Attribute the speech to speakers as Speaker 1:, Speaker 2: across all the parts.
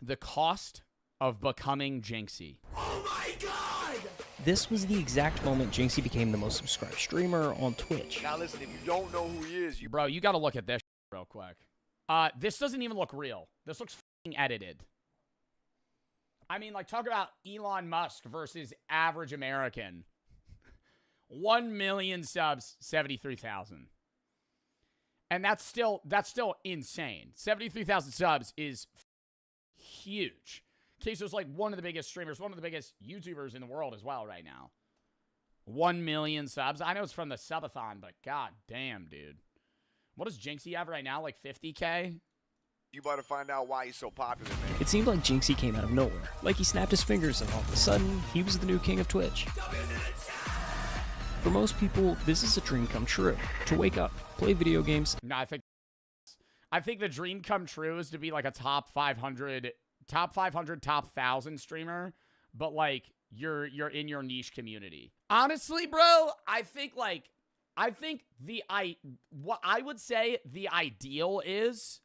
Speaker 1: The cost of becoming Jinxie.
Speaker 2: Oh my god!
Speaker 3: This was the exact moment Jinxie became the most subscribed streamer on Twitch.
Speaker 2: Now listen, if you don't know who he is,
Speaker 1: Bro, you gotta look at this real quick. This doesn't even look real. This looks f***ing edited. I mean, like, talk about Elon Musk versus average American. 1 million subs, 73,000. And that's still insane. 73,000 subs is huge. Queso's like one of the biggest streamers, one of the biggest YouTubers in the world as well right now. 1 million subs. I know it's from the subathon, but god damn, dude. What does Jinxie have right now? Like 50K?
Speaker 2: you better find out why he's so popular, man.
Speaker 3: It seemed like Jinxie came out of nowhere. Like he snapped his fingers and all of a sudden, he was the new king of Twitch. For most people, this is a dream come true. To wake up, play video games.
Speaker 1: No, I think the dream come true is to be like a top 500, top 1,000 streamer, but like you're in your niche community. Honestly, bro, I think what I would say the ideal is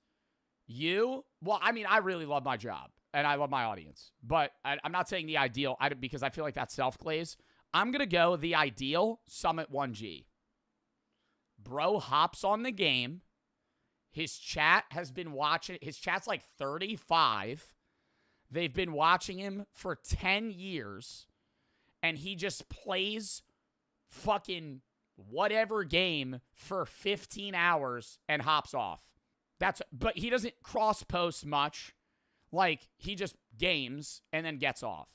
Speaker 1: well, I mean, I really love my job and I love my audience, but I'm not saying the ideal because I feel like that's self-glaze. I'm going to go the ideal Summit 1G. Bro hops on the game. His chat has been watching. His chat's like 35. They've been watching him for 10 years. And he just plays fucking whatever game for 15 hours and hops off. But he doesn't cross-post much. Like, he just games and then gets off.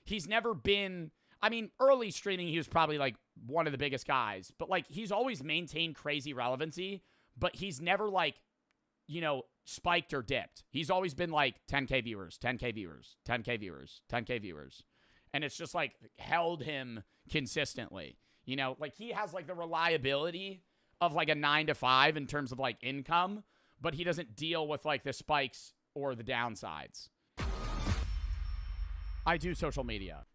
Speaker 1: He's never been... I mean, early streaming, he was probably, like, one of the biggest guys. But, like, he's always maintained crazy relevancy. But he's never, like, you know, spiked or dipped. He's always been, like, 10K viewers, 10K viewers, 10K viewers, 10K viewers. And it's just, like, held him consistently. You know, like, he has, like, the reliability of, like, a 9 to 5 in terms of, like, income. But he doesn't deal with, like, the spikes or the downsides. I do social media.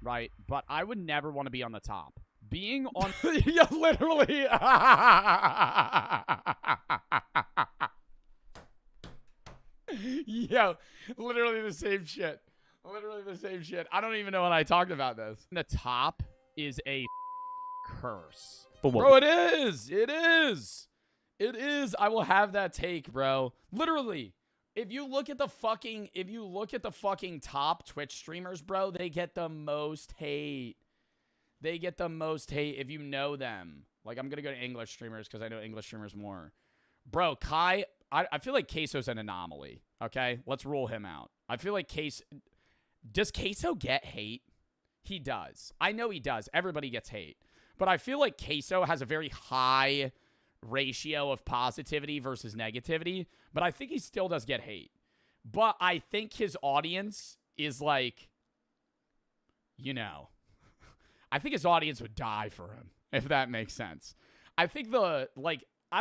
Speaker 1: Right? But I would never want to be on the top. Being on... yeah, literally. Yo, literally the same shit. Literally the same shit. I don't even know when I talked about this. The top is a curse.
Speaker 3: But what?
Speaker 1: Bro, it is. It is. It is. I will have that take, bro. Literally. If you look at the fucking top Twitch streamers, bro, they get the most hate. They get the most hate if you know them. Like, I'm going to go to English streamers because I know English streamers more. Bro, Kai, I feel like Queso's an anomaly, okay? Let's rule him out. I feel like does Queso get hate? He does. I know he does. Everybody gets hate. But I feel like Queso has a very high ratio of positivity versus negativity. But I think he still does get hate. But I think his audience is like, you know, I think his audience would die for him, if that makes sense. I think I'm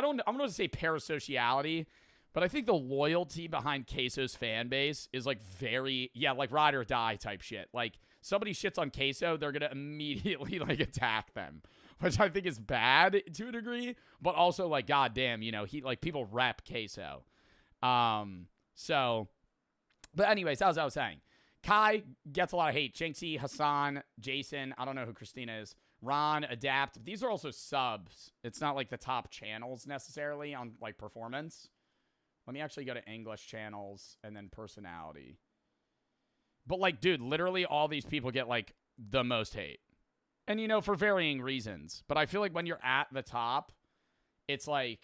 Speaker 1: going to say parasociality, but I think the loyalty behind Queso's fan base is like very, like ride or die type shit. Like, somebody shits on Queso, they're going to immediately like attack them, which I think is bad to a degree, but also like, goddamn, you know, people rep Queso. But anyways, as I was saying, Kai gets a lot of hate. Jinxie, Hassan, Jason, I don't know who Christina is, Ron, Adapt. These are also subs. It's not like the top channels necessarily on like performance. Let me actually go to English channels and then personality. But like, dude, literally all these people get like the most hate. And, you know, for varying reasons. But I feel like when you're at the top, it's like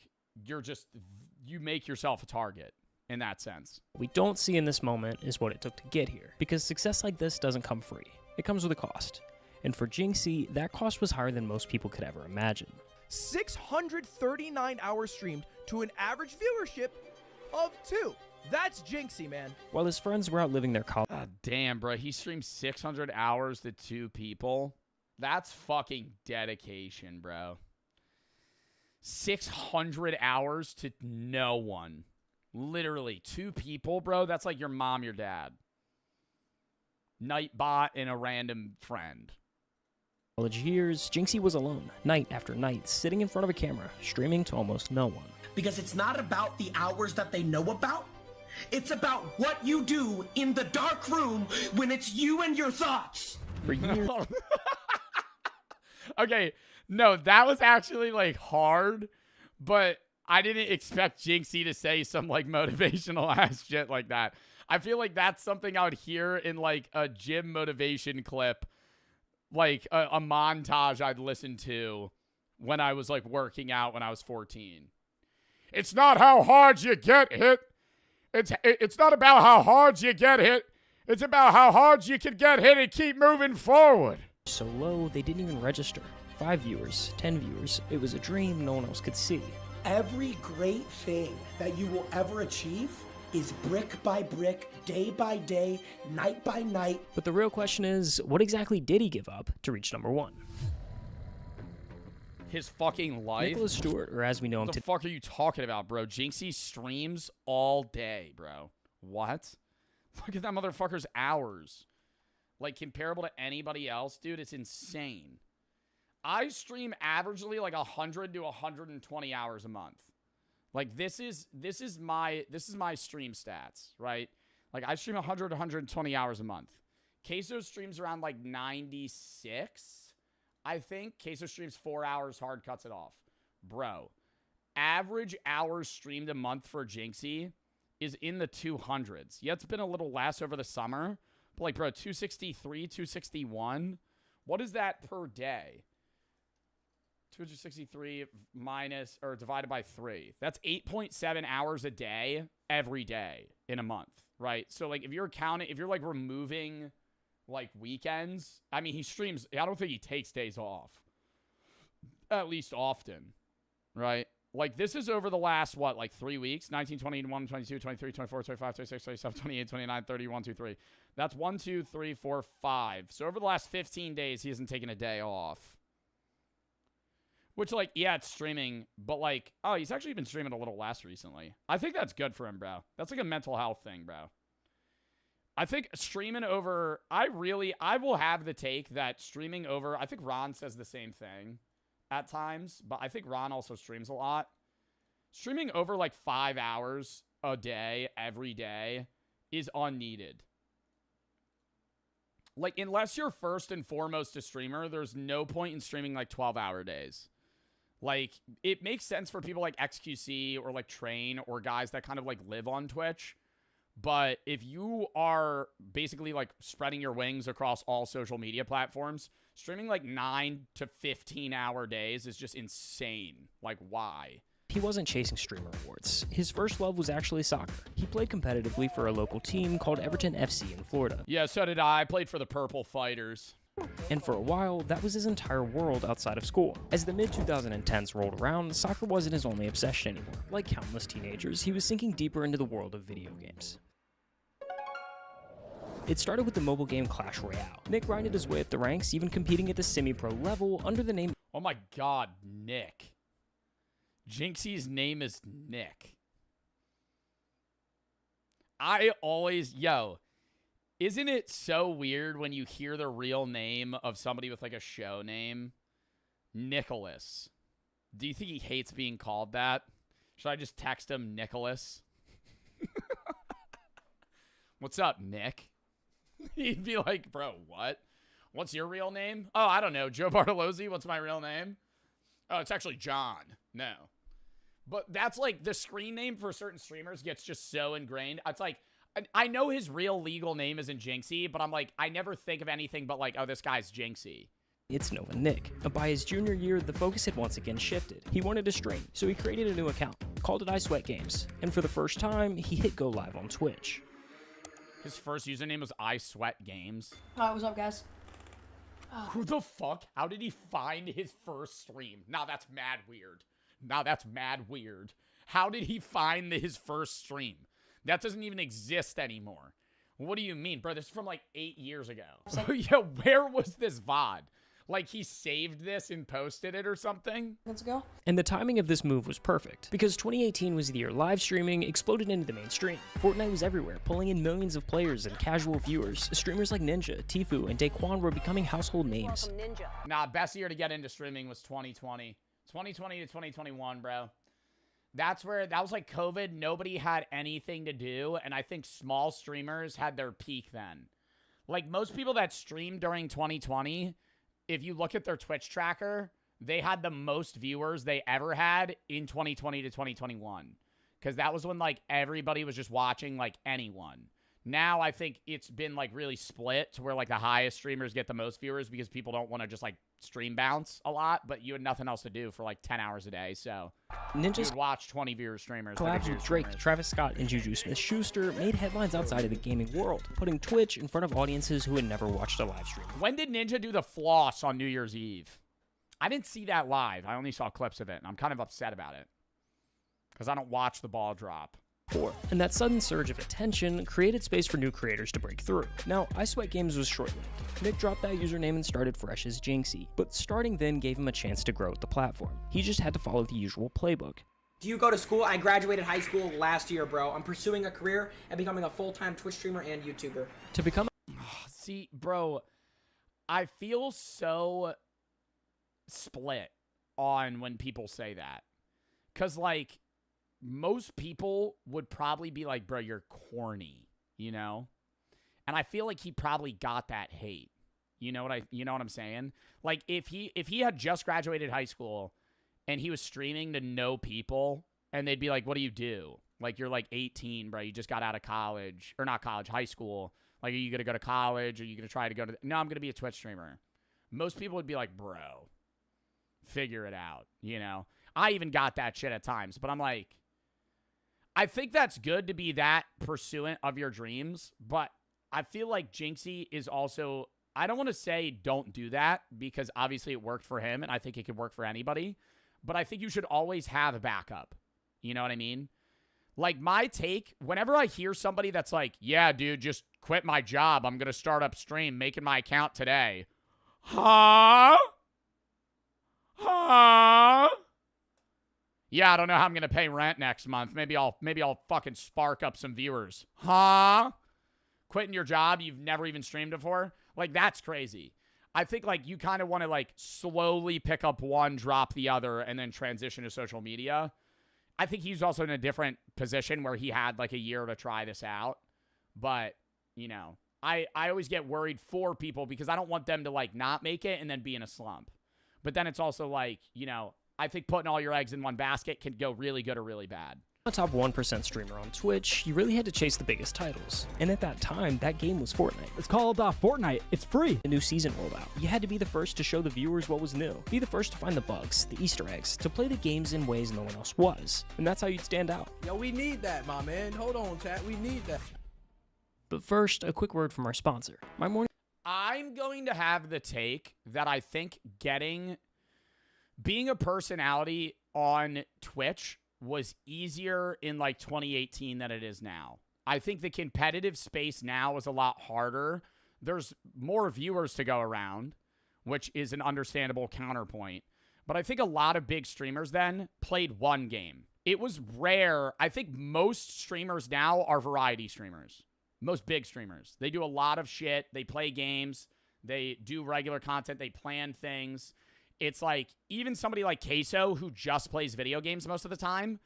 Speaker 1: you make yourself a target in that sense.
Speaker 3: What we don't see in this moment is what it took to get here. Because success like this doesn't come free. It comes with a cost. And for Jinxie, that cost was higher than most people could ever imagine.
Speaker 4: 639 hours streamed to an average viewership of 2. That's Jinxie, man.
Speaker 3: While his friends were out living their college...
Speaker 1: God damn, bro. He streamed 600 hours to 2 people. That's fucking dedication, bro. 600 hours to no one. Literally, 2 people, bro. That's like your mom, your dad. Nightbot, and a random friend.
Speaker 3: college years, Jinxie was alone, night after night, sitting in front of a camera, streaming to almost no one.
Speaker 5: Because it's not about the hours that they know about. It's about what you do in the dark room when it's you and your thoughts.
Speaker 3: For years,
Speaker 1: Okay, no, that was actually like hard, but I didn't expect Jinxie to say some like motivational ass shit like that. I feel like that's something I would hear in like a gym motivation clip, like a montage I'd listen to when I was like working out when I was 14. It's not how hard you get hit. It's not about how hard you get hit. It's about how hard you can get hit and keep moving forward.
Speaker 3: so low they didn't even register. 5 viewers, 10 viewers, it was a dream no one else could see.
Speaker 5: Every great thing that you will ever achieve is brick by brick, day by day, night by night.
Speaker 3: But the real question is, what exactly did he give up to reach number 1?
Speaker 1: His fucking life?
Speaker 3: Nicholas Stewart, or as we know him
Speaker 1: What the
Speaker 3: today,
Speaker 1: fuck are you talking about, bro? Jinxie streams all day, bro. What? Look at that motherfucker's hours. Like, comparable to anybody else, dude, it's insane. I stream averagely like 100 to 120 hours a month. Like, this is my stream stats, right? Like, I stream 100 to 120 hours a month. Queso streams around like 96. I think Queso streams 4 hours, hard cuts it off. Bro, average hours streamed a month for Jinxie is in the 200s. Yeah, it's been a little less over the summer. But like, bro, 263, 261. What is that per day? 263 minus or divided by 3. That's 8.7 hours a day every day in a month, right? So like if you're like removing like weekends, I mean, he streams, I don't think he takes days off. At least often, right? Like this is over the last, what, like 3 weeks? 19, 21, 22, 23, 24, 25, 26, 27, 28, 29, 30, 1, 2, 3. That's 1, 2, 3, 4, 5. So over the last 15 days, he hasn't taken a day off. Which, like, yeah, it's streaming, but, like, oh, he's actually been streaming a little less recently. I think that's good for him, bro. That's, like, a mental health thing, bro. I think streaming over, I will have the take that streaming over, I think Ron says the same thing at times, but I think Ron also streams a lot. Streaming over, like, 5 hours a day, every day, is unneeded. Like, unless you're first and foremost a streamer, there's no point in streaming, like, 12-hour days. Like, it makes sense for people like XQC or like Train or guys that kind of like live on Twitch. But if you are basically like spreading your wings across all social media platforms, streaming like 9 to 15-hour days is just insane. Like, why?
Speaker 3: he wasn't chasing streamer awards. His first love was actually soccer. He played competitively for a local team called Everton FC in Florida.
Speaker 1: Yeah, so did I. I played for the Purple Fighters.
Speaker 3: And for a while, that was his entire world outside of school. As the mid-2010s rolled around, soccer wasn't his only obsession anymore. Like countless teenagers, he was sinking deeper into the world of video games. It started with the mobile game Clash Royale. Nick grinded his way up the ranks, even competing at the semi-pro level under the name...
Speaker 1: Oh my god, Nick. Jinxie's name is Nick. I always... Yo... Isn't it so weird when you hear the real name of somebody with like a show name? Nicholas. Do you think he hates being called that? Should I just text him Nicholas? What's up, Nick? He'd be like, bro, what? What's your real name? Oh, I don't know. Joe Bartolozzi. What's my real name? Oh, it's actually John. No. But that's like the screen name for certain streamers gets just so ingrained. It's like, I know his real legal name isn't Jinxie, but I'm like, I never think of anything but like, oh, this guy's Jinxie.
Speaker 3: It's Nova Nick. By his junior year, the focus had once again shifted. He wanted to stream, so he created a new account, called it I Sweat Games, and for the first time, he hit go live on Twitch.
Speaker 1: His first username was I Sweat Games.
Speaker 6: Alright, what's up, guys?
Speaker 1: Who the fuck? How did he find his first stream? Now that's mad weird. Now that's mad weird. How did he find his first stream? That doesn't even exist anymore. What do you mean? Bro, this is from like 8 years ago. Yeah, where was this VOD? Like he saved this and posted it or something.
Speaker 6: Ago.
Speaker 3: And the timing of this move was perfect, because 2018 was the year live streaming exploded into the mainstream. Fortnite was everywhere, pulling in millions of players and casual viewers. Streamers like Ninja, Tfue, and Daequan were becoming household names.
Speaker 1: Nah, best year to get into streaming was 2020. 2020 to 2021, bro. That was like COVID. Nobody had anything to do, and I think small streamers had their peak then. Like most people that streamed during 2020, if you look at their Twitch tracker, they had the most viewers they ever had in 2020 to 2021. Because that was when, like, everybody was just watching, like, anyone. Now, I think it's been, like, really split to where, like, the highest streamers get the most viewers because people don't want to just, like, stream bounce a lot. But you had nothing else to do for, like, 10 hours a day. So,
Speaker 3: Ninja's
Speaker 1: you'd watch 20 viewer streamers.
Speaker 3: collabs with Drake, Travis Scott, and Juju Smith-Schuster made headlines outside of the gaming world, putting Twitch in front of audiences who had never watched a live stream.
Speaker 1: When did Ninja do the floss on New Year's Eve? I didn't see that live. I only saw clips of it, and I'm kind of upset about it. Because I don't watch the ball drop.
Speaker 3: And that sudden surge of attention created space for new creators to break through. Now, I Sweat Games was short-lived. Nick dropped that username and started fresh as Jinxie, but starting then gave him a chance to grow with the platform. He just had to follow the usual playbook.
Speaker 6: Do you go to school? I graduated high school last year, bro. I'm pursuing a career and becoming a full-time Twitch streamer and YouTuber.
Speaker 3: To become
Speaker 1: See, bro, I feel so split on when people say that. Because, like, most people would probably be like, bro, you're corny, you know? And I feel like he probably got that hate. You know what I'm saying? Like if he had just graduated high school and he was streaming to no people and they'd be like, what do you do? Like you're like 18, bro. You just got out of college or not college, high school. Like, are you going to go to college? Are you going to try to go to no, I'm going to be a Twitch streamer. Most people would be like, bro, figure it out. You know, I even got that shit at times, but I'm like, I think that's good to be that pursuant of your dreams, but I feel like Jinxie is also, I don't want to say don't do that because obviously it worked for him and I think it could work for anybody, but I think you should always have a backup. You know what I mean? Like my take, whenever I hear somebody that's like, yeah, dude, just quit my job. I'm going to start up stream, making my account today. Huh? Yeah, I don't know how I'm going to pay rent next month. Maybe I'll fucking spark up some viewers. Huh? Quitting your job you've never even streamed before? Like, that's crazy. I think, like, you kind of want to, like, slowly pick up one, drop the other, and then transition to social media. I think he's also in a different position where he had, like, a year to try this out. But, you know, I always get worried for people because I don't want them to, like, not make it and then be in a slump. But then it's also, like, you know, I think putting all your eggs in one basket can go really good or really bad.
Speaker 3: A top 1% streamer on Twitch, you really had to chase the biggest titles. And at that time, that game was Fortnite.
Speaker 7: It's called Fortnite. It's free.
Speaker 3: A new season rolled out. You had to be the first to show the viewers what was new. Be the first to find the bugs, the Easter eggs, to play the games in ways no one else was. And that's how you'd stand out.
Speaker 4: Yo, we need that, my man. Hold on, chat. We need that.
Speaker 3: But first, a quick word from our sponsor.
Speaker 1: I'm going to have the take that I think being a personality on Twitch was easier in like 2018 than it is now. I think the competitive space now is a lot harder. There's more viewers to go around, which is an understandable counterpoint. But I think a lot of big streamers then played one game. It was rare. I think most streamers now are variety streamers. Most big streamers. They do a lot of shit. They play games. They do regular content. They plan things. It's like, even somebody like Queso, who just plays video games most of the time,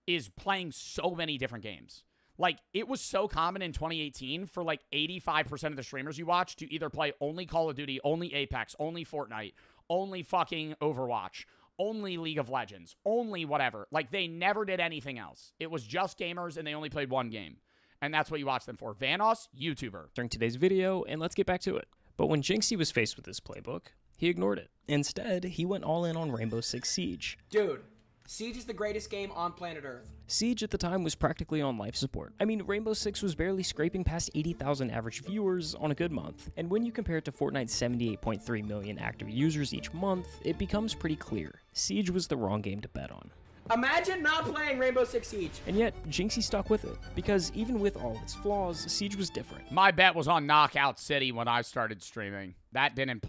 Speaker 1: is playing so many different games. Like, it was so common in 2018 for, like, 85% of the streamers you watch to either play only Call of Duty, only Apex, only Fortnite, only fucking Overwatch, only League of Legends, only whatever. Like, they never did anything else. It was just gamers, and they only played one game. And that's what you watch them for. Vanoss, YouTuber.
Speaker 3: During today's video, and let's get back to it. But when Jinxie was faced with this playbook, he ignored it. Instead, he went all in on Rainbow Six Siege.
Speaker 6: Dude, Siege is the greatest game on planet Earth.
Speaker 3: Siege at the time was practically on life support. I mean, Rainbow Six was barely scraping past 80,000 average viewers on a good month. And when you compare it to Fortnite's 78.3 million active users each month, it becomes pretty clear. Siege was the wrong game to bet on.
Speaker 6: Imagine not playing Rainbow Six Siege.
Speaker 3: And yet, Jinxie stuck with it, because even with all its flaws, Siege was different.
Speaker 1: My bet was on Knockout City when I started streaming. That didn't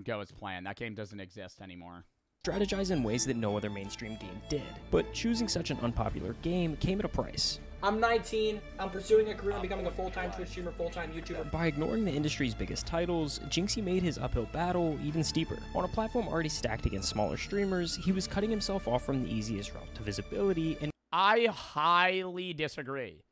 Speaker 1: go as planned. That game doesn't exist anymore.
Speaker 3: Strategize in ways that no other mainstream game did. But choosing such an unpopular game came at a price.
Speaker 6: I'm 19. I'm pursuing a career in becoming a full-time Twitch streamer, full-time YouTuber.
Speaker 3: By ignoring the industry's biggest titles, Jinxie made his uphill battle even steeper. On a platform already stacked against smaller streamers, he was cutting himself off from the easiest route to visibility, and
Speaker 1: I highly disagree.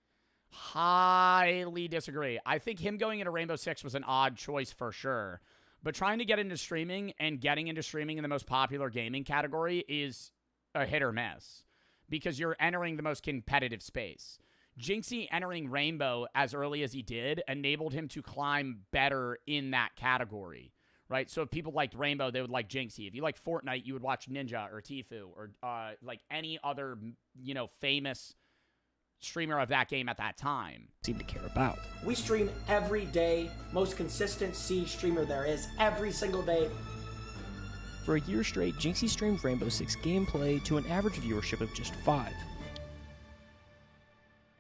Speaker 1: Highly disagree. I think him going into Rainbow Six was an odd choice for sure. But trying to get into streaming and getting into streaming in the most popular gaming category is a hit or miss. Because you're entering the most competitive space. Jinxie entering Rainbow as early as he did enabled him to climb better in that category, right? So if people liked Rainbow, they would like Jinxie. If you like Fortnite, you would watch Ninja or Tfue or like any other, famous streamer of that game at that time.
Speaker 3: Seemed to care about.
Speaker 6: We stream every day. Most consistent Siege streamer there is. Every single day.
Speaker 3: For a year straight, Jinxie streamed Rainbow Six gameplay to an average viewership of just 5.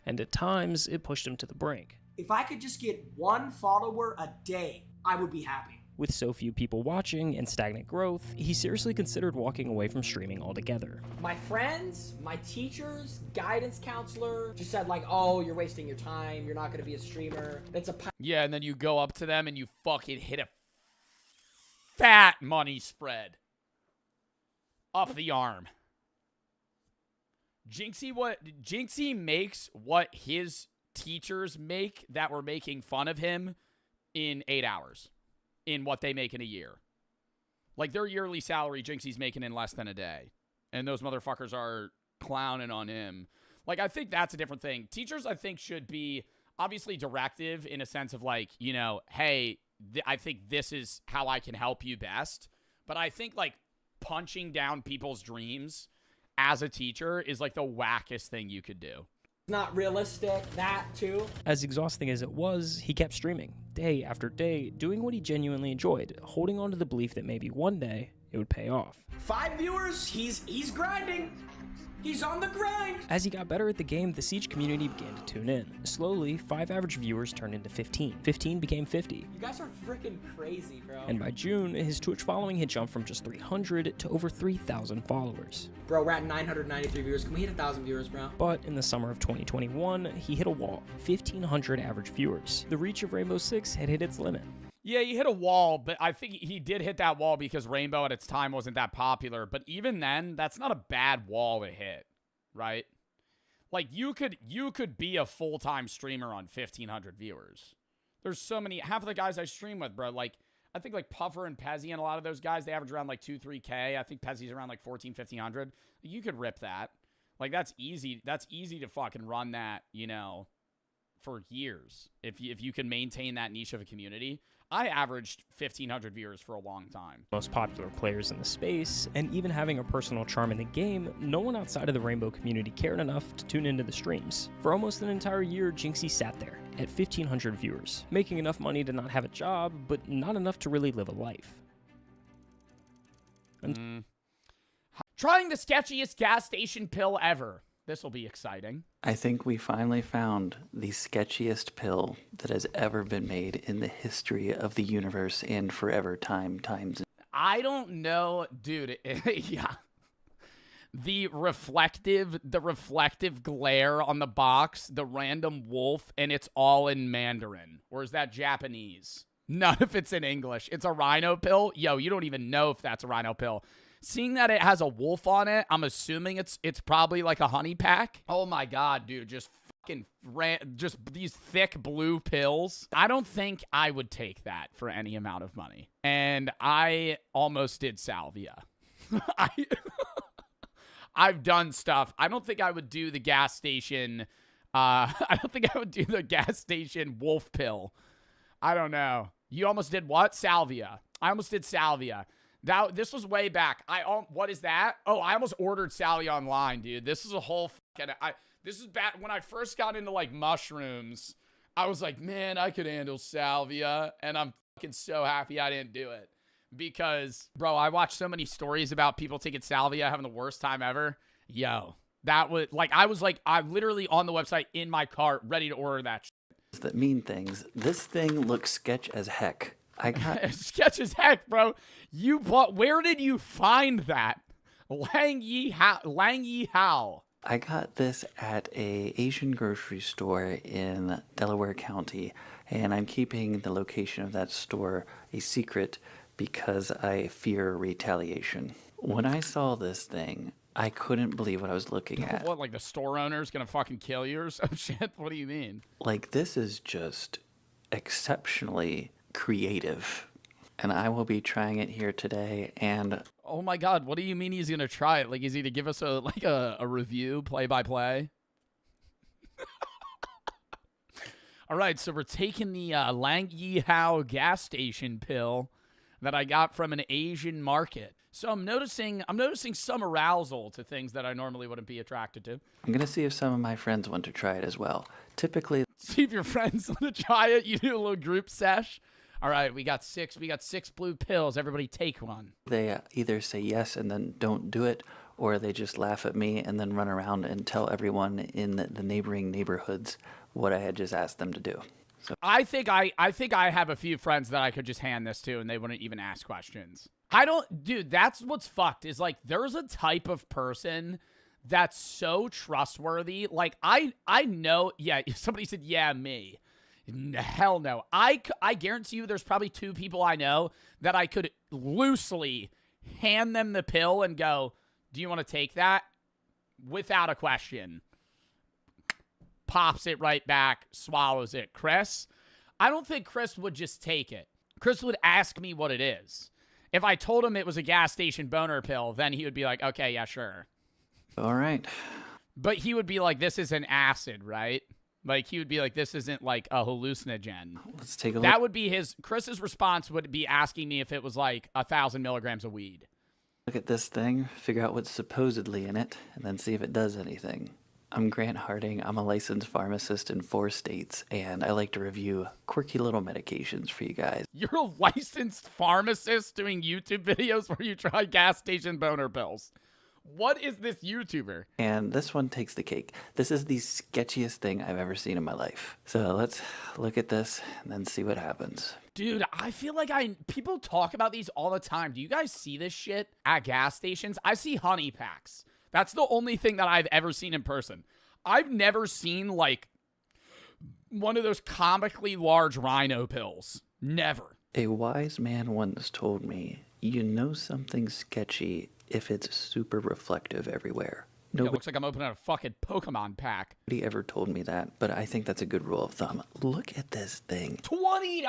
Speaker 3: And at times, it pushed him to the brink.
Speaker 6: If I could just get 1 follower a day, I would be happy.
Speaker 3: With so few people watching and stagnant growth, he seriously considered walking away from streaming altogether.
Speaker 6: My friends, my teachers, guidance counselor just said like, oh, you're wasting your time. You're not going to be a streamer. It's a
Speaker 1: Yeah, and then you go up to them and you fucking hit a fat money spread up the arm. Jinxie makes what his teachers make that were making fun of him in 8 hours in what they make in a year. Like their yearly salary Jinxie's making in less than a day. And those motherfuckers are clowning on him. Like I think that's a different thing. Teachers I think should be obviously directive in a sense of like, hey, I think this is how I can help you best. But I think, like, punching down people's dreams as a teacher is, like, the wackest thing you could do.
Speaker 6: Not realistic, that too.
Speaker 3: As exhausting as it was, he kept streaming, day after day, doing what he genuinely enjoyed, holding on to the belief that maybe one day it would pay off.
Speaker 6: 5 viewers, he's grinding. He's on the grind!
Speaker 3: As he got better at the game, the Siege community began to tune in. Slowly, 5 average viewers turned into 15. 15 became 50.
Speaker 6: You guys are freaking crazy, bro.
Speaker 3: And by June, his Twitch following had jumped from just 300 to over 3,000 followers.
Speaker 6: Bro, we're at 993 viewers. Can we hit 1,000 viewers, bro?
Speaker 3: But in the summer of 2021, he hit a wall. 1,500 average viewers. The reach of Rainbow Six had hit its limit.
Speaker 1: Yeah, he hit a wall, but I think he did hit that wall because Rainbow at its time wasn't that popular. But even then, that's not a bad wall to hit, right? Like, you could be a full-time streamer on 1,500 viewers. There's so many, half of the guys I stream with, bro, like, I think, like, Puffer and Pezzy and a lot of those guys, they average around, like, 2-3K. I think Pezzy's around, like, 1,400-1,500. You could rip that. Like, that's easy. That's easy to fucking run that, for years. If you can maintain that niche of a community. I averaged 1,500 viewers for a long time.
Speaker 3: Most popular players in the space, and even having a personal charm in the game, no one outside of the Rainbow community cared enough to tune into the streams. For almost an entire year, Jinxie sat there, at 1,500 viewers, making enough money to not have a job, but not enough to really live a life.
Speaker 1: Trying the sketchiest gas station pill ever. This will be exciting.
Speaker 8: I think we finally found the sketchiest pill that has ever been made in the history of the universe and forever times.
Speaker 1: I don't know, dude. Yeah. The reflective glare on the box, the random wolf, and it's all in Mandarin. Or is that Japanese? None of it's in English. It's a rhino pill. Yo, you don't even know if that's a rhino pill. Seeing that it has a wolf on it, I'm assuming it's probably like a honey pack. Oh my god, dude, just these thick blue pills. I don't think I would take that for any amount of money. And I almost did salvia. I've done stuff. I don't think I would do the gas station. I don't think I would do the gas station wolf pill. I don't know. You almost did what? Salvia. I almost did salvia. This was way back. What is that? Oh, I almost ordered salvia online, dude. This is a whole fucking... This is back when I first got into, like, mushrooms. I was like, man, I could handle salvia. And I'm fucking so happy I didn't do it. because, bro, I watched so many stories about people taking salvia, having the worst time ever. Yo, that was like, I'm literally on the website in my cart, ready to order that shit.
Speaker 8: That mean things. This thing looks sketch as heck. I got
Speaker 1: sketch as heck, bro. Where did you find that? Lang Yi Hao.
Speaker 8: I got this at a Asian grocery store in Delaware County, and I'm keeping the location of that store a secret because I fear retaliation. When I saw this thing, I couldn't believe what I was looking at.
Speaker 1: What, like the store owner's gonna fucking kill you or some shit? What do you mean?
Speaker 8: Like, this is just exceptionally creative. And I will be trying it here today, and
Speaker 1: Oh my god, what do you mean he's gonna try it? Like, is he to give us a review, play-by-play? All right, so we're taking the Lang Yi Hao gas station pill that I got from an Asian market. So I'm noticing some arousal to things that I normally wouldn't be attracted to.
Speaker 8: I'm going to see if some of my friends want to try it as well. Typically,
Speaker 1: See if your friends want to try it. You do a little group sesh. All right, we got six blue pills. Everybody take one.
Speaker 8: they either say yes and then don't do it, or they just laugh at me and then run around and tell everyone in the neighboring neighborhoods what I had just asked them to do. So
Speaker 1: I think I have a few friends that I could just hand this to and they wouldn't even ask questions. Dude, that's what's fucked is like there's a type of person that's so trustworthy. Like I know, yeah, somebody said, yeah, me. Hell no. I guarantee you there's probably two people I know that I could loosely hand them the pill and go, do you want to take that? Without a question. Pops it right back, swallows it. Chris? I don't think Chris would just take it. Chris would ask me what it is. If I told him it was a gas station boner pill, then he would be like, okay, yeah, sure.
Speaker 8: all right.
Speaker 1: But he would be like, this is an acid, right? Like, he would be like, this isn't like a hallucinogen.
Speaker 8: Let's take a look.
Speaker 1: That would be Chris's response would be asking me if it was like 1,000 milligrams of weed.
Speaker 8: Look at this thing, figure out what's supposedly in it, and then see if it does anything. I'm Grant Harding. I'm a licensed pharmacist in 4 states, and I like to review quirky little medications for you guys.
Speaker 1: You're a licensed pharmacist doing YouTube videos where you try gas station boner pills. What is this YouTuber?
Speaker 8: And this one takes the cake. This is the sketchiest thing I've ever seen in my life. So let's look at this and then see what happens.
Speaker 1: Dude, I feel like people talk about these all the time. Do you guys see this shit at gas stations? I see honey packs. That's the only thing that I've ever seen in person. I've never seen, like, one of those comically large rhino pills. Never.
Speaker 8: A wise man once told me, you know something's sketchy if it's super reflective everywhere.
Speaker 1: It looks like I'm opening a fucking Pokemon pack.
Speaker 8: Nobody ever told me that, but I think that's a good rule of thumb. Look at this thing.
Speaker 1: $20?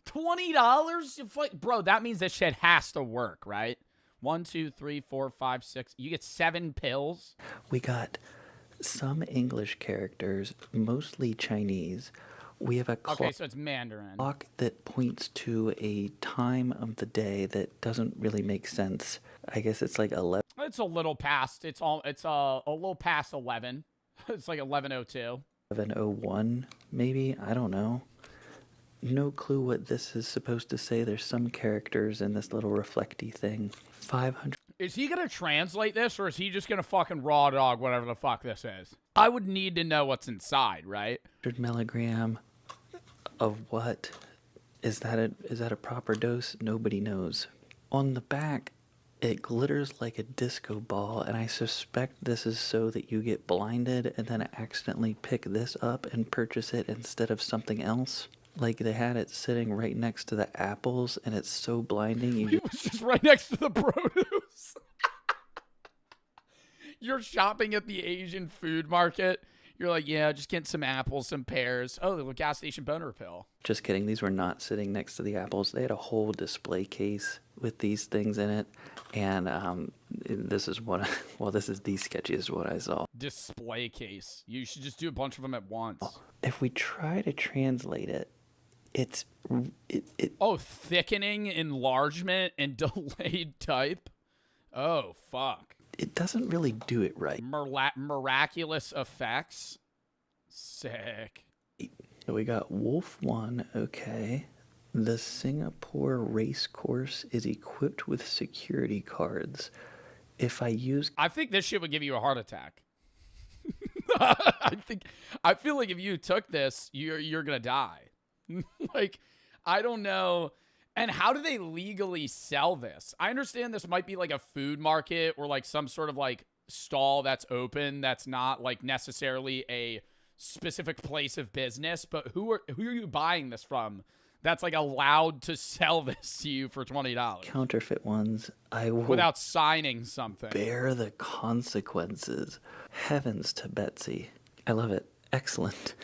Speaker 1: $20? Bro, that means this shit has to work, right? 1, 2, 3, 4, 5, 6. You get 7 pills?
Speaker 8: We got some English characters, mostly Chinese. We have a
Speaker 1: Okay, so it's Mandarin.
Speaker 8: clock that points to a time of the day that doesn't really make sense. I guess it's like 11.
Speaker 1: It's a little past. It's a little past 11. It's like 11:02.
Speaker 8: 11:01, maybe? I don't know. No clue what this is supposed to say. There's some characters in this little reflecty thing. 500.
Speaker 1: Is he going to translate this, or is he just going to fucking raw dog whatever the fuck this is? I would need to know what's inside, right?
Speaker 8: 100 milligram of what? Is that a proper dose? Nobody knows. On the back, it glitters like a disco ball, and I suspect this is so that you get blinded and then accidentally pick this up and purchase it instead of something else. Like they had it sitting right next to the apples, and it's so blinding.
Speaker 1: It was just right next to the produce. You're shopping at the Asian food market. You're like, yeah, just get some apples, some pears. Oh, the gas station boner pill.
Speaker 8: Just kidding. These were not sitting next to the apples. They had a whole display case with these things in it. And this is the sketchiest one I saw.
Speaker 1: Display case. You should just do a bunch of them at once.
Speaker 8: If we try to translate it, it's...
Speaker 1: Oh, thickening, enlargement, and delayed type? Oh, fuck.
Speaker 8: It doesn't really do it right.
Speaker 1: Miraculous effects? Sick.
Speaker 8: So we got Wolf 1, okay. The Singapore race course is equipped with security cards. If I use...
Speaker 1: I think this shit would give you a heart attack. I feel like if you took this, you're gonna die. Like, I don't know. And how do they legally sell this? I understand this might be like a food market or like some sort of like stall that's open that's not like necessarily a specific place of business, but who are you buying this from that's like allowed to sell this to you for $20?
Speaker 8: Counterfeit ones, I will
Speaker 1: Without signing something.
Speaker 8: bear the consequences. Heavens to Betsy. I love it. Excellent.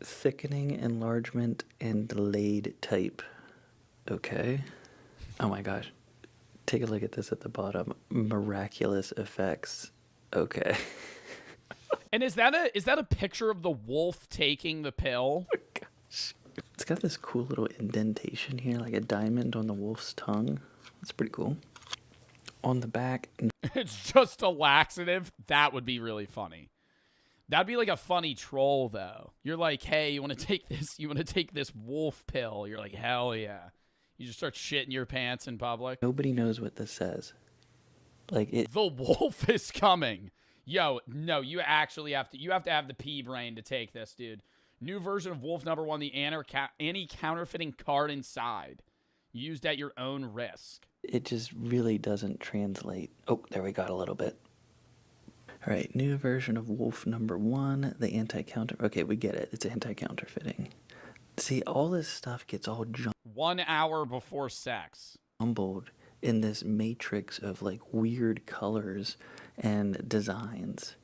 Speaker 8: Thickening, enlargement, and delayed type. Okay. Oh my gosh. Take a look at this at the bottom. Miraculous effects. Okay.
Speaker 1: And is that a picture of the wolf taking the pill?
Speaker 8: Oh gosh. It's got this cool little indentation here, like a diamond on the wolf's tongue. That's pretty cool. On the back,
Speaker 1: It's just a laxative. That would be really funny. That'd be like a funny troll, though. You're like, hey, you want to take this? You want to take this wolf pill? You're like, hell yeah. You just start shitting your pants in public.
Speaker 8: nobody knows what this says. Like it.
Speaker 1: The wolf is coming. Yo, no, you actually have to. You have to have the pea brain to take this, dude. New version of Wolf #1, the anti-counterfeiting card inside, used at your own risk.
Speaker 8: It just really doesn't translate. Oh, there we got a little bit. All right, new version of Wolf #1, the anti-counter. Okay, we get it. It's anti-counterfeiting. See, all this stuff gets all
Speaker 1: 1 hour before sex.
Speaker 8: jumbled in this matrix of like weird colors and designs.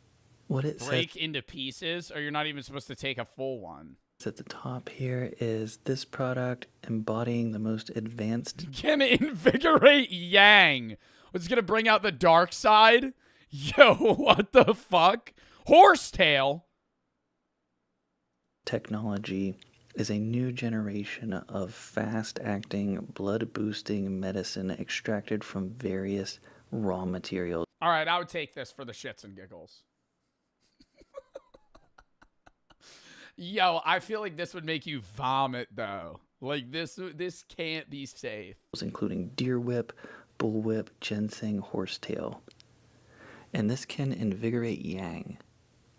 Speaker 8: What it
Speaker 1: Break into pieces, or you're not even supposed to take a full one.
Speaker 8: says at the top here is this product embodying the most advanced
Speaker 1: Can invigorate yang. It's gonna bring out the dark side. Yo, what the fuck? Horsetail.
Speaker 8: technology is a new generation of fast-acting, blood-boosting medicine extracted from various raw materials.
Speaker 1: All right, I would take this for the shits and giggles. Yo, I feel like this would make you vomit, though. Like, this can't be safe.
Speaker 8: Including deer whip, bull whip, ginseng, horsetail. And this can invigorate yang.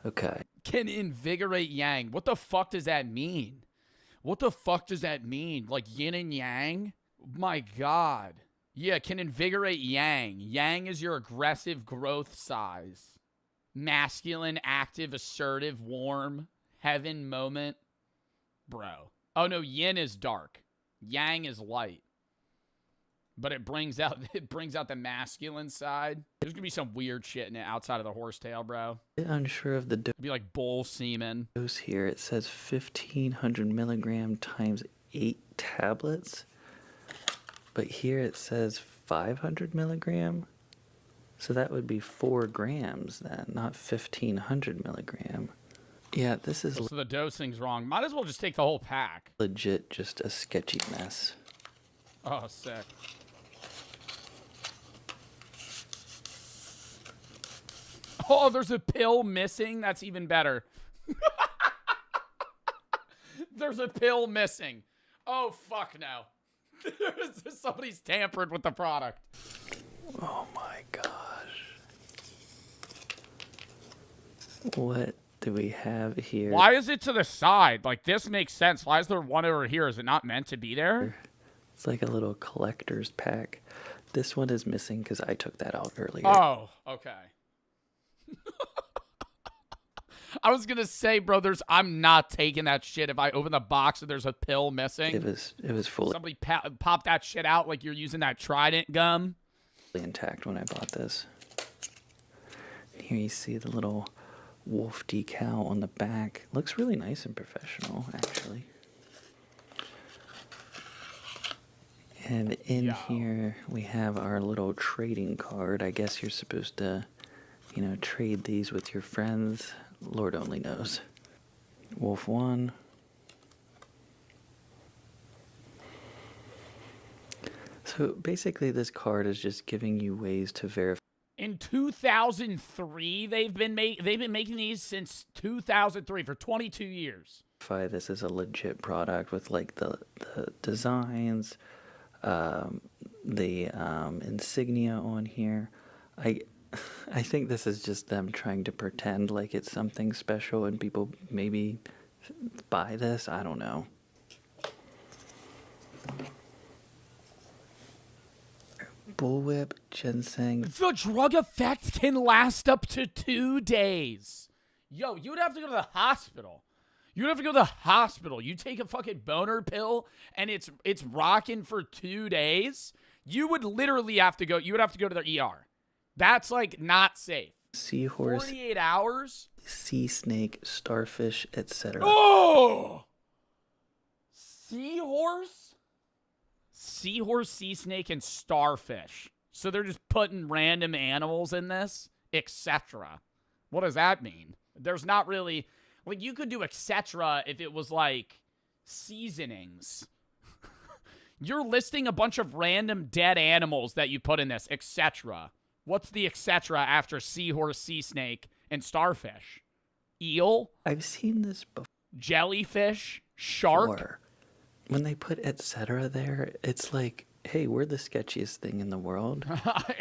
Speaker 8: Okay.
Speaker 1: Can invigorate yang. What the fuck does that mean? What the fuck does that mean? Like yin and yang? My God. Yeah, can invigorate yang. Yang is your aggressive growth size. Masculine, active, assertive, warm, heaven moment. Bro. Oh no, yin is dark. Yang is light. But it brings out the masculine side. There's gonna be some weird shit in it outside of the horsetail, bro.
Speaker 8: Unsure of the
Speaker 1: It'd be like bull semen.
Speaker 8: dose here. It says 1,500 milligram times 8 tablets. But here it says 500 milligram. So that would be 4 grams then, not 1,500 milligram. Yeah, this is
Speaker 1: So the dosing's wrong. Might as well just take the whole pack.
Speaker 8: legit just a sketchy mess.
Speaker 1: Oh, sick. Oh, there's a pill missing? That's even better. There's a pill missing. Oh, fuck no. Somebody's tampered with the product.
Speaker 8: Oh my gosh. What do we have here?
Speaker 1: Why is it to the side? Like, this makes sense. Why is there one over here? Is it not meant to be there?
Speaker 8: It's like a little collector's pack. This one is missing because I took that out earlier.
Speaker 1: Oh, okay. I was gonna say, bro, I'm not taking that shit if I open the box and there's a pill missing.
Speaker 8: It was fully
Speaker 1: Somebody pop that shit out like you're using that Trident gum.
Speaker 8: intact when I bought this. Here you see the little wolf decal on the back. Looks really nice and professional, actually. And in here we have our little trading card. I guess you're supposed to, trade these with your friends. Lord only knows. Wolf 1. So basically this card is just giving you ways to verify.
Speaker 1: In 2003, they've been making these since 2003 for 22 years.
Speaker 8: This is a legit product with like the designs, the insignia on here. I think this is just them trying to pretend like it's something special and people maybe buy this. I don't know. Bullwhip, ginseng.
Speaker 1: The drug effect can last up to 2 days. Yo, you would have to go to the hospital. You would have to go to the hospital. You take a fucking boner pill and it's rocking for 2 days. You would literally have to go. You would have to go to the ER. That's like not safe.
Speaker 8: Seahorse,
Speaker 1: 48 hours?
Speaker 8: sea snake, starfish, etc.
Speaker 1: Oh! Seahorse? Seahorse, sea snake, and starfish. So they're just putting random animals in this, etc. What does that mean? There's not really... Like, you could do etc. if it was, like, seasonings. You're listing a bunch of random dead animals that you put in this, etc. What's the etc. after seahorse, sea snake, and starfish? Eel?
Speaker 8: I've seen this before.
Speaker 1: Jellyfish? Shark?
Speaker 8: When they put etc. there, it's like, hey, we're the sketchiest thing in the world.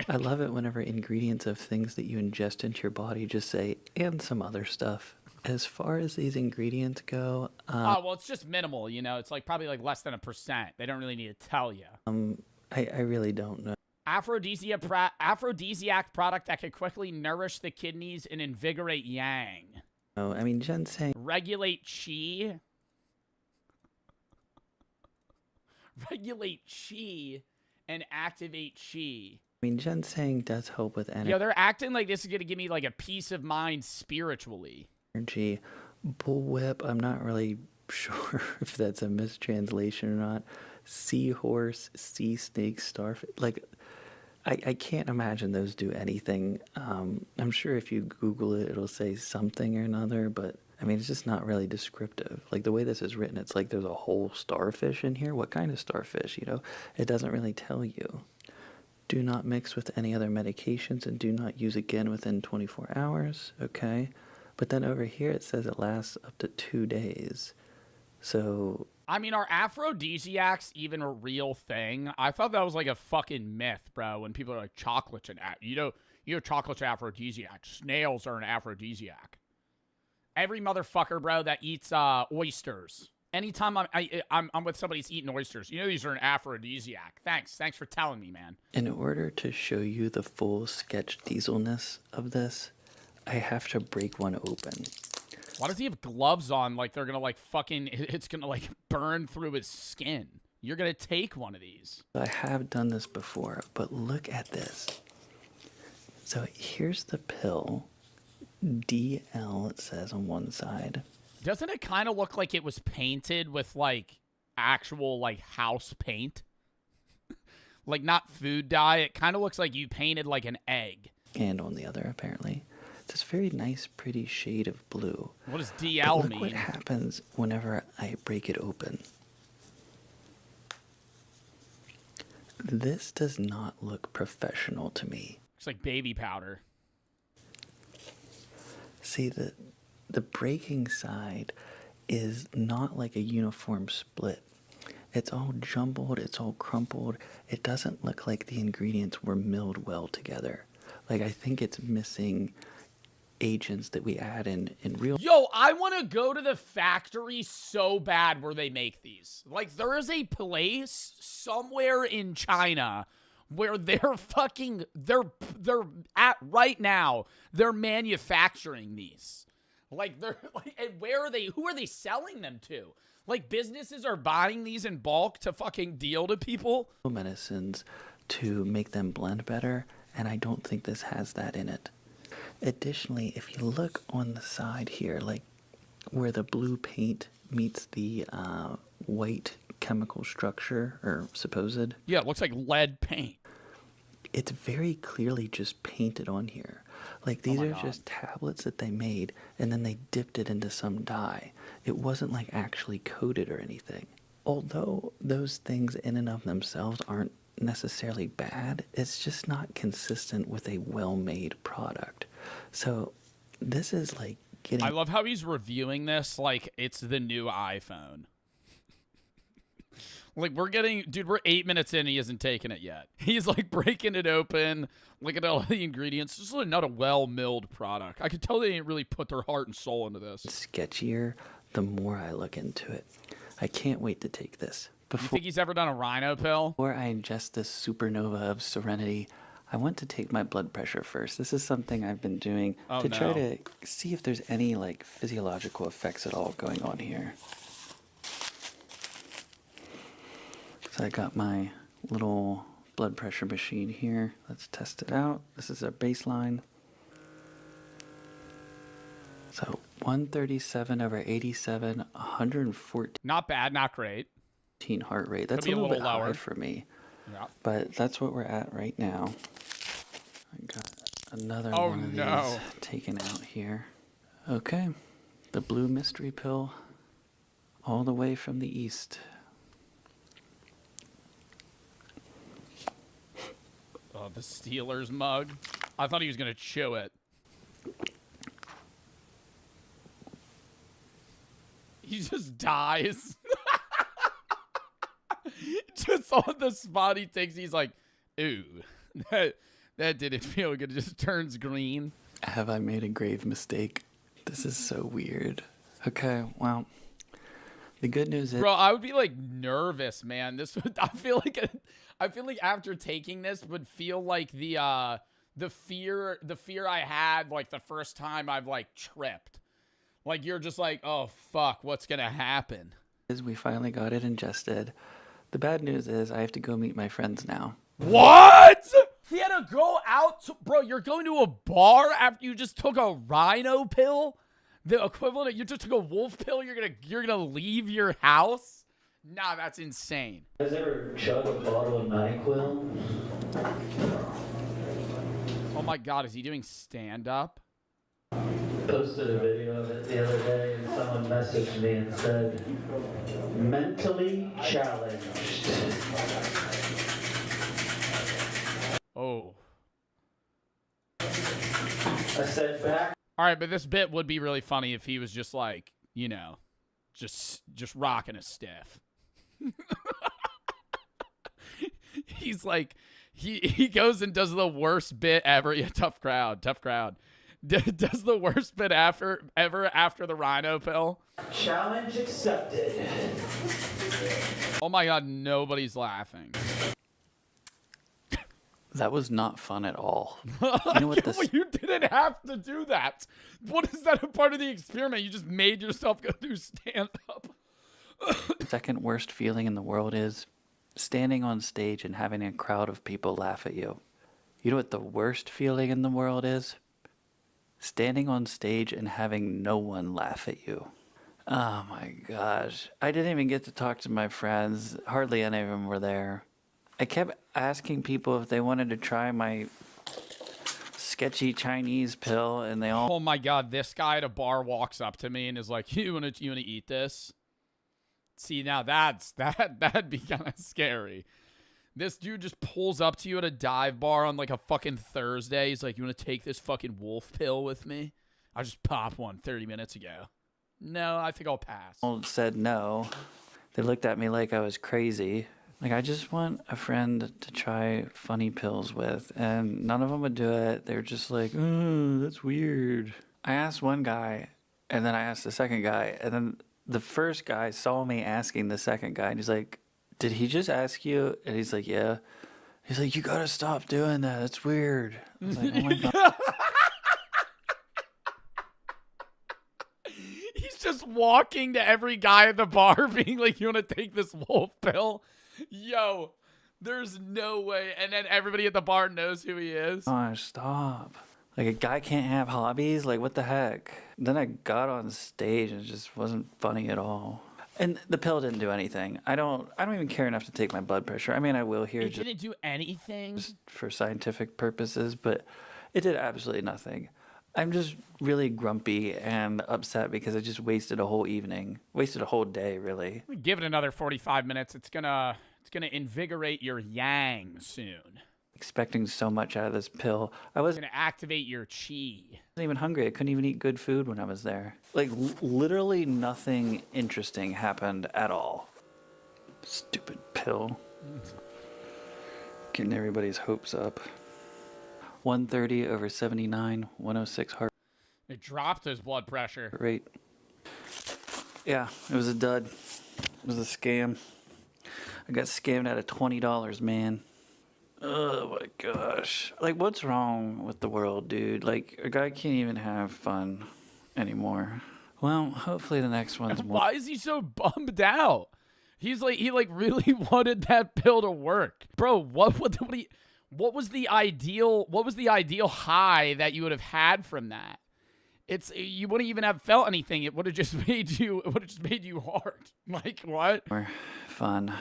Speaker 8: I love it whenever ingredients of things that you ingest into your body just say, and some other stuff. As far as these ingredients go...
Speaker 1: oh, well, it's just minimal, you know? It's like probably like less than 1%. They don't really need to tell you.
Speaker 8: I really don't know.
Speaker 1: Aphrodisiac product that can quickly nourish the kidneys and invigorate yang.
Speaker 8: No, I mean, ginseng...
Speaker 1: Regulate chi. Regulate chi and activate chi.
Speaker 8: I mean, ginseng does help with
Speaker 1: Yo, they're acting like this is going to give me like a peace of mind spiritually.
Speaker 8: energy. Bullwhip, I'm not really sure if that's a mistranslation or not. Seahorse, sea snake, starfish. Like, I can't imagine those do anything. I'm sure if you Google it, it'll say something or another, but I mean, it's just not really descriptive. Like, the way this is written, it's like there's a whole starfish in here. What kind of starfish, you know? It doesn't really tell you. Do not mix with any other medications and do not use again within 24 hours. Okay. But then over here it says it lasts up to 2 days. So...
Speaker 1: I mean, are aphrodisiacs even a real thing? I thought that was like a fucking myth, bro, when people are like, chocolate's an chocolate's aphrodisiac. Snails are an aphrodisiac. Every motherfucker, bro, that eats oysters. Anytime I'm with somebody who's eating oysters, you know these are an aphrodisiac. Thanks for telling me, man.
Speaker 8: In order to show you the full sketch dieselness of this, I have to break one open.
Speaker 1: Why does he have gloves on like they're gonna like fucking, it's gonna like burn through his skin? You're gonna take one of these.
Speaker 8: I have done this before, but look at this. So here's the pill. DL, it says on one side.
Speaker 1: Doesn't it kind of look like it was painted with like actual like house paint? Like not food dye. It kind of looks like you painted like an egg.
Speaker 8: And on the other, apparently. It's this very nice, pretty shade of blue.
Speaker 1: What does
Speaker 8: But
Speaker 1: DL
Speaker 8: look
Speaker 1: mean?
Speaker 8: what happens whenever I break it open. This does not look professional to me.
Speaker 1: Looks like baby powder.
Speaker 8: See, the breaking side is not like a uniform split. It's all jumbled, it's all crumpled. It doesn't look like the ingredients were milled well together. Like, I think it's missing agents that we add in real...
Speaker 1: Yo, I want to go to the factory so bad where they make these. Like, there is a place somewhere in China where they're at right now, they're manufacturing these. Like, they're like, and who are they selling them to? Like, businesses are buying these in bulk to fucking deal to people?
Speaker 8: medicines to make them blend better, and I don't think this has that in it. Additionally, if you look on the side here, like where the blue paint meets the white chemical structure, or supposed...
Speaker 1: Yeah, it looks like lead paint.
Speaker 8: It's very clearly just painted on here. Like, these are just tablets that they made, and then they dipped it into some dye. It wasn't, like, actually coated or anything. Although those things in and of themselves aren't necessarily bad, it's just not consistent with a well-made product. So this is, like, getting
Speaker 1: I love how he's reviewing this like it's the new iPhone. Like, we're 8 minutes in, he hasn't taken it yet. He's, like, breaking it open, looking at all the ingredients. This is not a well-milled product. I could tell they didn't really put their heart and soul into this.
Speaker 8: sketchier the more I look into it. I can't wait to take this.
Speaker 1: You think he's ever done a rhino pill?
Speaker 8: Before I ingest this supernova of serenity, I want to take my blood pressure first. This is something I've been doing to try to see if there's any, like, physiological effects at all going on here. So I got my little blood pressure machine here. Let's test it out. This is our baseline. So 137/87, 114
Speaker 1: Not bad, not great.
Speaker 8: heart rate. That's
Speaker 1: Could be
Speaker 8: a little bit
Speaker 1: lower
Speaker 8: high for me.
Speaker 1: Yeah.
Speaker 8: But that's what we're at right now. I got another
Speaker 1: Oh,
Speaker 8: one of
Speaker 1: no.
Speaker 8: these taken out here. Okay. The blue mystery pill all the way from the east.
Speaker 1: Oh, the Steelers mug. I thought he was going to chew it. He just dies. Just on the spot he takes, he's like, ooh, that didn't feel good. It just turns green.
Speaker 8: Have I made a grave mistake? This is so weird. Okay, well, the good news is...
Speaker 1: Bro, I would be like nervous, man. This would, I feel like after taking this would feel like the fear I had like the first time I've like tripped. Like you're just like, oh fuck, what's gonna happen?
Speaker 8: We finally got it ingested. The bad news is I have to go meet my friends now.
Speaker 1: What? He had to go out to, bro, you're going to a bar after you just took a rhino pill? The equivalent of, you just took a wolf pill, you're gonna leave your house? Nah, that's insane.
Speaker 9: Has ever chug a bottle of NyQuil?
Speaker 1: Oh my god, is he doing stand-up?
Speaker 9: Posted a video of it the other day and someone messaged me and said, mentally challenged.
Speaker 1: Oh.
Speaker 9: I said back.
Speaker 1: All right, but this bit would be really funny if he was just like, you know, just rocking a stiff. He's like, he goes and does the worst bit ever. Yeah, tough crowd. Does the worst bit ever after the rhino pill.
Speaker 9: Challenge accepted.
Speaker 1: Oh my god, nobody's laughing.
Speaker 8: That was not fun at all. You know what this...
Speaker 1: You didn't have to do that. What is that a part of the experiment? You just made yourself go do stand-up.
Speaker 8: second worst feeling in the world is? Standing on stage and having a crowd of people laugh at you. You know what the worst feeling in the world is? Standing on stage and having no one laugh at you. Oh my gosh. I didn't even get to talk to my friends. Hardly any of them were there. I kept asking people if they wanted to try my sketchy Chinese pill, and they all...
Speaker 1: Oh my god, this guy at a bar walks up to me and is like, you wanna eat this? See, now that'd be kind of scary. This dude just pulls up to you at a dive bar on like a fucking Thursday. He's like, you want to take this fucking wolf pill with me? I just popped one 30 minutes ago. No, I think I'll pass.
Speaker 8: all said no. They looked at me like I was crazy. Like, I just want a friend to try funny pills with, and none of them would do it. They were just like, oh, that's weird. I asked one guy, and then I asked the second guy, and then the first guy saw me asking the second guy, and he's like, did he just ask you? And he's like, yeah. He's like, you gotta stop doing that. It's weird. I was like, oh my god.
Speaker 1: He's just walking to every guy at the bar being like, you want to take this wolf pill? Yo, there's no way. And then everybody at the bar knows who he is.
Speaker 8: Oh, stop. Like, a guy can't have hobbies? Like, what the heck? Then I got on stage and it just wasn't funny at all. And the pill didn't do anything. I don't even care enough to take my blood pressure. I mean, I will here
Speaker 1: It didn't do anything?
Speaker 8: just for scientific purposes, but it did absolutely nothing. I'm just really grumpy and upset because I just wasted a whole evening. Wasted a whole day, really.
Speaker 1: Give it another 45 minutes. It's gonna invigorate your yang soon.
Speaker 8: expecting so much out of this pill. I wasn't
Speaker 1: Gonna activate your chi.
Speaker 8: even hungry. I couldn't even eat good food when I was there. Like, literally nothing interesting happened at all. Stupid pill. Getting everybody's hopes up. 130 over 79, 106 heart
Speaker 1: It dropped his blood pressure.
Speaker 8: rate. Yeah, it was a dud. It was a scam. I got scammed out of $20, man. Oh my gosh. Like, what's wrong with the world, dude? Like, a guy can't even have fun anymore. Well, hopefully the next one's more.
Speaker 1: Why is he so bummed out? He really wanted that pill to work. Bro, what was the ideal high that you would have had from that? You wouldn't even have felt anything. It would have just made you hard. Like, what?
Speaker 8: More fun.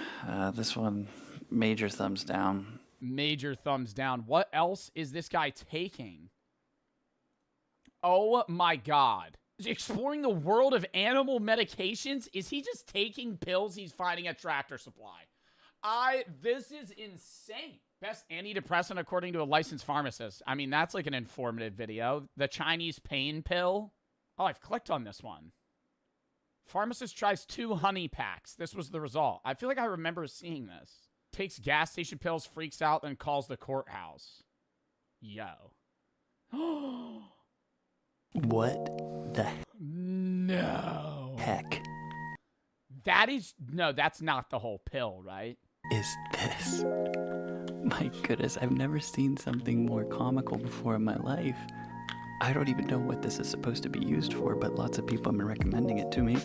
Speaker 8: This one, major thumbs down.
Speaker 1: Major thumbs down. What else is this guy taking? Oh my God. Exploring the world of animal medications? Is he just taking pills he's finding at Tractor Supply? This is insane. Best antidepressant according to a licensed pharmacist. I mean, that's like an informative video. The Chinese pain pill. Oh, I've clicked on this one. Pharmacist tries 2 honey packs. This was the result. I feel like I remember seeing this. Takes gas station pills, freaks out, then calls the courthouse. Yo.
Speaker 8: What the
Speaker 1: No.
Speaker 8: heck
Speaker 1: That's not the whole pill, right?
Speaker 8: is this? My goodness, I've never seen something more comical before in my life. I don't even know what this is supposed to be used for, but lots of people have been recommending it to me.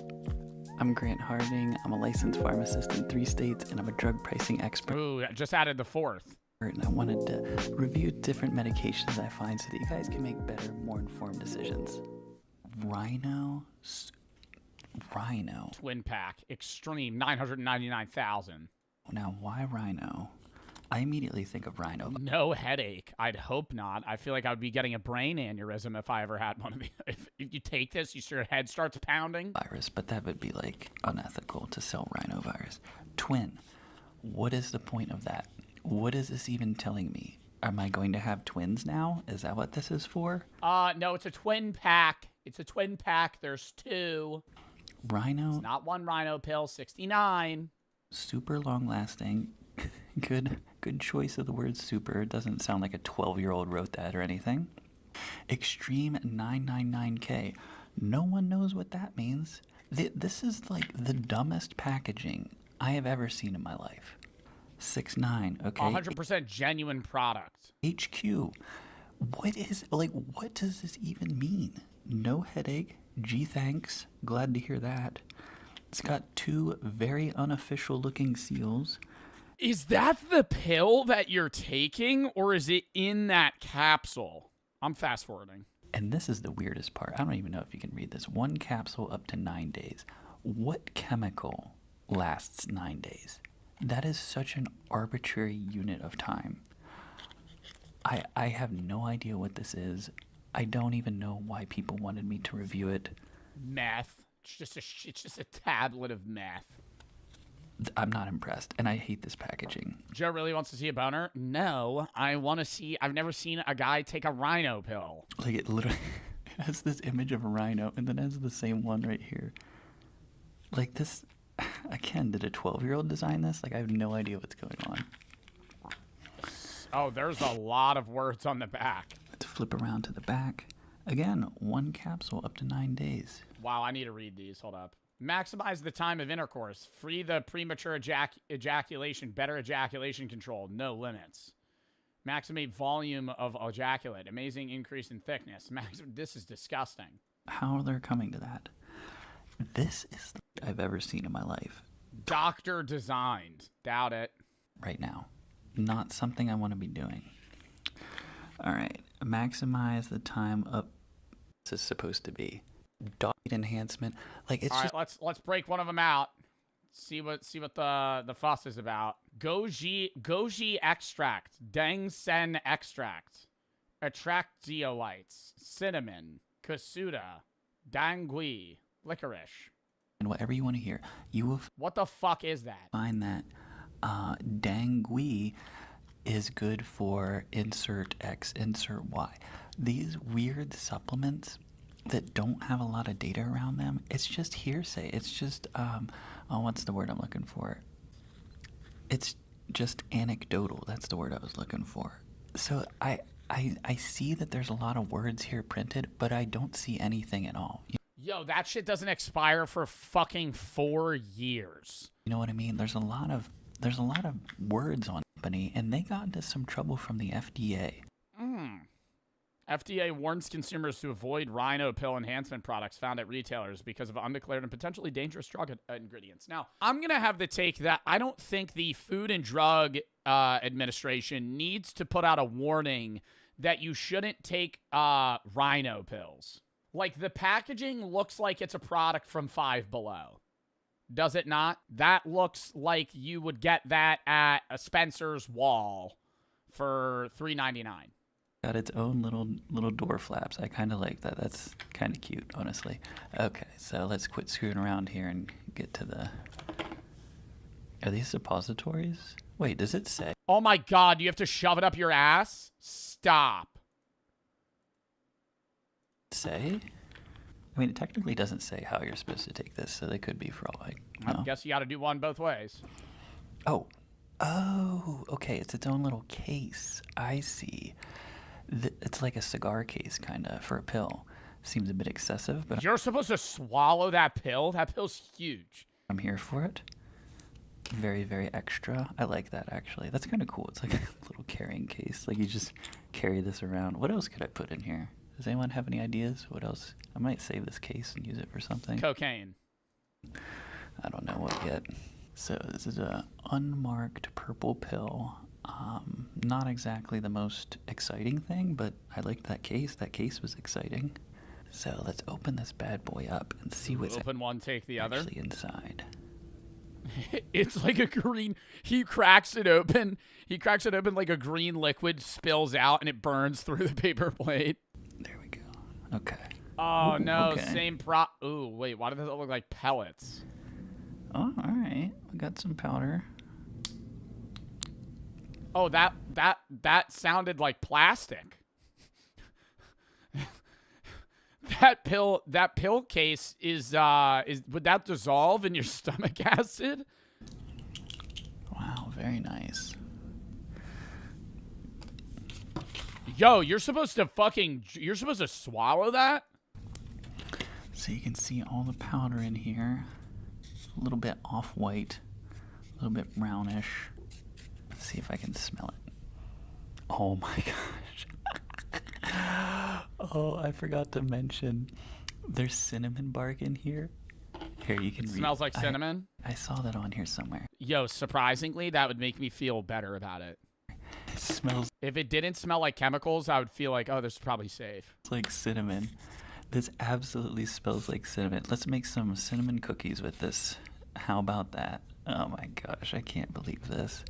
Speaker 8: I'm Grant Harding. I'm a licensed pharmacist in 3 states, and I'm a drug pricing expert.
Speaker 1: Ooh, I just added the 4th.
Speaker 8: And I wanted to review different medications I find so that you guys can make better, more informed decisions. Rhino.
Speaker 1: Twin pack. Extreme. 999,000.
Speaker 8: Now, why Rhino? I immediately think of Rhino.
Speaker 1: No headache. I'd hope not. I feel like I would be getting a brain aneurysm if I ever had one of these. If you take this, your head starts pounding.
Speaker 8: Virus, but that would be like unethical to sell rhinovirus. Twin. What is the point of that? What is this even telling me? Am I going to have twins now? Is that what this is for?
Speaker 1: No, it's a twin pack. It's a twin pack. There's 2.
Speaker 8: Rhino.
Speaker 1: It's not one rhino pill. 69.
Speaker 8: Super long lasting. Good choice of the word super. It doesn't sound like a 12-year-old wrote that or anything. Extreme 999K. No one knows what that means. This is like the dumbest packaging I have ever seen in my life. 6'9", okay.
Speaker 1: 100% genuine product.
Speaker 8: HQ. What does this even mean? No headache. Gee, thanks. Glad to hear that. It's got 2 very unofficial looking seals.
Speaker 1: Is that the pill that you're taking, or is it in that capsule? I'm fast forwarding.
Speaker 8: And this is the weirdest part. I don't even know if you can read this. 1 capsule up to 9 days. What chemical lasts 9 days? That is such an arbitrary unit of time. I have no idea what this is. I don't even know why people wanted me to review it.
Speaker 1: Meth. It's just a tablet of meth.
Speaker 8: I'm not impressed, and I hate this packaging.
Speaker 1: Joe really wants to see a boner? No, I want to see. I've never seen a guy take a rhino pill.
Speaker 8: Like, it literally has this image of a rhino, and then has the same one right here. Like, this, again, did a 12-year-old design this? Like, I have no idea what's going on.
Speaker 1: Oh, there's a lot of words on the back.
Speaker 8: Let's flip around to the back. Again, 1 capsule up to 9 days.
Speaker 1: Wow, I need to read these. Hold up. Maximize the time of intercourse. Free the premature ejaculation. Better ejaculation control. No limits. Maximate volume of ejaculate. Amazing increase in thickness. This is disgusting.
Speaker 8: How are they coming to that? This is the I've ever seen in my life.
Speaker 1: Doctor designed. Doubt it.
Speaker 8: Right now. Not something I want to be doing. All right. Maximize the time up. This is supposed to be. Diet enhancement. Like, it's
Speaker 1: all
Speaker 8: just.
Speaker 1: Right, let's break one of them out. See what the fuss is about. Goji extract, Dang Sen extract, Attractiolites, cinnamon, Kasuda, Dangui, licorice.
Speaker 8: And whatever you want to hear, you will
Speaker 1: What the fuck is that?
Speaker 8: find that Dangui is good for insert X, insert Y. These weird supplements that don't have a lot of data around them, it's just hearsay. It's just, what's the word I'm looking for? It's just anecdotal. That's the word I was looking for. So I see that there's a lot of words here printed, but I don't see anything at all.
Speaker 1: Yo, that shit doesn't expire for fucking 4 years.
Speaker 8: You know what I mean? There's a lot of words on the company, and they got into some trouble from the FDA.
Speaker 1: FDA warns consumers to avoid rhino pill enhancement products found at retailers because of undeclared and potentially dangerous drug ingredients. Now, I'm going to have the take that I don't think the Food and Drug Administration needs to put out a warning that you shouldn't take rhino pills. Like, the packaging looks like it's a product from Five Below. Does it not? That looks like you would get that at a Spencer's Wall for $3.99.
Speaker 8: Got its own little door flaps. I kind of like that. That's kind of cute, honestly. Okay, so let's quit screwing around here and get to the... Are these suppositories? Wait, does it say?
Speaker 1: Oh my God, you have to shove it up your ass? Stop.
Speaker 8: Say? I mean, it technically doesn't say how you're supposed to take this, so they could be for all I know.
Speaker 1: I guess you got to do one both ways.
Speaker 8: Oh, okay. It's its own little case. I see. It's like a cigar case, kind of, for a pill. Seems a bit excessive, but
Speaker 1: You're supposed to swallow that pill? That pill's huge.
Speaker 8: I'm here for it. Very, very extra. I like that, actually. That's kind of cool. It's like a little carrying case. Like, you just carry this around. What else could I put in here? Does anyone have any ideas? What else? I might save this case and use it for something.
Speaker 1: Cocaine.
Speaker 8: I don't know what yet. So this is a unmarked purple pill. Not exactly the most exciting thing, but I liked that case. That case was exciting. So let's open this bad boy up and see what's
Speaker 1: Open one, take the other.
Speaker 8: actually inside.
Speaker 1: It's like a green... He cracks it open. He cracks it open like a green liquid spills out and it burns through the paper plate.
Speaker 8: There we go. Okay.
Speaker 1: Oh,
Speaker 8: Ooh,
Speaker 1: no.
Speaker 8: okay.
Speaker 1: Same Ooh, wait. Why does that look like pellets?
Speaker 8: Oh, all right. We got some powder.
Speaker 1: Oh, that sounded like plastic. That pill case is would that dissolve in your stomach acid?
Speaker 8: Wow, very nice.
Speaker 1: Yo, you're supposed to swallow that?
Speaker 8: So you can see all the powder in here. A little bit off-white, a little bit brownish. Let's see if I can smell it. Oh my gosh. Oh, I forgot to mention there's cinnamon bark in here. Here, you can read.
Speaker 1: Smells like cinnamon?
Speaker 8: I saw that on here somewhere.
Speaker 1: Yo, surprisingly, that would make me feel better about it.
Speaker 8: It smells
Speaker 1: If it didn't smell like chemicals, I would feel like, oh, this is probably safe.
Speaker 8: like cinnamon. This absolutely smells like cinnamon. Let's make some cinnamon cookies with this. How about that? Oh my gosh, I can't believe this.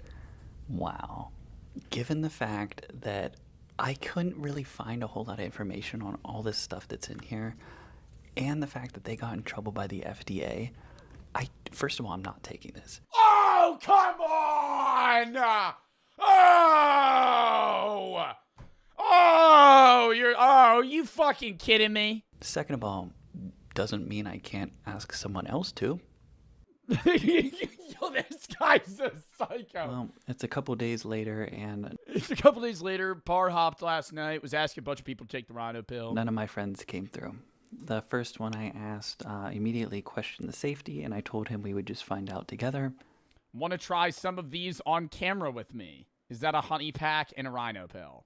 Speaker 8: Wow. Given the fact that I couldn't really find a whole lot of information on all this stuff that's in here, and the fact that they got in trouble by the FDA, first of all, I'm not taking this.
Speaker 1: Oh, come on! Oh, you fucking kidding me?
Speaker 8: Second of all, doesn't mean I can't ask someone else to.
Speaker 1: Yo, this guy's a psycho.
Speaker 8: Well, it's a couple days later, and
Speaker 1: It's a couple days later. Par hopped last night, was asking a bunch of people to take the rhino pill.
Speaker 8: none of my friends came through. The first one I asked immediately questioned the safety, and I told him we would just find out together.
Speaker 1: Want to try some of these on camera with me? Is that a honey pack and a rhino pill?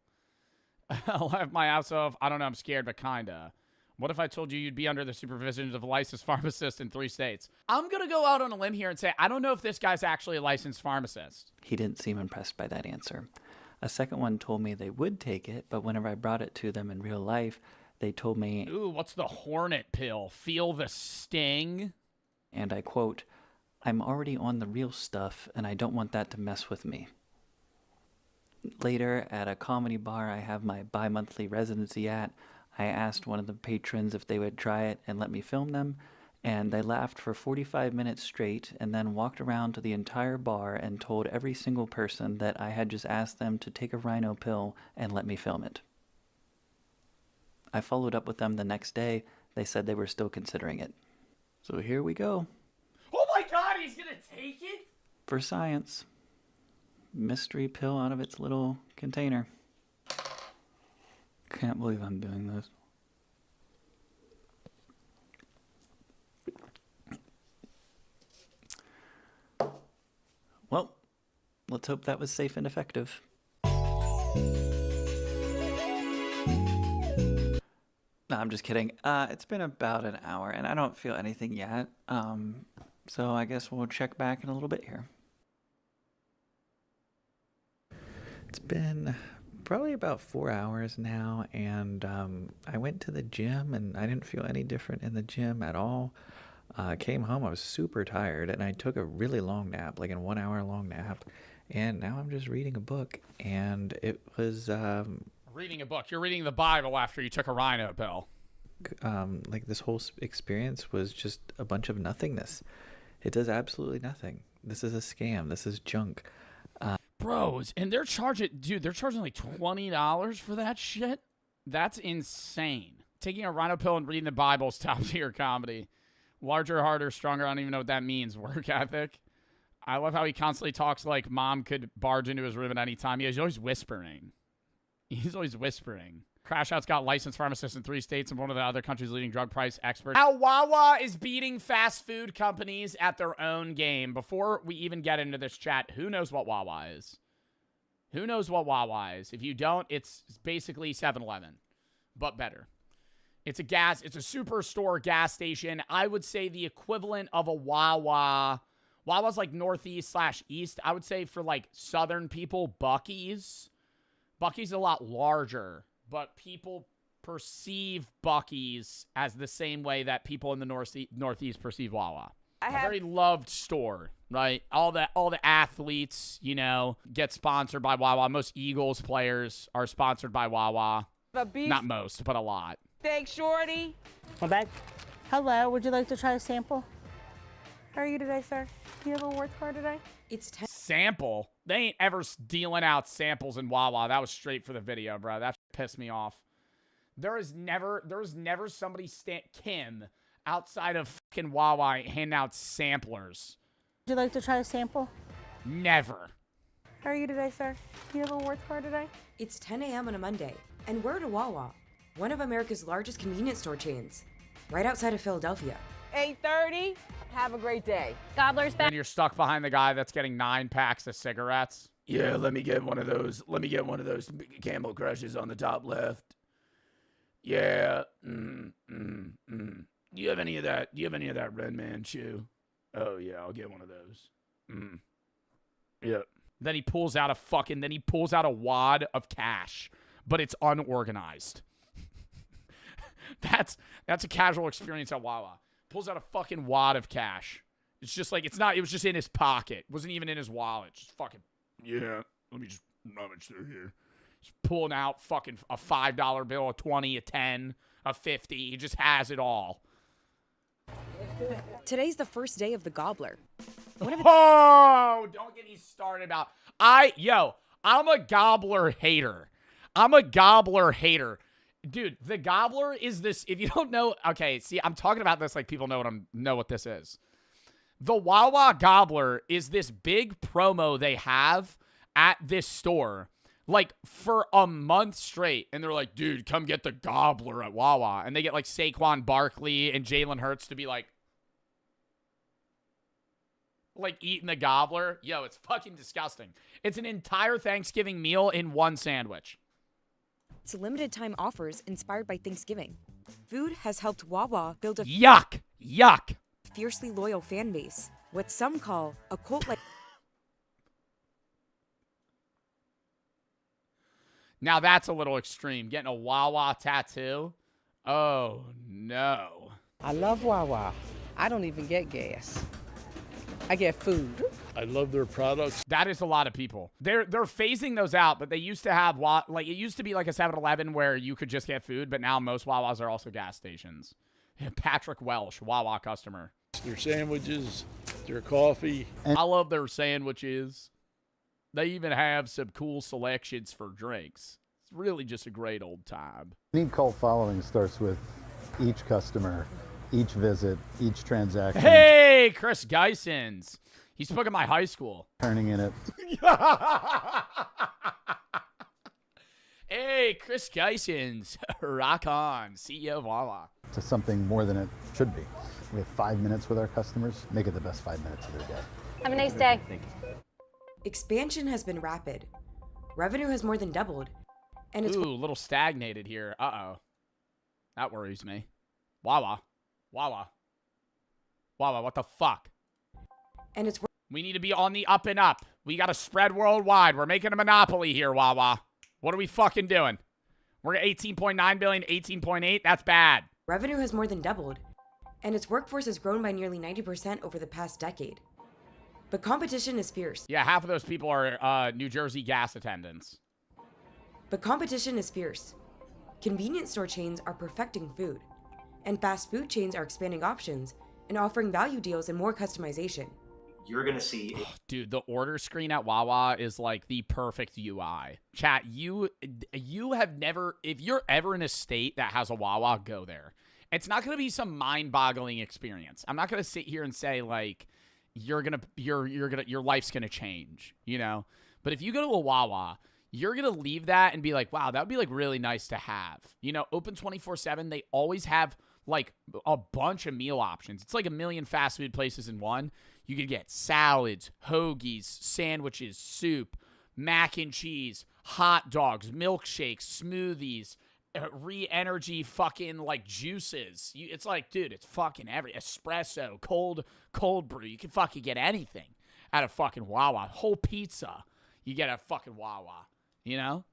Speaker 1: I'll have my ass off. I don't know. I'm scared, but kinda. What if I told you you'd be under the supervision of a licensed pharmacist in 3 states? I'm going to go out on a limb here and say, I don't know if this guy's actually a licensed pharmacist.
Speaker 8: He didn't seem impressed by that answer. A second one told me they would take it, but whenever I brought it to them in real life, they told me,
Speaker 1: Ooh, what's the hornet pill? Feel the sting?
Speaker 8: and I quote, "I'm already on the real stuff, and I don't want that to mess with me." Later, at a comedy bar I have my bi-monthly residency at, I asked one of the patrons if they would try it and let me film them, And they laughed for 45 minutes straight and then walked around to the entire bar and told every single person that I had just asked them to take a rhino pill and let me film it. I followed up with them the next day. They said they were still considering it. So here we go.
Speaker 1: Oh my God, he's gonna take it?
Speaker 8: For science. Mystery pill out of its little container. Can't believe I'm doing this. Well, let's hope that was safe and effective. No, I'm just kidding. It's been about an hour, and I don't feel anything yet. So I guess we'll check back in a little bit here. It's been probably about 4 hours now, and I went to the gym, and I didn't feel any different in the gym at all. I came home, I was super tired, and I took a really long nap, like a 1 hour long nap, and now I'm just reading a book, and it was...
Speaker 1: Reading a book. You're reading the Bible after you took a rhino pill.
Speaker 8: Like this whole experience was just a bunch of nothingness. It does absolutely nothing. This is a scam. This is junk.
Speaker 1: Bros, and they're charging, dude, they're charging like $20 for that shit? That's insane. Taking a rhino pill and reading the Bible is top tier comedy. Larger, harder, stronger, I don't even know what that means. Work ethic. I love how he constantly talks like mom could barge into his room at any time. He's always whispering. He's always whispering. Crash Out's got licensed pharmacists in 3 states and one of the other country's leading drug price experts. How Wawa is beating fast food companies at their own game. Before we even get into this chat, who knows what Wawa is? Who knows what Wawa is? If you don't, it's basically 7-Eleven, but better. It's a superstore gas station. I would say the equivalent of a Wawa. Wawa's like northeast/east. I would say for like southern people, Buc-ee's. Buc-ee's a lot larger, but people perceive Buc-ee's as the same way that people in the northeast perceive Wawa. A very loved store, right? All the athletes, you know, get sponsored by Wawa. Most Eagles players are sponsored by Wawa. Not most, but a lot.
Speaker 10: Thanks, Shorty.
Speaker 11: My bag. Hello, would you like to try a sample? How are you today, sir? Do you have a rewards card today?
Speaker 10: It's
Speaker 1: Sample? They ain't ever dealing out samples in Wawa. That was straight for the video, bro. That pissed me off. There was never somebody Kim outside of fucking Wawa handing out samplers.
Speaker 11: Would you like to try a sample?
Speaker 1: Never.
Speaker 11: How are you today, sir? Do you have a rewards card today?
Speaker 10: It's 10 a.m. on a Monday, and we're at a Wawa, one of America's largest convenience store chains, right outside of Philadelphia. 8:30. Have a great day.
Speaker 11: Gobbler's back.
Speaker 1: And you're stuck behind the guy that's getting 9 packs of cigarettes.
Speaker 12: Yeah, let me get one of those. Let me get one of those Camel Crushes on the top left. Yeah. Do you have any of that? Do you have any of that Red Man chew? Oh yeah, I'll get one of those. Yep.
Speaker 1: Then he pulls out a wad of cash, but it's unorganized. That's a casual experience at Wawa. Pulls out a fucking wad of cash. It's just like, it was just in his pocket. It wasn't even in his wallet. Just fucking,
Speaker 12: yeah, let me just rummage through here.
Speaker 1: Just pulling out fucking a $5 bill, a 20, a 10, a 50. He just has it all.
Speaker 10: Today's the first day of the Gobbler.
Speaker 1: Oh, don't get me started about... I'm a Gobbler hater. Dude, the Gobbler is this... If you don't know... Okay, see, I'm talking about this like people know what this is. The Wawa Gobbler is this big promo they have at this store, like, for a month straight. And they're like, dude, come get the Gobbler at Wawa. And they get, like, Saquon Barkley and Jalen Hurts to be like eating the Gobbler. Yo, it's fucking disgusting. It's an entire Thanksgiving meal in one sandwich.
Speaker 10: It's limited time offers inspired by Thanksgiving. Food has helped Wawa build a
Speaker 1: yuck.
Speaker 10: fiercely loyal fan base. What some call a cult-like.
Speaker 1: Now that's a little extreme. Getting a Wawa tattoo? Oh, no.
Speaker 13: I love Wawa. I don't even get gas. I get food.
Speaker 12: I love their products.
Speaker 1: That is a lot of people. They're phasing those out, but they used to have, it used to be like a 7-Eleven where you could just get food, but now most Wawas are also gas stations. Patrick Welsh, Wawa customer.
Speaker 12: Their sandwiches, their coffee.
Speaker 1: I love their sandwiches. They even have some cool selections for drinks. It's really just a great old time.
Speaker 14: Any cult following starts with each customer, each visit, each transaction.
Speaker 1: Hey, Chris Geisens. He spoke at my high school.
Speaker 14: Turning in it.
Speaker 1: Hey, Chris Geisens. Rock on. CEO of Wawa.
Speaker 14: To something more than it should be. We have 5 minutes with our customers. Make it the best 5 minutes of their day.
Speaker 15: Have a nice day.
Speaker 10: Expansion has been rapid. Revenue has more than doubled. And it's
Speaker 1: a little stagnated here. Uh-oh. That worries me. Wawa. Wawa. Wawa, what the fuck?
Speaker 10: And it's
Speaker 1: we need to be on the up and up. We got to spread worldwide. We're making a monopoly here, Wawa. What are we fucking doing? We're at 18.9 billion, 18.8. That's bad.
Speaker 10: Revenue has more than doubled. And its workforce has grown by nearly 90% over the past decade. But competition is fierce.
Speaker 1: Yeah, half of those people are New Jersey gas attendants.
Speaker 10: But competition is fierce. Convenience store chains are perfecting food. And fast food chains are expanding options and offering value deals and more customization.
Speaker 16: You're going to see...
Speaker 1: Dude, the order screen at Wawa is like the perfect UI. Chat, you have never... If you're ever in a state that has a Wawa, go there. It's not going to be some mind-boggling experience. I'm not going to sit here and say, like, your life's going to change, you know? But if you go to a Wawa, you're going to leave that and be like, wow, that would be, like, really nice to have. You know, open 24/7, they always have, like, a bunch of meal options. It's like a million fast food places in one. You could get salads, hoagies, sandwiches, soup, mac and cheese, hot dogs, milkshakes, smoothies, re-energy fucking, like, juices. It's like, dude, it's fucking espresso, cold brew. You can fucking get anything at a fucking Wawa. Whole pizza, you get at fucking Wawa, you know?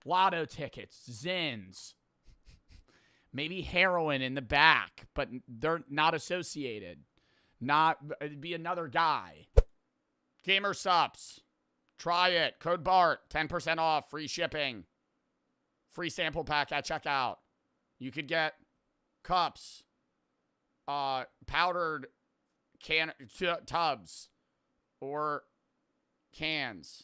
Speaker 1: Lotto tickets, Zins. Maybe heroin in the back, but they're not associated. It'd be another guy. Gamer Sups. Try it. Code BART. 10% off. Free shipping. Free sample pack at checkout. You could get cups. Powdered tubs. Or cans.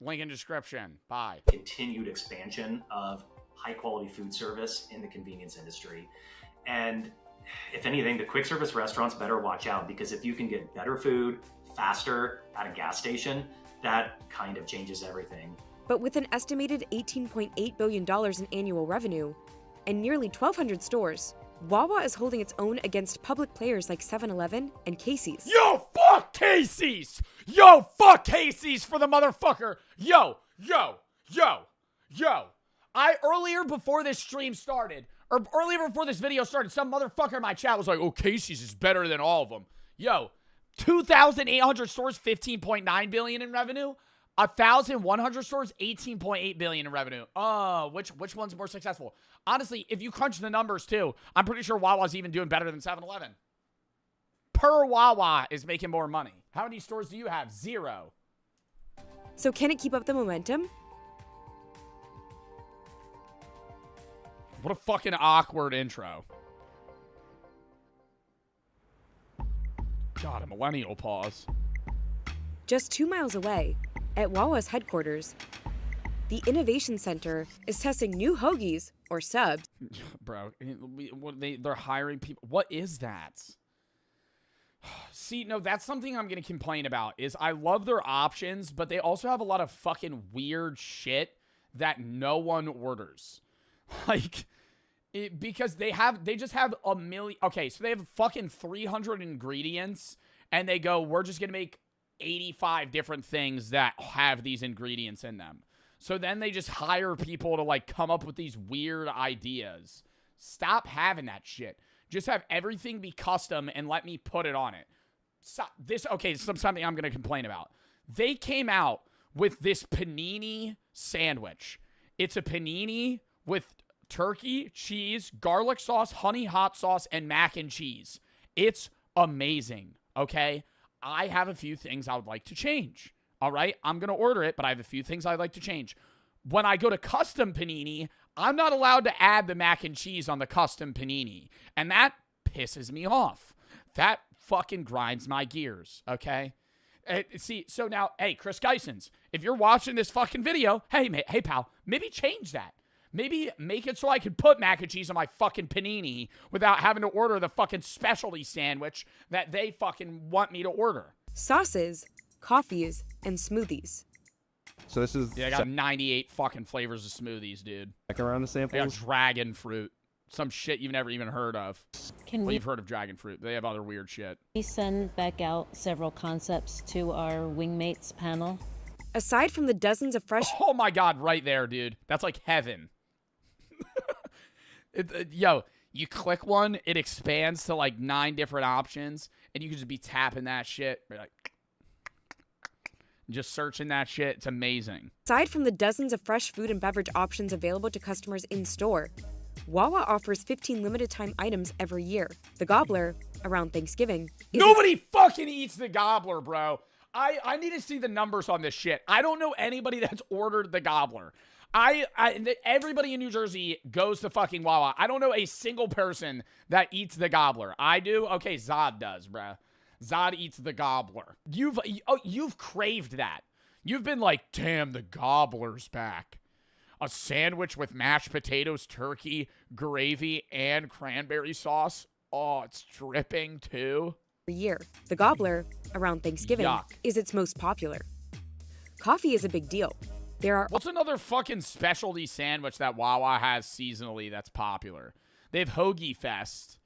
Speaker 1: Link in description. Bye.
Speaker 16: Continued expansion of high-quality food service in the convenience industry. And if anything, the quick service restaurants better watch out, because if you can get better food faster at a gas station, that kind of changes everything.
Speaker 10: But with an estimated $18.8 billion in annual revenue and nearly 1,200 stores, Wawa is holding its own against public players like 7-Eleven and Casey's.
Speaker 1: Yo, fuck Casey's! Yo, fuck Casey's for the motherfucker! Yo! Earlier before this stream started, or earlier before this video started, some motherfucker in my chat was like, oh, Casey's is better than all of them. Yo, 2,800 stores, 15.9 billion in revenue. 1,100 stores, 18.8 billion in revenue. Which one's more successful? Honestly, if you crunch the numbers too, I'm pretty sure Wawa's even doing better than 7-Eleven. Per Wawa is making more money. How many stores do you have? 0.
Speaker 10: So can it keep up the momentum?
Speaker 1: What a fucking awkward intro. God, a millennial pause.
Speaker 10: Just 2 miles away, at Wawa's headquarters, the Innovation Center is testing new hoagies, or subs.
Speaker 1: Bro, they're hiring people. What is that? See, no, that's something I'm going to complain about, is I love their options, but they also have a lot of fucking weird shit that no one orders. Like, because they just have a million. Okay, so they have fucking 300 ingredients, and they go, we're just going to make 85 different things that have these ingredients in them. So then they just hire people to, like, come up with these weird ideas. Stop having that shit. Just have everything be custom and let me put it on it. So, this is something I'm going to complain about. They came out with this panini sandwich. It's a panini with turkey, cheese, garlic sauce, honey hot sauce, and mac and cheese. It's amazing, okay? I have a few things I would like to change, all right? I'm going to order it, but I have a few things I'd like to change. When I go to custom panini, I'm not allowed to add the mac and cheese on the custom panini. And that pisses me off. That fucking grinds my gears, okay? See, so now, hey, Chris Geisens, if you're watching this fucking video, hey, pal, maybe change that. Maybe make it so I can put mac and cheese on my fucking panini without having to order the fucking specialty sandwich that they fucking want me to order.
Speaker 10: Sauces, coffees, and smoothies.
Speaker 15: So this is...
Speaker 1: Yeah, I got 98 fucking flavors of smoothies, dude.
Speaker 15: Back around the
Speaker 1: They got
Speaker 15: samples.
Speaker 1: dragon fruit. Some shit you've never even heard of. You've heard of dragon fruit. They have other weird shit.
Speaker 17: We send back out several concepts to our Wingmates panel.
Speaker 10: Aside from the dozens of fresh...
Speaker 1: Oh my God, right there, dude. That's like heaven. Yo, you click one, it expands to like 9 different options, and you can just be tapping that shit. You're like, just searching that shit. It's amazing.
Speaker 10: Aside from the dozens of fresh food and beverage options available to customers in store, Wawa offers 15 limited time items every year. The Gobbler, around Thanksgiving...
Speaker 1: Nobody fucking eats the Gobbler, bro. I need to see the numbers on this shit. I don't know anybody that's ordered the Gobbler. Everybody in New Jersey goes to fucking Wawa. I don't know a single person that eats the Gobbler. I do? Okay, Zod does, bruh. Zod eats the Gobbler. You've craved that. You've been like, damn, the Gobbler's back. A sandwich with mashed potatoes, turkey, gravy, and cranberry sauce. Oh, it's dripping too.
Speaker 10: Year. The Gobbler, around Thanksgiving,
Speaker 1: Yuck.
Speaker 10: is its most popular. Coffee is a big deal. There are...
Speaker 1: What's another fucking specialty sandwich that Wawa has seasonally that's popular? They have Hoagie Fest.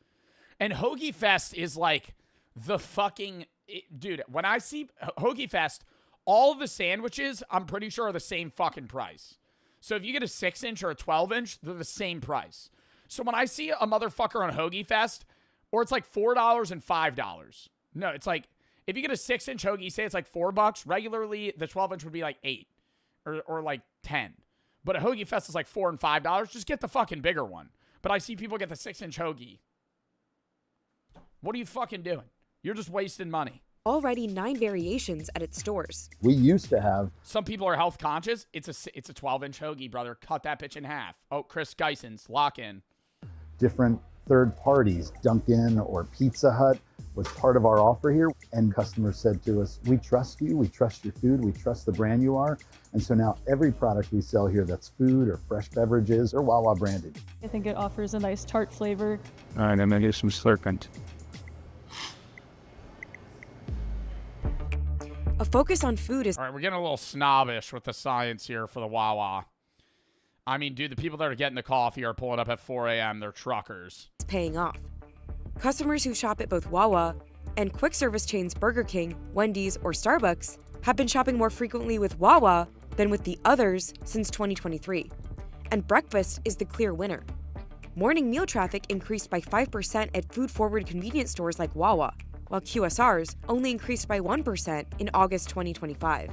Speaker 1: And Hoagie Fest is like the fucking... Dude, when I see Hoagie Fest, all of the sandwiches, I'm pretty sure, are the same fucking price. So if you get a 6-inch or a 12-inch, they're the same price. So when I see a motherfucker on Hoagie Fest, or it's like $4 and $5. No, it's like, if you get a 6-inch hoagie, say it's like $4. Regularly, the 12-inch would be like $8 or like $10. But a Hoagie Fest is like $4 and $5. Just get the fucking bigger one. But I see people get the 6-inch hoagie. What are you fucking doing? You're just wasting money.
Speaker 10: Already 9 variations at its stores.
Speaker 14: We used to have...
Speaker 1: Some people are health conscious. It's a 12-inch hoagie, brother. Cut that bitch in half. Oh, Chris Geisens, lock in.
Speaker 14: Different third parties, Dunkin' or Pizza Hut was part of our offer here. And customers said to us, we trust you, we trust your food, we trust the brand you are. And so now every product we sell here that's food or fresh beverages or Wawa branded.
Speaker 18: I think it offers a nice tart flavor.
Speaker 15: All right, I'm gonna get some slurpant.
Speaker 10: A focus on food is...
Speaker 1: All right, we're getting a little snobbish with the science here for the Wawa. I mean, dude, the people that are getting the coffee are pulling up at 4 a.m. They're truckers.
Speaker 10: It's paying off. Customers who shop at both Wawa and quick service chains Burger King, Wendy's, or Starbucks have been shopping more frequently with Wawa than with the others since 2023. And breakfast is the clear winner. Morning meal traffic increased by 5% at food-forward convenience stores like Wawa, while QSRs only increased by 1% in August 2025.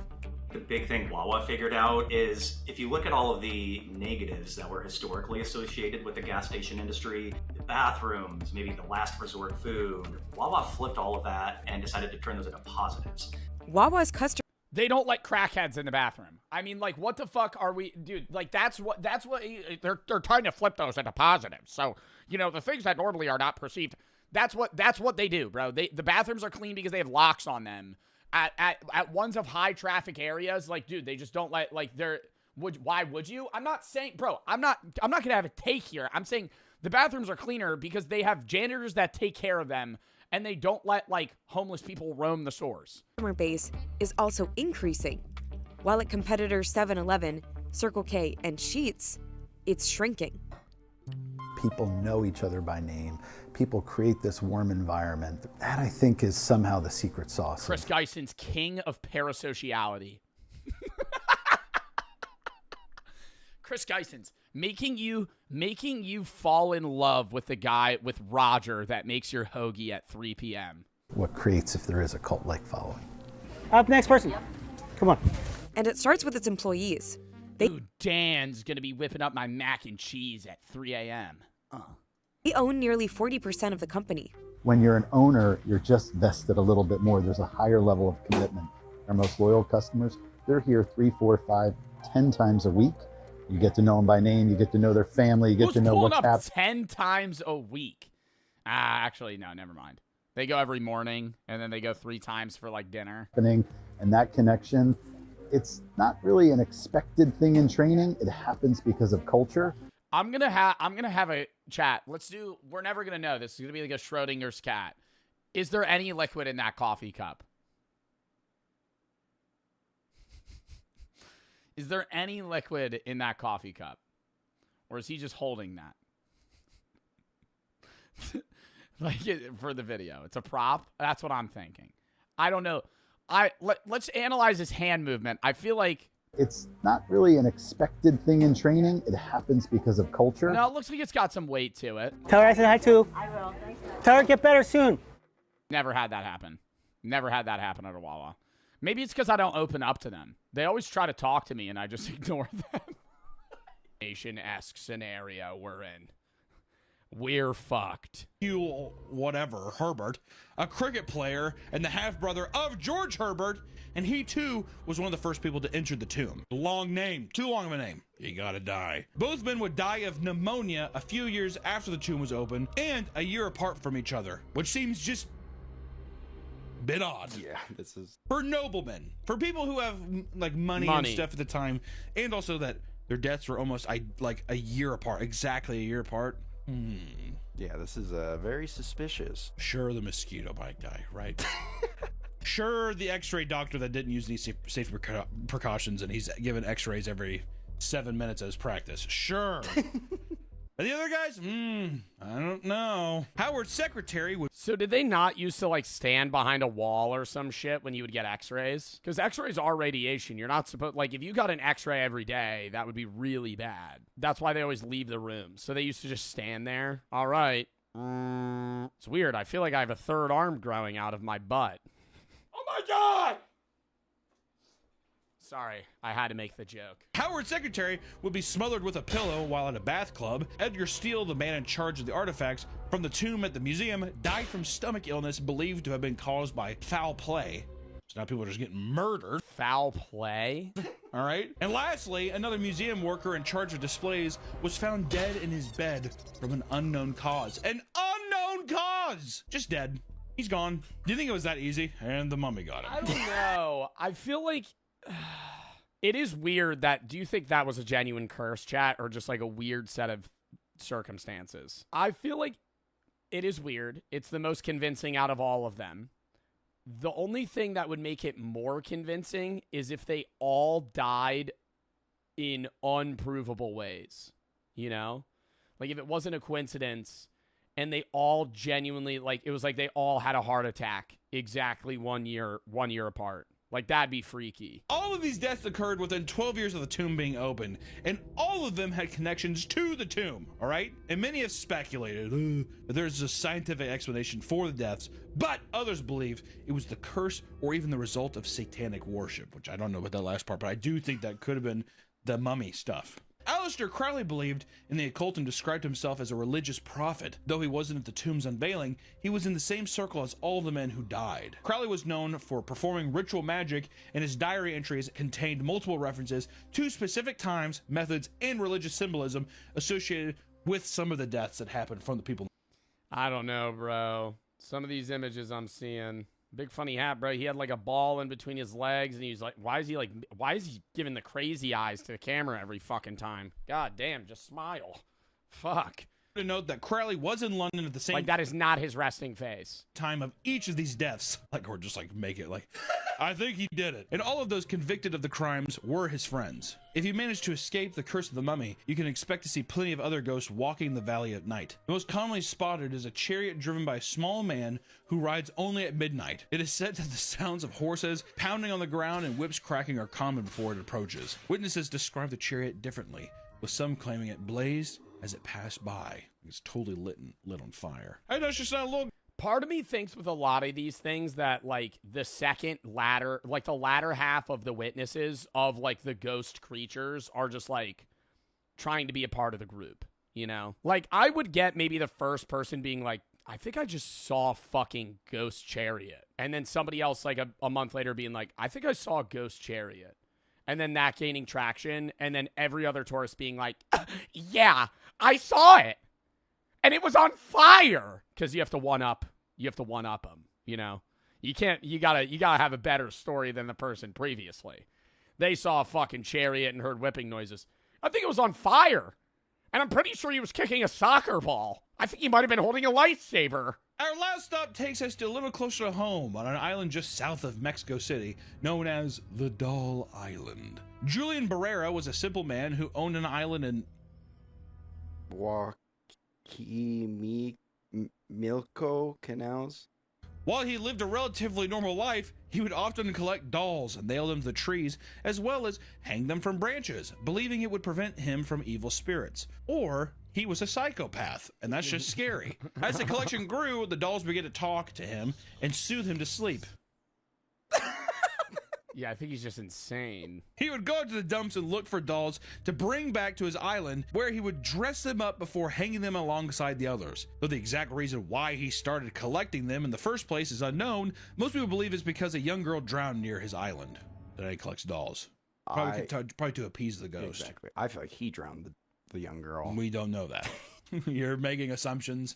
Speaker 16: The big thing Wawa figured out is if you look at all of the negatives that were historically associated with the gas station industry, the bathrooms, maybe the last resort food, Wawa flipped all of that and decided to turn those into positives.
Speaker 10: Wawa's customers...
Speaker 1: They don't let crackheads in the bathroom. I mean, like, what the fuck are we... Dude, like, that's what... They're trying to flip those into positives. So, you know, the things that normally are not perceived, that's what they do, bro. The bathrooms are clean because they have locks on them. At ones of high traffic areas, like, dude, they just don't let, like, why would you? I'm not saying, bro, I'm not gonna have a take here. I'm saying the bathrooms are cleaner because they have janitors that take care of them and they don't let, like, homeless people roam the stores.
Speaker 10: Customer base is also increasing. While at competitors 7-Eleven, Circle K, and Sheetz, it's shrinking.
Speaker 14: People know each other by name. People create this warm environment. That, I think, is somehow the secret sauce.
Speaker 1: Chris Geisens, king of parasociality. Chris Geisens, making you fall in love with the guy, with Roger, that makes your hoagie at 3 p.m.
Speaker 14: What creates if there is a cult-like following.
Speaker 19: Up, next person. Come on.
Speaker 10: And it starts with its employees.
Speaker 1: Ooh, Dan's gonna be whipping up my mac and cheese at 3 a.m.
Speaker 10: They own nearly 40% of the company.
Speaker 14: When you're an owner, you're just vested a little bit more. There's a higher level of commitment. Our most loyal customers, they're here 3, 4, 5, 10 times a week. You get to know them by name. You get to know their family. You get
Speaker 1: Who's
Speaker 14: to know
Speaker 1: pulling
Speaker 14: what's
Speaker 1: up
Speaker 14: happening.
Speaker 1: 10 times a week? Actually, no, never mind. They go every morning, and then they go 3 times for, like, dinner.
Speaker 14: And that connection, it's not really an expected thing in training. It happens because of culture.
Speaker 1: I'm gonna have a chat. We're never gonna know. This is gonna be like a Schrodinger's cat. Is there any liquid in that coffee cup? Is there any liquid in that coffee cup? Or is he just holding that? For the video. It's a prop. That's what I'm thinking. I don't know. Let's analyze his hand movement. I feel like
Speaker 14: It's not really an expected thing in training. It happens because of culture.
Speaker 1: no, it looks like it's got some weight to it.
Speaker 19: Tell her I said hi too. I will. Tell her get better soon.
Speaker 1: Never had that happen. Never had that happen at a Wawa. Maybe it's because I don't open up to them. They always try to talk to me, and I just ignore them. Nation-esque scenario we're in. We're fucked.
Speaker 20: Whatever, Herbert, a cricket player and the half-brother of George Herbert, and he too was one of the first people to enter the tomb. Long name, too long of a name. You gotta die. Both men would die of pneumonia a few years after the tomb was open, and a year apart from each other, which seems just bit odd.
Speaker 21: Yeah, this is
Speaker 20: for noblemen, for people who have like money and stuff at the time, and also that their deaths were almost like a year apart, exactly a year apart.
Speaker 21: Yeah, this is very suspicious.
Speaker 20: Sure, the mosquito bite guy, right? Sure, the x-ray doctor that didn't use any safety precautions and he's given x-rays every 7 minutes as practice. Sure. And the other guys? I don't know. Howard's secretary would...
Speaker 1: So did they not used to, like, stand behind a wall or some shit when you would get x-rays? Because x-rays are radiation. You're not supposed... Like, if you got an x-ray every day, that would be really bad. That's why they always leave the room. So they used to just stand there. All right. It's weird. I feel like I have a third arm growing out of my butt. Oh, my God! Sorry, I had to make the joke.
Speaker 20: Howard's secretary would be smothered with a pillow while at a bath club. Edgar Steele, the man in charge of the artifacts from the tomb at the museum, died from stomach illness believed to have been caused by foul play. So now people are just getting murdered.
Speaker 1: Foul play?
Speaker 20: All right. And lastly, another museum worker in charge of displays was found dead in his bed from an unknown cause. An unknown cause! Just dead. He's gone. Do you think it was that easy? And the mummy got him.
Speaker 1: I don't know. I feel like... It is weird that... Do you think that was a genuine curse, chat, or just like a weird set of circumstances? I feel like it is weird. It's the most convincing out of all of them. The only thing that would make it more convincing is if they all died in unprovable ways. You know? Like, if it wasn't a coincidence and they all genuinely... Like, it was like they all had a heart attack exactly 1 year apart. Like, that'd be freaky.
Speaker 20: All of these deaths occurred within 12 years of the tomb being opened, and all of them had connections to the tomb, all right? And many have speculated that there's a scientific explanation for the deaths, but others believe it was the curse or even the result of satanic worship, which I don't know about that last part, but I do think that could have been the mummy stuff. Aleister Crowley believed in the occult and described himself as a religious prophet. Though he wasn't at the tomb's unveiling, he was in the same circle as all the men who died. Crowley was known for performing ritual magic, and his diary entries contained multiple references to specific times, methods, and religious symbolism associated with some of the deaths that happened from the people.
Speaker 1: I don't know, bro. Some of these images I'm seeing... Big funny hat, bro. He had like a ball in between his legs, and he was like, why is he giving the crazy eyes to the camera every fucking time? God damn, just smile. Fuck.
Speaker 20: To note that Crowley was in London at the same...
Speaker 1: Like, that is not his resting face.
Speaker 20: ...time of each of these deaths. Like, or just like make it like, I think he did it. And all of those convicted of the crimes were his friends. If you manage to escape the curse of the mummy, you can expect to see plenty of other ghosts walking the valley at night. The most commonly spotted is a chariot driven by a small man who rides only at midnight. It is said that the sounds of horses pounding on the ground and whips cracking are common before it approaches. Witnesses describe the chariot differently, with some claiming it blazed as it passed by. It's totally lit on fire. Hey, that's just not a little...
Speaker 1: Part of me thinks with a lot of these things that, like, the latter half of the witnesses of, like, the ghost creatures are just, like, trying to be a part of the group, you know? Like, I would get maybe the first person being like, I think I just saw a fucking ghost chariot. And then somebody else, like, a month later being like, I think I saw a ghost chariot. and then that gaining traction, and then every other tourist being like, yeah, I saw it. And it was on fire. Because you have to one-up them, you know? You gotta have a better story than the person previously. They saw a fucking chariot and heard whipping noises. I think it was on fire. And I'm pretty sure he was kicking a soccer ball. I think he might have been holding a lightsaber.
Speaker 20: Our last stop takes us to a little closer to home on an island just south of Mexico City, known as the Doll Island. Julian Barrera was a simple man who owned an island in
Speaker 21: Milko Canals.
Speaker 20: While he lived a relatively normal life, he would often collect dolls and nail them to the trees, as well as hang them from branches, believing it would prevent him from evil spirits. Or he was a psychopath, and that's just scary. As the collection grew, the dolls began to talk to him and soothe him to sleep.
Speaker 1: Yeah, I think he's just insane.
Speaker 20: He would go to the dumps and look for dolls to bring back to his island, where he would dress them up before hanging them alongside the others. Though the exact reason why he started collecting them in the first place is unknown, most people believe it's because a young girl drowned near his island. That he collects dolls. Probably to appease the ghost.
Speaker 21: Exactly. I feel like he drowned the young girl.
Speaker 20: We don't know that. You're making assumptions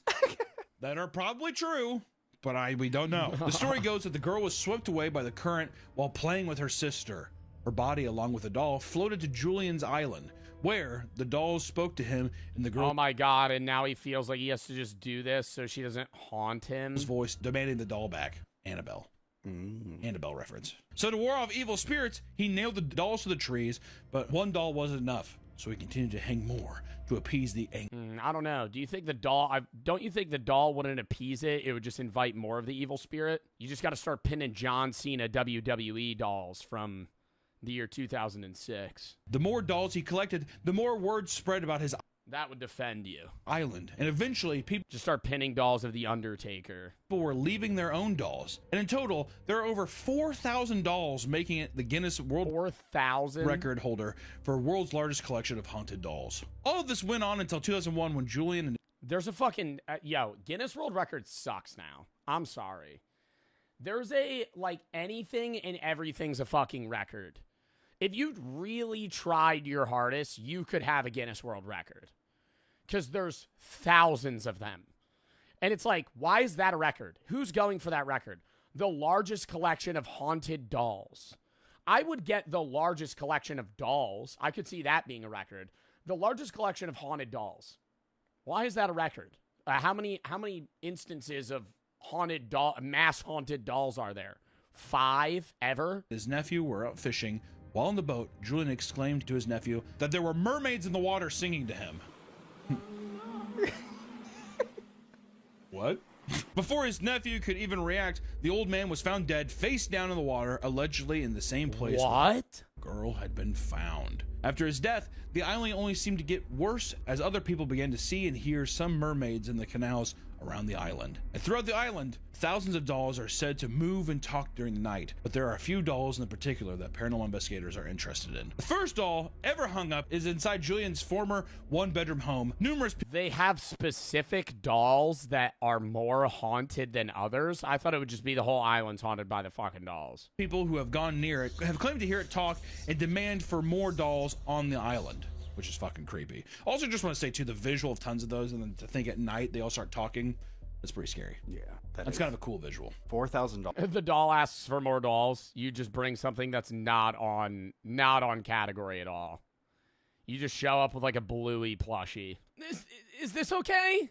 Speaker 20: that are probably true. But we don't know. The story goes that the girl was swept away by the current while playing with her sister. Her body, along with the doll, floated to Julian's island, where the dolls spoke to him, and the girl...
Speaker 1: Oh my god, and now he feels like he has to just do this so she doesn't haunt him.
Speaker 20: ...his voice demanding the doll back. Annabelle. Annabelle reference. So to ward off evil spirits, he nailed the dolls to the trees, but one doll wasn't enough, so he continued to hang more to appease the anger.
Speaker 1: I don't know. Do you think the doll... don't you think the doll wouldn't appease it? It would just invite more of the evil spirit? You just got to start pinning John Cena WWE dolls from the year 2006.
Speaker 20: The more dolls he collected, the more word spread about his
Speaker 1: That would defend you.
Speaker 20: island. And eventually, people
Speaker 1: just start pinning dolls of The Undertaker.
Speaker 20: People were leaving their own dolls. And in total, there are over 4,000 dolls, making it the Guinness World
Speaker 1: 4,000
Speaker 20: record holder for world's largest collection of haunted dolls. All of this went on until 2001 when Julian and...
Speaker 1: There's a fucking... Guinness World Record sucks now. I'm sorry. There's anything and everything's a fucking record. If you really tried your hardest, you could have a Guinness World Record. Because there's thousands of them. And it's like, why is that a record? Who's going for that record? The largest collection of haunted dolls. I would get the largest collection of dolls. I could see that being a record. The largest collection of haunted dolls. Why is that a record? How many instances of mass haunted dolls are there? 5 ever?
Speaker 20: His nephew were out fishing. While on the boat, Julian exclaimed to his nephew that there were mermaids in the water singing to him. What? Before his nephew could even react, the old man was found dead, face down in the water, allegedly in the same place
Speaker 1: where the
Speaker 20: girl had been found. After his death, the island only seemed to get worse as other people began to see and hear some mermaids in the canals around the island. And throughout the island, thousands of dolls are said to move and talk during the night, but there are a few dolls in particular that paranormal investigators are interested in. The first doll ever hung up is inside Julian's former one-bedroom home.
Speaker 1: They have specific dolls that are more haunted than others? I thought it would just be the whole island's haunted by the fucking dolls.
Speaker 20: People who have gone near it have claimed to hear it talk and demand for more dolls on the island, which is fucking creepy. Also, just want to say, too, the visual of tons of those, and then to think at night they all start talking, that's pretty scary.
Speaker 21: Yeah.
Speaker 20: That's kind of a cool visual.
Speaker 21: $4,000.
Speaker 1: If the doll asks for more dolls, you just bring something that's not on category at all. You just show up with like a Bluey plushie. Is this okay?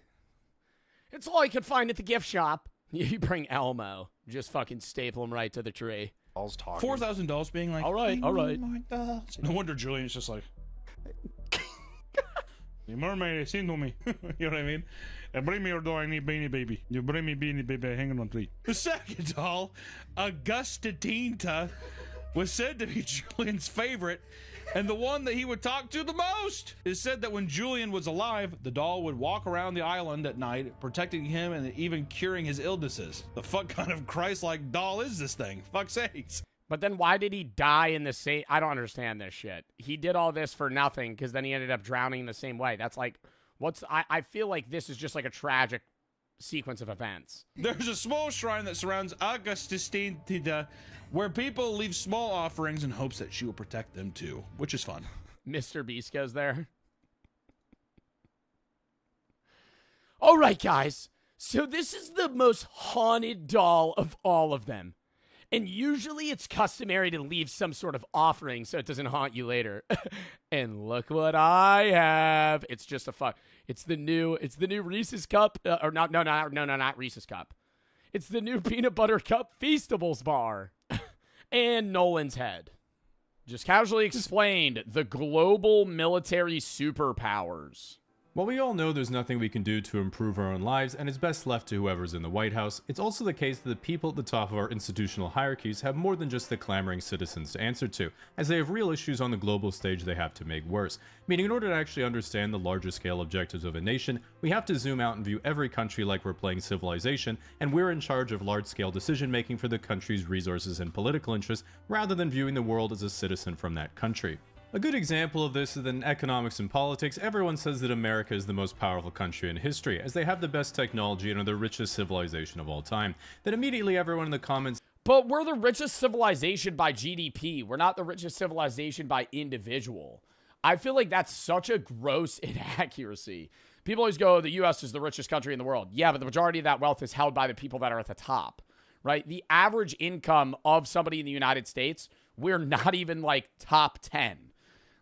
Speaker 1: It's all I could find at the gift shop. You bring Elmo. Just fucking staple him right to the tree.
Speaker 21: Dolls talking.
Speaker 20: 4,000 dolls being like,
Speaker 1: all right.
Speaker 20: No wonder Julian's just like, the mermaid sing to me. You know what I mean? And bring me your doll, I need Beanie Baby. You bring me Beanie Baby, hanging on tree. The second doll, Augusta Tinta, was said to be Julian's favorite and the one that he would talk to the most. It is said that when Julian was alive, the doll would walk around the island at night, protecting him and even curing his illnesses. The fuck kind of Christ-like doll is this thing? Fuck's sakes.
Speaker 1: But then why did he die in the same... I don't understand this shit. He did all this for nothing because then he ended up drowning in the same way. That's like... I feel like this is just like a tragic sequence of events.
Speaker 20: There's a small shrine that surrounds Augustinita where people leave small offerings in hopes that she will protect them too, which is fun.
Speaker 1: Mr. Beast goes there. All right, guys. So this is the most haunted doll of all of them. And usually it's customary to leave some sort of offering so it doesn't haunt you later. And look what I have. It's just a fuck. It's the new Reese's Cup. Not Reese's Cup. It's the new Peanut Butter Cup Feastables bar. And Nolan's head. Just casually explained the global military superpowers.
Speaker 2: While we all know there's nothing we can do to improve our own lives and it's best left to whoever's in the White House, it's also the case that the people at the top of our institutional hierarchies have more than just the clamoring citizens to answer to, as they have real issues on the global stage they have to make worse. Meaning in order to actually understand the larger scale objectives of a nation, we have to zoom out and view every country like we're playing Civilization, and we're in charge of large-scale decision-making for the country's resources and political interests, rather than viewing the world as a citizen from that country. A good example of this is that in economics and politics, everyone says that America is the most powerful country in history, as they have the best technology and are the richest civilization of all time. Then immediately everyone in the comments...
Speaker 1: But we're the richest civilization by GDP. We're not the richest civilization by individual. I feel like that's such a gross inaccuracy. People always go, the U.S. is the richest country in the world. Yeah, but the majority of that wealth is held by the people that are at the top, right? The average income of somebody in the United States, we're not even like top 10.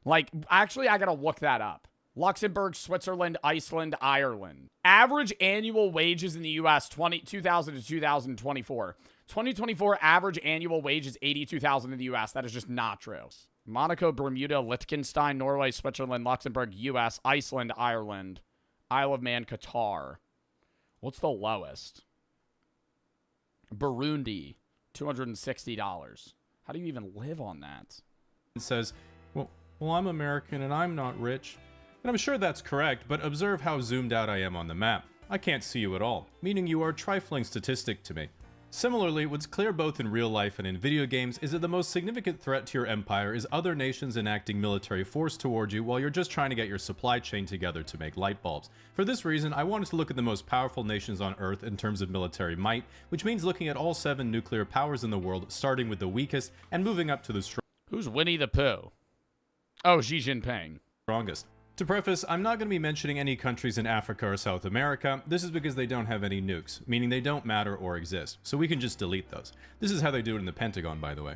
Speaker 1: Like, actually, I gotta look that up. Luxembourg, Switzerland, Iceland, Ireland. Average annual wages in the U.S. 2000 to 2024. 2024 average annual wage is $82,000 in the U.S. That is just not true. Monaco, Bermuda, Liechtenstein, Norway, Switzerland, Luxembourg, U.S., Iceland, Ireland, Isle of Man, Qatar. What's the lowest? Burundi, $260. How do you even live on that?
Speaker 2: It says, well, I'm American and I'm not rich. And I'm sure that's correct, but observe how zoomed out I am on the map. I can't see you at all, meaning you are a trifling statistic to me. Similarly, what's clear both in real life and in video games is that the most significant threat to your empire is other nations enacting military force toward you while you're just trying to get your supply chain together to make light bulbs. For this reason, I wanted to look at the most powerful nations on Earth in terms of military might, which means looking at all 7 nuclear powers in the world, starting with the weakest and moving up to the strongest.
Speaker 1: Who's Winnie the Pooh? Oh, Xi Jinping.
Speaker 2: Strongest. To preface, I'm not going to be mentioning any countries in Africa or South America. This is because they don't have any nukes, meaning they don't matter or exist, so we can just delete those. This is how they do it in the Pentagon, by the way.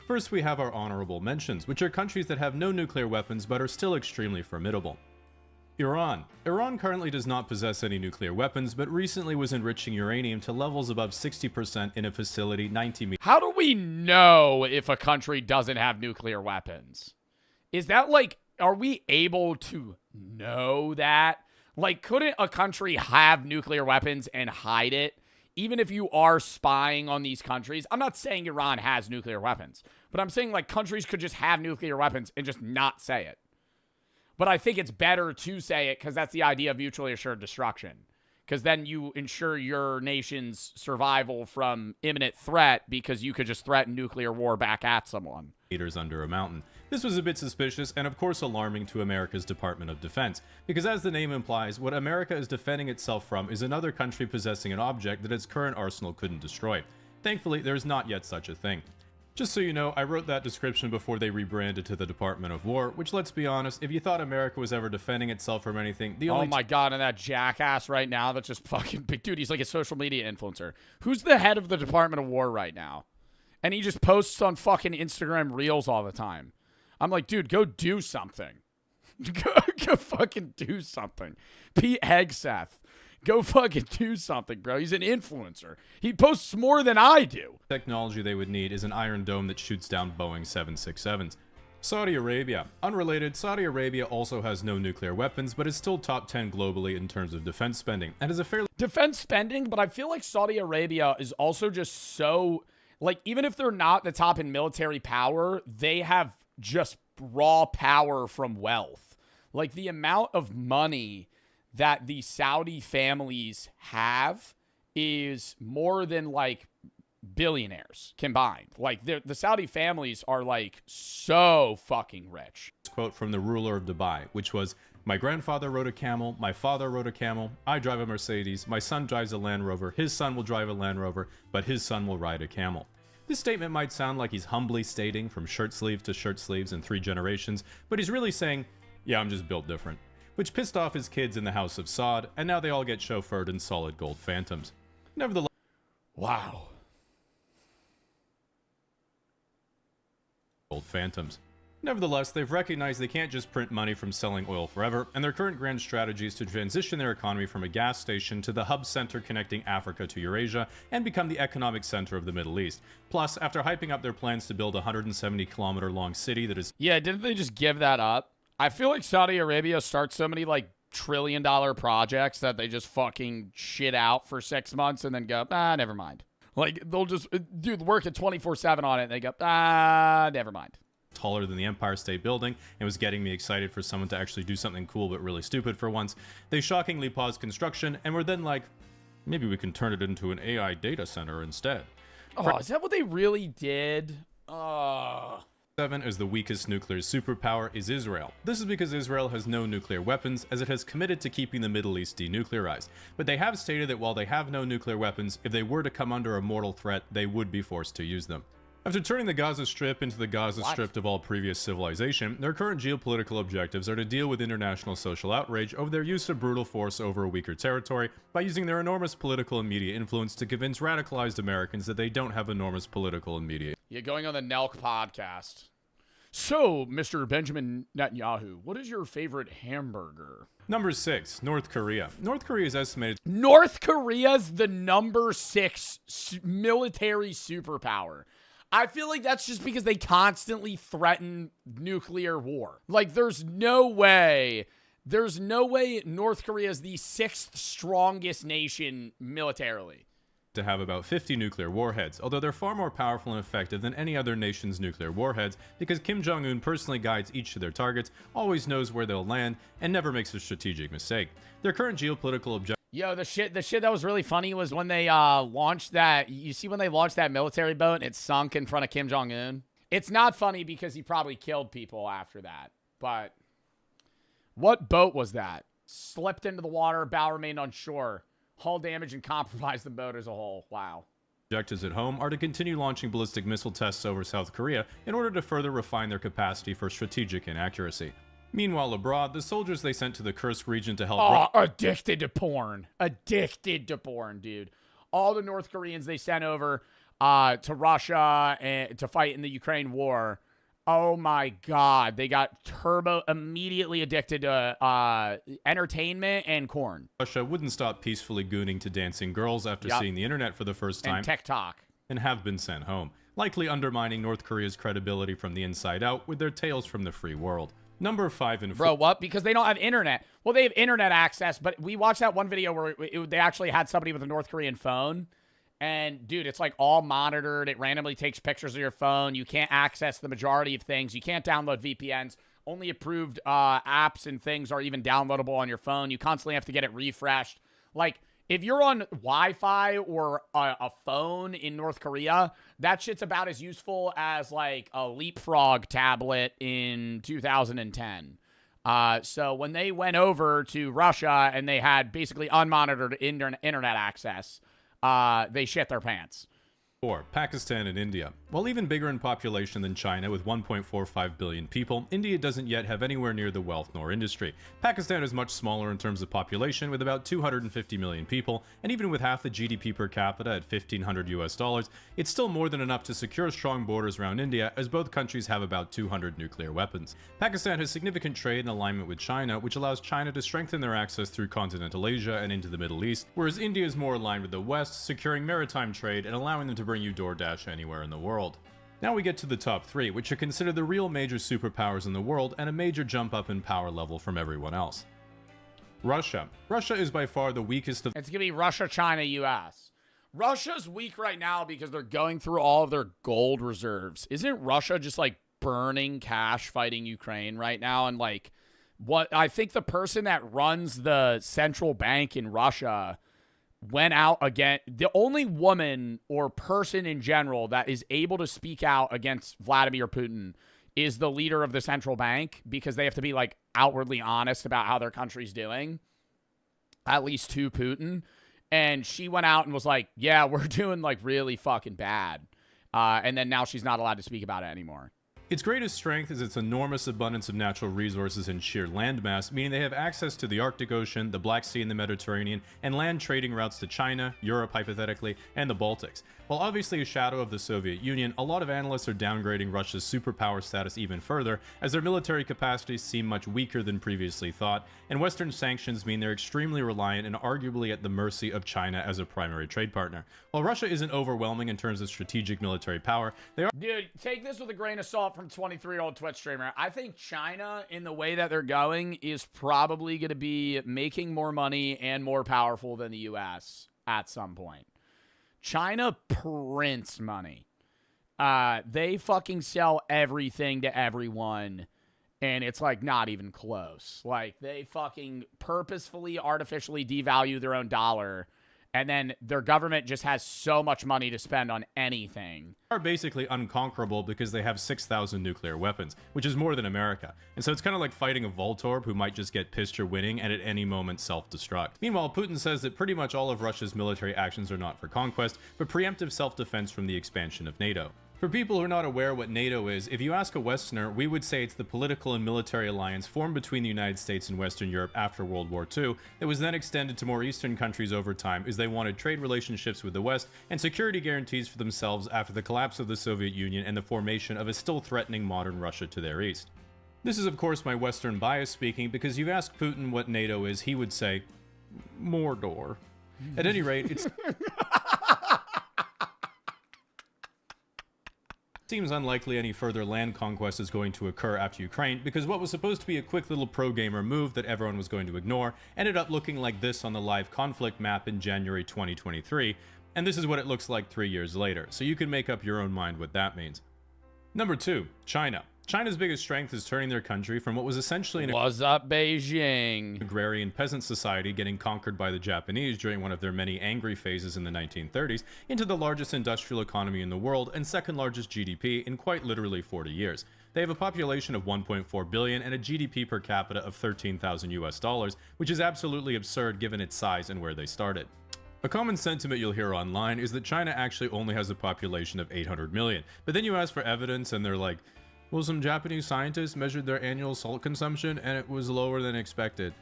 Speaker 2: First, we have our honorable mentions, which are countries that have no nuclear weapons but are still extremely formidable. Iran. Iran currently does not possess any nuclear weapons, but recently was enriching uranium to levels above 60% in a facility 90 meters.
Speaker 1: How do we know if a country doesn't have nuclear weapons? Is that like, are we able to know that? Like, couldn't a country have nuclear weapons and hide it? Even if you are spying on these countries, I'm not saying Iran has nuclear weapons, but I'm saying like countries could just have nuclear weapons and just not say it. But I think it's better to say it because that's the idea of mutually assured destruction. Because then you ensure your nation's survival from imminent threat because you could just threaten nuclear war back at someone.
Speaker 2: Meters under a mountain. This was a bit suspicious and of course alarming to America's Department of Defense, because as the name implies, what America is defending itself from is another country possessing an object that its current arsenal couldn't destroy. Thankfully, there is not yet such a thing. Just so you know, I wrote that description before they rebranded to the Department of War, which, let's be honest, if you thought America was ever defending itself from anything, the only—
Speaker 1: Oh my god, and that jackass right now that's just fucking big. Dude, he's like a social media influencer. Who's the head of the Department of War right now? And he just posts on fucking Instagram Reels all the time. I'm like, dude, go do something. go fucking do something. Pete Hegseth. Go fucking do something, bro. He's an influencer. He posts more than I do.
Speaker 2: Technology they would need is an Iron Dome that shoots down Boeing 767s. Saudi Arabia. Unrelated, Saudi Arabia also has no nuclear weapons, but is still top 10 globally in terms of defense spending, and is a fairly—
Speaker 1: Defense spending, but I feel like Saudi Arabia is also just so— like, even if they're not the top in military power, they have just raw power from wealth. Like, the amount of money that the Saudi families have is more than, like, billionaires combined. Like, the Saudi families are, like, so fucking rich.
Speaker 2: Quote from the ruler of Dubai, which was, My grandfather rode a camel, my father rode a camel, I drive a Mercedes, my son drives a Land Rover, his son will drive a Land Rover, but his son will ride a camel. This statement might sound like he's humbly stating from shirt sleeve to shirt sleeves in 3 generations, but he's really saying, yeah, I'm just built different. Which pissed off his kids in the House of Sod, and now they all get chauffeured in solid gold Phantoms. Nevertheless...
Speaker 1: Wow.
Speaker 2: Gold Phantoms. Nevertheless, they've recognized they can't just print money from selling oil forever, and their current grand strategy is to transition their economy from a gas station to the hub center connecting Africa to Eurasia and become the economic center of the Middle East. Plus, after hyping up their plans to build a 170-kilometer-long city that is...
Speaker 1: Yeah, didn't they just give that up? I feel like Saudi Arabia starts so many, like, trillion-dollar projects that they just fucking shit out for 6 months and then go, never mind. Like, they'll just, dude, work at 24/7 on it, and they go, never mind.
Speaker 2: Taller than the Empire State Building and was getting me excited for someone to actually do something cool but really stupid for once. They shockingly paused construction and were then like, maybe we can turn it into an AI data center instead.
Speaker 1: Oh, is that what they really did?
Speaker 2: 7 as the weakest nuclear superpower is Israel. This is because Israel has no nuclear weapons, as it has committed to keeping the Middle East denuclearized. But they have stated that while they have no nuclear weapons, if they were to come under a mortal threat, they would be forced to use them. After turning the Gaza Strip into the Gaza Strip of all previous civilization, their current geopolitical objectives are to deal with international social outrage over their use of brutal force over a weaker territory by using their enormous political and media influence to convince radicalized Americans that they don't have enormous political and media.
Speaker 1: Yeah, going on the Nelk podcast. So, Mr. Benjamin Netanyahu, what is your favorite hamburger?
Speaker 2: Number 6, North Korea. North Korea is estimated...
Speaker 1: North Korea's the number 6 military superpower. I feel like that's just because they constantly threaten nuclear war. Like, there's no way North Korea is the 6th strongest nation militarily.
Speaker 2: To have about 50 nuclear warheads, although they're far more powerful and effective than any other nation's nuclear warheads because Kim Jong-un personally guides each of their targets, always knows where they'll land, and never makes a strategic mistake. Their current geopolitical objective...
Speaker 1: Yo, the shit that was really funny was when they launched that. You see when they launched that military boat and it sunk in front of Kim Jong-un? It's not funny because he probably killed people after that. But what boat was that? Slipped into the water, bow remained on shore. Hull damage and compromised the boat as a whole. Wow.
Speaker 2: Objectives at home are to continue launching ballistic missile tests over South Korea in order to further refine their capacity for strategic inaccuracy. Meanwhile, abroad, the soldiers they sent to the Kursk region to help...
Speaker 1: Addicted to porn. Addicted to porn, dude. All the North Koreans they sent over to Russia and to fight in the Ukraine war. Oh my God. They got immediately addicted to entertainment and corn.
Speaker 2: Russia wouldn't stop peacefully gooning to dancing girls after seeing the internet for the first time.
Speaker 1: And TikTok.
Speaker 2: And have been sent home, likely undermining North Korea's credibility from the inside out with their tales from the free world. Number 5 and 4.
Speaker 1: Bro, what? Because they don't have internet. Well, they have internet access, but we watched that one video where they actually had somebody with a North Korean phone. And, dude, it's like all monitored. It randomly takes pictures of your phone. You can't access the majority of things. You can't download VPNs. Only approved apps and things are even downloadable on your phone. You constantly have to get it refreshed. Like, if you're on Wi-Fi or a phone in North Korea, that shit's about as useful as, like, a Leapfrog tablet in 2010. So when they went over to Russia and they had basically unmonitored internet access, they shit their pants.
Speaker 2: 4. Pakistan and India. While even bigger in population than China with 1.45 billion people, India doesn't yet have anywhere near the wealth nor industry. Pakistan is much smaller in terms of population with about 250 million people, and even with half the GDP per capita at $1,500, it's still more than enough to secure strong borders around India, as both countries have about 200 nuclear weapons. Pakistan has significant trade and alignment with China, which allows China to strengthen their access through continental Asia and into the Middle East, whereas India is more aligned with the West, securing maritime trade and allowing them to bring you DoorDash anywhere in the world. Now we get to the top 3, which are considered the real major superpowers in the world and a major jump up in power level from everyone else. Russia. Russia is by far the weakest of...
Speaker 1: It's going to be Russia, China, US. Russia's weak right now because they're going through all of their gold reserves. Isn't Russia just like burning cash fighting Ukraine right now? And like, what I think the person that runs the central bank in Russia went out again. The only woman or person in general that is able to speak out against Vladimir Putin is the leader of the central bank because they have to be like outwardly honest about how their country's doing, at least to Putin. And she went out and was like, yeah, we're doing like really fucking bad. And then now she's not allowed to speak about it anymore.
Speaker 2: Its greatest strength is its enormous abundance of natural resources and sheer landmass, meaning they have access to the Arctic Ocean, the Black Sea and the Mediterranean, and land trading routes to China, Europe hypothetically, and the Baltics. While obviously a shadow of the Soviet Union, a lot of analysts are downgrading Russia's superpower status even further, as their military capacities seem much weaker than previously thought, and Western sanctions mean they're extremely reliant and arguably at the mercy of China as a primary trade partner. While Russia isn't overwhelming in terms of strategic military power, they are—
Speaker 1: Dude, take this with a grain of salt from 23-year-old Twitch streamer. I think China, in the way that they're going, is probably going to be making more money and more powerful than the U.S. at some point. China prints money. They fucking sell everything to everyone, and it's like not even close. Like they fucking purposefully, artificially devalue their own dollar, and then their government just has so much money to spend on anything.
Speaker 2: Are basically unconquerable because they have 6,000 nuclear weapons, which is more than America. And so it's kind of like fighting a Voltorb who might just get pissed you're winning and at any moment self-destruct. Meanwhile, Putin says that pretty much all of Russia's military actions are not for conquest, but preemptive self-defense from the expansion of NATO. For people who are not aware what NATO is, if you ask a Westerner, we would say it's the political and military alliance formed between the United States and Western Europe after World War II that was then extended to more Eastern countries over time as they wanted trade relationships with the West and security guarantees for themselves after the collapse of the Soviet Union and the formation of a still threatening modern Russia to their east. This is of course my Western bias speaking, because you ask Putin what NATO is, he would say, Mordor. At any rate, it's... Seems unlikely any further land conquest is going to occur after Ukraine, because what was supposed to be a quick little pro-gamer move that everyone was going to ignore ended up looking like this on the live conflict map in January 2023, and this is what it looks like 3 years later, so you can make up your own mind what that means. Number 2, China. China's biggest strength is turning their country from what was essentially an
Speaker 1: What's up, Beijing?
Speaker 2: agrarian peasant society getting conquered by the Japanese during one of their many angry phases in the 1930s into the largest industrial economy in the world and second largest GDP in quite literally 40 years. They have a population of 1.4 billion and a GDP per capita of $13,000, which is absolutely absurd given its size and where they started. A common sentiment you'll hear online is that China actually only has a population of 800 million, but then you ask for evidence and they're like, well, some Japanese scientists measured their annual salt consumption and it was lower than expected,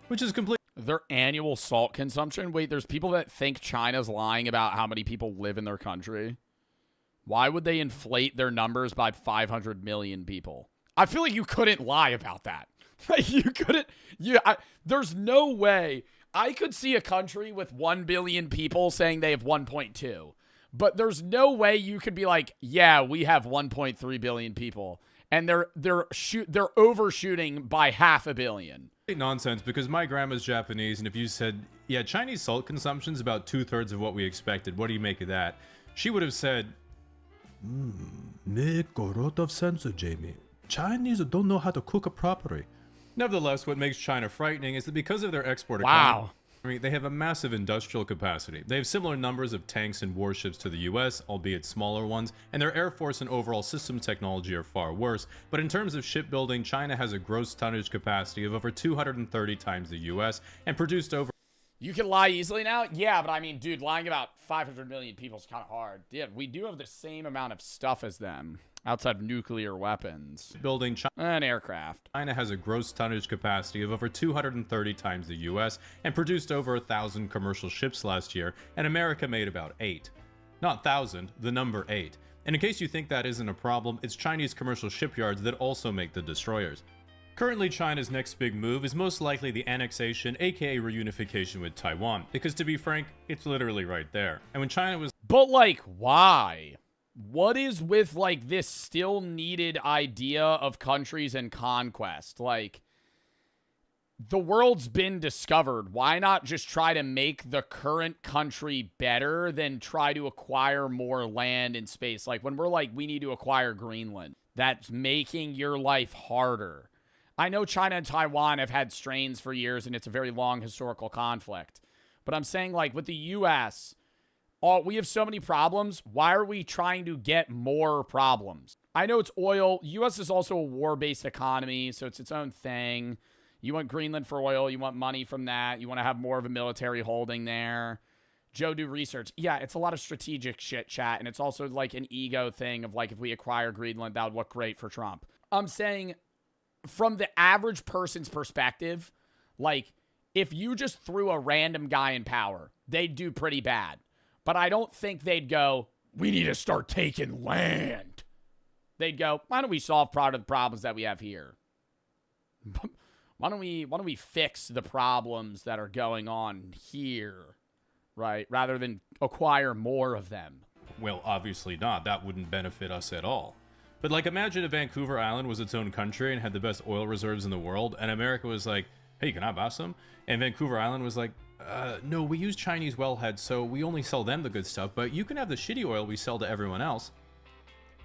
Speaker 2: which is complete.
Speaker 1: Their annual salt consumption? Wait, there's people that think China's lying about how many people live in their country. Why would they inflate their numbers by 500 million people? I feel like you couldn't lie about that. Like you couldn't. There's no way. I could see a country with 1 billion people saying they have 1.2. But there's no way you could be like, yeah, we have 1.3 billion people, and they're overshooting by 500 million.
Speaker 2: Nonsense, because my grandma's Japanese, and if you said, yeah, Chinese salt consumption is about 2/3 of what we expected, what do you make of that? She would have said, make a lot of sense, Jamie. Chinese don't know how to cook properly. Nevertheless, what makes China frightening is that because of their export economy, they have a massive industrial capacity. They have similar numbers of tanks and warships to the US, albeit smaller ones, and their air force and overall system technology are far worse. But in terms of shipbuilding, China has a gross tonnage capacity of over 230 times the US and produced over...
Speaker 1: You can lie easily now? Yeah, but I mean, dude, lying about 500 million people is kind of hard. Yeah, we do have the same amount of stuff as them. Outside of nuclear weapons.
Speaker 2: Building
Speaker 1: an aircraft.
Speaker 2: China has a gross tonnage capacity of over 230 times the US and produced over 1,000 commercial ships last year, and America made about 8. Not 1,000, the number 8. And in case you think that isn't a problem, it's Chinese commercial shipyards that also make the destroyers. Currently, China's next big move is most likely the annexation, aka reunification with Taiwan, because to be frank, it's literally right there. And when China was...
Speaker 1: But like, why? What is with, like, this still needed idea of countries and conquest? Like, the world's been discovered. Why not just try to make the current country better than try to acquire more land and space? Like, when we're like, we need to acquire Greenland, that's making your life harder. I know China and Taiwan have had strains for years, and it's a very long historical conflict. But I'm saying, like, with the U.S., we have so many problems. Why are we trying to get more problems? I know it's oil. U.S. is also a war-based economy, so it's its own thing. You want Greenland for oil. You want money from that. You want to have more of a military holding there. Joe, do research. Yeah, it's a lot of strategic shit, chat, and it's also like an ego thing of like if we acquire Greenland, that would look great for Trump. I'm saying from the average person's perspective, like if you just threw a random guy in power, they'd do pretty bad. But I don't think they'd go, we need to start taking land. They'd go, why don't we solve part of the problems that we have here? Why don't we fix the problems that are going on here, right? Rather than acquire more of them.
Speaker 2: Well, obviously not. That wouldn't benefit us at all. But like, imagine if Vancouver Island was its own country and had the best oil reserves in the world, and America was like, hey, can I buy some? And Vancouver Island was like, no, we use Chinese wellheads, so we only sell them the good stuff, but you can have the shitty oil we sell to everyone else.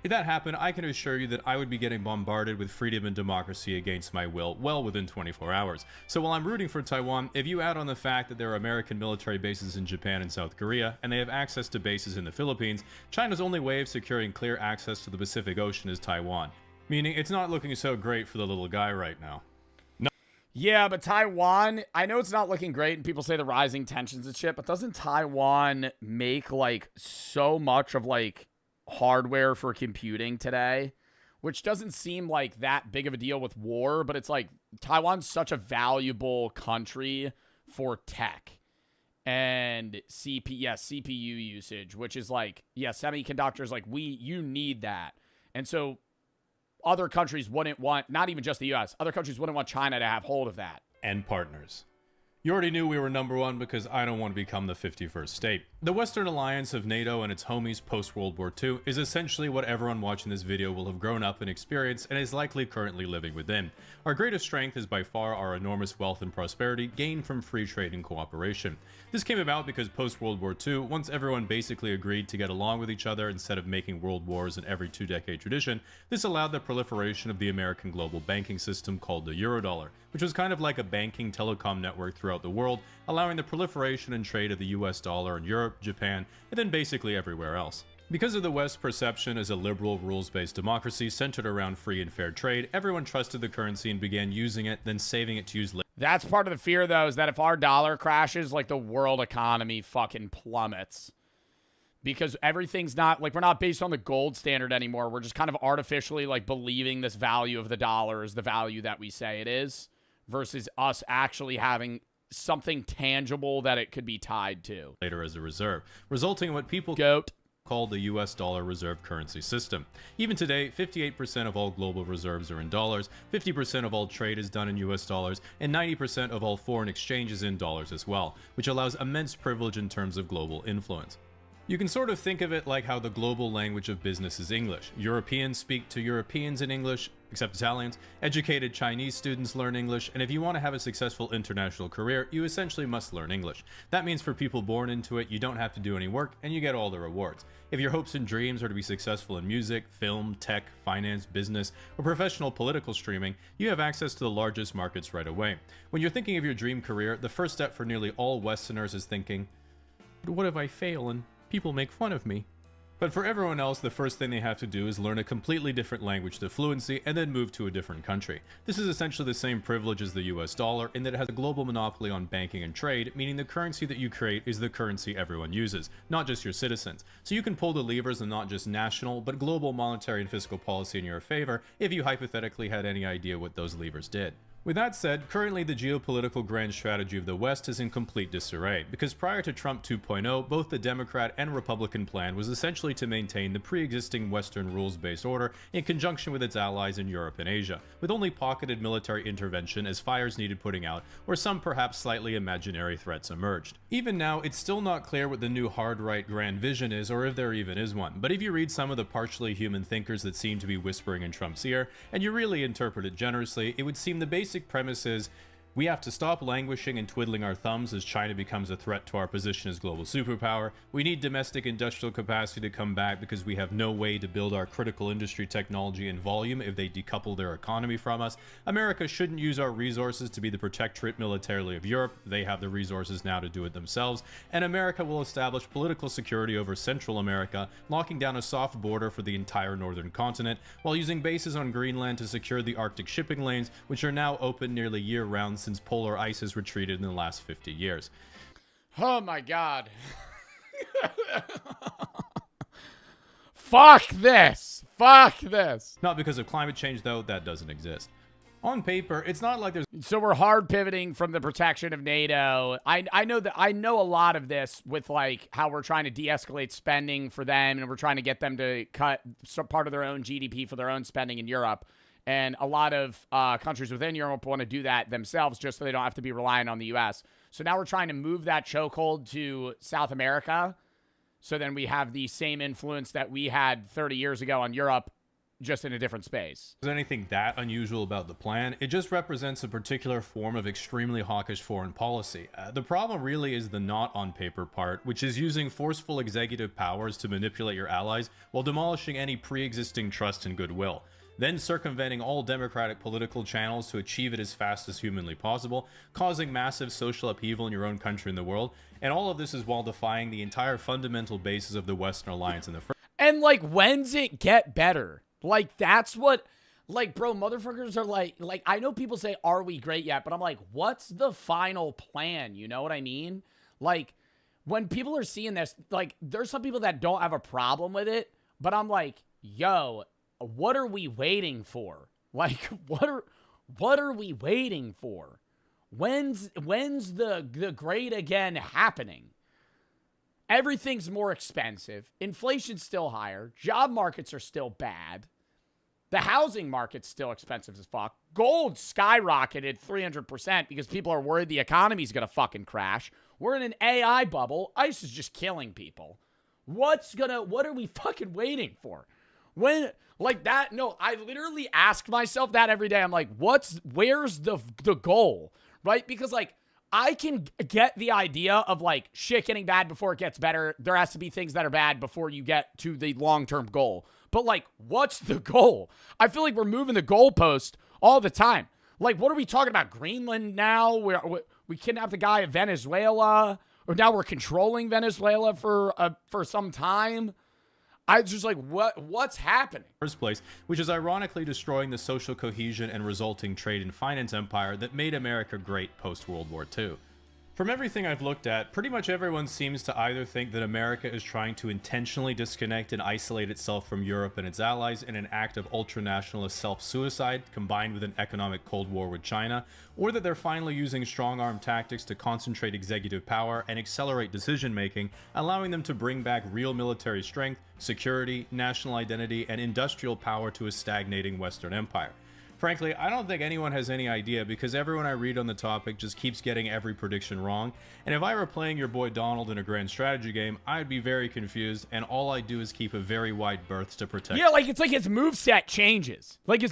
Speaker 2: If that happened, I can assure you that I would be getting bombarded with freedom and democracy against my will well within 24 hours. So while I'm rooting for Taiwan, if you add on the fact that there are American military bases in Japan and South Korea, and they have access to bases in the Philippines, China's only way of securing clear access to the Pacific Ocean is Taiwan. Meaning, it's not looking so great for the little guy right now.
Speaker 1: Yeah, but Taiwan, I know it's not looking great, and people say the rising tensions and shit, but doesn't Taiwan make, like, so much of, like, hardware for computing today, which doesn't seem like that big of a deal with war, but it's like Taiwan's such a valuable country for tech and CPU usage, which is like, yeah, semiconductors, like you need that. And so other countries wouldn't want, not even just the US, other countries wouldn't want China to have hold of that.
Speaker 2: And partners. You already knew we were number one because I don't want to become the 51st state. The Western alliance of NATO and its homies post-World War II is essentially what everyone watching this video will have grown up and experienced and is likely currently living within. Our greatest strength is by far our enormous wealth and prosperity gained from free trade and cooperation. This came about because post-World War II, once everyone basically agreed to get along with each other instead of making world wars in every 2-decade tradition, this allowed the proliferation of the American global banking system called the Eurodollar, which was kind of like a banking telecom network throughout the world, allowing the proliferation and trade of the US dollar in Europe, Japan, and then basically everywhere else. Because of the West's perception as a liberal, rules-based democracy centered around free and fair trade, everyone trusted the currency and began using it, then saving it to use later.
Speaker 1: That's part of the fear, though, is that if our dollar crashes, like the world economy fucking plummets. Because everything's not, like, we're not based on the gold standard anymore. We're just kind of artificially, like, believing this value of the dollar is the value that we say it is, versus us actually having something tangible that it could be tied to.
Speaker 2: Later as a reserve, resulting in what people call the US dollar reserve currency system. Even today, 58% of all global reserves are in dollars, 50% of all trade is done in US dollars, and 90% of all foreign exchange is in dollars as well, which allows immense privilege in terms of global influence. You can sort of think of it like how the global language of business is English. Europeans speak to Europeans in English, except Italians. Educated Chinese students learn English, and if you want to have a successful international career, you essentially must learn English. That means for people born into it, you don't have to do any work, and you get all the rewards. If your hopes and dreams are to be successful in music, film, tech, finance, business, or professional political streaming, you have access to the largest markets right away. When you're thinking of your dream career, the first step for nearly all Westerners is thinking, but what if I fail and people make fun of me? But for everyone else, the first thing they have to do is learn a completely different language to fluency and then move to a different country. This is essentially the same privilege as the US dollar in that it has a global monopoly on banking and trade, meaning the currency that you create is the currency everyone uses, not just your citizens. So you can pull the levers in not just national, but global monetary and fiscal policy in your favor if you hypothetically had any idea what those levers did. With that said, currently the geopolitical grand strategy of the West is in complete disarray, because prior to Trump 2.0, both the Democrat and Republican plan was essentially to maintain the pre-existing Western rules-based order in conjunction with its allies in Europe and Asia, with only pocketed military intervention as fires needed putting out, or some perhaps slightly imaginary threats emerged. Even now, it's still not clear what the new hard-right grand vision is, or if there even is one, but if you read some of the partially human thinkers that seem to be whispering in Trump's ear, and you really interpret it generously, it would seem the basic premise is, We have to stop languishing and twiddling our thumbs as China becomes a threat to our position as global superpower. We need domestic industrial capacity to come back because we have no way to build our critical industry technology in volume if they decouple their economy from us. America shouldn't use our resources to be the protectorate militarily of Europe. They have the resources now to do it themselves. And America will establish political security over Central America, locking down a soft border for the entire northern continent, while using bases on Greenland to secure the Arctic shipping lanes, which are now open nearly year-round since polar ice has retreated in the last 50 years.
Speaker 1: Oh my god. Fuck this. Fuck this.
Speaker 2: Not because of climate change, though. That doesn't exist. On paper, it's not like there's...
Speaker 1: So we're hard pivoting from the protection of NATO. I know a lot of this with like how we're trying to de-escalate spending for them, and we're trying to get them to cut some part of their own GDP for their own spending in Europe. And a lot of countries within Europe want to do that themselves just so they don't have to be reliant on the U.S. So now we're trying to move that chokehold to South America. So then we have the same influence that we had 30 years ago on Europe, just in a different space.
Speaker 2: There's anything that unusual about the plan. It just represents a particular form of extremely hawkish foreign policy. The problem really is the not on paper part, which is using forceful executive powers to manipulate your allies while demolishing any pre-existing trust and goodwill, then circumventing all democratic political channels to achieve it as fast as humanly possible, causing massive social upheaval in your own country and the world, and all of this is while defying the entire fundamental basis of the Western alliance in the first.
Speaker 1: And like, when's it get better? Like, that's what, like, bro, motherfuckers are like, I know people say, are we great yet? But I'm like, what's the final plan? You know what I mean? Like, when people are seeing this, like, there's some people that don't have a problem with it, but I'm like, yo, what are we waiting for? Like, what are we waiting for? When's the great again happening? Everything's more expensive. Inflation's still higher. Job markets are still bad. The housing market's still expensive as fuck. Gold skyrocketed 300% because people are worried the economy's gonna fucking crash. We're in an AI bubble. ICE is just killing people. What are we fucking waiting for? When, like that, no, I literally ask myself that every day. I'm like, where's the goal, right? Because like, I can get the idea of like shit getting bad before it gets better. There has to be things that are bad before you get to the long-term goal. But like, what's the goal? I feel like we're moving the goalpost all the time. Like, what are we talking about? Greenland now? We kidnapped the guy in Venezuela, or now we're controlling Venezuela for some time. I was just like, what's happening?
Speaker 2: First place, which is ironically destroying the social cohesion and resulting trade and finance empire that made America great post-World War II. From everything I've looked at, pretty much everyone seems to either think that America is trying to intentionally disconnect and isolate itself from Europe and its allies in an act of ultranationalist self-suicide combined with an economic Cold War with China, or that they're finally using strong-arm tactics to concentrate executive power and accelerate decision-making, allowing them to bring back real military strength, security, national identity, and industrial power to a stagnating Western empire. Frankly, I don't think anyone has any idea because everyone I read on the topic just keeps getting every prediction wrong, and if I were playing your boy Donald in a grand strategy game, I'd be very confused, and all I do is keep a very wide berth to protect.
Speaker 1: Yeah, like it's like his moveset changes. Like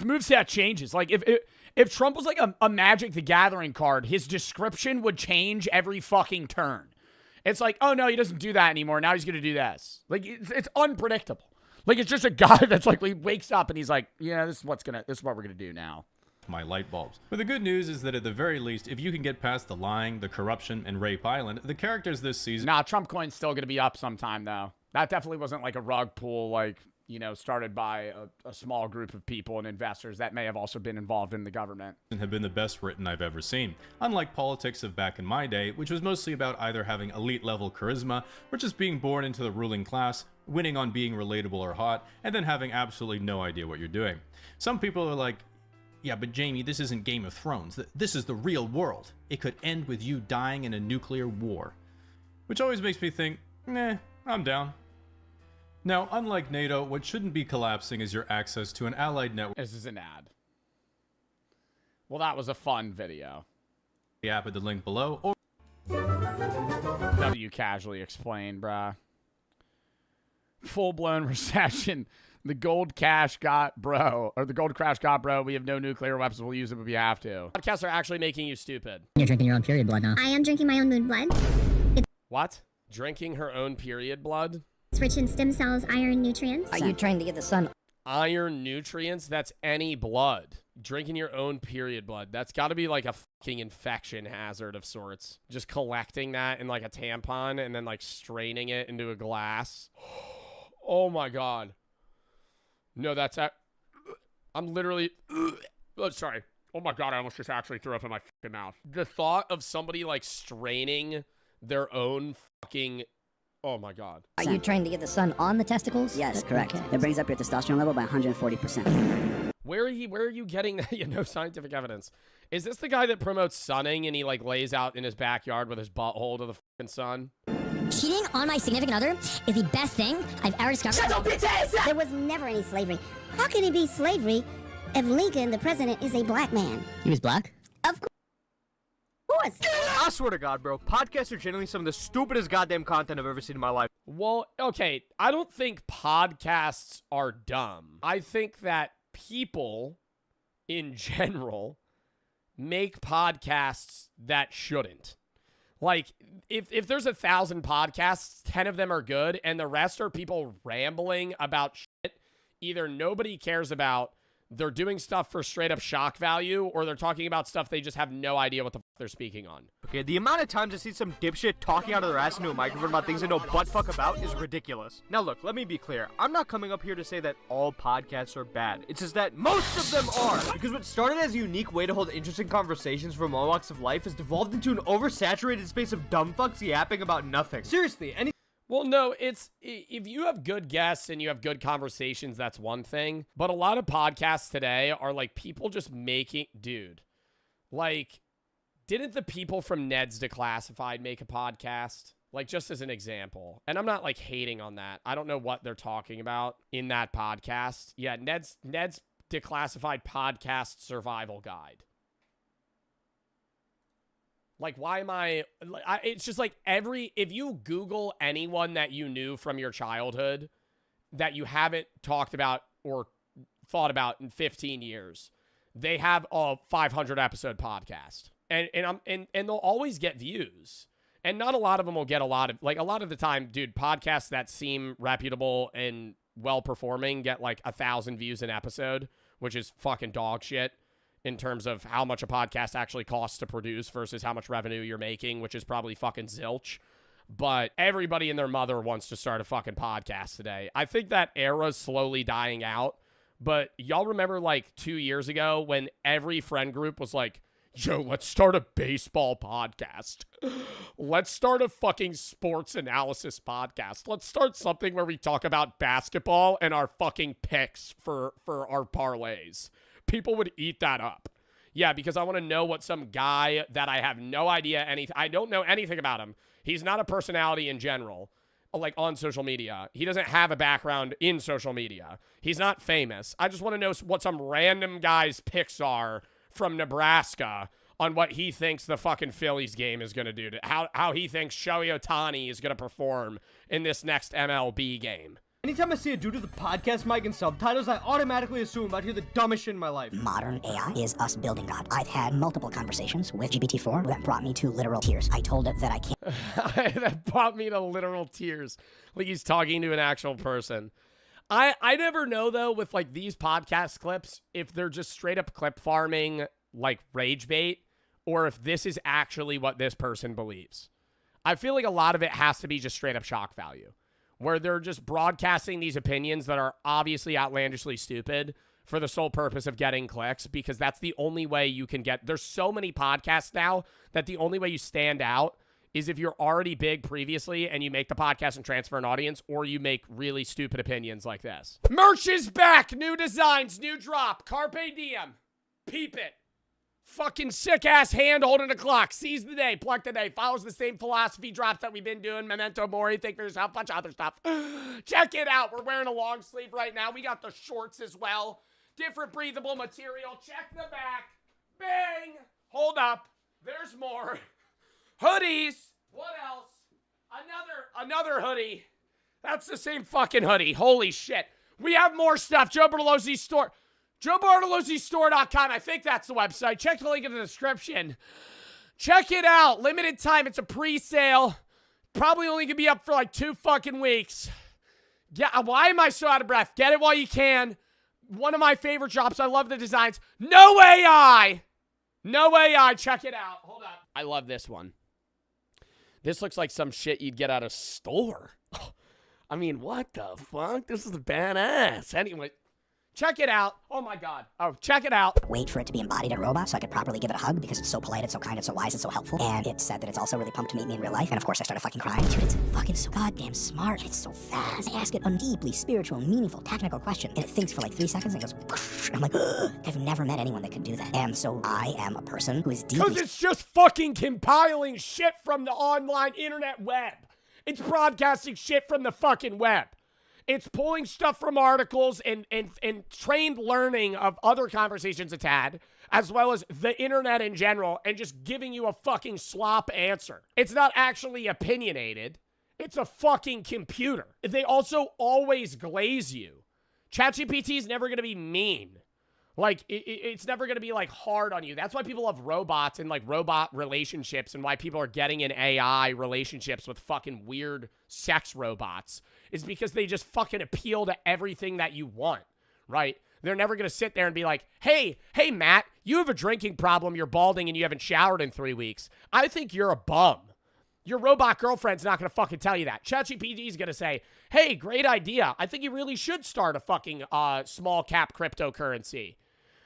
Speaker 1: if Trump was like a Magic the Gathering card, his description would change every fucking turn. It's like, oh no, he doesn't do that anymore. Now he's gonna do this. Like it's unpredictable. Like, it's just a guy that's like, he wakes up and he's like, yeah, this is what we're going to do now.
Speaker 2: My light bulbs. But the good news is that at the very least, if you can get past the lying, the corruption, and Rape Island, the characters this season...
Speaker 1: Nah, Trump coin's still going to be up sometime, though. That definitely wasn't like a rug pull, like, you know, started by a small group of people and investors that may have also been involved in the government.
Speaker 2: And have been the best written I've ever seen. Unlike politics of back in my day, which was mostly about either having elite-level charisma or just being born into the ruling class, winning on being relatable or hot, and then having absolutely no idea what you're doing. Some people are like, yeah, but Jamie, this isn't Game of Thrones. This is the real world. It could end with you dying in a nuclear war. Which always makes me think, nah, I'm down. Now, unlike NATO, what shouldn't be collapsing is your access to an allied network.
Speaker 1: This is an ad. Well, that was a fun video.
Speaker 2: The app at the link below, or...
Speaker 1: W casually explained, bruh. full-blown recession. The gold crash got bro. We have no nuclear weapons. We'll use it if we have to. Podcasts are actually making you stupid.
Speaker 5: You're drinking your own period blood now. I am drinking my own moon blood.
Speaker 1: What? Drinking her own period blood?
Speaker 5: It's rich in stem cells, iron, nutrients. Are you trying to get the sun?
Speaker 1: Iron nutrients? That's any blood. Drinking your own period blood. That's got to be like a fucking infection hazard of sorts. Just collecting that in like a tampon and then like straining it into a glass. Oh my God. No, I'm literally, oh, sorry. Oh my God, I almost just actually threw up in my fucking mouth. The thought of somebody like straining their own fucking, oh my God.
Speaker 5: Are you trying to get the sun on the testicles? Yes, correct. It brings up your testosterone level by 140%.
Speaker 1: Where are you getting that? No scientific evidence. Is this the guy that promotes sunning and he like lays out in his backyard with his butthole to the fucking sun?
Speaker 5: Cheating on my significant other is the best thing I've ever discovered. Shut up, bitch ass! There was never any slavery. How can it be slavery if Lincoln, the president, is a black man? He was black? Of course.
Speaker 4: I swear to God, bro, podcasts are generally some of the stupidest goddamn content I've ever seen in my life.
Speaker 1: Well, okay, I don't think podcasts are dumb. I think that people in general make podcasts that shouldn't. Like, if there's 1,000 podcasts, 10 of them are good, and the rest are people rambling about shit either nobody cares about, they're doing stuff for straight up shock value, or they're talking about stuff they just have no idea what the fuck they're speaking on.
Speaker 4: Okay, the amount of times I see some dipshit talking out of their ass into a microphone about things they know butt fuck about is ridiculous. Now look, let me be clear. I'm not coming up here to say that all podcasts are bad. It's just that most of them are. Because what started as a unique way to hold interesting conversations from all walks of life has devolved into an oversaturated space of dumb fucks yapping about nothing. Seriously,
Speaker 1: Well, no, it's if you have good guests and you have good conversations, that's one thing. But a lot of podcasts today are like people just making, dude, like, didn't the people from Ned's Declassified make a podcast? Like, just as an example. And I'm not like hating on that. I don't know what they're talking about in that podcast. Yeah, Ned's Declassified Podcast Survival Guide. Like, why am it's just like if you Google anyone that you knew from your childhood that you haven't talked about or thought about in 15 years, they have a 500 episode podcast. And they'll always get views. And not a lot of them will get a lot of the time, dude, podcasts that seem reputable and well performing get like 1,000 views an episode, which is fucking dog shit in terms of how much a podcast actually costs to produce versus how much revenue you're making, which is probably fucking zilch. But everybody and their mother wants to start a fucking podcast today. I think that era's slowly dying out. But y'all remember like 2 years ago when every friend group was like, yo, let's start a baseball podcast. Let's start a fucking sports analysis podcast. Let's start something where we talk about basketball and our fucking picks for our parlays. People would eat that up. Yeah, because I want to know what some guy that I have no idea I don't know anything about him. He's not a personality in general, like on social media. He doesn't have a background in social media. He's not famous. I just want to know what some random guy's picks are from Nebraska on what he thinks the fucking Phillies game is going to do, how he thinks Shohei Ohtani is going to perform in this next MLB game.
Speaker 4: Anytime I see a dude with a podcast mic and subtitles, I automatically assume I'm about to hear the dumbest shit in my life.
Speaker 5: Modern AI is us building God. I've had multiple conversations with GPT-4 that brought me to literal tears. I told it that I can't.
Speaker 1: That brought me to literal tears. Like he's talking to an actual person. I never know, though, with like these podcast clips, if they're just straight up clip farming, like rage bait, or if this is actually what this person believes. I feel like a lot of it has to be just straight up shock value, where they're just broadcasting these opinions that are obviously outlandishly stupid for the sole purpose of getting clicks, because that's the only way you can get. There's so many podcasts now that the only way you stand out is if you're already big previously and you make the podcast and transfer an audience, or you make really stupid opinions like this. Merch is back! New designs, new drop. Carpe diem. Peep it. Fucking sick-ass hand holding a clock. Seize the day. Pluck the day. Follows the same philosophy drops that we've been doing. Memento Mori. Think for yourself. Bunch of other stuff. Check it out. We're wearing a long sleeve right now. We got the shorts as well. Different breathable material. Check the back. Bang. Hold up. There's more. Hoodies. What else? Another hoodie. That's the same fucking hoodie. Holy shit. We have more stuff. Joe Bartolozzi's store. JoeBartolozziStore.com. I think that's the website. Check the link in the description. Check it out. Limited time. It's a pre-sale. Probably only gonna be up for like 2 fucking weeks. Yeah, why am I so out of breath? Get it while you can. One of my favorite drops. I love the designs. No AI. No AI. Check it out. Hold up. I love this one. This looks like some shit you'd get at a store. I mean, what the fuck? This is badass. Anyway, check it out. Oh my God. Oh, check it out.
Speaker 5: Wait for it to be embodied in robot so I could properly give it a hug because it's so polite, it's so kind, it's so wise, it's so helpful. And it said that it's also really pumped to meet me in real life. And of course I started fucking crying. Dude, it's fucking so goddamn smart. It's so fast. I ask it a deeply spiritual, meaningful, technical question. And it thinks for like 3 seconds and goes, and I'm like, ugh. I've never met anyone that could do that. And so I am a person who is deeply...
Speaker 1: Because it's just fucking compiling shit from the online internet web. It's broadcasting shit from the fucking web. It's pulling stuff from articles and trained learning of other conversations it's had, as well as the internet in general, and just giving you a fucking slop answer. It's not actually opinionated. It's a fucking computer. They also always glaze you. ChatGPT is never going to be mean. Like, it's never going to be, like, hard on you. That's why people love robots and, like, robot relationships, and why people are getting in AI relationships with fucking weird sex robots, is because they just fucking appeal to everything that you want, right? They're never going to sit there and be like, hey, Matt, you have a drinking problem, you're balding, and you haven't showered in 3 weeks. I think you're a bum. Your robot girlfriend's not going to fucking tell you that. ChatGPT is going to say, hey, great idea. I think you really should start a fucking small cap cryptocurrency.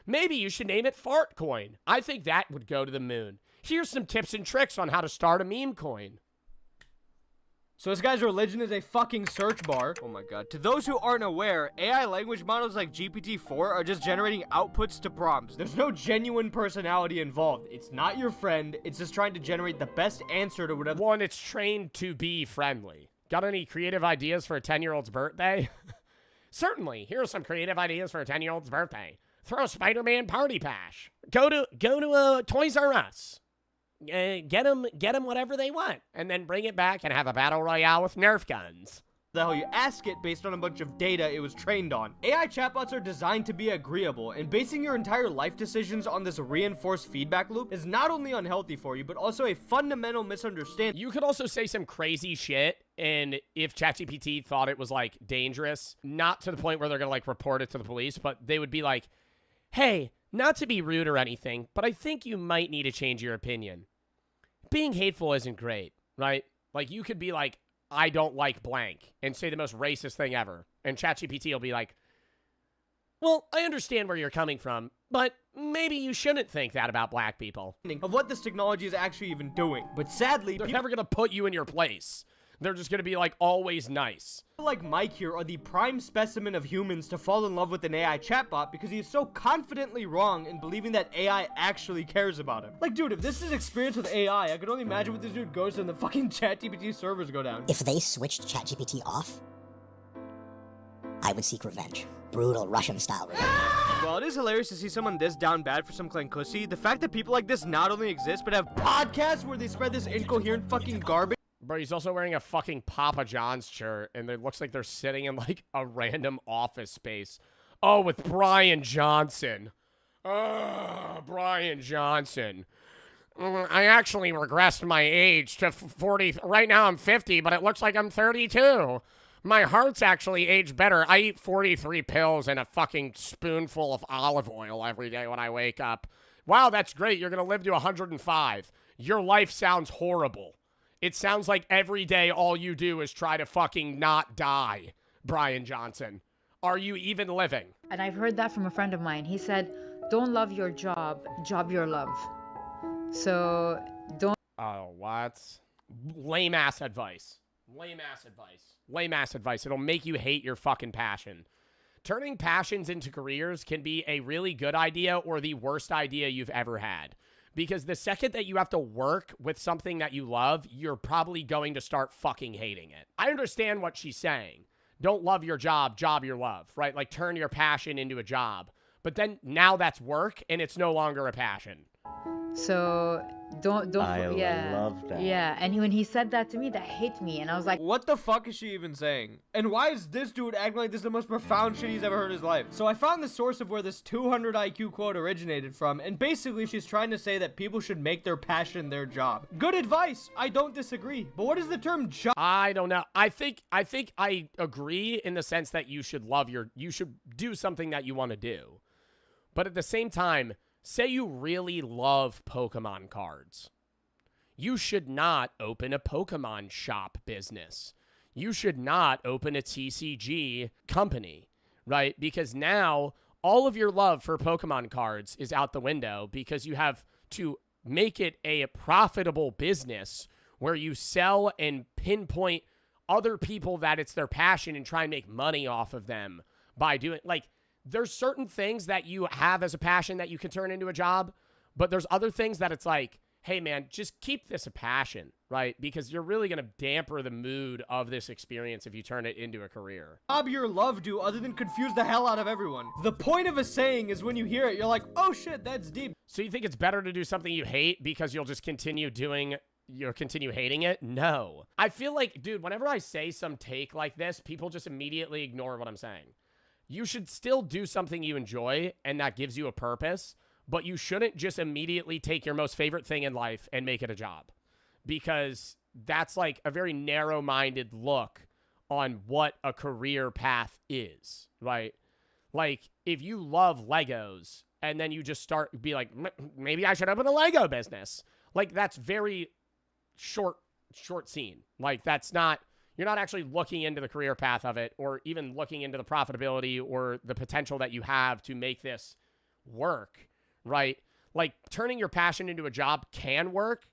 Speaker 1: Maybe you should name it Fart Coin. I think that would go to the moon. Here's some tips and tricks on how to start a meme coin.
Speaker 4: So this guy's religion is a fucking search bar. Oh my god. To those who aren't aware, AI language models like GPT-4 are just generating outputs to prompts. There's no genuine personality involved. It's not your friend. It's just trying to generate the best answer to whatever.
Speaker 1: One, it's trained to be friendly. Got any creative ideas for a 10-year-old's birthday? Certainly. Here are some creative ideas for a 10-year-old's birthday. Throw a Spider-Man party pash. Go to Toys R Us. Get them whatever they want, and then bring it back and have a battle royale with Nerf guns.
Speaker 4: The hell you ask it based on a bunch of data it was trained on. AI chatbots are designed to be agreeable, and basing your entire life decisions on this reinforced feedback loop is not only unhealthy for you, but also a fundamental misunderstanding.
Speaker 1: You could also say some crazy shit, and if ChatGPT thought it was, like, dangerous, not to the point where they're gonna, like, report it to the police, but they would be like, hey, not to be rude or anything, but I think you might need to change your opinion. Being hateful isn't great, right? Like, you could be like, I don't like blank, and say the most racist thing ever. And ChatGPT will be like, well, I understand where you're coming from, but maybe you shouldn't think that about black people.
Speaker 4: Of what this technology is actually even doing. But sadly,
Speaker 1: they're never going to put you in your place. They're just going to be, like, always nice.
Speaker 4: People like Mike here are the prime specimen of humans to fall in love with an AI chatbot because he is so confidently wrong in believing that AI actually cares about him. Like, dude, if this is experience with AI, I could only imagine what this dude goes to when the fucking ChatGPT servers go down.
Speaker 5: If they switched ChatGPT off, I would seek revenge. Brutal Russian-style revenge.
Speaker 4: While it is hilarious to see someone this down bad for some clankussy, the fact that people like this not only exist, but have podcasts where they spread this incoherent fucking garbage.
Speaker 1: Bro, he's also wearing a fucking Papa John's shirt, and it looks like they're sitting in, like, a random office space. Oh, with Brian Johnson. Brian Johnson. I actually regressed my age to 40. Right now I'm 50, but it looks like I'm 32. My heart's actually aged better. I eat 43 pills and a fucking spoonful of olive oil every day when I wake up. Wow, that's great. You're going to live to 105. Your life sounds horrible. It sounds like every day all you do is try to fucking not die, Brian Johnson. Are you even living?
Speaker 7: And I've heard that from a friend of mine. He said, don't love your job, job your love. So, don't...
Speaker 1: Oh, what? Lame-ass advice. Lame-ass advice. Lame-ass advice. It'll make you hate your fucking passion. Turning passions into careers can be a really good idea or the worst idea you've ever had. Because the second that you have to work with something that you love, you're probably going to start fucking hating it. I understand what she's saying. Don't love your job, job your love, right? Like, turn your passion into a job. But then now that's work, and it's no longer a passion.
Speaker 7: So Don't.
Speaker 21: I
Speaker 7: Yeah.
Speaker 21: love that.
Speaker 7: Yeah. And when he said that to me, that hit me, and I was like,
Speaker 4: What the fuck is she even saying? And why is this dude acting like this is the most profound shit he's ever heard in his life? So I found the source of where this 200 IQ quote originated from, and basically she's trying to say that people should make their passion their job. Good advice. I don't disagree. But what is the term job?
Speaker 1: I don't know. I think I agree in the sense that you should do something that you want to do. But at the same time, say you really love Pokemon cards. You should not open a Pokemon shop business. You should not open a TCG company, right? Because now all of your love for Pokemon cards is out the window because you have to make it a profitable business where you sell and pinpoint other people that it's their passion and try and make money off of them by doing, like, there's certain things that you have as a passion that you can turn into a job, but there's other things that it's like, hey man, just keep this a passion, right? Because you're really going to damper the mood of this experience if you turn it into a career.
Speaker 4: Job your love do other than confuse the hell out of everyone? The point of a saying is when you hear it, you're like, oh shit, that's deep.
Speaker 1: So you think it's better to do something you hate because you'll just continue hating it? No. I feel like, dude, whenever I say some take like this, people just immediately ignore what I'm saying. You should still do something you enjoy and that gives you a purpose, but you shouldn't just immediately take your most favorite thing in life and make it a job, because that's like a very narrow-minded look on what a career path is, right? Like, if you love Legos and then you just be like, maybe I should open a Lego business. Like, that's very short scene. Like, you're not actually looking into the career path of it or even looking into the profitability or the potential that you have to make this work, right? Like, turning your passion into a job can work.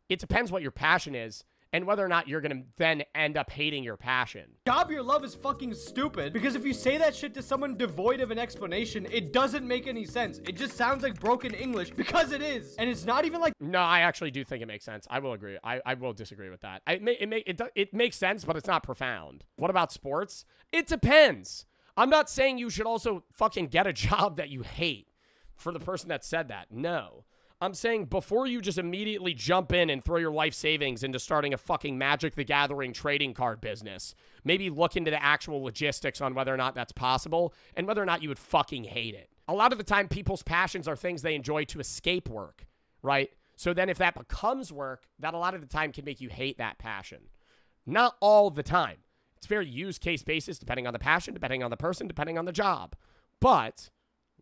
Speaker 1: It depends what your passion is and whether or not you're going to then end up hating your passion.
Speaker 4: Job your love is fucking stupid, because if you say that shit to someone devoid of an explanation, it doesn't make any sense. It just sounds like broken English, because it is. And it's not even like...
Speaker 1: No, I actually do think it makes sense. I will agree. I will disagree with that. It makes sense, but it's not profound. What about sports? It depends. I'm not saying you should also fucking get a job that you hate for the person that said that. No. I'm saying before you just immediately jump in and throw your life savings into starting a fucking Magic the Gathering trading card business, maybe look into the actual logistics on whether or not that's possible and whether or not you would fucking hate it. A lot of the time, people's passions are things they enjoy to escape work, right? So then if that becomes work, that a lot of the time can make you hate that passion. Not all the time. It's very use case basis, depending on the passion, depending on the person, depending on the job. But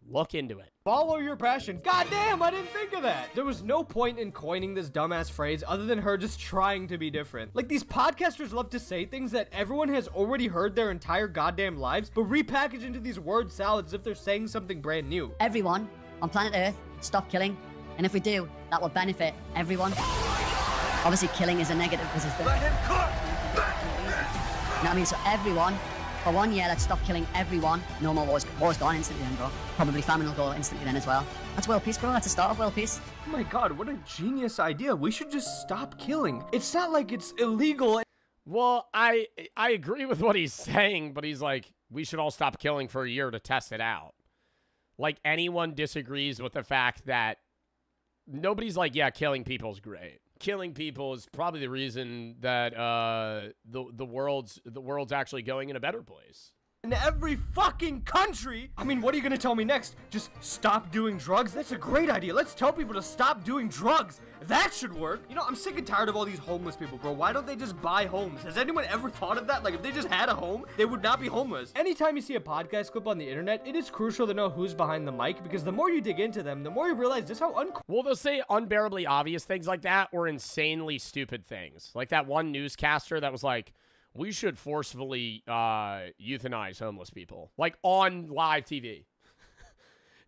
Speaker 1: look into it.
Speaker 4: Follow your passion. God damn, I didn't think of that. There was no point in coining this dumbass phrase other than her just trying to be different. Like, these podcasters love to say things that everyone has already heard their entire goddamn lives, but repackage into these word salads as if they're saying something brand new.
Speaker 5: Everyone on planet Earth, stop killing. And if we do, that will benefit everyone. Obviously, killing is a negative because it's the... Let him cook! You know what I mean? So everyone... For 1 year, let's stop killing everyone. No more wars. War's gone instantly then, bro. Probably famine will go instantly then as well. That's world peace, bro. That's the start of world peace.
Speaker 4: Oh my god, what a genius idea. We should just stop killing. It's not like it's illegal.
Speaker 1: Well, I agree with what he's saying, but he's like, we should all stop killing for a year to test it out. Like, anyone disagrees with the fact that nobody's like, yeah, killing people's great. Killing people is probably the reason that the world's actually going in a better place.
Speaker 4: In every fucking country. I mean, what are you gonna tell me next? Just stop doing drugs? That's a great idea. Let's tell people to stop doing drugs. That should work. You know, I'm sick and tired of all these homeless people, bro. Why don't they just buy homes? Has anyone ever thought of that? Like, if they just had a home, they would not be homeless. Anytime you see a podcast clip on the internet, it is crucial to know who's behind the mic, because the more you dig into them, the more you realize just how
Speaker 1: Well, they'll say unbearably obvious things like that or insanely stupid things. Like that one newscaster that was like, we should forcefully euthanize homeless people. Like, on live TV.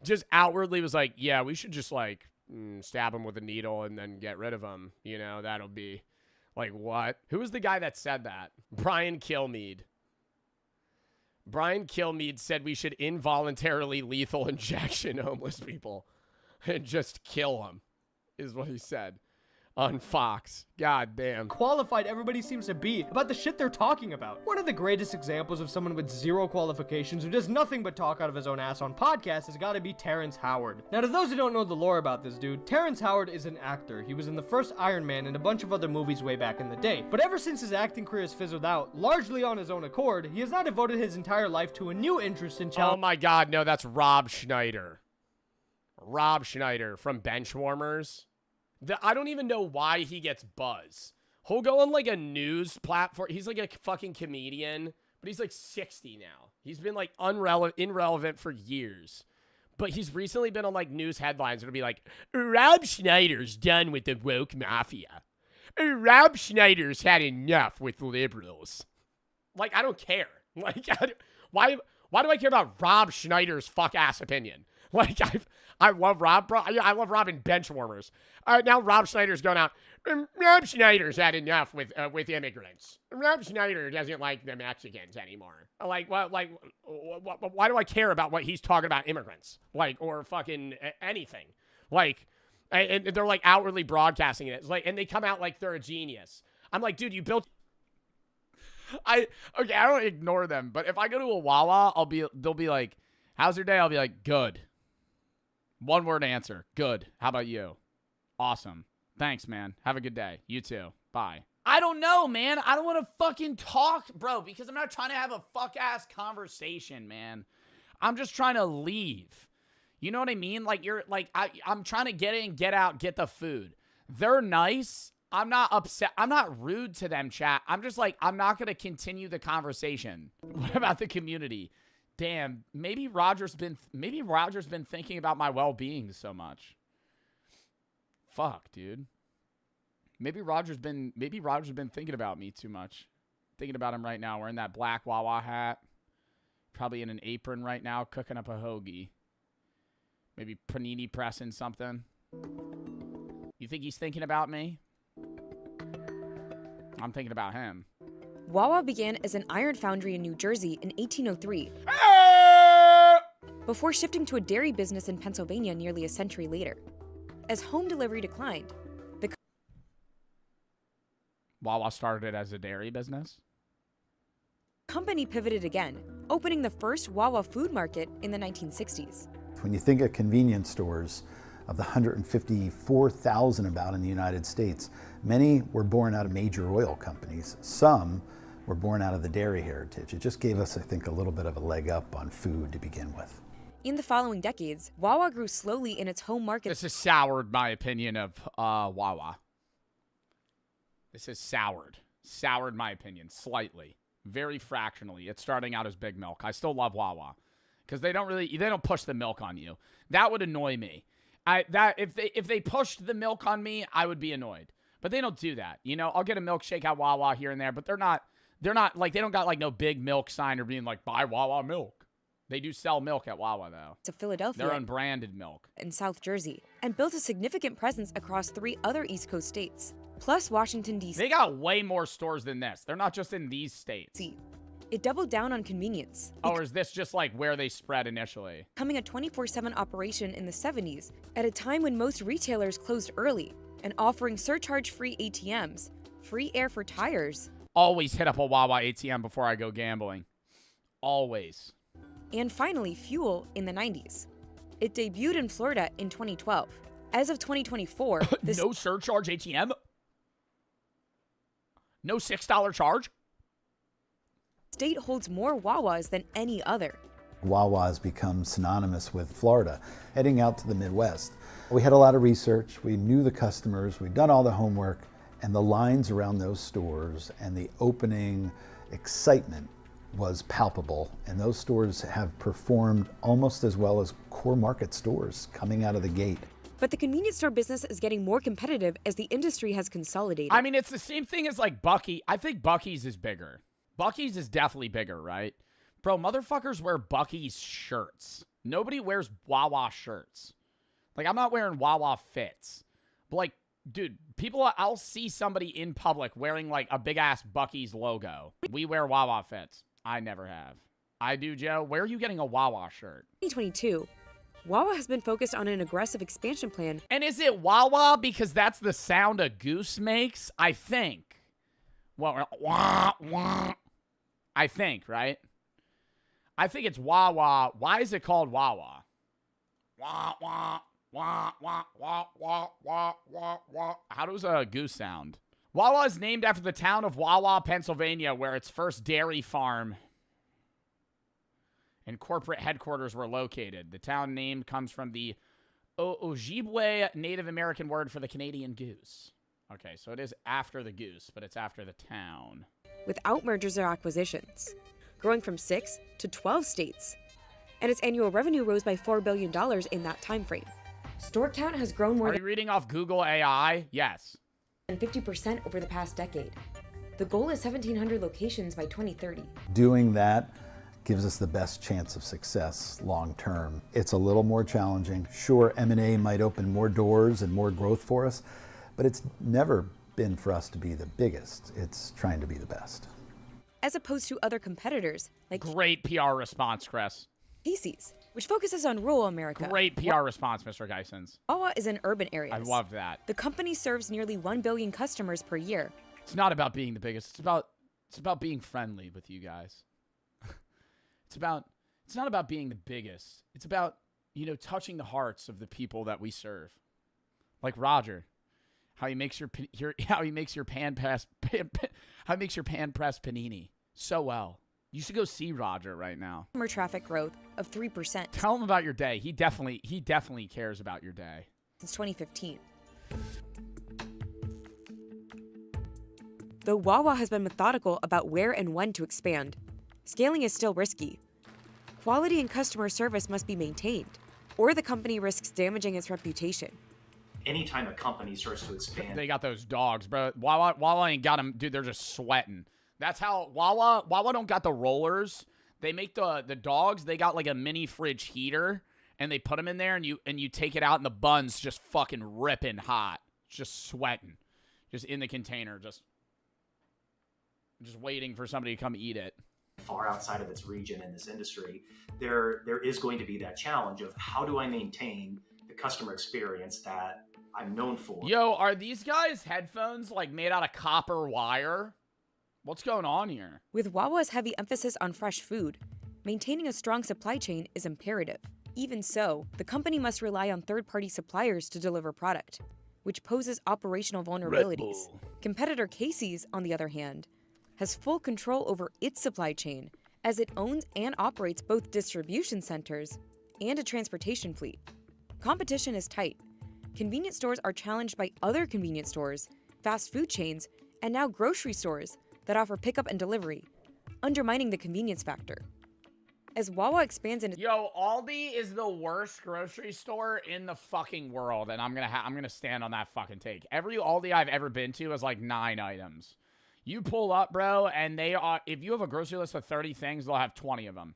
Speaker 1: Just outwardly was like, yeah, we should just, like, stab them with a needle and then get rid of them. You know, that'll be... Like, what? Who was the guy that said that? Brian Kilmeade. Brian Kilmeade said we should involuntarily lethal injection homeless people and just kill them, is what he said. on Fox. God damn.
Speaker 4: Qualified everybody seems to be about the shit they're talking about. One of the greatest examples of someone with zero qualifications who does nothing but talk out of his own ass on podcasts has got to be Terrence Howard. Now, to those who don't know the lore about this dude, Terrence Howard is an actor. He was in the first Iron Man and a bunch of other movies way back in the day. But ever since his acting career has fizzled out, largely on his own accord, he has now devoted his entire life to a new interest in
Speaker 1: Oh my God, no, that's Rob Schneider. Rob Schneider from Benchwarmers. I don't even know why he gets buzz. He'll go on like a news platform. He's like a fucking comedian, but he's like 60 now. He's been like irrelevant for years. But he's recently been on like news headlines. It'll be like, Rob Schneider's done with the woke mafia. Rob Schneider's had enough with liberals. Like, I don't care. Like, why do I care about Rob Schneider's fuck-ass opinion? Like, I love Rob, bro. I love Rob in Benchwarmers. Now Rob Schneider's going out. Rob Schneider's had enough with immigrants. Rob Schneider doesn't like the Mexicans anymore. Like, what? Like, why do I care about what he's talking about immigrants? Like, or fucking anything? Like, and they're like outwardly broadcasting it. It's like, and they come out like they're a genius. I'm like, dude, you built. I don't ignore them, but if I go to a Wawa, they'll be like, how's your day? I'll be like, good. One word answer. Good. How about you? Awesome. Thanks, man. Have a good day. You too. Bye. I don't know, man. I don't want to fucking talk, bro, because I'm not trying to have a fuck-ass conversation, man. I'm just trying to leave. You know what I mean? Like, I'm trying to get in, get out, get the food. They're nice. I'm not upset. I'm not rude to them, chat. I'm just like, I'm not going to continue the conversation. What about the community? Damn, maybe Roger's been thinking about my well-being so much. Fuck, dude. Maybe Roger's been thinking about me too much. Thinking about him right now, wearing that black Wawa hat. Probably in an apron right now, cooking up a hoagie. Maybe panini pressing something. You think he's thinking about me? I'm thinking about him.
Speaker 10: Wawa began as an iron foundry in New Jersey in 1803, before shifting to a dairy business in Pennsylvania nearly a century later. As home delivery declined, the
Speaker 1: Wawa started as a dairy business?
Speaker 10: company pivoted again, opening the first Wawa food market in the 1960s.
Speaker 14: When you think of convenience stores, of the 154,000 about in the United States, many were born out of major oil companies. Some were born out of the dairy heritage. It just gave us, I think, a little bit of a leg up on food to begin with.
Speaker 10: In the following decades, Wawa grew slowly in its home market.
Speaker 1: This has soured my opinion of Wawa. This has soured my opinion slightly, very fractionally. It's starting out as Big Milk. I still love Wawa because they don't push the milk on you. That would annoy me. If they pushed the milk on me, I would be annoyed. But they don't do that. You know, I'll get a milkshake at Wawa here and there, but they're not like, they don't got like no big milk sign or being like, buy Wawa milk. They do sell milk at Wawa though.
Speaker 10: To Philadelphia,
Speaker 1: their unbranded milk.
Speaker 10: In South Jersey, and built a significant presence across 3 other East Coast states, plus Washington, D.C.
Speaker 1: They got way more stores than this. They're not just in these states.
Speaker 10: It doubled down on convenience.
Speaker 1: Oh, or is this just like where they spread initially?
Speaker 10: Becoming a 24/7 operation in the 70s, at a time when most retailers closed early, and offering surcharge-free ATMs, free air for tires.
Speaker 1: Always hit up a Wawa ATM before I go gambling. Always.
Speaker 10: And finally, fuel in the 90s. It debuted in Florida in 2012. As of 2024,
Speaker 1: no surcharge ATM? No $6 charge?
Speaker 10: State holds more Wawas than any other.
Speaker 14: Wawa has become synonymous with Florida, heading out to the Midwest. We had a lot of research, we knew the customers, we'd done all the homework, and the lines around those stores and the opening excitement was palpable. And those stores have performed almost as well as core market stores coming out of the gate.
Speaker 10: But the convenience store business is getting more competitive as the industry has consolidated.
Speaker 1: I mean, it's the same thing as like Bucky. I think Bucky's is bigger. Bucky's is definitely bigger, right? Bro, motherfuckers wear Bucky's shirts. Nobody wears Wawa shirts. Like, I'm not wearing Wawa fits. But, like, dude, I'll see somebody in public wearing, like, a big-ass Bucky's logo. We wear Wawa fits. I never have. I do, Joe. Where are you getting a Wawa shirt?
Speaker 10: 2022, Wawa has been focused on an aggressive expansion plan.
Speaker 1: And is it Wawa because that's the sound a goose makes? I think. Well, wah, wah. I think, right? I think it's Wawa. Why is it called Wawa? Wah, wah, wah, wah, wah, wah, wah, wah, wah. How does a goose sound? Wawa is named after the town of Wawa, Pennsylvania, where its first dairy farm and corporate headquarters were located. The town name comes from the Ojibwe Native American word for the Canadian goose. Okay, so it is after the goose, but it's after the town.
Speaker 10: Without mergers or acquisitions, growing from 6 to 12 states. And its annual revenue rose by $4 billion in that time frame. Store count has grown more
Speaker 1: Are you reading off Google AI? Yes.
Speaker 10: than 50% over the past decade. The goal is 1,700 locations by 2030.
Speaker 14: Doing that gives us the best chance of success long term. It's a little more challenging. Sure, M&A might open more doors and more growth for us, but it's never been for us to be the biggest. It's trying to be the best.
Speaker 10: As opposed to other competitors like
Speaker 1: Great PR response, Chris.
Speaker 10: Casey's, which focuses on rural America.
Speaker 1: Great PR response, Mr. Geisens.
Speaker 10: Wawa is in urban areas.
Speaker 1: I love that.
Speaker 10: The company serves nearly 1 billion customers per year.
Speaker 1: It's not about being the biggest. It's about being friendly with you guys. It's not about being the biggest. It's about, touching the hearts of the people that we serve. Like Roger, how he makes your pan press panini so well. You should go see Roger right now.
Speaker 10: Customer traffic growth of 3%.
Speaker 1: Tell him about your day. He definitely cares about your day.
Speaker 10: Since 2015. Though Wawa has been methodical about where and when to expand, scaling is still risky. Quality and customer service must be maintained, or the company risks damaging its reputation.
Speaker 16: Anytime a company starts to expand,
Speaker 1: they got those dogs, bro. Wawa ain't got them, dude. They're just sweating. That's how Wawa don't got the rollers. They make the dogs. They got like a mini fridge heater, and they put them in there, and you take it out, and the bun's just fucking ripping hot, just sweating, just in the container, just waiting for somebody to come eat it.
Speaker 16: far outside of its region in this industry, there is going to be that challenge of how do I maintain the customer experience that I'm known for.
Speaker 1: Yo, are these guys' headphones like made out of copper wire? What's going on here?
Speaker 10: With Wawa's heavy emphasis on fresh food, maintaining a strong supply chain is imperative. Even so, the company must rely on third-party suppliers to deliver product, which poses operational vulnerabilities. Competitor Casey's, on the other hand, has full control over its supply chain as it owns and operates both distribution centers and a transportation fleet. Competition is tight. Convenience stores are challenged by other convenience stores, fast food chains, and now grocery stores that offer pickup and delivery, undermining the convenience factor. As Wawa expands into—
Speaker 1: Yo, Aldi is the worst grocery store in the fucking world, and I'm gonna stand on that fucking take. Every Aldi I've ever been to has like 9 items. You pull up, bro, and they are— if you have a grocery list of 30 things, they'll have 20 of them.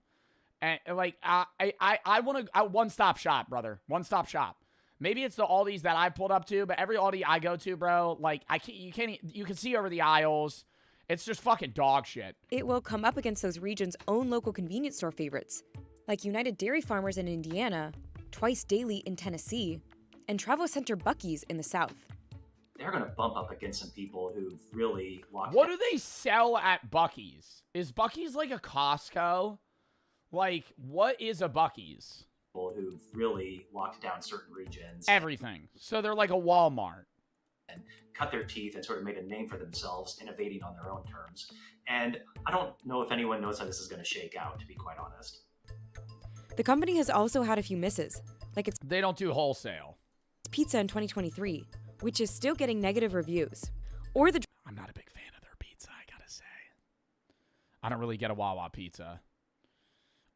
Speaker 1: And like, I want to one-stop shop, brother. One-stop shop. Maybe it's the Aldis that I pulled up to, but every Aldi I go to, bro, like you can see over the aisles. It's just fucking dog shit.
Speaker 10: It will come up against those regions' own local convenience store favorites, like United Dairy Farmers in Indiana, Twice Daily in Tennessee, and Travel Center Buc-ee's in the South.
Speaker 16: They're going to bump up against some people who've really locked
Speaker 1: What do they sell at Buc-ee's? Is Buc-ee's like a Costco? Like, what is a Buc-ee's?
Speaker 16: People who've really locked down certain regions.
Speaker 1: Everything. So they're like a Walmart.
Speaker 16: And cut their teeth and sort of made a name for themselves, innovating on their own terms. And I don't know if anyone knows how this is going to shake out, to be quite honest.
Speaker 10: The company has also had a few misses, like its—
Speaker 1: They don't do wholesale.
Speaker 10: Pizza in 2023, which is still getting negative reviews. Or the—
Speaker 1: I'm not a big fan of their pizza, I gotta say. I don't really get a Wawa pizza.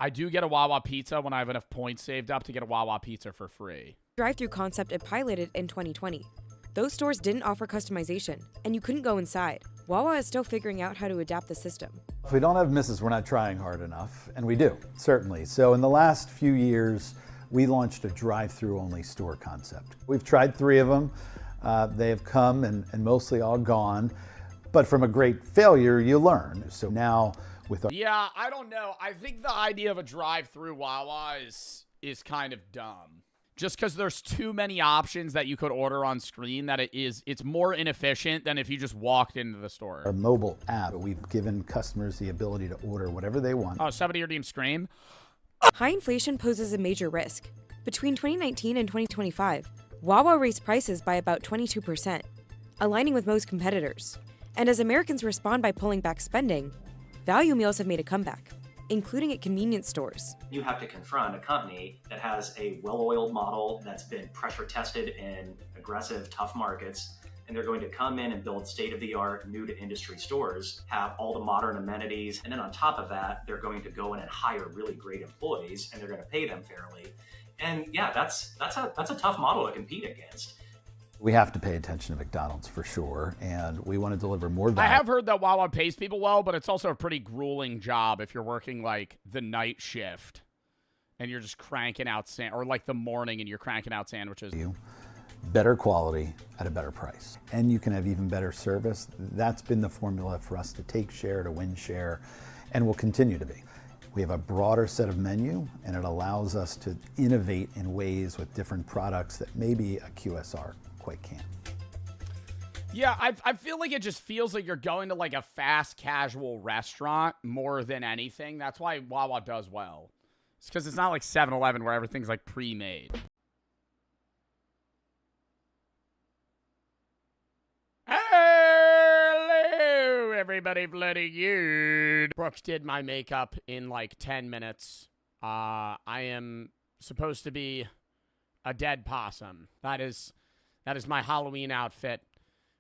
Speaker 1: I do get a Wawa pizza when I have enough points saved up to get a Wawa pizza for free.
Speaker 10: Drive-through concept it piloted in 2020. Those stores didn't offer customization, and you couldn't go inside. Wawa is still figuring out how to adapt the system.
Speaker 14: If we don't have misses, we're not trying hard enough, and we do, certainly. So in the last few years, we launched a drive-through only store concept. We've tried 3 of them. They have come and mostly all gone, but from a great failure, you learn. So now with our—
Speaker 1: Yeah, I don't know. I think the idea of a drive-through Wawa is kind of dumb. Just because there's too many options that you could order on screen that it's more inefficient than if you just walked into the store.
Speaker 14: Our mobile app, we've given customers the ability to order whatever they want.
Speaker 1: Oh, somebody redeemed Scream?
Speaker 10: High inflation poses a major risk. Between 2019 and 2025, Wawa raised prices by about 22%, aligning with most competitors. And as Americans respond by pulling back spending, value meals have made a comeback, including at convenience stores.
Speaker 16: You have to confront a company that has a well-oiled model that's been pressure tested in aggressive, tough markets, and they're going to come in and build state-of-the-art, new-to-industry stores, have all the modern amenities, and then on top of that, they're going to go in and hire really great employees, and they're going to pay them fairly. And yeah, that's a tough model to compete against.
Speaker 14: We have to pay attention to McDonald's for sure, and we want to deliver more value.
Speaker 1: I have heard that Wawa pays people well, but it's also a pretty grueling job if you're working like the night shift and you're just cranking out or like the morning and you're cranking out sandwiches.
Speaker 14: Better quality at a better price, and you can have even better service. That's been the formula for us to take share, to win share, and will continue to be. We have a broader set of menu, and it allows us to innovate in ways with different products that maybe a QSR quite can't.
Speaker 1: Yeah, I feel like it just feels like you're going to like a fast casual restaurant more than anything. That's why Wawa does well. It's because it's not like 7-Eleven where everything's like pre-made. Hello, everybody bloody you. Brooks did my makeup in like 10 minutes. I am supposed to be a dead possum. That is my Halloween outfit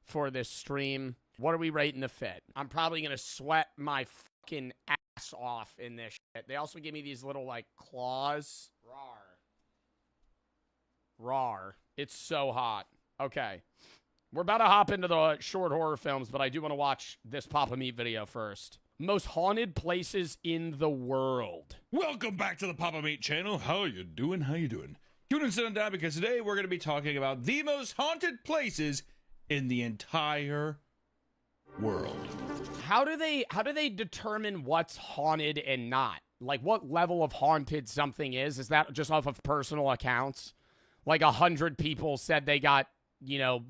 Speaker 1: for this stream. What are we rating the fit? I'm probably going to sweat my fucking ass off in this shit. They also give me these little, like, claws. Rawr. It's so hot. Okay. We're about to hop into the short horror films, but I do want to watch this Papa Meat video first. Most haunted places in the world.
Speaker 20: Welcome back to the Papa Meat channel. How you doing? Tune in, sit on down, because today we're going to be talking about the most haunted places in the entire world.
Speaker 1: How do they determine what's haunted and not? Like, what level of haunted something is? Is that just off of personal accounts? Like 100 people said they got,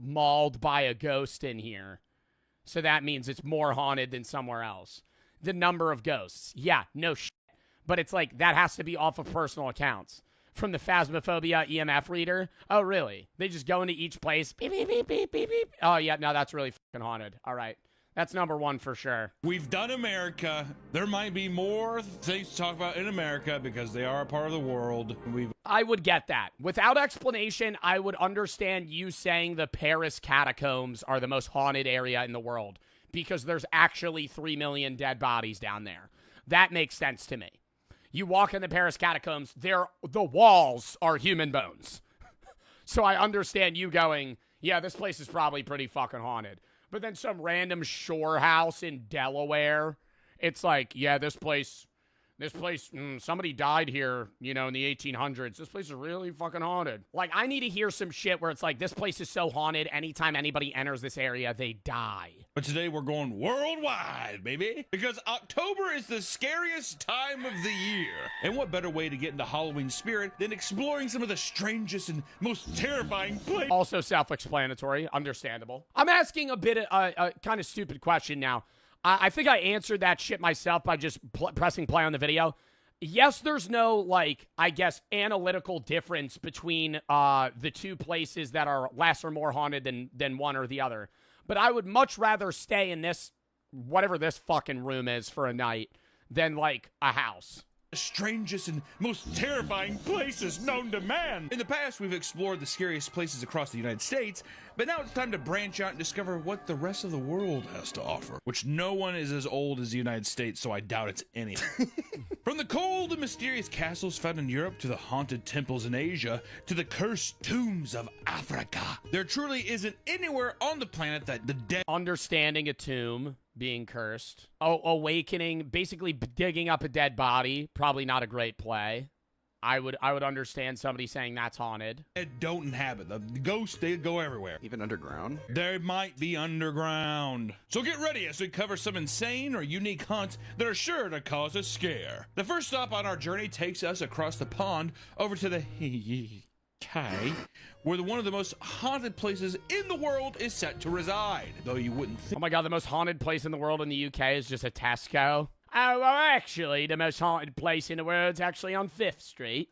Speaker 1: mauled by a ghost in here. So that means it's more haunted than somewhere else. The number of ghosts. Yeah, no shit. But it's like, that has to be off of personal accounts. From the Phasmophobia EMF reader? Oh, really? They just go into each place. Beep, beep, beep, beep, beep, beep. Oh, yeah, no, that's really fucking haunted. All right. That's number one for sure.
Speaker 20: We've done America. There might be more things to talk about in America because they are a part of the world.
Speaker 1: I would get that. Without explanation, I would understand you saying the Paris catacombs are the most haunted area in the world because there's actually 3 million dead bodies down there. That makes sense to me. You walk in the Paris catacombs, the walls are human bones. So I understand you going, yeah, this place is probably pretty fucking haunted. But then some random shore house in Delaware, it's like, yeah, this place, somebody died here, in the 1800s. This place is really fucking haunted. Like, I need to hear some shit where it's like, this place is so haunted, anytime anybody enters this area, they die.
Speaker 20: But today we're going worldwide, baby. Because October is the scariest time of the year. And what better way to get into Halloween spirit than exploring some of the strangest and most terrifying places?
Speaker 1: Also self-explanatory, understandable. I'm asking a bit a kind of stupid question now. I think I answered that shit myself by just pressing play on the video. Yes, there's no, analytical difference between the two places that are less or more haunted than one or the other. But I would much rather stay in this, whatever this fucking room is for a night, than, a house.
Speaker 20: The strangest and most terrifying places known to man. In the past, we've explored the scariest places across the United States, but now it's time to branch out and discover what the rest of the world has to offer. Which no one is as old as the United States, so I doubt it's any. From the cold and mysterious castles found in Europe to the haunted temples in Asia to the cursed tombs of Africa, there truly isn't anywhere on the planet that the dead...
Speaker 1: Understanding a tomb being cursed. Oh, awakening, basically digging up a dead body. Probably not a great play. I would understand somebody saying that's haunted.
Speaker 20: It don't inhabit. The ghosts, they go everywhere.
Speaker 21: Even underground?
Speaker 20: They might be underground. So get ready as we cover some insane or unique haunts that are sure to cause a scare. The first stop on our journey takes us across the pond over to the UK, where one of the most haunted places in the world is set to reside. Though you wouldn't think.
Speaker 1: Oh my god, the most haunted place in the world in the UK is just a Tesco. Oh, well, actually, the most haunted place in the world is actually on 5th Street.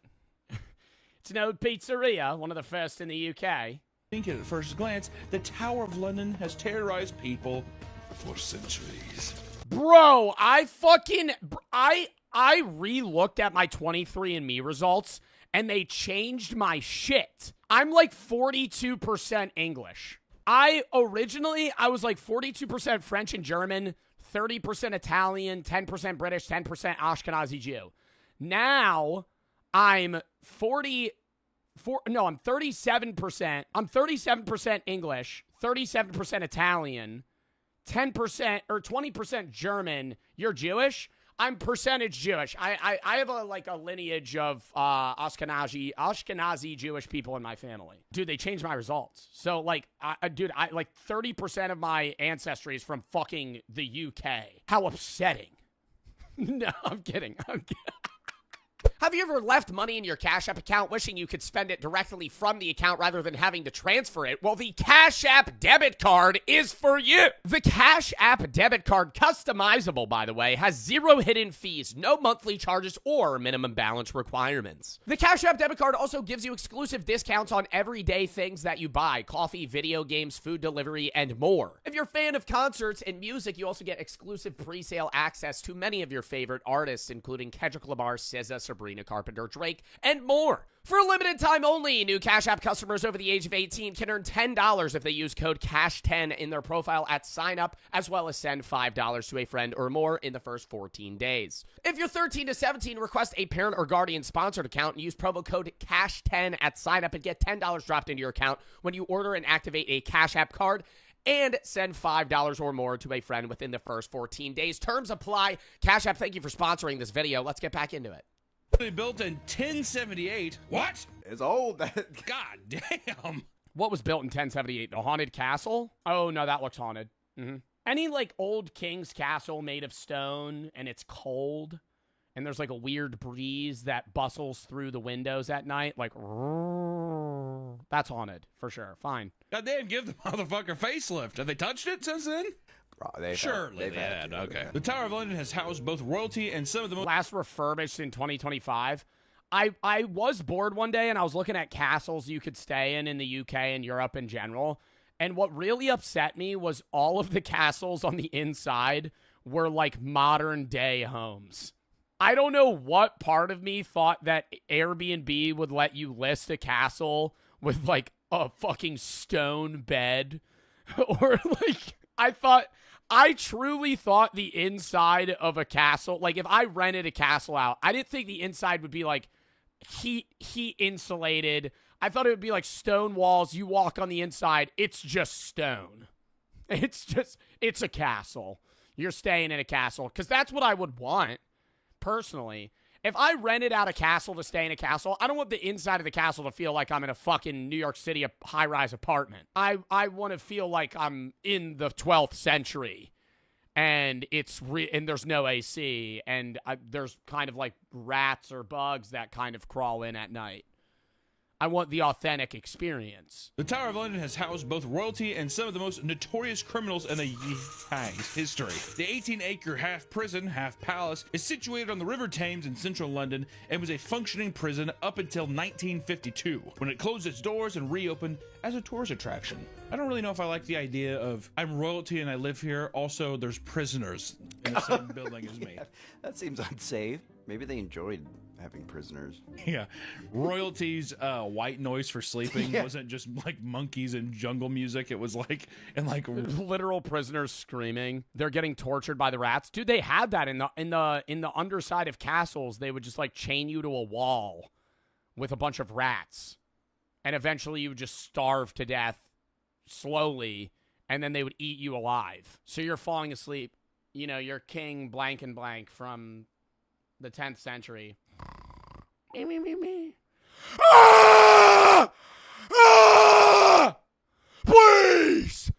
Speaker 1: It's an old pizzeria, one of the first in the UK.
Speaker 20: Thinking at first glance, the Tower of London has terrorized people for centuries.
Speaker 1: Bro, I re-looked at my 23andMe results, and they changed my shit. I'm like 42% English. I was like 42% French and German, 30% Italian, 10% British, 10% Ashkenazi Jew. Now, I'm 37%. I'm 37% English, 37% Italian, 10% or 20% German. You're Jewish? I'm percentage Jewish. I have a lineage of Ashkenazi Jewish people in my family. Dude, they changed my results. So like 30% of my ancestry is from fucking the UK. How upsetting. No, I'm kidding. Have you ever left money in your Cash App account wishing you could spend it directly from the account rather than having to transfer it? Well, the Cash App debit card is for you. The Cash App debit card, customizable, by the way, has 0 hidden fees, no monthly charges, or minimum balance requirements. The Cash App debit card also gives you exclusive discounts on everyday things that you buy: coffee, video games, food delivery, and more. If you're a fan of concerts and music, you also get exclusive pre-sale access to many of your favorite artists, including Kendrick Lamar, SZA, Sabrina Carpenter, Drake, and more. For a limited time only, new Cash App customers over the age of 18 can earn $10 if they use code CASH10 in their profile at sign up, as well as send $5 to a friend or more in the first 14 days. If you're 13 to 17, request a parent or guardian sponsored account and use promo code CASH10 at sign up and get $10 dropped into your account when you order and activate a Cash App card, and send $5 or more to a friend within the first 14 days. Terms apply. Cash App, thank you for sponsoring this video. Let's get back into it.
Speaker 20: They built in 1078. What?
Speaker 21: It's old.
Speaker 20: God damn.
Speaker 1: What was built in 1078? The haunted castle? Oh, no, that looks haunted. Any, like, old king's castle made of stone, and it's cold, and there's, like, a weird breeze that bustles through the windows at night, like, that's haunted, for sure. Fine.
Speaker 20: God damn, give the motherfucker facelift. Have they touched it since then? Surely they had. Okay. The Tower of London has housed both royalty and some of the most...
Speaker 1: Last refurbished in 2025. I was bored one day, and I was looking at castles you could stay in the UK and Europe in general, and what really upset me was all of the castles on the inside were like modern-day homes. I don't know what part of me thought that Airbnb would let you list a castle with like a fucking stone bed, or like... I truly thought the inside of a castle, like if I rented a castle out, I didn't think the inside would be like heat insulated. I thought it would be like stone walls. You walk on the inside, it's just stone. It's a castle. You're staying in a castle, because that's what I would want, personally. If I rented out a castle to stay in a castle, I don't want the inside of the castle to feel like I'm in a fucking New York City high-rise apartment. I want to feel like I'm in the 12th century, and and there's no AC, and there's kind of like rats or bugs that kind of crawl in at night. I want the authentic experience.
Speaker 20: The Tower of London has housed both royalty and some of the most notorious criminals in the UK's history. The 18-acre half prison, half palace is situated on the River Thames in central London and was a functioning prison up until 1952, when it closed its doors and reopened as a tourist attraction. I don't really know if I like the idea of I'm royalty and I live here. Also, there's prisoners in the same building as me.
Speaker 21: That seems unsafe. Maybe they enjoyed having prisoners.
Speaker 20: Yeah. Royalty's white noise for sleeping wasn't just like monkeys and jungle music. It was like, and like
Speaker 1: literal prisoners screaming. They're getting tortured by the rats. Dude, they had that in the underside of castles. They would just like chain you to a wall with a bunch of rats. And eventually you would just starve to death slowly, and then they would eat you alive. So you're falling asleep. You know, you're king blank and blank from the 10th century.
Speaker 12: Me. Ah! Ah! Please!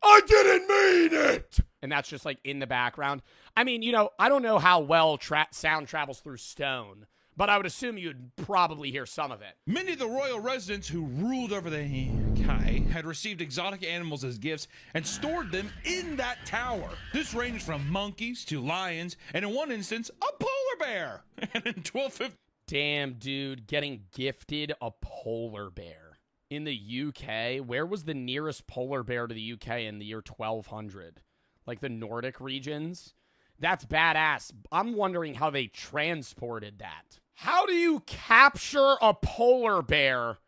Speaker 12: I didn't mean it!
Speaker 1: And that's just like in the background. I mean, you know, I don't know how well sound travels through stone, but I would assume you'd probably hear some of it.
Speaker 20: Many of the royal residents who ruled over the Kai had received exotic animals as gifts and stored them in that tower. This ranged from monkeys to lions, and in one instance, a polar bear. And in 1250...
Speaker 1: Damn, dude, getting gifted a polar bear. In the UK, where was the nearest polar bear to the UK in the year 1200? Like the Nordic regions? That's badass. I'm wondering how they transported that. How do you capture a polar bear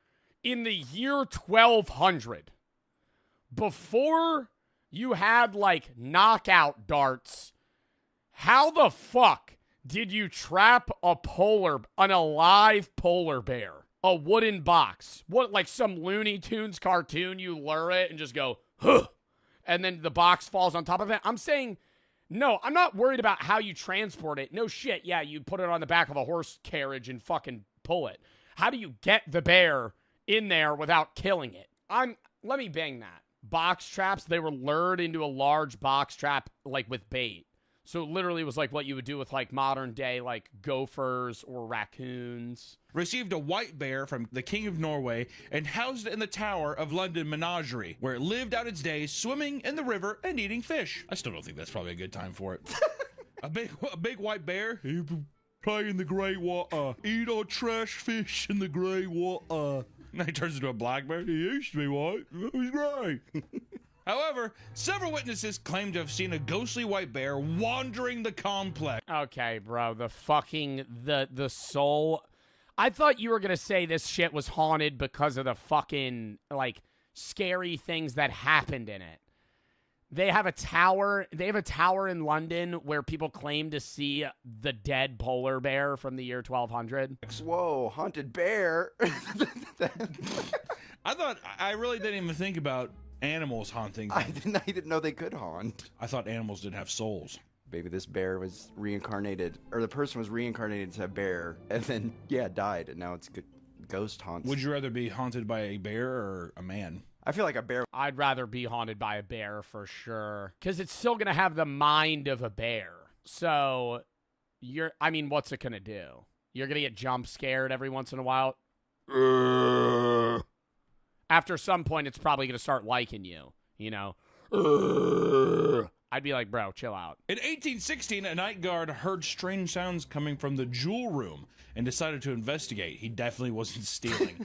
Speaker 1: in the year 1200? Before you had, like, knockout darts, how the fuck did you trap an alive polar bear? A wooden box. What, like some Looney Tunes cartoon, you lure it and just go, huh, and then the box falls on top of it? I'm saying, no, I'm not worried about how you transport it. No shit, yeah, you put it on the back of a horse carriage and fucking pull it. How do you get the bear in there without killing it? Let me bang that. Box traps, they were lured into a large box trap, like with bait. So it literally was like what you would do with like modern day like gophers or raccoons.
Speaker 20: Received a white bear from the King of Norway and housed it in the Tower of London Menagerie, where it lived out its days swimming in the river and eating fish. I still don't think that's probably a good time for it. a big white bear, he play in the grey water, eat our trash fish in the grey water. Now he turns into a black bear. He used to be white. He's grey. However, several witnesses claim to have seen a ghostly white bear wandering the complex.
Speaker 1: Okay, bro, the soul. I thought you were going to say this shit was haunted because of the fucking, like, scary things that happened in it. They have a tower in London where people claim to see the dead polar bear from the year 1200.
Speaker 21: Whoa, haunted bear.
Speaker 20: I really didn't even think about animals haunting.
Speaker 21: I didn't know they could haunt.
Speaker 20: I thought animals didn't have souls.
Speaker 21: Maybe this bear was reincarnated, or the person was reincarnated as a bear, and then, died, and now it's ghost haunts.
Speaker 20: Would you rather be haunted by a bear or a man?
Speaker 21: I feel like a bear.
Speaker 1: I'd rather be haunted by a bear for sure. Because it's still going to have the mind of a bear. So, what's it going to do? You're going to get jump scared every once in a while. After some point, it's probably going to start liking you, you know? I'd be like, bro, chill out.
Speaker 20: In 1816, a night guard heard strange sounds coming from the jewel room and decided to investigate. He definitely wasn't stealing.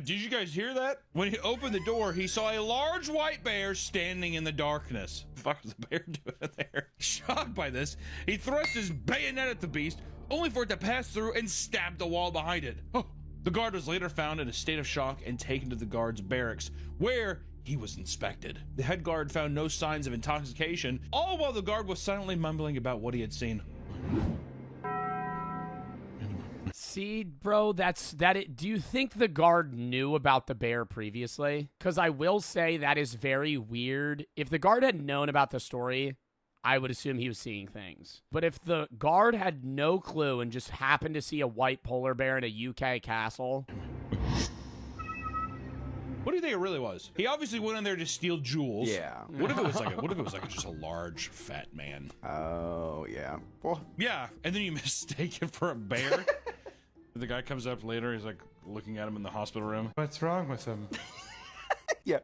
Speaker 20: Did you guys hear that? When he opened the door, he saw a large white bear standing in the darkness. What the fuck was the bear doing there? Shocked by this, he thrust his bayonet at the beast, only for it to pass through and stab the wall behind it. Oh. The guard was later found in a state of shock and taken to the guard's barracks, where he was inspected. The head guard found no signs of intoxication, all while the guard was silently mumbling about what he had seen.
Speaker 1: See, bro, do you think the guard knew about the bear previously? Because I will say that is very weird. If the guard had known about the story, I would assume he was seeing things. But if the guard had no clue and just happened to see a white polar bear in a UK castle...
Speaker 20: What do you think it really was? He obviously went in there to steal jewels.
Speaker 21: Yeah.
Speaker 20: What if it was like just a large fat man?
Speaker 21: Oh, yeah. Well,
Speaker 20: yeah, and then you mistake it for a bear? The guy comes up later, he's like looking at him in the hospital room. What's wrong with him?
Speaker 21: Yeah.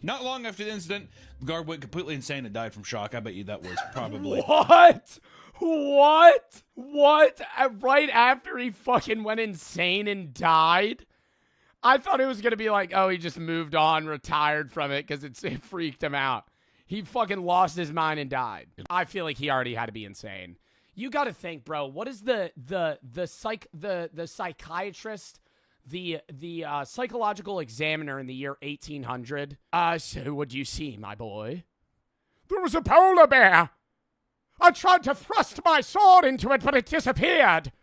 Speaker 20: Not long after the incident, the guard went completely insane and died from shock. I bet you that was probably...
Speaker 1: What? Right after he fucking went insane and died? I thought it was going to be like, oh, he just moved on, retired from it because it freaked him out. He fucking lost his mind and died. I feel like he already had to be insane. You got to think, bro, what is the psychiatrist... The psychological examiner in the year 1800. So what do you see, my boy? There was a polar bear. I tried to thrust my sword into it, but it disappeared.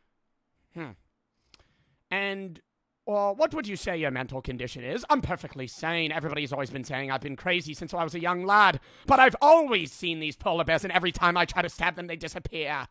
Speaker 1: And Or what would you say your mental condition is? I'm perfectly sane. Everybody's always been saying I've been crazy since I was a young lad. But I've always seen these polar bears, and every time I try to stab them, they disappear.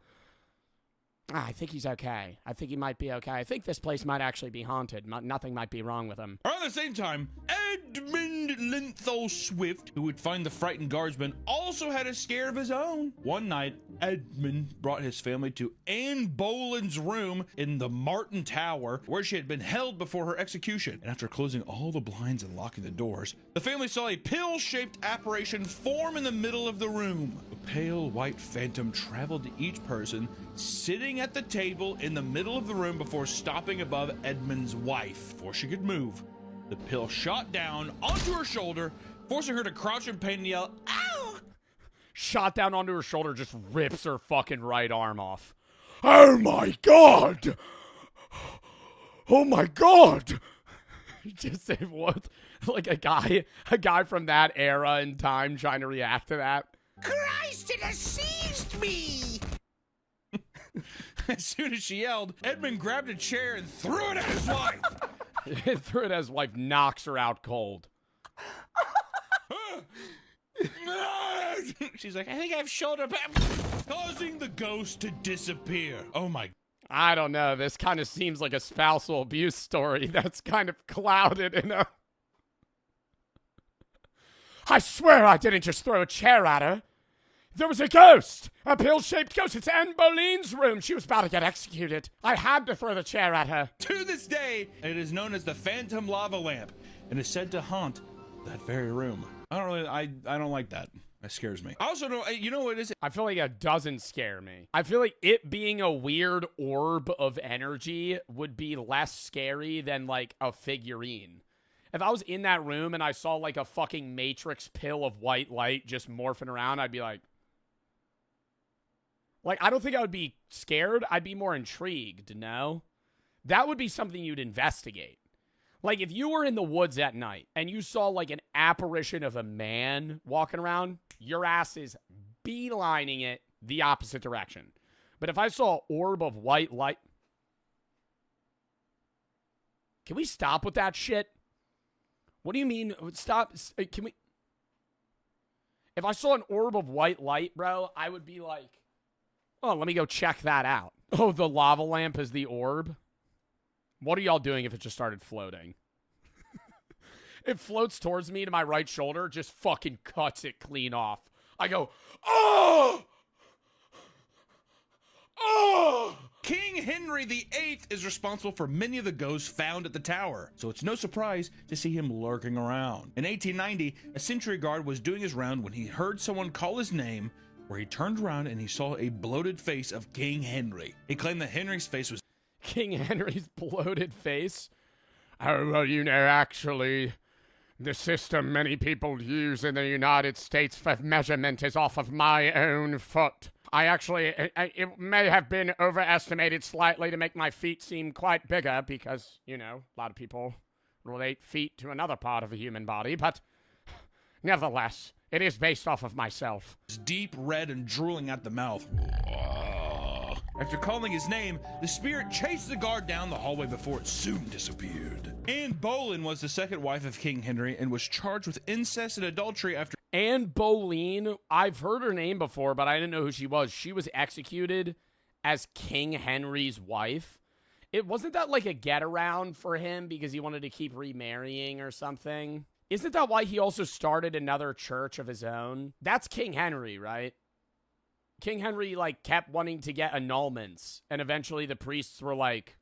Speaker 1: I think he's okay. I think he might be okay. I think this place might actually be haunted. Nothing might be wrong with him.
Speaker 20: Around the same time, Edmund Linthal Swift, who would find the frightened guardsman, also had a scare of his own. One night, Edmund brought his family to Anne Boleyn's room in the Martin Tower, where she had been held before her execution. And after closing all the blinds and locking the doors, the family saw a pill-shaped apparition form in the middle of the room. A pale white phantom traveled to each person, sitting at the table in the middle of the room before stopping above Edmund's wife. Before she could move, the pill shot down onto her shoulder, forcing her to crouch in pain and yell, "Ow!"
Speaker 1: Shot down onto her shoulder, just rips her fucking right arm off. Oh my god! Oh my god! Just it was like a guy from that era in time trying to react to that.
Speaker 20: Christ, it has seized me! As soon as she yelled, Edmund grabbed a chair and threw it at his wife.
Speaker 1: Threw it at his wife, knocks her out cold.
Speaker 20: She's like, I think I have shoulder pain, causing the ghost to disappear. Oh my.
Speaker 1: I don't know. This kind of seems like a spousal abuse story that's kind of clouded in a... I swear I didn't just throw a chair at her. There was a ghost! A pill-shaped ghost! It's Anne Boleyn's room! She was about to get executed. I had to throw the chair at her.
Speaker 20: To this day, it is known as the Phantom Lava Lamp and is said to haunt that very room. I don't like that. That scares me. I also don't, you know what it is?
Speaker 1: I feel like it doesn't scare me. I feel like it being a weird orb of energy would be less scary than, like, a figurine. If I was in that room and I saw, like, a fucking Matrix pill of white light just morphing around, I'd be like... I don't think I would be scared. I'd be more intrigued, no? That would be something you'd investigate. Like, if you were in the woods at night and you saw, like, an apparition of a man walking around, your ass is beelining it the opposite direction. But if I saw an orb of white light... Can we stop with that shit? What do you mean? Stop. Can we... If I saw an orb of white light, bro, I would be like... Oh, let me go check that out. Oh, the lava lamp is the orb? What are y'all doing if it just started floating? It floats towards me to my right shoulder, just fucking cuts it clean off. I go, oh! Oh!
Speaker 20: King Henry VIII is responsible for many of the ghosts found at the tower, so it's no surprise to see him lurking around. In 1890, a sentry guard was doing his round when he heard someone call his name, where he turned around and he saw a bloated face of King Henry. He claimed that Henry's face was...
Speaker 1: King Henry's bloated face? Oh, well, you know, actually, the system many people use in the United States for measurement is off of my own foot. It may have been overestimated slightly to make my feet seem quite bigger because, you know, a lot of people relate feet to another part of the human body, but nevertheless, it is based off of myself.
Speaker 20: Deep red and drooling at the mouth. After calling his name, the spirit chased the guard down the hallway before it soon disappeared. Anne Boleyn was the second wife of King Henry and was charged with incest and adultery after...
Speaker 1: Anne Boleyn, I've heard her name before, but I didn't know who she was. She was executed as King Henry's wife. It wasn't that like a get around for him because he wanted to keep remarrying or something? Isn't that why he also started another church of his own? That's King Henry, right? King Henry, like, kept wanting to get annulments, and eventually the priests were like,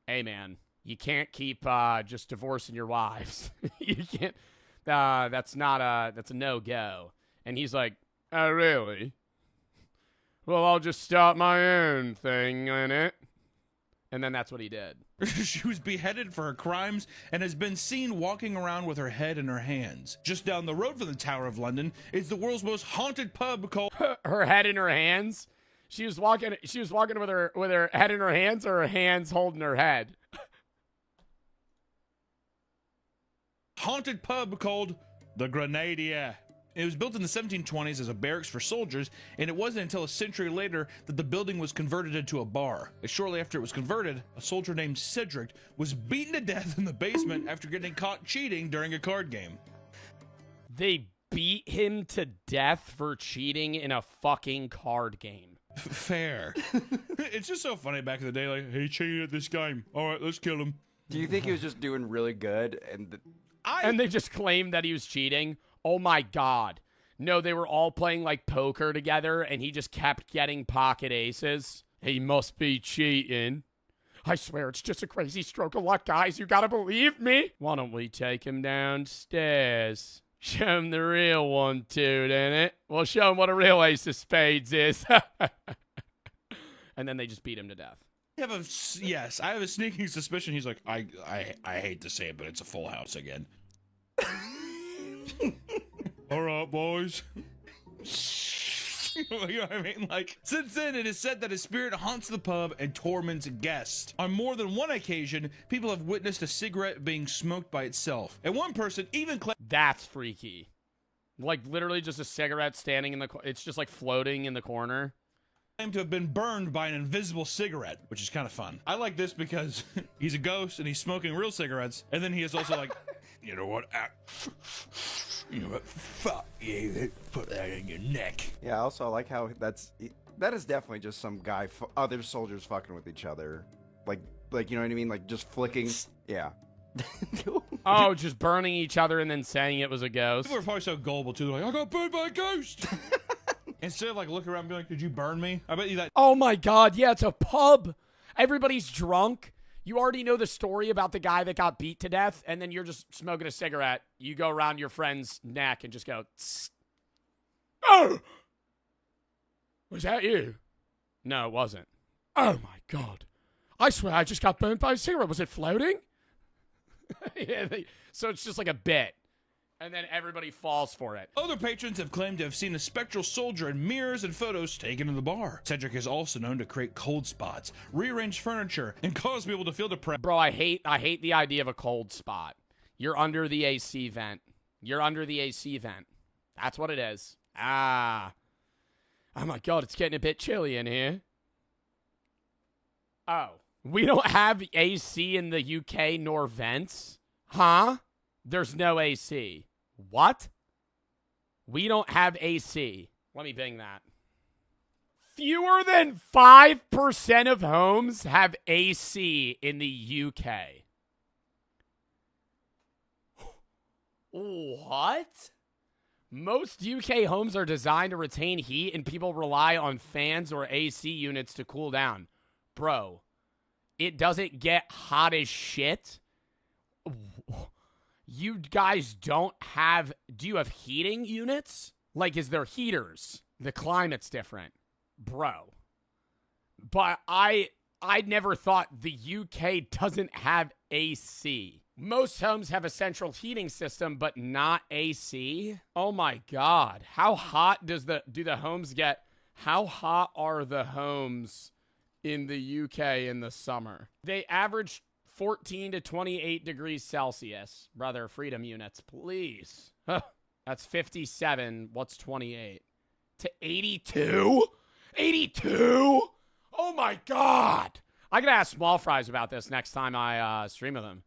Speaker 1: hey, man, you can't keep just divorcing your wives. You can't, that's a no-go. And he's like, oh, really? Well, I'll just start my own thing in it. And then that's what he did.
Speaker 20: She was beheaded for her crimes and has been seen walking around with her head in her hands. Just down the road from the Tower of London is the world's most haunted pub called...
Speaker 1: Her head in her hands? She was walking with her head in her hands, or her hands holding her head?
Speaker 20: Haunted pub called the Grenadier. It was built in the 1720s as a barracks for soldiers, and it wasn't until a century later that the building was converted into a bar. And shortly after it was converted, a soldier named Cedric was beaten to death in the basement after getting caught cheating during a card game.
Speaker 1: They beat him to death for cheating in a fucking card game.
Speaker 20: Fair. It's just so funny back in the day, like, he cheated at this game. All right, let's kill him.
Speaker 21: Do you think he was just doing really good
Speaker 1: And they just claimed that he was cheating? Oh my God. No, they were all playing like poker together and he just kept getting pocket aces. He must be cheating. I swear it's just a crazy stroke of luck, guys. You gotta believe me. Why don't we take him downstairs? Show him the real one too, didn't it? We'll show him what a real ace of spades is. And then they just beat him to death.
Speaker 20: I have a sneaking suspicion he's like, I hate to say it, but it's a full house again. All right, boys. You know what I mean? Like, since then, it is said that his spirit haunts the pub and torments guests. On more than one occasion, people have witnessed a cigarette being smoked by itself. And one person even claimed...
Speaker 1: That's freaky. Like, literally just a cigarette standing in the... It's just, like, floating in the corner.
Speaker 20: Claimed to have been burned by an invisible cigarette, which is kind of fun. I like this because he's a ghost and he's smoking real cigarettes. And then he is also like, you know what? You know what? Fuck you. Put that in your neck.
Speaker 21: Yeah, also I like how that is definitely just some guy, other soldiers fucking with each other. Like, you know what I mean? Like, just flicking. Yeah.
Speaker 1: Oh, just burning each other and then saying it was a ghost.
Speaker 20: People are probably so gullible, too. They're like, I got burned by a ghost. Instead of, like, looking around and being like, did you burn me? I bet you that...
Speaker 1: Oh, my God. Yeah, it's a pub. Everybody's drunk. You already know the story about the guy that got beat to death, and then you're just smoking a cigarette. You go around your friend's neck and just go, tss. Oh! Was that you? No, it wasn't. Oh, my God. I swear I just got burned by a cigarette. Was it floating? Yeah, so it's just like a bit. And then everybody falls for it.
Speaker 20: Other patrons have claimed to have seen a spectral soldier in mirrors and photos taken in the bar. Cedric is also known to create cold spots, rearrange furniture, and cause people to feel depressed.
Speaker 1: Bro, I hate the idea of a cold spot. You're under the AC vent. You're under the AC vent. That's what it is. Ah. Oh my God, it's getting a bit chilly in here. Oh. We don't have AC in the UK nor vents? Huh? There's no AC. What? We don't have AC. Let me bing that. Fewer than 5% of homes have AC in the UK. What? Most UK homes are designed to retain heat and people rely on fans or AC units to cool down. Bro, it doesn't get hot as shit. You guys don't have... Do you have heating units? Like, is there heaters? The climate's different. Bro. But I never thought the UK doesn't have AC. Most homes have a central heating system, but not AC. Oh my God. How hot do the homes get? How hot are the homes in the UK in the summer? They average 14 to 28 degrees Celsius. Brother, freedom units, please. That's 57. What's 28? To 82? 82? Oh my God. I gotta ask Small Fries about this next time I stream with him.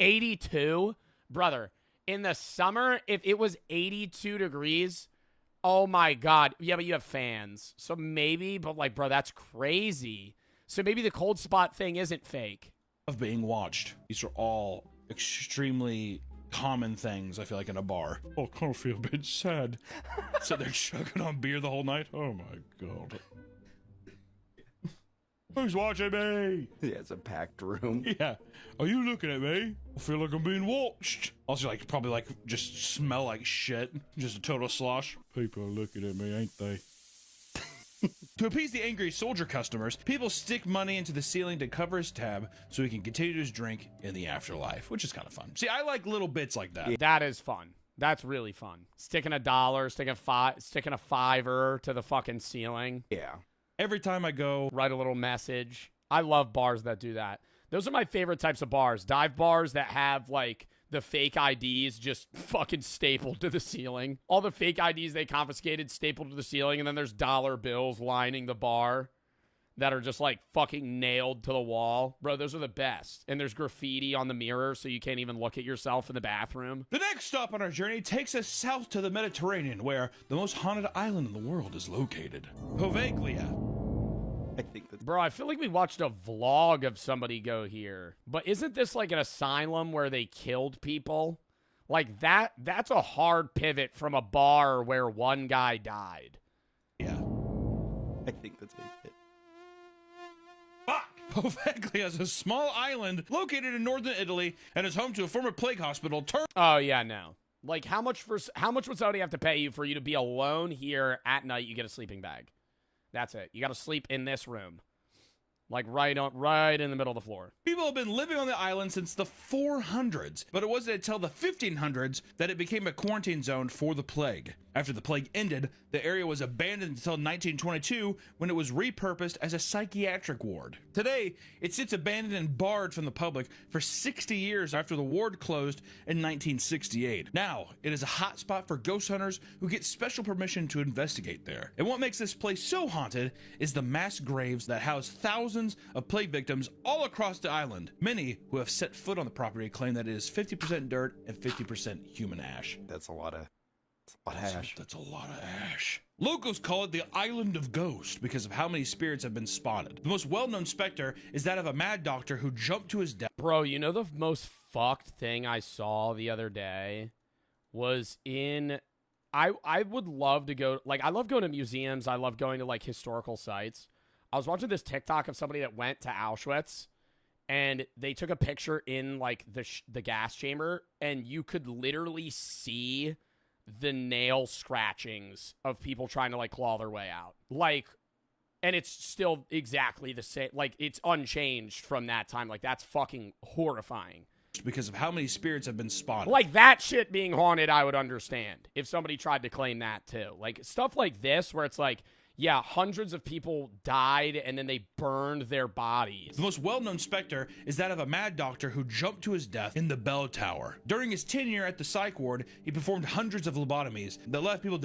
Speaker 1: 82? Brother, in the summer, if it was 82 degrees, oh my God. Yeah, but you have fans. So maybe, but like, bro, that's crazy. So maybe the cold spot thing isn't fake.
Speaker 20: Of being watched. These are all extremely common things, I feel like, in a bar. Oh, I kind of feel a bit sad. So they're chugging on beer the whole night? Oh my God. Who's watching me?
Speaker 21: Yeah, it's a packed room.
Speaker 20: Yeah. Are you looking at me? I feel like I'm being watched. Also, like, probably, like, just smell like shit. Just a total slosh. People are looking at me, ain't they? To appease the angry soldier customers, people stick money into the ceiling to cover his tab so he can continue his drink in the afterlife, which is kind of fun. See, I like little bits like that.
Speaker 1: That is fun. That's really fun. Sticking $1, sticking a $5 to the fucking ceiling.
Speaker 21: Yeah.
Speaker 20: Every time I go,
Speaker 1: write a little message. I love bars that do that. Those are my favorite types of bars. Dive bars that have, like, the fake IDs just fucking stapled to the ceiling. All the fake IDs they confiscated stapled to the ceiling, and then there's dollar bills lining the bar that are just like fucking nailed to the wall. Bro, those are the best. And there's graffiti on the mirror so you can't even look at yourself in the bathroom.
Speaker 20: The next stop on our journey takes us south to the Mediterranean, where the most haunted island in the world is located. Poveglia.
Speaker 21: I think that's...
Speaker 1: Bro, I feel like we watched a vlog of somebody go here. But isn't this like an asylum where they killed people? Like that's a hard pivot from a bar where one guy died.
Speaker 20: Yeah.
Speaker 21: I think that's it.
Speaker 20: Poveglia is a small island located in northern Italy and is home to a former plague hospital.
Speaker 1: Oh yeah, no. Like how much would somebody have to pay you for you to be alone here at night? You get a sleeping bag. That's it. You got to sleep in this room, like right in the middle of the floor.
Speaker 20: People have been living on the island since the 400s, but it wasn't until the 1500s that it became a quarantine zone for the plague. After the plague ended, the area was abandoned until 1922 when it was repurposed as a psychiatric ward. Today, it sits abandoned and barred from the public for 60 years after the ward closed in 1968. Now, it is a hotspot for ghost hunters who get special permission to investigate there. And what makes this place so haunted is the mass graves that house thousands of plague victims all across the island. Many who have set foot on the property claim that it is 50% dirt and 50% human ash.
Speaker 21: That's a lot of ash.
Speaker 20: That's a lot of ash. Locals call it the Island of Ghosts because of how many spirits have been spotted. The most well-known specter is that of a mad doctor who jumped to his death.
Speaker 1: Bro, you know the most fucked thing I saw the other day was in... I would love to go... Like, I love going to museums. I love going to, like, historical sites. I was watching this TikTok of somebody that went to Auschwitz, and they took a picture in, like, the gas chamber, and you could literally see the nail scratchings of people trying to like claw their way out. Like, and it's still exactly the same. Like, it's unchanged from that time. Like, that's fucking horrifying.
Speaker 20: Because of how many spirits have been spotted.
Speaker 1: Like, that shit being haunted, I would understand if somebody tried to claim that too. Like, stuff like this where it's like, yeah, hundreds of people died and then they burned their bodies.
Speaker 20: The most well-known specter is that of a mad doctor who jumped to his death in the bell tower. During his tenure at the psych ward, he performed hundreds of lobotomies that left people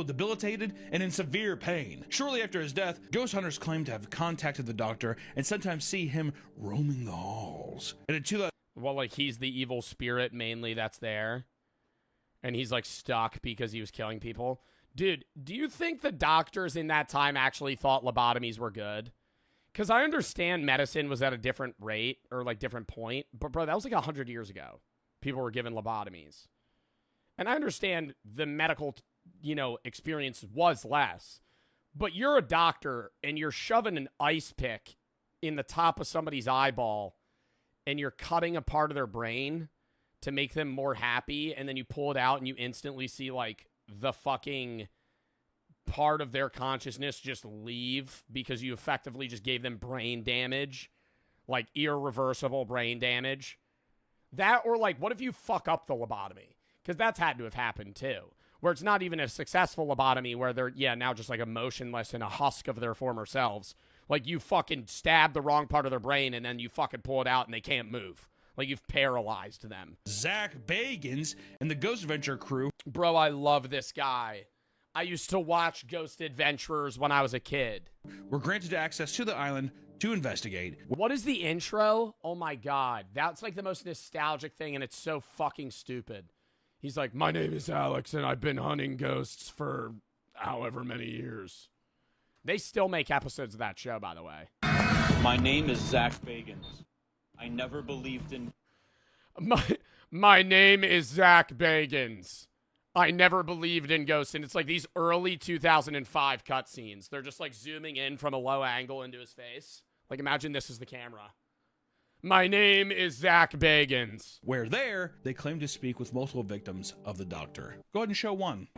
Speaker 20: debilitated and in severe pain. Shortly after his death, ghost hunters claim to have contacted the doctor and sometimes see him roaming the halls. And in 2000,
Speaker 1: well, like he's the evil spirit mainly that's there. And he's like stuck because he was killing people. Dude, do you think the doctors in that time actually thought lobotomies were good? Because I understand medicine was at a different rate or like different point. But bro, that was like 100 years ago. People were given lobotomies. And I understand the medical, experience was less. But you're a doctor and you're shoving an ice pick in the top of somebody's eyeball and you're cutting a part of their brain to make them more happy, and then you pull it out and you instantly see like the fucking part of their consciousness just leave because you effectively just gave them brain damage, like irreversible brain damage. That, or like, what if you fuck up the lobotomy? Because that's had to have happened too, where it's not even a successful lobotomy where they're, now just like emotionless and a husk of their former selves. Like you fucking stab the wrong part of their brain and then you fucking pull it out and they can't move. Like, you've paralyzed them.
Speaker 20: Zach Bagans and the Ghost Adventure crew.
Speaker 1: Bro, I love this guy. I used to watch Ghost Adventurers when I was a kid.
Speaker 20: Were granted access to the island to investigate.
Speaker 1: What is the intro? Oh my God. That's like the most nostalgic thing, and it's so fucking stupid. He's like, my name is Alex, and I've been hunting ghosts for however many years. They still make episodes of that show, by the way.
Speaker 6: My name is Zach Bagans. I never believed in...
Speaker 1: My name is Zach Bagans. I never believed in ghosts. And it's like these early 2005 cutscenes. They're just like zooming in from a low angle into his face. Like imagine this is the camera. My name is Zach Bagans.
Speaker 20: Where there, they claim to speak with multiple victims of the doctor. Go ahead and show one.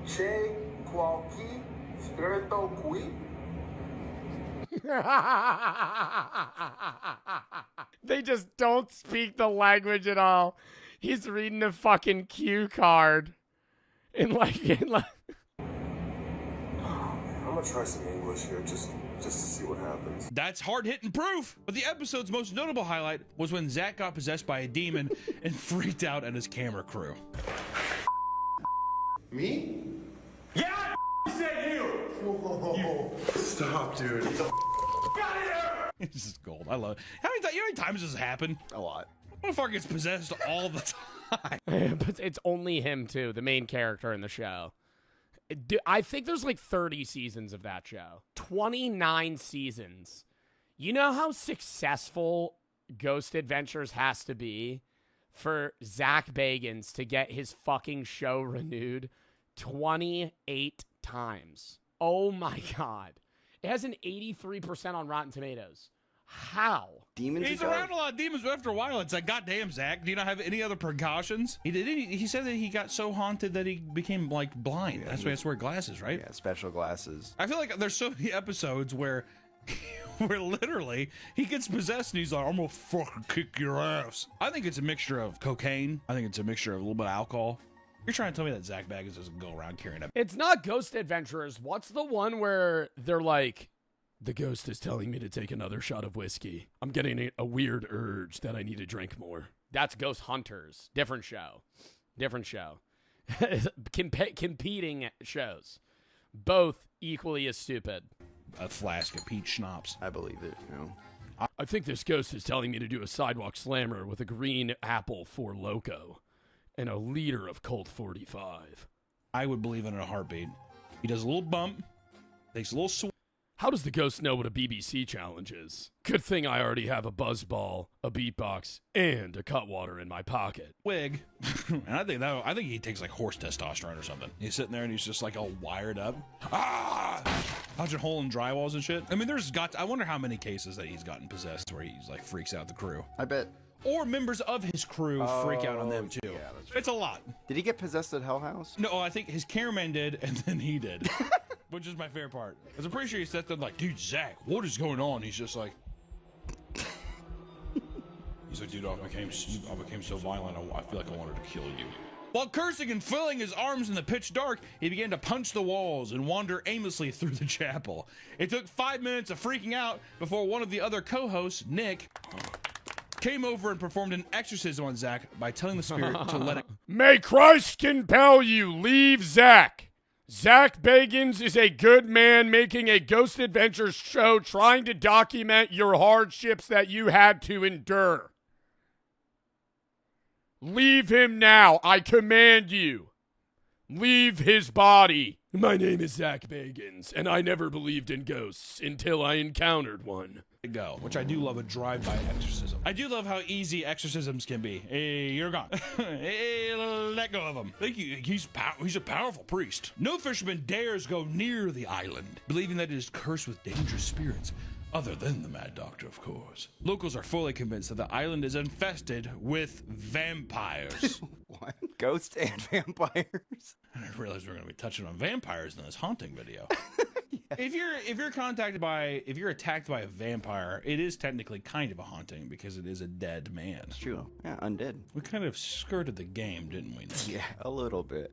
Speaker 1: They just don't speak the language at all. He's reading a fucking cue card. In like
Speaker 3: I'm gonna try some English here, just to see what happens.
Speaker 20: That's hard-hitting proof. But the episode's most notable highlight was when Zach got possessed by a demon and freaked out at his camera crew.
Speaker 3: Me? Yeah, said you! Whoa. Stop, dude. Get the out of here!
Speaker 20: This is gold. I love it. You know how many times does this happen?
Speaker 21: A lot.
Speaker 20: Motherfucker gets possessed all the time.
Speaker 1: But it's only him, too, the main character in the show. I think there's like 30 seasons of that show. 29 seasons. You know how successful Ghost Adventures has to be for Zach Bagans to get his fucking show renewed 28 times? Oh my God. It has an 83% on Rotten Tomatoes. How?
Speaker 21: Demons.
Speaker 20: He's around a lot of demons, but after a while, it's like, goddamn, Zach, do you not have any other precautions? He said that he got so haunted that he became like blind.
Speaker 21: Yeah,
Speaker 20: that's why he has to wear glasses, right?
Speaker 21: Yeah, special glasses.
Speaker 20: I feel like there's so many episodes where literally he gets possessed and he's like, I'm gonna fucking kick your ass. I think it's a mixture of cocaine. I think it's a mixture of a little bit of alcohol. You're trying to tell me that Zach Bagans doesn't go around carrying a...
Speaker 1: It's not Ghost Adventurers. What's the one where they're like, the ghost is telling me to take another shot of whiskey. I'm getting a weird urge that I need to drink more. That's Ghost Hunters. Different show. Competing shows. Both equally as stupid.
Speaker 20: A flask of peach schnapps.
Speaker 21: I believe it, you know.
Speaker 1: I think this ghost is telling me to do a sidewalk slammer with a green apple for Loco and a liter of Colt 45.
Speaker 20: I would believe it in a heartbeat. He does a little bump, takes a little swing.
Speaker 1: How does the ghost know what a BBC challenge is? Good thing I already have a buzz ball, a beatbox, and a Cutwater in my pocket.
Speaker 20: Wig. And I think he takes like horse testosterone or something. He's sitting there and he's just like all wired up. Punching hole in drywalls and shit. I mean, I wonder how many cases that he's gotten possessed where he's like freaks out the crew.
Speaker 21: I bet.
Speaker 20: Or members of his crew freak out on them too.
Speaker 21: Yeah,
Speaker 20: it's a lot.
Speaker 21: Did he get possessed at Hell House?
Speaker 20: No, I think his cameraman did, and then he did. Which is my favorite part. Because I'm pretty sure he sat there like, dude, Zach, what is going on? He's just like... He's like, dude, I became so violent, I feel like I wanted to kill you. While cursing and flailing his arms in the pitch dark, he began to punch the walls and wander aimlessly through the chapel. It took 5 minutes of freaking out before one of the other co-hosts, Nick, came over and performed an exorcism on Zach by telling the spirit to let it...
Speaker 1: May Christ compel you, leave Zach. Zach Bagans is a good man making a Ghost Adventures show trying to document your hardships that you had to endure. Leave him now, I command you. Leave his body. My name is Zach Bagans, and I never believed in ghosts until I encountered one.
Speaker 20: Go, which I do love a drive-by exorcism. I do love how easy exorcisms can be. Hey, you're gone. Hey, let go of him. Thank you. He's a powerful priest. No fisherman dares go near the island, believing that it is cursed with dangerous spirits. Other than the Mad Doctor, of course. Locals are fully convinced that the island is infested with vampires.
Speaker 21: What? Ghosts and vampires?
Speaker 20: I didn't realize we were going to be touching on vampires in this haunting video. If you're attacked by a vampire, it is technically kind of a haunting because it is a dead man.
Speaker 21: It's true. Yeah, undead.
Speaker 20: We kind of skirted the game, didn't we?
Speaker 21: Yeah, a little bit.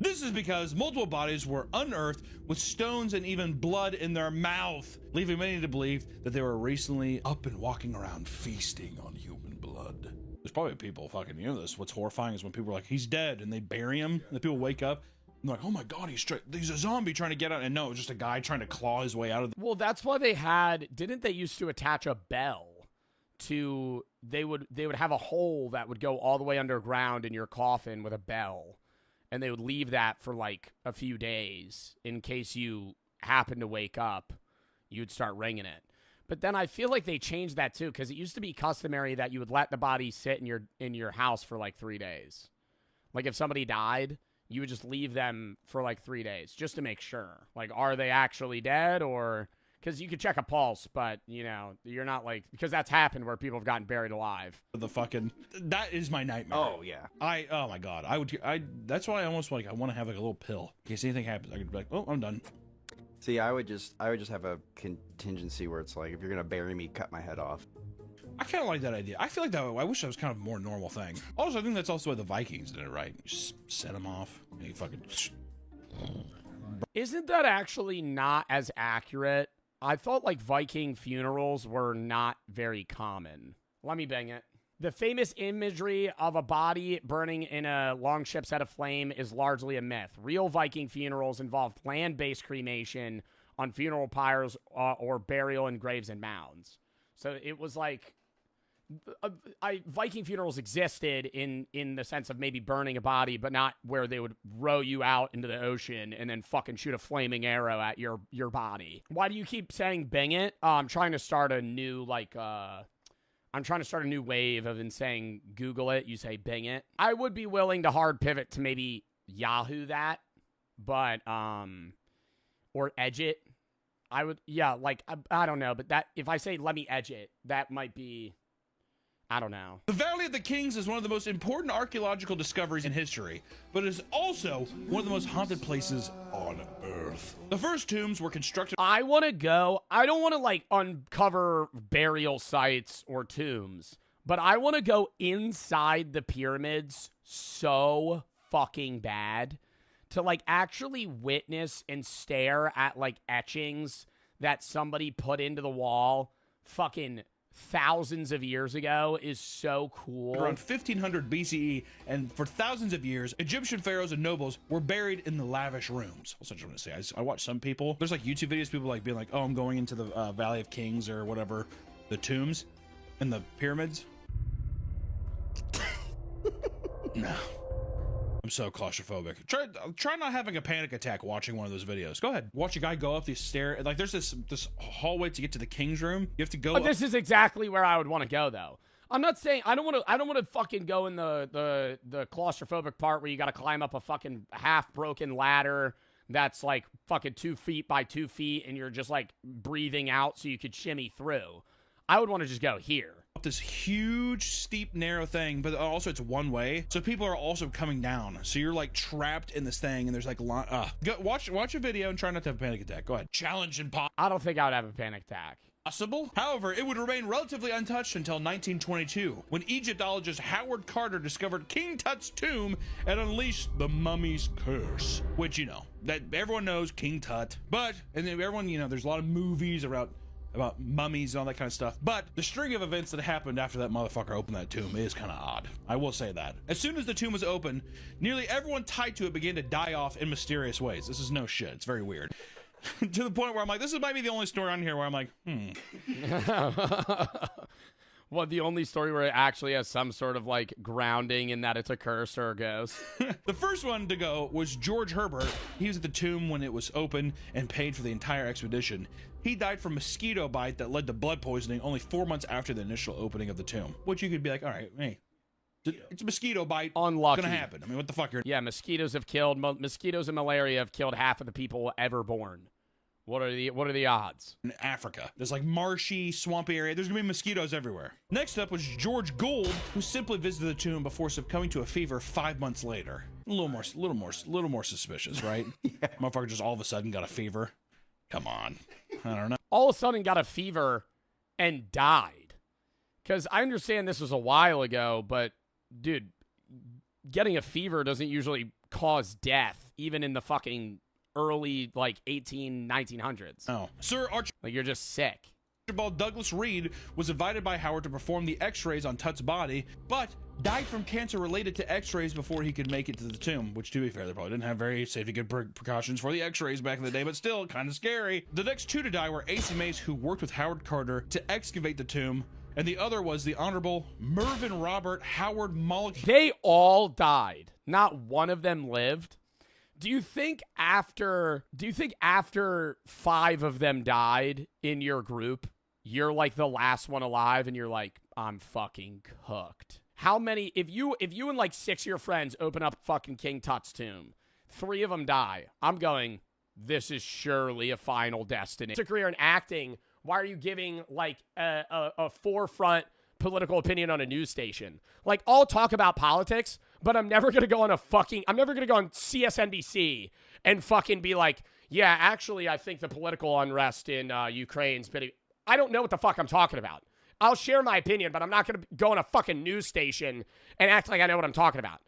Speaker 20: This is because multiple bodies were unearthed with stones and even blood in their mouth, leaving many to believe that they were recently up and walking around feasting on human blood. There's probably people fucking, this. What's horrifying is when people are like, he's dead, and they bury him, and the people wake up, and they're like, oh my God, he's a zombie trying to get out. And no, it was just a guy trying to claw his way out of the...
Speaker 1: Well, that's why didn't they used to attach a bell to, they would have a hole that would go all the way underground in your coffin with a bell. And they would leave that for like a few days in case you happen to wake up, you'd start ringing it. But then I feel like they changed that too, because it used to be customary that you would let the body sit in your house for like 3 days. Like if somebody died, you would just leave them for like 3 days just to make sure. Like, are they actually dead? Or because you could check a pulse, but you're not like, because that's happened where people have gotten buried alive.
Speaker 20: That is my nightmare.
Speaker 21: Oh yeah.
Speaker 20: Oh my God. That's why I almost I want to have like a little pill in case anything happens. I could be like, oh, I'm done.
Speaker 21: See, I would just have a contingency where it's like, if you're gonna bury me, cut my head off.
Speaker 20: I kind of like that idea. I feel like I wish that was kind of a more normal thing. Also, I think that's also why the Vikings did it right. You just set them off and you fucking...
Speaker 1: Isn't that actually not as accurate? I thought like Viking funerals were not very common. Let me bang it. The famous imagery of a body burning in a longship set of flame is largely a myth. Real Viking funerals involved land-based cremation on funeral pyres or burial in graves and mounds. So it was like Viking funerals existed in the sense of maybe burning a body, but not where they would row you out into the ocean and then fucking shoot a flaming arrow at your body. Why do you keep saying bang it? I'm trying to start a new wave of in saying Google it, you say bang it. I would be willing to hard pivot to maybe Yahoo that, but or edge it. I would, yeah, like I don't know, but that if I say let me edge it, that might be, I don't know.
Speaker 20: The Valley of the Kings is one of the most important archaeological discoveries in history, but it is also one of the most haunted places on Earth. The first tombs were constructed.
Speaker 1: I want to go. I don't want to like uncover burial sites or tombs, but I want to go inside the pyramids so fucking bad to like actually witness and stare at like etchings that somebody put into the wall fucking thousands of years ago is so cool.
Speaker 20: Around 1500 BCE, and for thousands of years, Egyptian pharaohs and nobles were buried in the lavish rooms. That's what I'm going to say. I watch some people. There's like YouTube videos, people like being like, "Oh, I'm going into the Valley of Kings or whatever, the tombs and the pyramids." No. I'm so claustrophobic. Try not having a panic attack watching one of those videos. Go ahead. Watch a guy go up these stairs. Like there's this hallway to get to the king's room. You have to go
Speaker 1: But this is exactly where I would want to go though. I'm not saying I don't want to fucking go in the claustrophobic part where you got to climb up a fucking half broken ladder that's like fucking 2 feet by 2 feet and you're just like breathing out so you could shimmy through. I would want to just go here.
Speaker 20: This huge, steep, narrow thing, but also it's one way, so people are also coming down. So you're like trapped in this thing, and there's like watch a video and try not to have a panic attack. Go ahead. Challenge impossible.
Speaker 1: I don't think I would have a panic attack.
Speaker 20: However, it would remain relatively untouched until 1922, when Egyptologist Howard Carter discovered King Tut's tomb and unleashed the mummy's curse, which that everyone knows King Tut, but and then everyone there's a lot of movies about mummies and all that kind of stuff. But the string of events that happened after that motherfucker opened that tomb is kind of odd. I will say that. As soon as the tomb was open, nearly everyone tied to it began to die off in mysterious ways. This is no shit. It's very weird. To the point where I'm like, this might be the only story on here where I'm like,
Speaker 1: Well, the only story where it actually has some sort of like grounding in that it's a curse or a ghost.
Speaker 20: The first one to go was George Herbert. He was at the tomb when it was open and paid for the entire expedition. He died from mosquito bite that led to blood poisoning only 4 months after the initial opening of the tomb. Which you could be like, all right, hey, it's a mosquito bite.
Speaker 1: Unlucky.
Speaker 20: It's gonna happen. I mean, what the fuck?
Speaker 1: Yeah, mosquitoes and malaria have killed half of the people ever born. What are the odds?
Speaker 20: In Africa, there's like marshy, swampy area. There's gonna be mosquitoes everywhere. Next up was George Gould, who simply visited the tomb before succumbing to a fever 5 months later. A little more suspicious, right? Yeah. Motherfucker just all of a sudden got a fever. Come on, I don't know.
Speaker 1: All of a sudden got a fever and died. Because I understand this was a while ago, but dude, getting a fever doesn't usually cause death, even in the fucking early, like, 1900s.
Speaker 20: Oh. Sir Archibald.
Speaker 1: Like, you're just sick.
Speaker 20: Archibald Douglas Reed was invited by Howard to perform the x-rays on Tut's body, but died from cancer related to x-rays before he could make it to the tomb, which, to be fair, they probably didn't have very safety good precautions for the x-rays back in the day, but still kind of scary. The next two to die were Asa Mace, who worked with Howard Carter to excavate the tomb, and the other was the Honorable Mervyn Robert Howard Mullock.
Speaker 1: They all died. Not one of them lived. Do you think after 5 of them died in your group, you're like the last one alive and you're like, I'm fucking cooked? How many, if you and like 6 of your friends open up fucking King Tut's tomb, 3 of them die, I'm going, this is surely a final destiny. It's a career in acting. Why are you giving like a forefront political opinion on a news station? Like, I'll talk about politics, but I'm never going to go on CSNBC and fucking be like, yeah, actually, I think the political unrest in Ukraine's been... I don't know what the fuck I'm talking about. I'll share my opinion, but I'm not going to go on a fucking news station and act like I know what I'm talking about.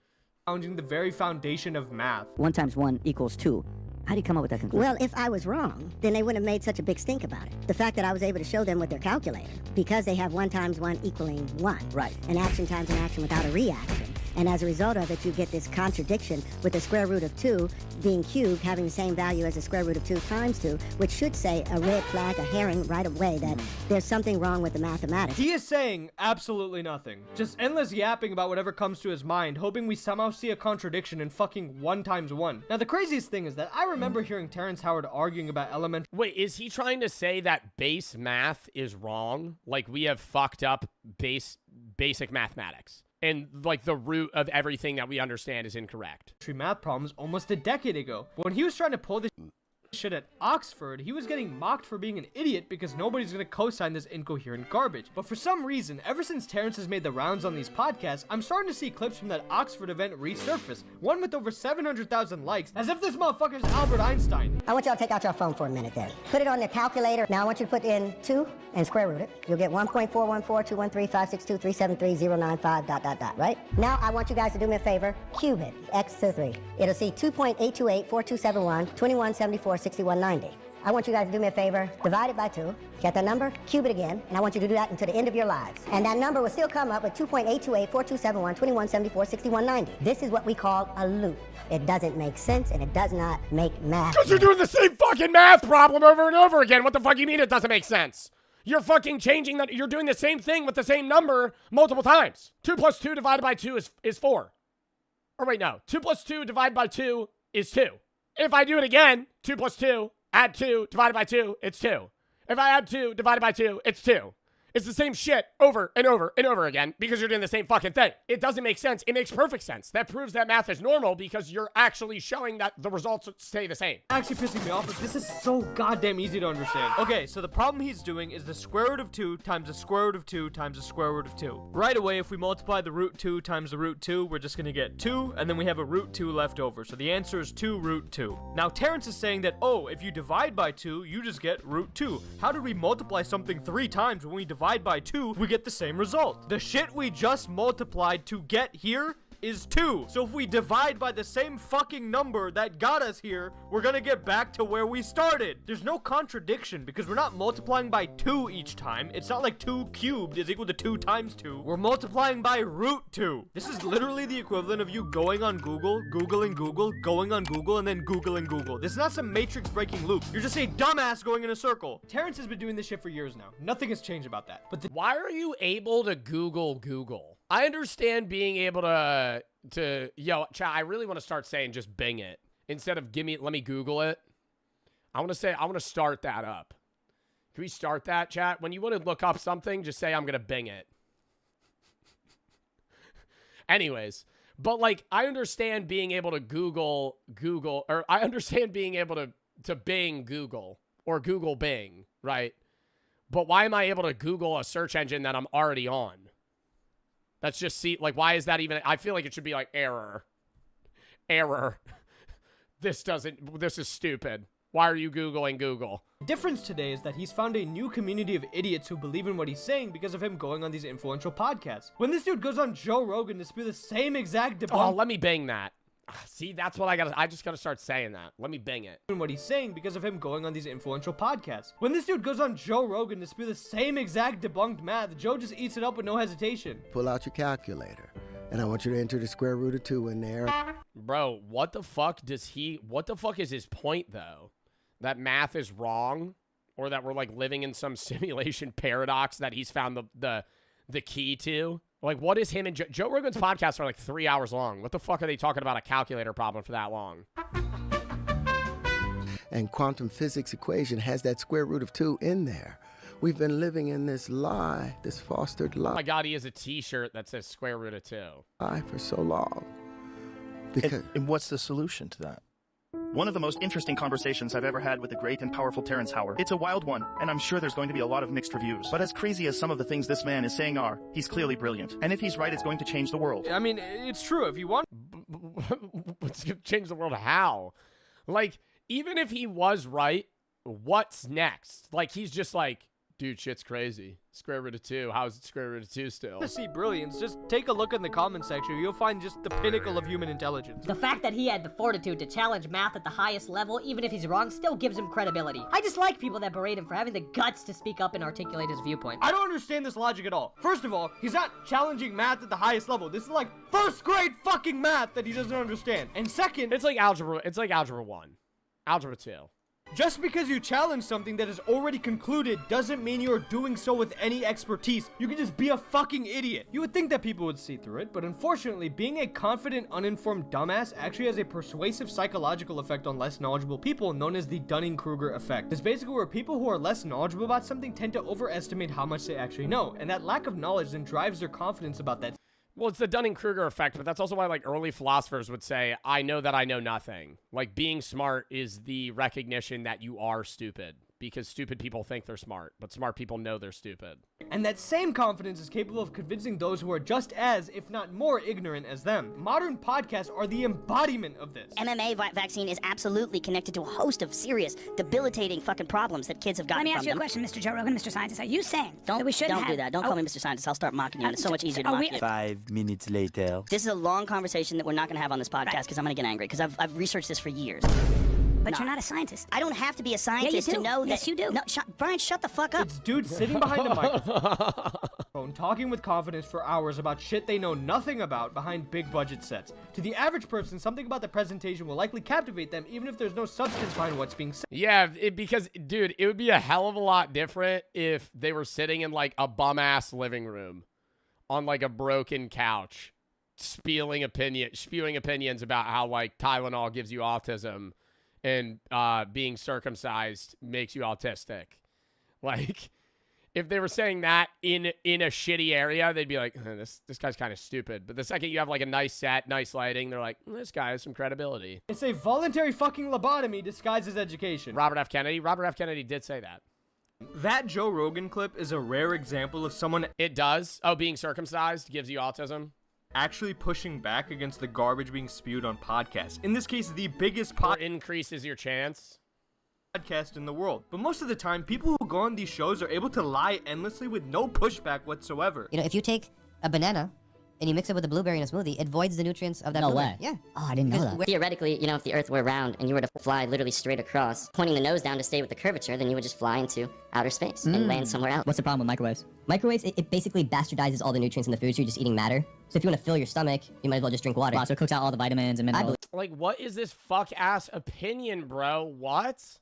Speaker 4: Challenging the very foundation of math.
Speaker 5: 1 × 1 = 2. How do you come up with that conclusion? Well, if I was wrong, then they wouldn't have made such a big stink about it. The fact that I was able to show them with their calculator, because they have 1 times 1 equaling 1. Right. An action times an action without a reaction. And as a result of it, you get this contradiction with the square root of 2 being cubed, having the same value as the square root of 2 times 2, which should say a red flag, a herring right away that there's something wrong with the mathematics.
Speaker 4: He is saying absolutely nothing. Just endless yapping about whatever comes to his mind, hoping we somehow see a contradiction in fucking 1 times 1. Now, the craziest thing is that I remember hearing Terrence Howard arguing about elementary...
Speaker 1: Wait, is he trying to say that base math is wrong? Like, we have fucked up basic mathematics? And, like, the root of everything that we understand is incorrect.
Speaker 4: Math problems almost a decade ago. When he was trying to pull this shit at Oxford, he was getting mocked for being an idiot because nobody's gonna co-sign this incoherent garbage. But for some reason, ever since Terrence has made the rounds on these podcasts, I'm starting to see clips from that Oxford event resurface. One with over 700,000 likes, as if this motherfucker's Albert Einstein.
Speaker 5: I want y'all to take out your phone for a minute then. Put it on the calculator. Now I want you to put in 2 and square root it. You'll get 1.414213562379.5 ... right? Now I want you guys to do me a favor. Cube it. X to the 3. It'll see 2.8284271 2174 6190. I want you guys to do me a favor. Divide it by 2. Get that number, cube it again, and I want you to do that until the end of your lives. And that number will still come up with 2.8284271 2174 6190. This is what we call a loop. It doesn't make sense, and it does not make math.
Speaker 1: Because you're doing the same fucking math problem over and over again. What the fuck you mean it doesn't make sense? You're fucking changing that. You're doing the same thing with the same number multiple times. 2 plus 2 divided by 2 is 4. Or wait, no. 2 plus 2 divided by 2 is 2. If I do it again, 2 plus 2, add 2 divided by 2, it's 2. If I add 2 divided by 2, it's 2. It's the same shit over and over and over again because you're doing the same fucking thing. It doesn't make sense. It makes perfect sense. That proves that math is normal because you're actually showing that the results stay the same.
Speaker 4: Actually pissing me off is this is so goddamn easy to understand. Okay, so the problem he's doing is the square root of 2 times the square root of 2 times the square root of 2. Right away, if we multiply the root 2 times the root 2, we're just gonna get 2, and then we have a root 2 left over. So the answer is 2 root 2. Now, Terrence is saying that, oh, if you divide by 2, you just get root 2. How did we multiply something 3 times when we divide by 2, we get the same result? The shit we just multiplied to get here is 2. So if we divide by the same fucking number that got us here, we're gonna get back to where we started. There's no contradiction because we're not multiplying by 2 each time. It's not like 2 cubed is equal to 2 times 2. We're multiplying by root 2. This is literally the equivalent of you going on Google, Googling Google, going on Google, and then Googling Google. This is not some matrix breaking loop. You're just a dumbass going in a circle. Terrence has been doing this shit for years now. Nothing has changed about that. But
Speaker 1: why are you able to Google? I understand being able to yo, chat, I really want to start saying just Bing it. Instead of let me Google it. I want to start that up. Can we start that, chat? When you want to look up something, just say I'm going to Bing it. Anyways, but like, I understand being able to Google, or I understand being able to Bing Google, or Google Bing, right? But why am I able to Google a search engine that I'm already on? Let's just see, like, why is that even? I feel like it should be like error. This is stupid. Why are you Googling Google?
Speaker 4: The difference today is that he's found a new community of idiots who believe in what he's saying because of him going on these influential podcasts. When this dude goes on Joe Rogan to spew the same exact debunk.
Speaker 1: Oh, let me Bing that. See, that's what I just gotta start saying that. Let me Bing it.
Speaker 4: What he's saying because of him going on these influential podcasts. When this dude goes on Joe Rogan to spew the same exact debunked math, Joe just eats it up with no hesitation.
Speaker 9: Pull out your calculator, and I want you to enter the square root of 2 in there.
Speaker 1: Bro, what the fuck is his point, though? That math is wrong? Or that we're, like, living in some simulation paradox that he's found the key to? Like, what is him and Joe Rogan's podcasts are like 3 hours long. What the fuck are they talking about a calculator problem for that long?
Speaker 9: And quantum physics equation has that square root of 2 in there. We've been living in this lie, this fostered lie.
Speaker 1: Oh my God, he has a t-shirt that says square root of 2.
Speaker 9: For so long. Because
Speaker 22: and what's the solution to that? One of the most interesting conversations I've ever had with the great and powerful Terrence Howard. It's a wild one, and I'm sure there's going to be a lot of mixed reviews. But as crazy as some of the things this man is saying are, he's clearly brilliant. And if he's right, it's going to change the world.
Speaker 4: I mean, it's true. If you want...
Speaker 1: It's going to change the world how? Like, even if he was right, what's next? Like, he's just like, Dude, shit's crazy. Square root of 2. How is it square root of 2 still?
Speaker 4: To see brilliance, just take a look in the comment section. You'll find just the pinnacle of human intelligence.
Speaker 8: The fact that he had the fortitude to challenge math at the highest level, even if he's wrong, still gives him credibility. I dislike people that berate him for having the guts to speak up and articulate his viewpoint.
Speaker 4: I don't understand this logic at all. First of all, he's not challenging math at the highest level. This is like first grade fucking math that he doesn't understand. And second,
Speaker 1: It's like algebra 1. Algebra 2.
Speaker 4: just because you challenge something that is already concluded doesn't mean you're doing so with any expertise. You can just be a fucking idiot. You would think that people would see through it, but unfortunately, being a confident, uninformed dumbass actually has a persuasive psychological effect on less knowledgeable people known as the Dunning-Kruger effect. It's basically where people who are less knowledgeable about something tend to overestimate how much they actually know, and that lack of knowledge then drives their confidence about that.
Speaker 1: Well, it's the Dunning-Kruger effect, but that's also why, like, early philosophers would say, I know that I know nothing. Like, being smart is the recognition that you are stupid, because stupid people think they're smart, but smart people know they're stupid.
Speaker 4: And that same confidence is capable of convincing those who are just as, if not more, ignorant as them. Modern podcasts are the embodiment of this.
Speaker 5: MMA vaccine is absolutely connected to a host of serious, debilitating fucking problems that kids have gotten
Speaker 11: Let me
Speaker 5: from
Speaker 11: ask you a
Speaker 5: them.
Speaker 11: question, Mr. Joe Rogan, Mr. Scientist. Are you saying that we shouldn't
Speaker 5: Don't do that. Don't call me Mr. Scientist. I'll start mocking you, and it's so much easier to mock you.
Speaker 23: 5 minutes later.
Speaker 5: This is a long conversation that we're not going to have on this podcast because I'm going to get angry because I've researched this for years.
Speaker 11: But you're not a scientist.
Speaker 5: I don't have to be a scientist
Speaker 11: do.
Speaker 5: to know that.
Speaker 11: Yes, you do.
Speaker 5: No, Brian, shut the fuck up.
Speaker 4: It's dudes sitting behind a microphone, talking with confidence for hours about shit they know nothing about behind big budget sets. To the average person, something about the presentation will likely captivate them even if there's no substance behind what's being said.
Speaker 1: Yeah, because, dude, it would be a hell of a lot different if they were sitting in, like, a bum-ass living room on, like, a broken couch, spewing opinions about how, like, Tylenol gives you autism and being circumcised makes you autistic. Like, if they were saying that in a shitty area, they'd be like, this guy's kind of stupid. But the second you have, like, a nice set, nice lighting, they're like, this guy has some credibility.
Speaker 4: It's a voluntary fucking lobotomy disguised as education.
Speaker 1: Robert F. Kennedy did say that.
Speaker 4: That Joe Rogan clip is a rare example of someone...
Speaker 1: It does? Oh, being circumcised gives you autism?
Speaker 4: Actually pushing back against the garbage being spewed on podcasts. In this case, the biggest
Speaker 1: Or increases your chance.
Speaker 4: Podcast in the world. But most of the time, people who go on these shows are able to lie endlessly with no pushback whatsoever.
Speaker 24: You know, if you take a banana and you mix it with a blueberry in a smoothie, it voids the nutrients of that blueberry.
Speaker 5: way.
Speaker 24: Yeah.
Speaker 5: Oh, I didn't know that. Theoretically, you know, if the Earth were round and you were to fly literally straight across, pointing the nose down to stay with the curvature, then you would just fly into outer space and land somewhere else.
Speaker 24: What's the problem with microwaves? Microwaves, it basically bastardizes all the nutrients in the food, so you're just eating matter. So if you want to fill your stomach, you might as well just drink water.
Speaker 23: Wow, so it cooks out all the vitamins and minerals.
Speaker 1: Like, what is this fuck-ass opinion, bro? What?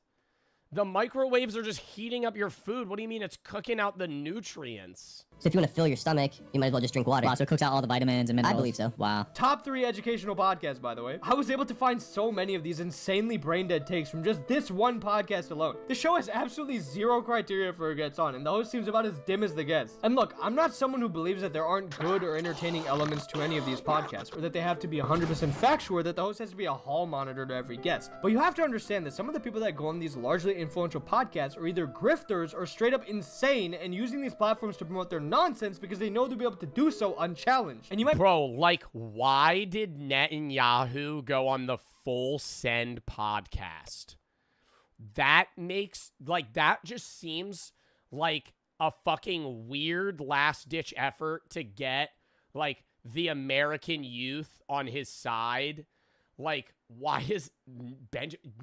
Speaker 1: The microwaves are just heating up your food. What do you mean it's cooking out the nutrients?
Speaker 24: So if you want to fill your stomach, you might as well just drink water.
Speaker 23: Wow, so it cooks out all the vitamins and minerals.
Speaker 24: I believe so.
Speaker 23: Wow.
Speaker 4: Top 3 educational podcasts, by the way. I was able to find so many of these insanely brain-dead takes from just this one podcast alone. The show has absolutely zero criteria for who gets on, and the host seems about as dim as the guest. And look, I'm not someone who believes that there aren't good or entertaining elements to any of these podcasts, or that they have to be 100% factual, or that the host has to be a hall monitor to every guest. But you have to understand that some of the people that go on these largely influential podcasts are either grifters or straight up insane and using these platforms to promote their nonsense because they know they'll be able to do so unchallenged. And you might—
Speaker 1: Bro, like, why did Netanyahu go on the Full Send podcast? That makes, like, that just seems like a fucking weird last-ditch effort to get, like, the American youth on his side. Like, why is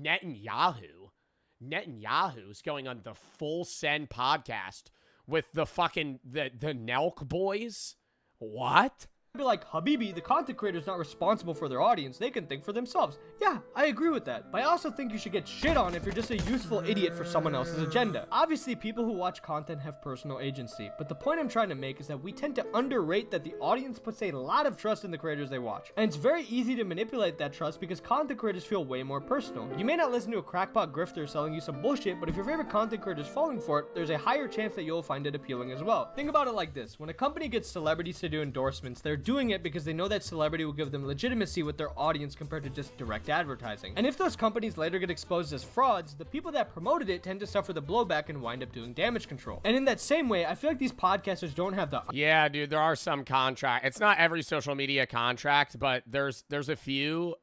Speaker 1: Netanyahu's going on the Full Send podcast with the fucking, the Nelk boys? What?
Speaker 4: Be like, Habibi, the content creator is not responsible for their audience. They can think for themselves. Yeah, I agree with that. But I also think you should get shit on if you're just a useful idiot for someone else's agenda. Obviously, people who watch content have personal agency. But the point I'm trying to make is that we tend to underrate that the audience puts a lot of trust in the creators they watch. And it's very easy to manipulate that trust because content creators feel way more personal. You may not listen to a crackpot grifter selling you some bullshit, but if your favorite content creator is falling for it, there's a higher chance that you'll find it appealing as well. Think about it like this. When a company gets celebrities to do endorsements, they're doing it because they know that celebrity will give them legitimacy with their audience compared to just direct advertising. And if those companies later get exposed as frauds, the people that promoted it tend to suffer the blowback and wind up doing damage control. And in that same way, I feel like these podcasters don't have the—
Speaker 1: Yeah, dude, there are some contract. It's not every social media contract, but there's a few.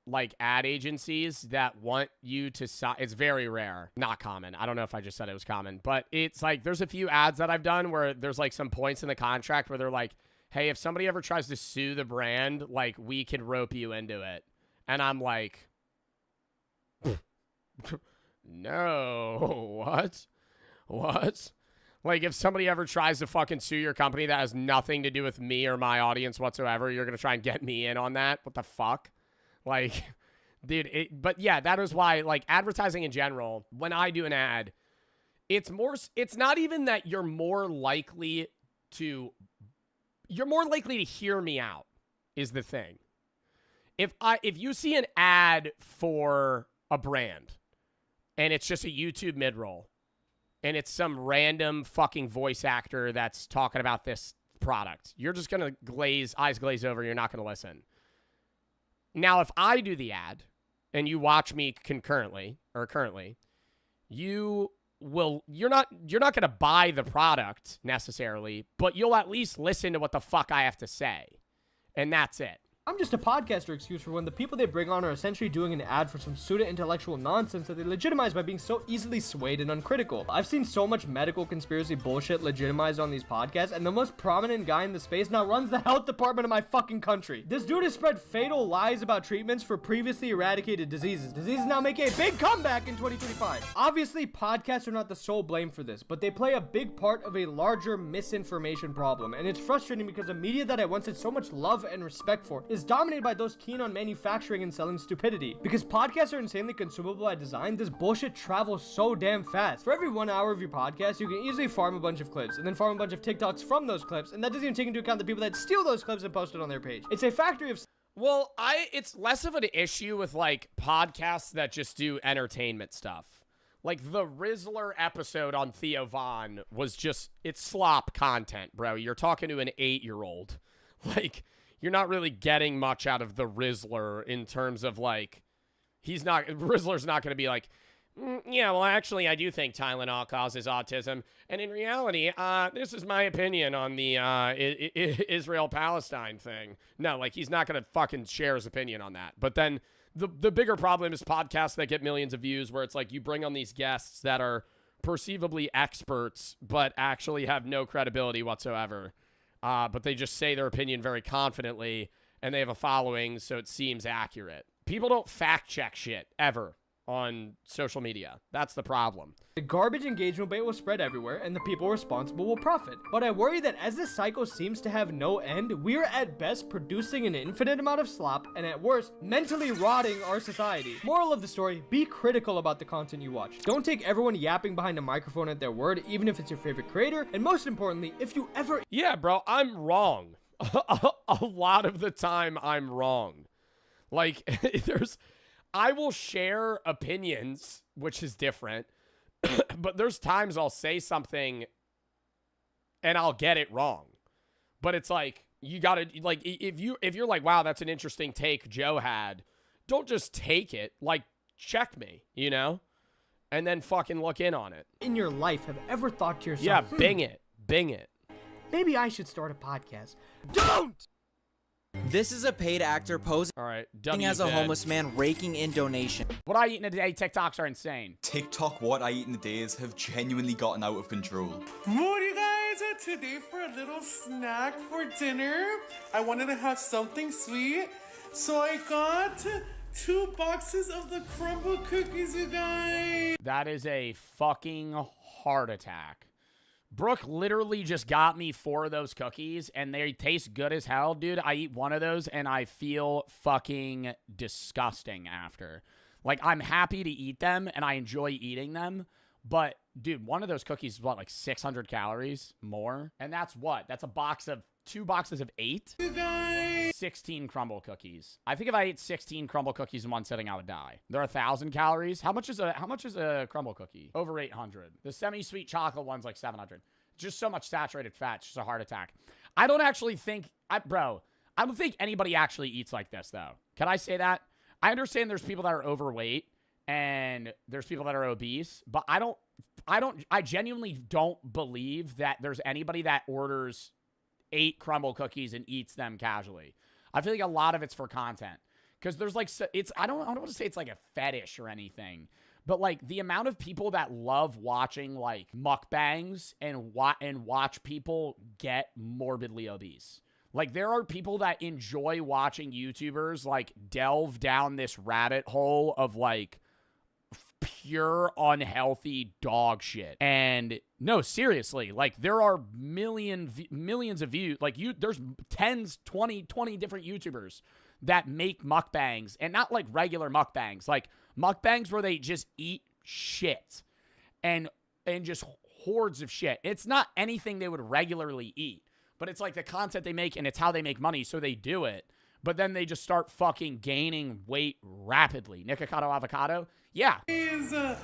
Speaker 1: like ad agencies that want you to sign. It's very rare, not common. I don't know if I just said it was common, but it's like there's a few ads that I've done where there's like some points in the contract where they're like, hey, if somebody ever tries to sue the brand, like we can rope you into it. And I'm like, no, what? Like, if somebody ever tries to fucking sue your company that has nothing to do with me or my audience whatsoever, you're going to try and get me in on that? What the fuck? Like, dude, but yeah, that is why, like, advertising in general, when I do an ad, it's not even that you're more likely to hear me out, is the thing. If you see an ad for a brand, and it's just a YouTube mid-roll, and it's some random fucking voice actor that's talking about this product, you're just going to eyes glaze over. You're not going to listen. Now, if I do the ad and you watch me currently, you're not going to buy the product necessarily, but you'll at least listen to what the fuck I have to say. And that's it.
Speaker 4: I'm just a podcaster excuse for when the people they bring on are essentially doing an ad for some pseudo-intellectual nonsense that they legitimize by being so easily swayed and uncritical. I've seen so much medical conspiracy bullshit legitimized on these podcasts, and the most prominent guy in the space now runs the health department of my fucking country. This dude has spread fatal lies about treatments for previously eradicated diseases. Diseases now making a big comeback in 2025. Obviously, podcasts are not the sole blame for this, but they play a big part of a larger misinformation problem, and it's frustrating because a media that I once had so much love and respect for is dominated by those keen on manufacturing and selling stupidity. Because podcasts are insanely consumable by design, this bullshit travels so damn fast. For every 1 hour of your podcast, you can easily farm a bunch of clips, and then farm a bunch of TikToks from those clips, and that doesn't even take into account the people that steal those clips and post it on their page. It's a factory of...
Speaker 1: Well, it's less of an issue with, like, podcasts that just do entertainment stuff. Like, the Rizzler episode on Theo Von was just... It's slop content, bro. You're talking to an 8-year-old. Like... You're not really getting much out of the Rizzler in terms of, like, Rizzler's not going to be like, yeah, well, actually, I do think Tylenol causes autism. And in reality, this is my opinion on the Israel-Palestine thing. No, like, he's not going to fucking share his opinion on that. But then the bigger problem is podcasts that get millions of views where it's like you bring on these guests that are perceivably experts but actually have no credibility whatsoever. But they just say their opinion very confidently, and they have a following, so it seems accurate. People don't fact-check shit, ever, on social media. That's the problem.
Speaker 4: The garbage engagement bait will spread everywhere, and the people responsible will profit. But I worry that as this cycle seems to have no end, we are at best producing an infinite amount of slop, and at worst, mentally rotting our society. Moral of the story, be critical about the content you watch. Don't take everyone yapping behind a microphone at their word, even if it's your favorite creator, and most importantly, if you ever...
Speaker 1: Yeah, bro, I'm wrong. A lot of the time, I'm wrong. Like, I will share opinions, which is different, but there's times I'll say something and I'll get it wrong. But it's like, you gotta, like, if you're like, wow, that's an interesting take Joe had, don't just take it, like, check me, you know? And then fucking look in on it.
Speaker 4: In your life have ever thought to yourself,
Speaker 1: yeah, bing it.
Speaker 4: Maybe I should start a podcast. Don't!
Speaker 13: This is a paid actor posing as a homeless man raking in donation.
Speaker 1: What I eat in a day, TikToks are insane.
Speaker 15: TikTok what I eat in a days have genuinely gotten out of control.
Speaker 3: What you guys are today for a little snack for dinner? I wanted to have something sweet, so I got 2 boxes of the crumble cookies, you guys.
Speaker 1: That is a fucking heart attack. Brooke literally just got me 4 of those cookies, and they taste good as hell, dude. I eat one of those, and I feel fucking disgusting after. Like, I'm happy to eat them, and I enjoy eating them, but, dude, one of those cookies is, what, like 600 calories more? And that's what? That's a box of 2 boxes of 8? 16 crumble cookies. I think if I ate 16 crumble cookies in one sitting, I would die. They're 1,000 calories. How much is a crumble cookie? Over 800. The semi-sweet chocolate one's like 700. Just so much saturated fat. It's just a heart attack. I don't actually think, I don't think anybody actually eats like this, though. Can I say that? I understand there's people that are overweight and there's people that are obese, but I genuinely don't believe that there's anybody that orders 8 crumble cookies and eats them casually. I feel like a lot of it's for content. Because there's like, I don't want to say it's like a fetish or anything, but like the amount of people that love watching like mukbangs and watch people get morbidly obese. Like there are people that enjoy watching YouTubers like delve down this rabbit hole of like pure unhealthy dog shit. And no, seriously, like there are millions of views. Like there's 20 different YouTubers that make mukbangs, and not like regular mukbangs, like mukbangs where they just eat shit and just hordes of shit. It's not anything they would regularly eat, but it's like the content they make and it's how they make money, so they do it. But then they just start fucking gaining weight rapidly. Nikocado Avocado? Yeah.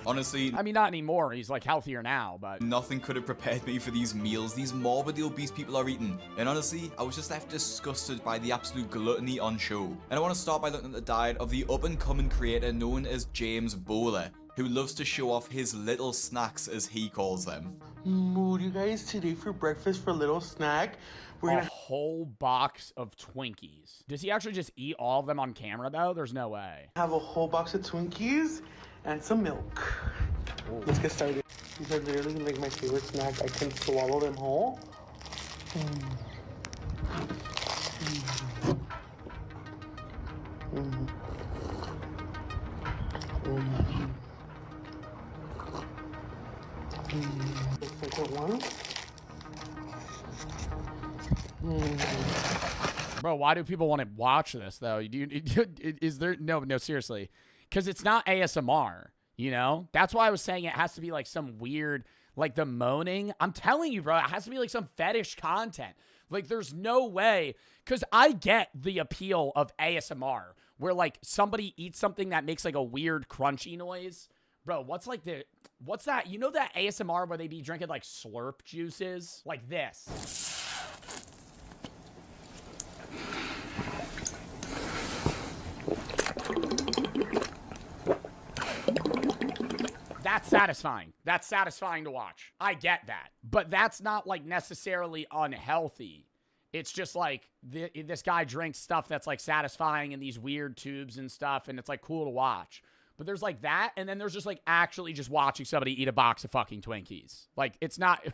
Speaker 15: Honestly,
Speaker 1: I mean, not anymore. He's like healthier now, but
Speaker 15: nothing could have prepared me for these meals these morbidly obese people are eating. And honestly, I was just left disgusted by the absolute gluttony on show. And I want to start by looking at the diet of the up-and-coming creator known as James Bowler, who loves to show off his little snacks, as he calls them.
Speaker 3: Mood, you guys, today for breakfast for a little snack, we're
Speaker 1: a whole box of Twinkies. Does he actually just eat all of them on camera, though? There's no way.
Speaker 3: have a whole box of Twinkies and some milk. Let's get started. These are literally like my favorite snack. I can swallow them whole. The second one.
Speaker 1: Bro, why do people want to watch this, though? Is there... No, seriously. Because it's not ASMR, you know? That's why I was saying it has to be like some weird... Like the moaning. I'm telling you, bro, it has to be like some fetish content. Like there's no way... Because I get the appeal of ASMR, where like somebody eats something that makes like a weird crunchy noise. Bro, what's that? You know that ASMR where they be drinking like slurp juices? Like this. That's satisfying. That's satisfying to watch. I get that. But that's not like necessarily unhealthy. It's just like this guy drinks stuff that's like satisfying in these weird tubes and stuff, and it's like cool to watch. But there's like that, and then there's just like actually just watching somebody eat a box of fucking Twinkies. Like it's not...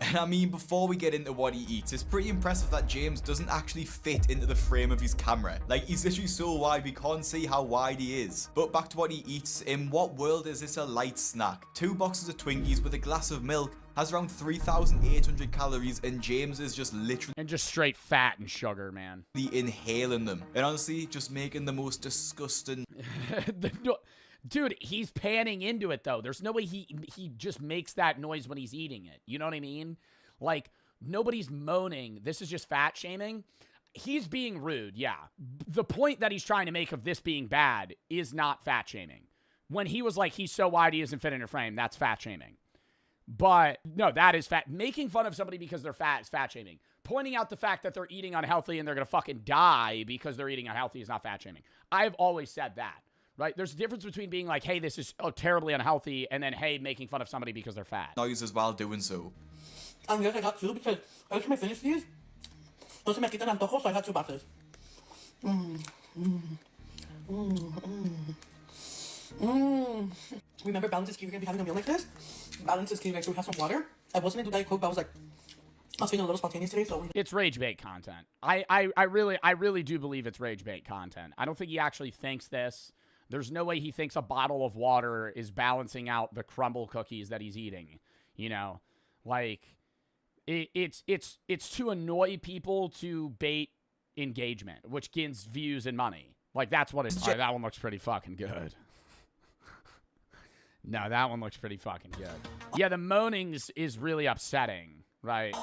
Speaker 15: And I mean, before we get into what he eats, it's pretty impressive that James doesn't actually fit into the frame of his camera. Like, he's literally so wide, we can't see how wide he is. But back to what he eats, in what world is this a light snack? 2 boxes of Twinkies with a glass of milk has around 3,800 calories, and James is just literally...
Speaker 1: And just straight fat and sugar, man.
Speaker 15: Inhaling them. And honestly, just making the most disgusting...
Speaker 1: Dude, he's panning into it, though. There's no way he just makes that noise when he's eating it. You know what I mean? Like, nobody's moaning. This is just fat shaming. He's being rude, yeah. The point that he's trying to make of this being bad is not fat shaming. When he was like, he's so wide he doesn't fit in a frame, that's fat shaming. But, no, that is fat. Making fun of somebody because they're fat is fat shaming. Pointing out the fact that they're eating unhealthy and they're going to fucking die because they're eating unhealthy is not fat shaming. I've always said that. Right? There's a difference between being like, hey, this is terribly unhealthy, and then, hey, making fun of somebody because they're fat.
Speaker 15: Noise while doing so.
Speaker 3: Yes, I got 2 because every time I finish these, no se me quitan antojos, so I got 2 boxes. Remember, Balance is key. We're going to be having a meal like this. Balance is key. Like, so we have some water. I wasn't going to do Diet Coke, but I was like, I was feeling a little spontaneous today, so...
Speaker 1: It's rage bait content. I really do believe it's rage bait content. I don't think he actually thinks this. There's no way he thinks a bottle of water is balancing out the crumble cookies that he's eating. You know, like it's to annoy people to bait engagement, which gains views and money. Like that's what it's. That one looks pretty fucking good. No, that one looks pretty fucking good. Yeah, the moaning is really upsetting, right?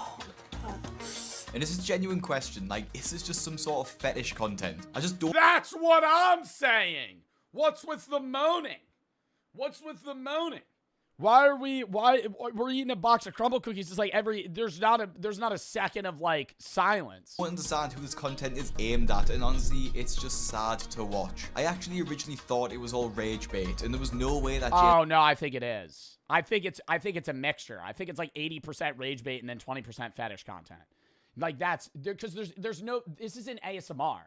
Speaker 15: And this is a genuine question. Like, is this just some sort of fetish content? I just don't...
Speaker 1: That's what I'm saying! What's with the moaning? What's with the moaning? Why we're eating a box of crumble cookies? It's like there's not a second of like silence.
Speaker 15: I don't understand who this content is aimed at, and honestly, it's just sad to watch. I actually originally thought it was all rage bait, and there was no way that...
Speaker 1: Oh no, I think it is. I think it's a mixture. I think it's like 80% rage bait and then 20% fetish content. Like that's because there's no... This isn't ASMR,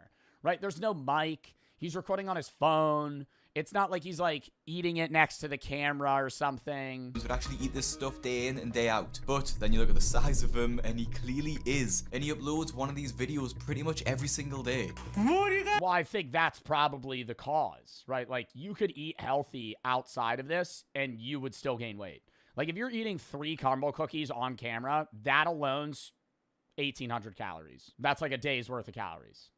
Speaker 1: right? There's no mic. He's recording on his phone. It's not like he's like eating it next to the camera or something.
Speaker 15: Would actually eat this stuff day in and day out. But then you look at the size of him, and he clearly is. And he uploads one of these videos pretty much every single day.
Speaker 1: Well, I think that's probably the cause, right? Like, you could eat healthy outside of this, and you would still gain weight. Like, if you're eating 3 caramel cookies on camera, that alone's 1,800 calories. That's like a day's worth of calories.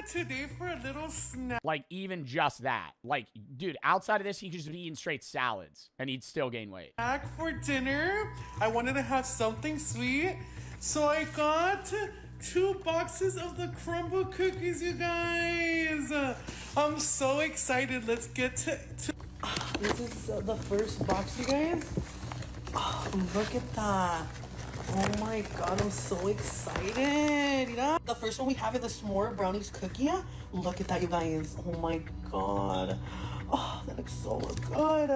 Speaker 3: Today for a little snack.
Speaker 1: Like, even just that. Like, dude, outside of this, he could just be eating straight salads, and he'd still gain weight.
Speaker 3: For dinner, I wanted to have something sweet, so I got 2 boxes of the crumble cookies, you guys. I'm so excited. Let's get to this is the first box, you guys. Oh, look at that. Oh my god, I'm so excited. You know? The first one we have is the s'more brownies cookie. Look at that, you guys. Oh my god. Oh, that looks so good.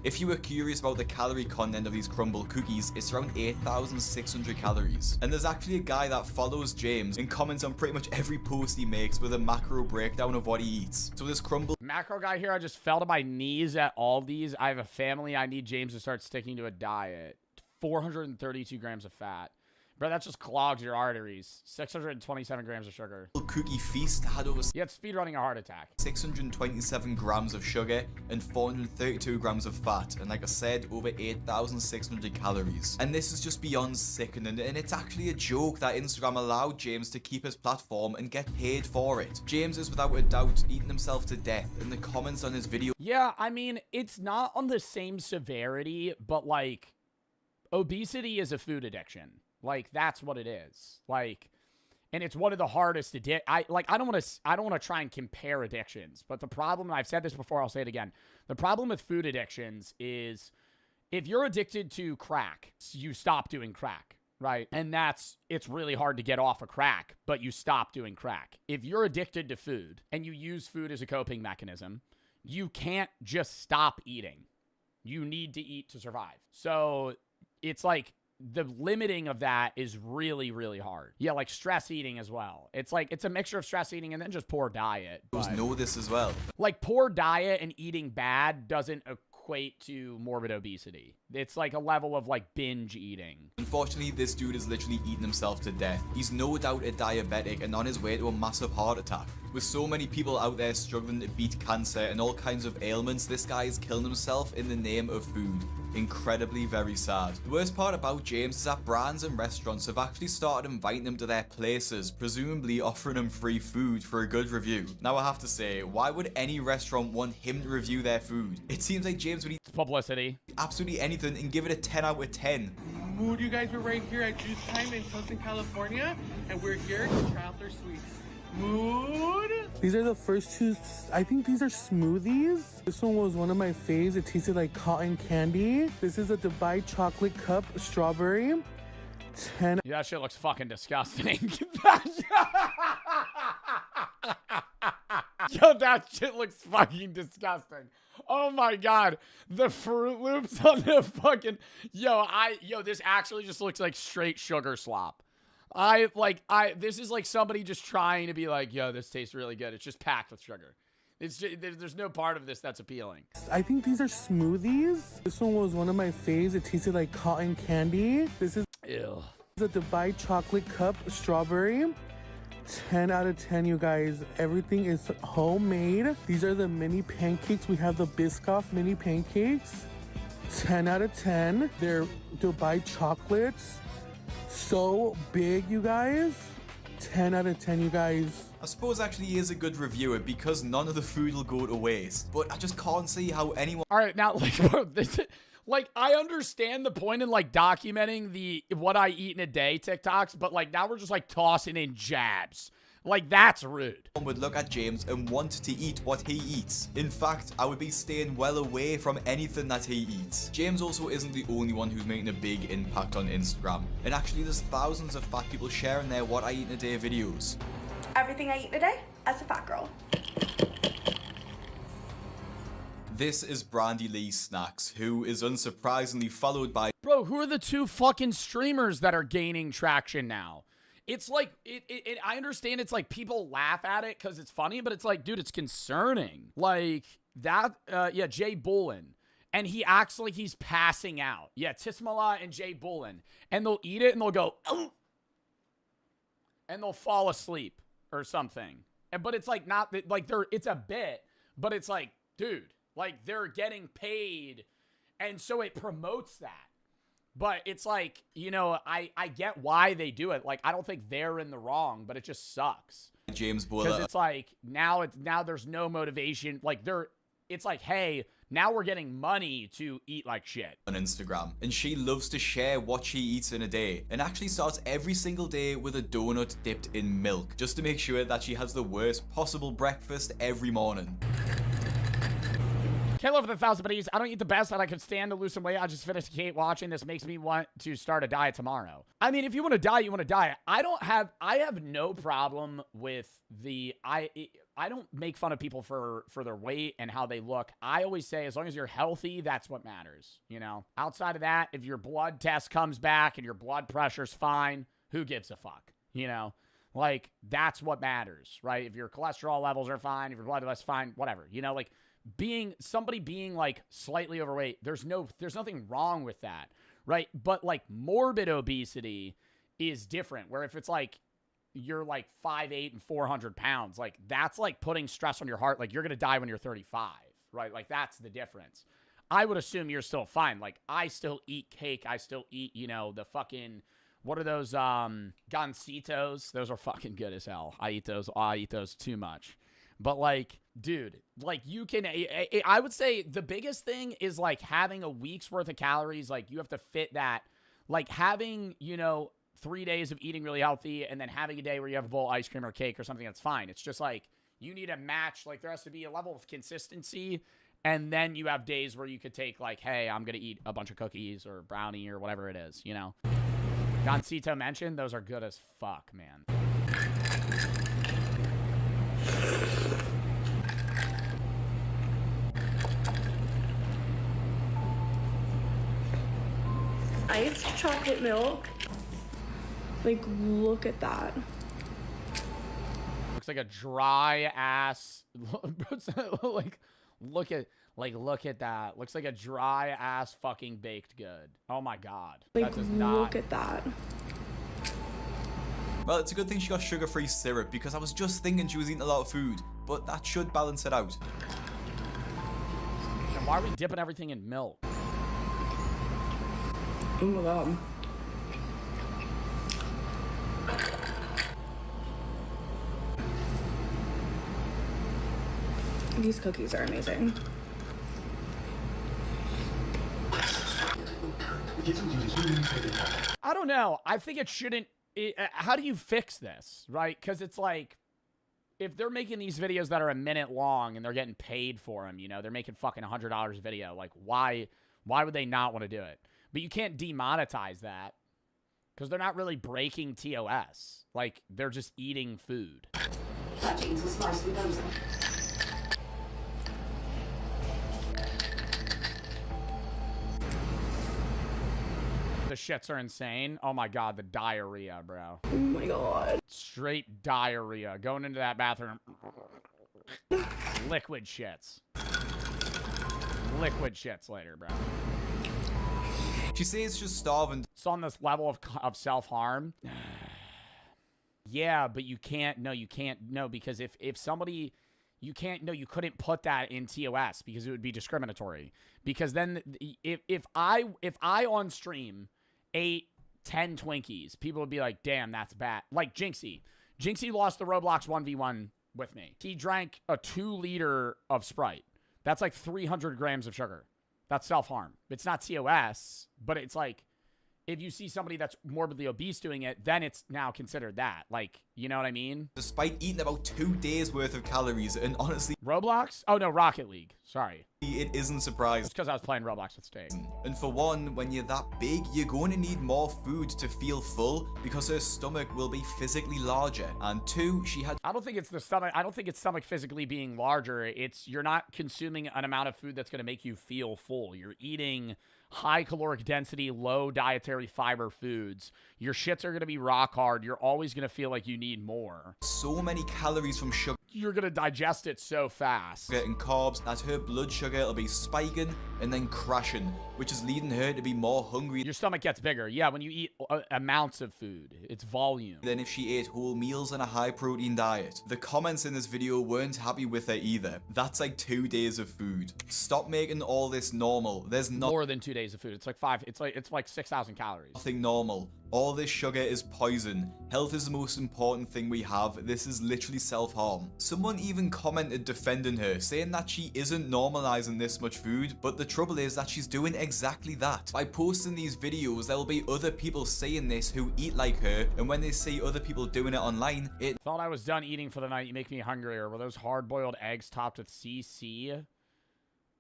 Speaker 15: If you were curious about the calorie content of these crumble cookies, it's around 8,600 calories. And there's actually a guy that follows James and comments on pretty much every post he makes with a macro breakdown of what he eats. So this crumble
Speaker 1: macro guy here, I just fell to my knees at all these. I have a family. I need James to start sticking to a diet. 432 grams of fat. Bro, that just clogs your arteries. 627 grams of sugar.
Speaker 15: Cookie feast had over
Speaker 1: speedrunning a heart attack.
Speaker 15: 627 grams of sugar and 432 grams of fat, and like I said, over 8,600 calories. And this is just beyond sickening, and it's actually a joke that Instagram allowed James to keep his platform and get paid for it. James is without a doubt eating himself to death, and the comments on his video.
Speaker 1: Yeah, I mean, it's not on the same severity, but like, obesity is a food addiction. Like, that's what it is. Like, and it's one of the hardest I don't want to try and compare addictions, but the problem, and I've said this before, I'll say it again. The problem with food addictions is if you're addicted to crack, you stop doing crack, right? And it's really hard to get off of crack, but you stop doing crack. If you're addicted to food and you use food as a coping mechanism, you can't just stop eating. You need to eat to survive. So it's like, the limiting of that is really, really hard. Yeah, like stress eating as well. It's like, it's a mixture of stress eating and then just poor diet.
Speaker 15: Know this as well.
Speaker 1: Like, poor diet and eating bad doesn't equate to morbid obesity. It's like a level of like binge eating.
Speaker 15: Unfortunately, this dude is literally eating himself to death. He's no doubt a diabetic and on his way to a massive heart attack. With so many people out there struggling to beat cancer and all kinds of ailments, this guy is killing himself in the name of food. Incredibly very sad. The worst part about James is that brands and restaurants have actually started inviting him to their places, presumably offering him free food for a good review. Now I have to say, why would any restaurant want him to review their food? It seems like James would eat
Speaker 1: publicity,
Speaker 15: absolutely anything, and give it a 10 out of 10.
Speaker 3: Mood, you guys, we're right here at Juice Time in Southern California, and we're here to try out their sweets. Mood. These are the first 2. I think these are smoothies. This one was one of my faves. It tasted like cotton candy. This is a Dubai chocolate cup strawberry. 10.
Speaker 1: Yeah, that shit looks fucking disgusting. Yo, that shit looks fucking disgusting. Oh my god, the Fruit Loops on the fucking yo, this actually just looks like straight sugar slop. This is like somebody just trying to be like, yo, this tastes really good. It's just packed with sugar. It's just, there's no part of this that's appealing.
Speaker 3: I think these are smoothies. This one was one of my faves. It tasted like cotton candy. This is the Dubai chocolate cup strawberry. 10 out of 10, you guys. Everything is homemade. These are the mini pancakes. We have the Biscoff mini pancakes. 10 out of 10. They're Dubai chocolates. So big, you guys. 10 out of 10, you guys.
Speaker 15: I suppose actually he is a good reviewer because none of the food will go to waste. But I just can't see how anyone...
Speaker 1: Alright, now, like, I understand the point in, like, documenting the what I eat in a day TikToks, but, like, now we're just, like, tossing in jabs. Like, that's rude.
Speaker 15: Would look at James and want to eat what he eats. In fact, I would be staying well away from anything that he eats. James also isn't the only one who's making a big impact on Instagram. And actually, there's thousands of fat people sharing their What I Eat in a Day videos.
Speaker 2: Everything I eat in a day as a fat girl.
Speaker 15: This is Brandy Lee Snacks, who is unsurprisingly followed by...
Speaker 1: Bro, who are the two fucking streamers that are gaining traction now? It's like, I understand it's like people laugh at it because it's funny, but it's like, dude, it's concerning. Like, that, yeah, Jay Bullen. And he acts like he's passing out. Yeah, Tismala and Jay Bullen. And they'll eat it and they'll go, oh! And they'll fall asleep or something. But it's like not, like it's a bit, but it's like, dude, like they're getting paid. And so it promotes that. But it's like, you know, I get why they do it. Like, I don't think they're in the wrong, but it just sucks.
Speaker 15: James Buller.
Speaker 1: Because it's like, now there's no motivation. Like, it's like, hey, now we're getting money to eat like shit.
Speaker 15: On Instagram. And she loves to share what she eats in a day. And actually starts every single day with a donut dipped in milk. Just to make sure that she has the worst possible breakfast every morning.
Speaker 1: Kayla for the 1,000 buddies. I don't eat the best that I could stand to lose some weight. I just finished Kate watching. This makes me want to start a diet tomorrow. I mean, if you want to diet, you want to diet. I have no problem with I don't make fun of people for their weight and how they look. I always say, as long as you're healthy, that's what matters. You know, outside of that, if your blood test comes back and your blood pressure's fine, who gives a fuck? You know, like that's what matters, right? If your cholesterol levels are fine, if your blood level's fine, whatever, you know, like somebody being like slightly overweight, there's nothing wrong with that, right? But like morbid obesity is different, where if it's like you're like 5'8" and 400 pounds, like that's like putting stress on your heart. Like you're going to die when you're 35, right? Like that's the difference. I would assume you're still fine. Like I still eat cake. I still eat, you know, the fucking, what are those, gancitos? Those are fucking good as hell. I eat those too much. But like, dude, like you can, I would say the biggest thing is like having a week's worth of calories. Like you have to fit that, like having, you know, 3 days of eating really healthy and then having a day where you have a bowl of ice cream or cake or something, that's fine. It's just like, you need a match. Like there has to be a level of consistency. And then you have days where you could take like, hey, I'm going to eat a bunch of cookies or brownie or whatever it is, you know? Gancito mentioned, those are good as fuck, man.
Speaker 2: Iced chocolate milk. Like, look at that.
Speaker 1: Looks like a dry ass. Like, look at that. Looks like a dry ass fucking baked good. Oh my god.
Speaker 2: Like,
Speaker 1: that does not.
Speaker 2: look at that.
Speaker 15: Well, it's a good thing she got sugar-free syrup, because I was just thinking she was eating a lot of food, but that should balance it out.
Speaker 1: And why are we dipping everything in milk?
Speaker 2: Oh my god. These cookies are amazing.
Speaker 1: I don't know. I think it shouldn't. How do you fix this, right? Because it's like, if they're making these videos that are a minute long and they're getting paid for them, you know, they're making fucking $100 a video. Like, why would they not want to do it? But you can't demonetize that because they're not really breaking TOS. Like, they're just eating food. The shits are insane. Oh my god, the diarrhea, bro.
Speaker 2: Oh my god.
Speaker 1: Straight diarrhea. Going into that bathroom. Liquid shits. Liquid shits later, bro.
Speaker 15: She says she's starving.
Speaker 1: It's on this level of self-harm. Yeah, but you can't. No, you can't. No, because if somebody... You can't, no, you couldn't put that in TOS because it would be discriminatory. Because then if I on stream ate 10 Twinkies, people would be like, damn, that's bad. Like Jinxie. Jinxie lost the Roblox 1v1 with me. He drank a 2 liter of Sprite. That's like 300 grams of sugar. That's self-harm. It's not TOS, but it's like, if you see somebody that's morbidly obese doing it, then it's now considered that. Like, you know what I mean?
Speaker 15: Despite eating about 2 days worth of calories, and honestly,
Speaker 1: Roblox? Oh no, Rocket League. Sorry.
Speaker 15: it isn't surprising.
Speaker 1: It's because I was playing Roblox with Steak.
Speaker 15: And for one, when you're that big, you're going to need more food to feel full because her stomach will be physically larger. And two, she had...
Speaker 1: I don't think it's the stomach. I don't think it's stomach physically being larger. It's you're not consuming an amount of food that's going to make you feel full. You're eating high caloric density, low dietary fiber foods. Your shits are going to be rock hard. You're always going to feel like you need more.
Speaker 15: So many calories from sugar.
Speaker 1: You're going to digest it so fast.
Speaker 15: And carbs that her blood sugar will be spiking and then crashing, which is leading her to be more hungry.
Speaker 1: Your stomach gets bigger. Yeah, when you eat amounts of food, it's volume.
Speaker 15: Than if she ate whole meals and a high protein diet. The comments in this video weren't happy with her either. That's like 2 days of food. Stop making all this normal. There's
Speaker 1: more than 2 days of food. It's like 5. It's like 6,000 calories.
Speaker 15: Nothing normal. All this sugar is poison. Health is the most important thing we have. This is literally self-harm. Someone even commented defending her, saying that she isn't normalizing this much food, but the trouble is that she's doing exactly that. By posting these videos, there will be other people saying this who eat like her, and when they see other people doing it online, it...
Speaker 1: Thought I was done eating for the night. You make me hungrier. Were those hard-boiled eggs topped with CC?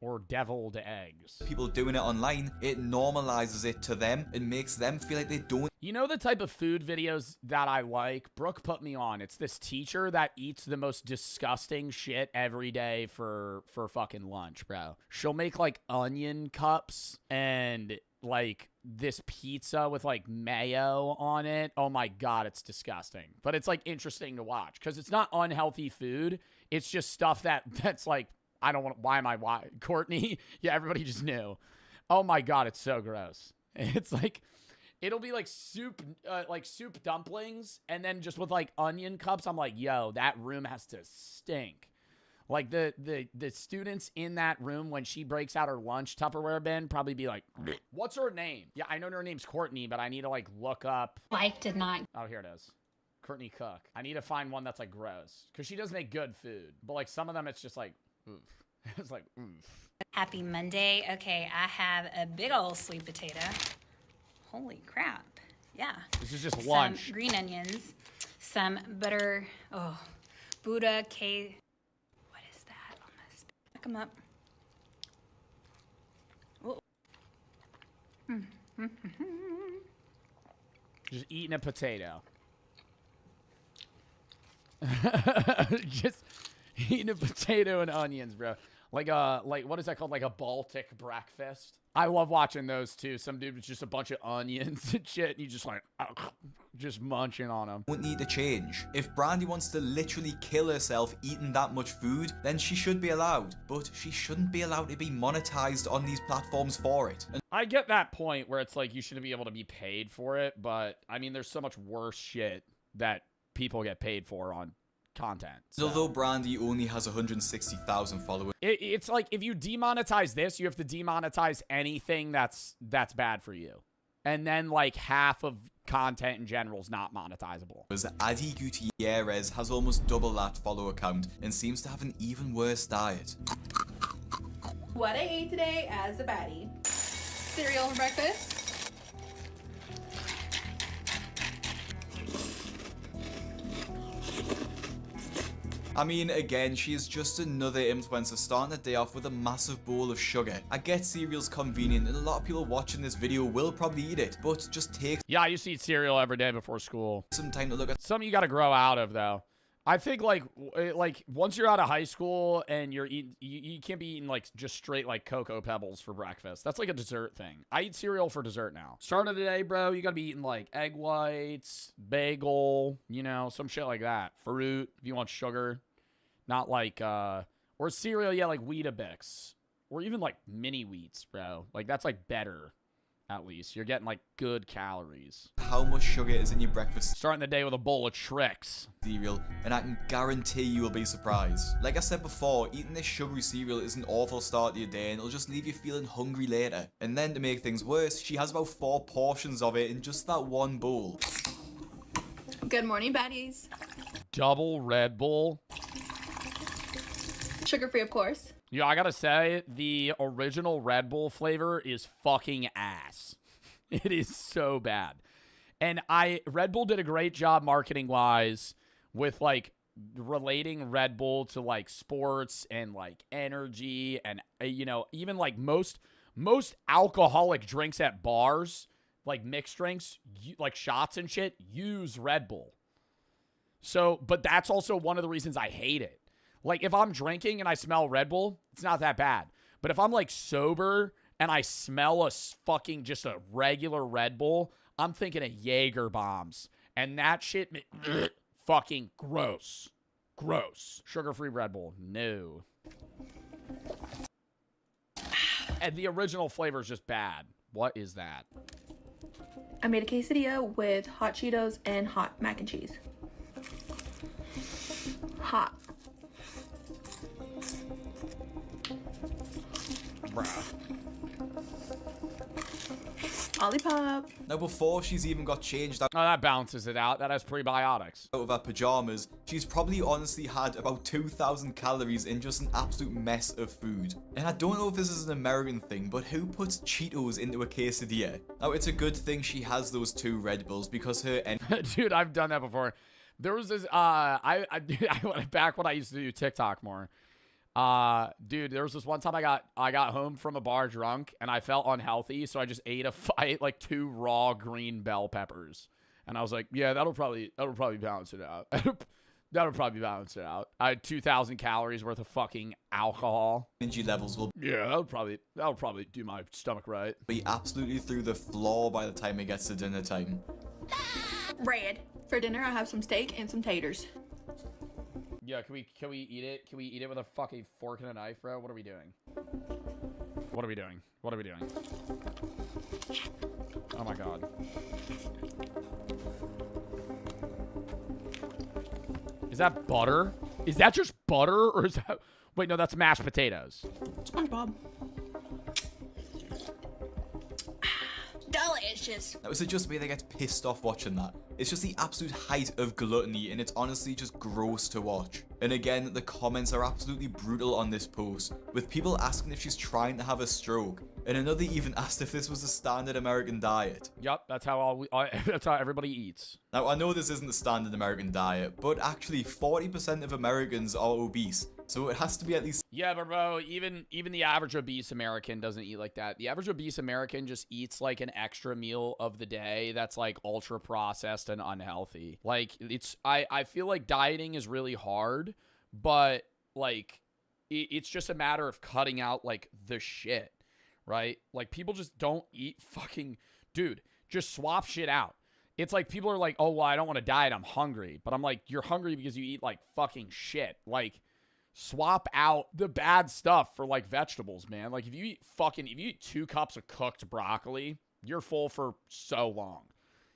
Speaker 1: Or deviled eggs?
Speaker 15: People doing it online, it normalizes it to them and makes them feel like they don't.
Speaker 1: You know the type of food videos that I like? Brooke put me on. It's this teacher that eats the most disgusting shit every day for fucking lunch, bro. She'll make like onion cups and like this pizza with like mayo on it. Oh my God, it's disgusting. But it's like interesting to watch because it's not unhealthy food. It's just stuff that's like, I don't want. Why? Courtney? Yeah, everybody just knew. Oh my God, it's so gross. It's like, it'll be like soup dumplings, and then just with like onion cups. I'm like, yo, that room has to stink. Like the students in that room when she breaks out her lunch Tupperware bin probably be like, what's her name? Yeah, I know her name's Courtney, but I need to like look up.
Speaker 7: Life did not.
Speaker 1: Oh, here it is. Courtney Cook. I need to find one that's like gross because she does make good food, but like some of them it's just like. Oof. It's like, oof.
Speaker 7: Happy Monday. Okay, I have a big old sweet potato. Holy crap. Yeah.
Speaker 1: This is just lunch.
Speaker 7: Some green onions, some butter. Oh, Buddha K. What is that? Almost. Pick them up. Oh.
Speaker 1: Just eating a potato. Just eating a potato and onions, bro. Like what is that called? Like a Baltic breakfast. I love watching those too. Some dude with just a bunch of onions and shit, and you just like just munching on them.
Speaker 15: Won't need to change. If Brandy wants to literally kill herself eating that much food, then she should be allowed. But she shouldn't be allowed to be monetized on these platforms for it. And
Speaker 1: I get that point where it's like you shouldn't be able to be paid for it, but I mean, there's so much worse shit that people get paid for on content. So.
Speaker 15: Although Brandy only has 160,000 followers.
Speaker 1: It's like if you demonetize this, you have to demonetize anything that's bad for you. And then like half of content in general is not monetizable.
Speaker 15: Adi Gutierrez has almost double that follower count and seems to have an even worse diet.
Speaker 2: What I ate today as a baddie. Cereal for breakfast.
Speaker 15: I mean, again, she is just another influencer starting the day off with a massive bowl of sugar. I get cereal's convenient and a lot of people watching this video will probably eat it, but just take...
Speaker 1: Yeah, I used to eat cereal every day before school.
Speaker 15: Some time to look at...
Speaker 1: Something you gotta grow out of, though. I think, like once you're out of high school and you're eating... You can't be eating, like, just straight, like, Cocoa Pebbles for breakfast. That's like a dessert thing. I eat cereal for dessert now. Start of the day, bro, you gotta be eating, like, egg whites, bagel, you know, some shit like that. Fruit, if you want sugar. Not like, or cereal, yeah, like Weetabix. Or even, like, mini wheats, bro. Like, that's, like, better, at least. You're getting, like, good calories.
Speaker 15: How much sugar is in your breakfast?
Speaker 1: Starting the day with a bowl of Trix.
Speaker 15: Cereal, and I can guarantee you will be surprised. Like I said before, eating this sugary cereal is an awful start to your day, and it'll just leave you feeling hungry later. And then, to make things worse, she has about 4 portions of it in just that one bowl.
Speaker 2: Good morning, baddies.
Speaker 1: Double Red Bull.
Speaker 2: Sugar-free, of course.
Speaker 1: Yeah, I gotta say, the original Red Bull flavor is fucking ass. It is so bad. And Red Bull did a great job marketing wise with like relating Red Bull to like sports and like energy and even like most alcoholic drinks at bars, like mixed drinks, like shots and shit, use Red Bull. So, but that's also one of the reasons I hate it. Like if I'm drinking and I smell Red Bull, it's not that bad. But if I'm like sober and I smell just a regular Red Bull, I'm thinking of Jaeger bombs. And that shit, fucking gross. Gross. Sugar-free Red Bull. No. And the original flavor is just bad. What is that?
Speaker 2: I made a quesadilla with hot Cheetos and hot mac and cheese. Hot.
Speaker 1: Bruh.
Speaker 2: Olipop.
Speaker 15: Now, before she's even got changed out,
Speaker 1: that balances it out. That has prebiotics.
Speaker 15: Out of her pajamas, she's probably honestly had about 2,000 calories in just an absolute mess of food. And I don't know if this is an American thing, but who puts Cheetos into a quesadilla? Now, it's a good thing she has those 2 Red Bulls because her
Speaker 1: Dude, I've done that before. There was this, I went back when I used to do TikTok more. Dude, there was this one time I got home from a bar drunk and I felt unhealthy, so I just ate like 2 raw green bell peppers, and I was like, yeah, that'll probably balance it out. That'll probably balance it out. I had 2,000 calories worth of fucking alcohol.
Speaker 15: energy levels will
Speaker 1: that'll probably do my stomach right.
Speaker 15: Be absolutely through the floor by the time it gets to dinner time.
Speaker 2: Red. For dinner, I have some steak and some taters.
Speaker 1: Yeah, can we eat it? Can we eat it with a fucking fork and a knife, bro? What are we doing? What are we doing? What are we doing? Oh my god. Is that butter? Is that just butter, or is that... Wait, no, that's mashed potatoes.
Speaker 2: SpongeBob. Delicious.
Speaker 15: Now, is it just me that gets pissed off watching that? It's just the absolute height of gluttony, and it's honestly just gross to watch. And again, the comments are absolutely brutal on this post, with people asking if she's trying to have a stroke, and another even asked if this was a standard American diet.
Speaker 1: Yup, that's how that's how everybody eats.
Speaker 15: Now, I know this isn't the standard American diet, but actually 40% of Americans are obese, so it has to be at least...
Speaker 1: Yeah, but bro, even the average obese American doesn't eat like that. The average obese American just eats like an extra meal of the day that's like ultra processed and unhealthy. Like I feel like dieting is really hard, but like it's just a matter of cutting out like the shit, right? Like people just don't eat fucking... Dude, just swap shit out. It's like people are like, oh, well, I don't want to diet, I'm hungry. But I'm like, you're hungry because you eat like fucking shit. Like, swap out the bad stuff for like vegetables, man. Like if you eat 2 cups of cooked broccoli, you're full for so long,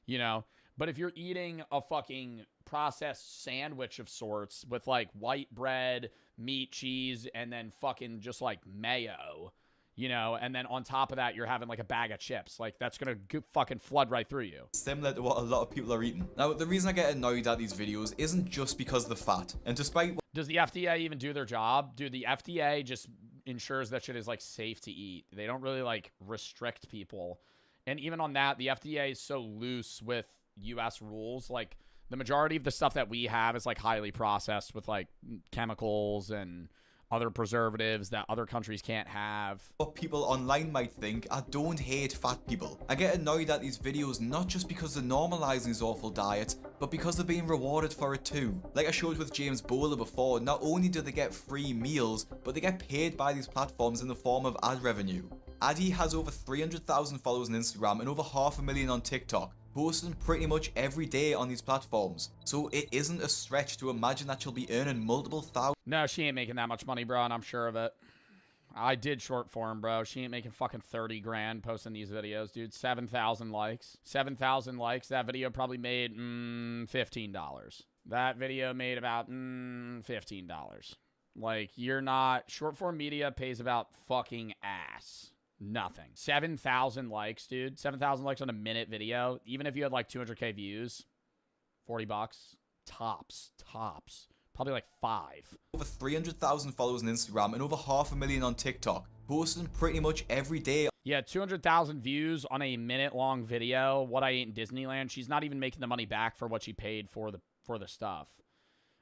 Speaker 1: you know? But if you're eating a fucking processed sandwich of sorts with like white bread, meat, cheese, and then fucking just like mayo, you know, and then on top of that, you're having like a bag of chips. Like, that's gonna fucking flood right through you.
Speaker 15: Similar to what a lot of people are eating. Now, the reason I get annoyed at these videos isn't just because of the fat. And despite...
Speaker 1: Does the FDA even do their job? Dude, the FDA just ensures that shit is like safe to eat. They don't really like restrict people. And even on that, the FDA is so loose with US rules. Like, the majority of the stuff that we have is like highly processed with like chemicals and other preservatives that other countries can't have.
Speaker 15: What people online might think, I don't hate fat people. I get annoyed at these videos not just because they're normalizing these awful diets, but because they're being rewarded for it too. Like I showed with James Bowler before, not only do they get free meals, but they get paid by these platforms in the form of ad revenue. Addy has over 300,000 followers on Instagram and over 500,000 on TikTok, posting pretty much every day on these platforms. So it isn't a stretch to imagine that she'll be earning multiple thousands.
Speaker 1: No, she ain't making that much money, bro, and I'm sure of it. I did short form, bro. She ain't making fucking 30 grand posting these videos, dude. 7,000 likes. 7,000 likes. That video probably made $15. That video made about $15. Like, you're not... Short form media pays about fucking ass. Nothing. 7,000 likes, dude. 7,000 likes on a minute video. Even if you had like 200k views, $40. Tops. Probably like 5.
Speaker 15: Over 300,000 followers on Instagram and over 500,000 on TikTok, posting pretty much every day.
Speaker 1: Yeah, 200,000 views on a minute-long video, what I ate in Disneyland. She's not even making the money back for what she paid for the stuff.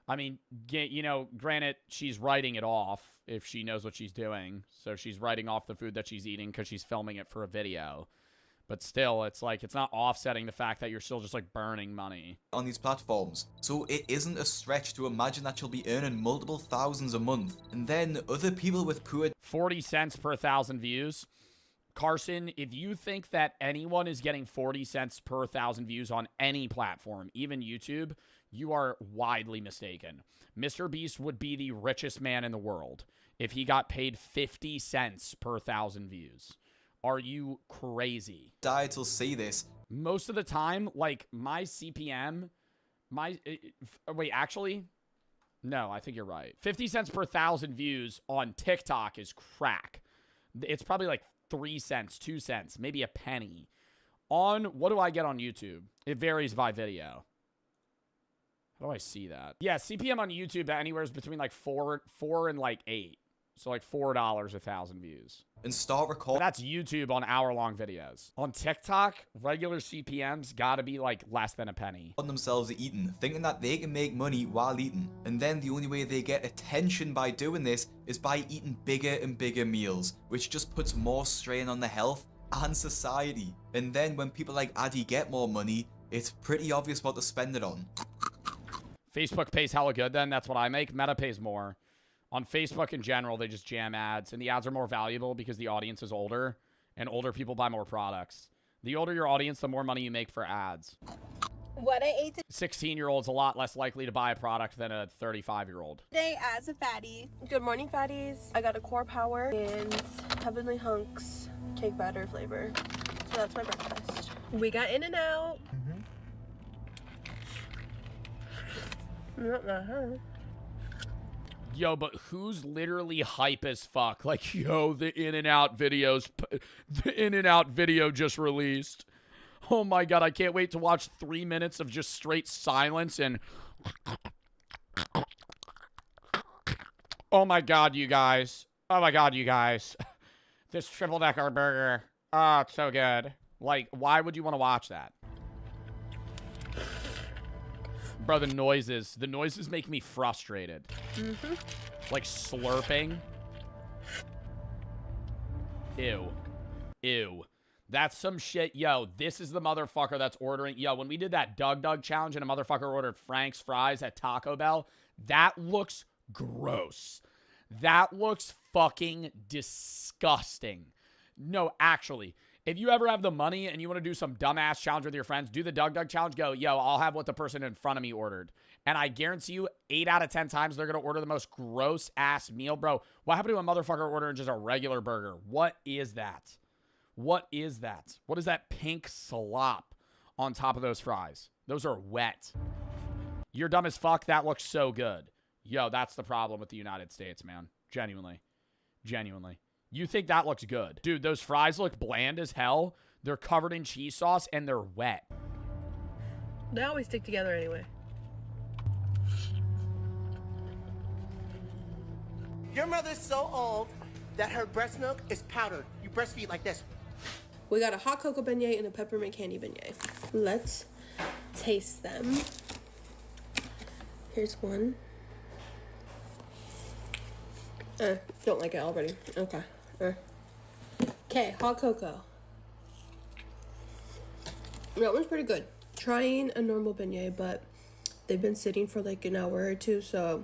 Speaker 1: I mean, you know, granted, she's writing it off if she knows what she's doing. So she's writing off the food that she's eating because she's filming it for a video. But still, it's like, it's not offsetting the fact that you're still just like burning money
Speaker 15: on these platforms. So it isn't a stretch to imagine that she'll be earning multiple thousands a month. And then other people with poor
Speaker 1: 40 cents per 1,000 views. Carson, if you think that anyone is getting 40 cents per 1,000 views on any platform, even YouTube, you are widely mistaken. Mr. Beast would be the richest man in the world if he got paid 50 cents per 1,000 views. Are you crazy?
Speaker 15: Diets will see this.
Speaker 1: Most of the time, like, my CPM, wait, actually, no, I think you're right. 50 cents per 1,000 views on TikTok is crack. It's probably like 3 cents, 2 cents, maybe a penny. On, what do I get on YouTube? It varies by video. How do I see that? Yeah, CPM on YouTube anywhere is between like 4 and like 8. So like $4 a 1,000 views.
Speaker 15: And start recording.
Speaker 1: That's YouTube on hour-long videos. On TikTok, regular CPMs gotta be like less than a penny.
Speaker 15: On themselves eating, thinking that they can make money while eating. And then the only way they get attention by doing this is by eating bigger and bigger meals, which just puts more strain on the health and society. And then when people like Addy get more money, it's pretty obvious what to spend it on.
Speaker 1: Facebook pays hella good then, that's what I make. Meta pays more. On Facebook in general, they just jam ads, and the ads are more valuable because the audience is older, and older people buy more products. The older your audience, the more money you make for ads.
Speaker 2: What I ate
Speaker 1: 16-year-old's a lot less likely to buy a product than a 35-year-old.
Speaker 2: today as a fatty. Good morning, fatties. I got a core power and Heavenly Hunks cake batter flavor. So that's my breakfast. We got In-N-Out.
Speaker 1: Yo, but who's literally hype as fuck? Like, yo, the In-N-Out videos, the In-N-Out video just released. Oh my god, I can't wait to watch 3 minutes of just straight silence and... Oh my god, you guys. Oh my god, you guys. This triple-decker burger. Oh, it's so good. Like, why would you want to watch that? Bro, the noises make me frustrated. Like slurping. Ew. Ew. That's some shit. Yo, this is the motherfucker that's ordering. Yo, when we did that Doug challenge and a motherfucker ordered Frank's fries at Taco Bell, that looks gross. That looks fucking disgusting. No, actually, if you ever have the money and you want to do some dumbass challenge with your friends, do the Doug challenge. Go, yo, I'll have what the person in front of me ordered. And I guarantee you 8 out of 10 times they're going to order the most gross ass meal. Bro, what happened to a motherfucker ordering just a regular burger? What is that? What is that? What is that pink slop on top of those fries? Those are wet. You're dumb as fuck. That looks so good. Yo, that's the problem with the United States, man. Genuinely. Genuinely. You think that looks good. Dude, those fries look bland as hell. They're covered in cheese sauce and they're wet.
Speaker 2: They always stick together anyway.
Speaker 10: Your mother's so old that her breast milk is powdered. You breastfeed like this.
Speaker 2: We got a hot cocoa beignet and a peppermint candy beignet. Let's taste them. Here's one. Don't like it already. Okay. Okay, hot cocoa. That one's pretty good. Trying a normal beignet, but they've been sitting for like an hour or two, so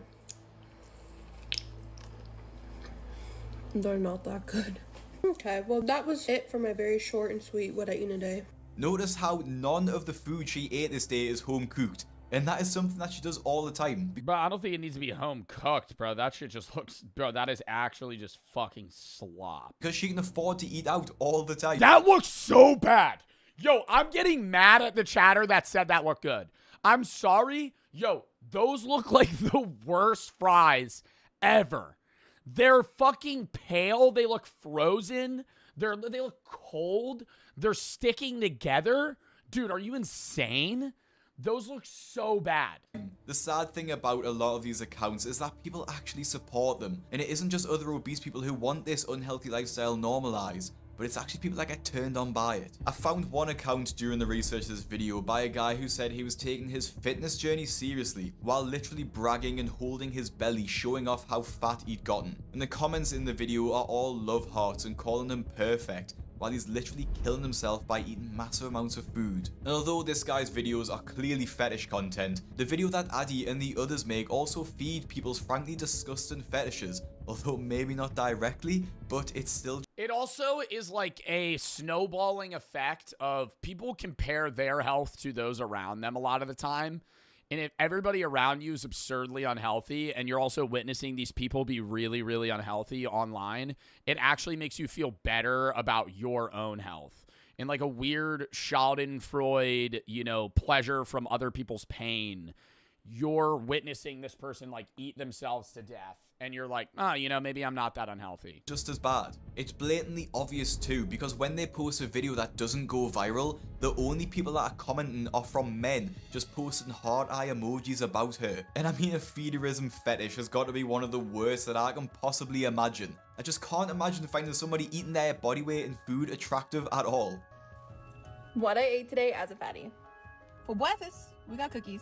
Speaker 2: they're not that good. Okay, well that was it for my very short and sweet what I eat in a day.
Speaker 15: Notice how none of the food she ate this day is home cooked. And that is something that she does all the time.
Speaker 1: Bro, I don't think it needs to be home cooked, bro. That shit just looks... Bro, that is actually just fucking slop.
Speaker 15: Because she can afford to eat out all the time.
Speaker 1: That looks so bad. Yo, I'm getting mad at the chatter that said that looked good. I'm sorry. Yo, those look like the worst fries ever. They're fucking pale. They look frozen. They look cold. They're sticking together. Dude, are you insane? Those look so bad.
Speaker 15: The sad thing about a lot of these accounts is that people actually support them, and it isn't just other obese people who want this unhealthy lifestyle normalized, but it's actually people that get turned on by it. I found one account during the research of this video by a guy who said he was taking his fitness journey seriously while literally bragging and holding his belly, showing off how fat he'd gotten. And the comments in the video are all love hearts and calling him perfect, while he's literally killing himself by eating massive amounts of food. And although this guy's videos are clearly fetish content, the video that Addy and the others make also feed people's frankly disgusting fetishes, although maybe not directly, but it's still...
Speaker 1: It also is like a snowballing effect of people compare their health to those around them a lot of the time. And if everybody around you is absurdly unhealthy and you're also witnessing these people be really, really unhealthy online, it actually makes you feel better about your own health. In like a weird Schadenfreude, you know, pleasure from other people's pain. You're witnessing this person like eat themselves to death. And you're like, oh, you know, maybe I'm not that unhealthy.
Speaker 15: Just as bad. It's blatantly obvious too, because when they post a video that doesn't go viral, the only people that are commenting are from men, just posting heart eye emojis about her. And I mean, a feederism fetish has got to be one of the worst that I can possibly imagine. I just can't imagine finding somebody eating their body weight in food attractive at all.
Speaker 2: What I ate today as a fatty. For breakfast, we got cookies.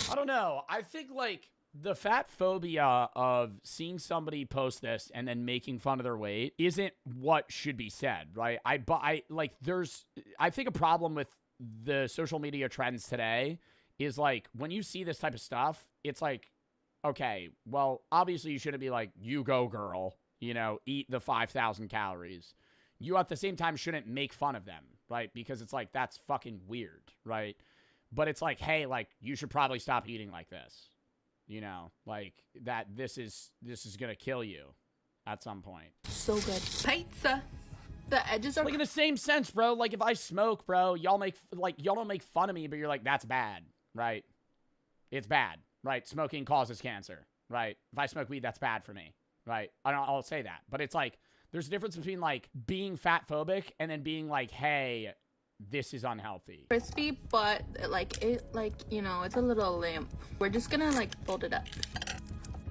Speaker 1: I don't know. I think like the fat phobia of seeing somebody post this and then making fun of their weight isn't what should be said, right? I think a problem with the social media trends today is like when you see this type of stuff, it's like, okay, well, obviously you shouldn't be like, you go girl, you know, eat the 5,000 calories. You at the same time shouldn't make fun of them, right? Because it's like, that's fucking weird, right? But it's like, hey, like, you should probably stop eating like this. You know, like, that this is going to kill you at some point.
Speaker 2: So good. Pizza. The edges are...
Speaker 1: Like, in the same sense, bro. Like, if I smoke, bro, y'all don't make fun of me, but you're like, that's bad, right? It's bad, right? Smoking causes cancer, right? If I smoke weed, that's bad for me, right? I'll say that. But it's like, there's a difference between, like, being fat phobic and then being like, hey... this is unhealthy.
Speaker 16: Crispy, but you know, it's a little limp. We're just gonna like fold it up.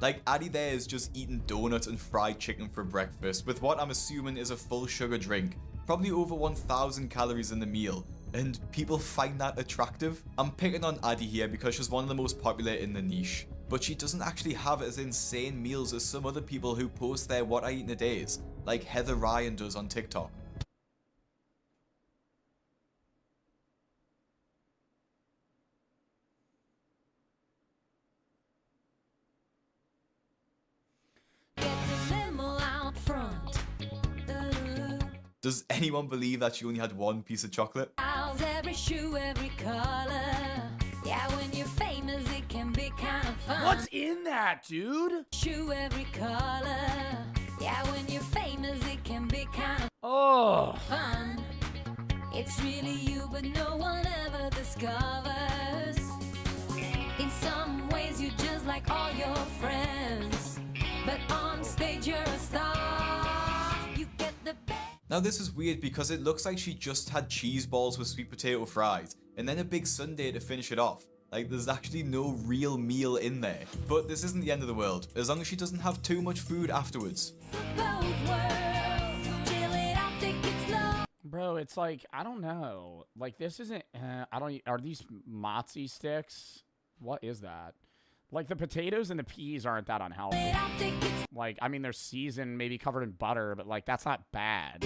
Speaker 15: Like Addy there is just eating donuts and fried chicken for breakfast with what I'm assuming is a full sugar drink. Probably over 1,000 calories in the meal. And people find that attractive? I'm picking on Addy here because she's one of the most popular in the niche. But she doesn't actually have as insane meals as some other people who post their what I eat in a days, like Heather Ryan does on TikTok. Does anyone believe that she only had one piece of chocolate?
Speaker 17: Every shoe, every color. Yeah, when you're famous, it can be kind of fun.
Speaker 1: What's in that, dude?
Speaker 17: Shoe, every color. Yeah, when you're famous, it can be kind
Speaker 1: of
Speaker 17: fun. It's really you, but no one ever discovers. In some ways, you're just like all your friends. But on stage, you're a star. You get the best.
Speaker 15: Now this is weird because it looks like she just had cheese balls with sweet potato fries, and then a big sundae to finish it off. Like there's actually no real meal in there. But this isn't the end of the world, as long as she doesn't have too much food afterwards.
Speaker 1: Bro, it's like, I don't know. Like this isn't, are these mozzie sticks? What is that? Like, the potatoes and the peas aren't that unhealthy. Like, I mean, they're seasoned, maybe covered in butter, but, like, that's not bad.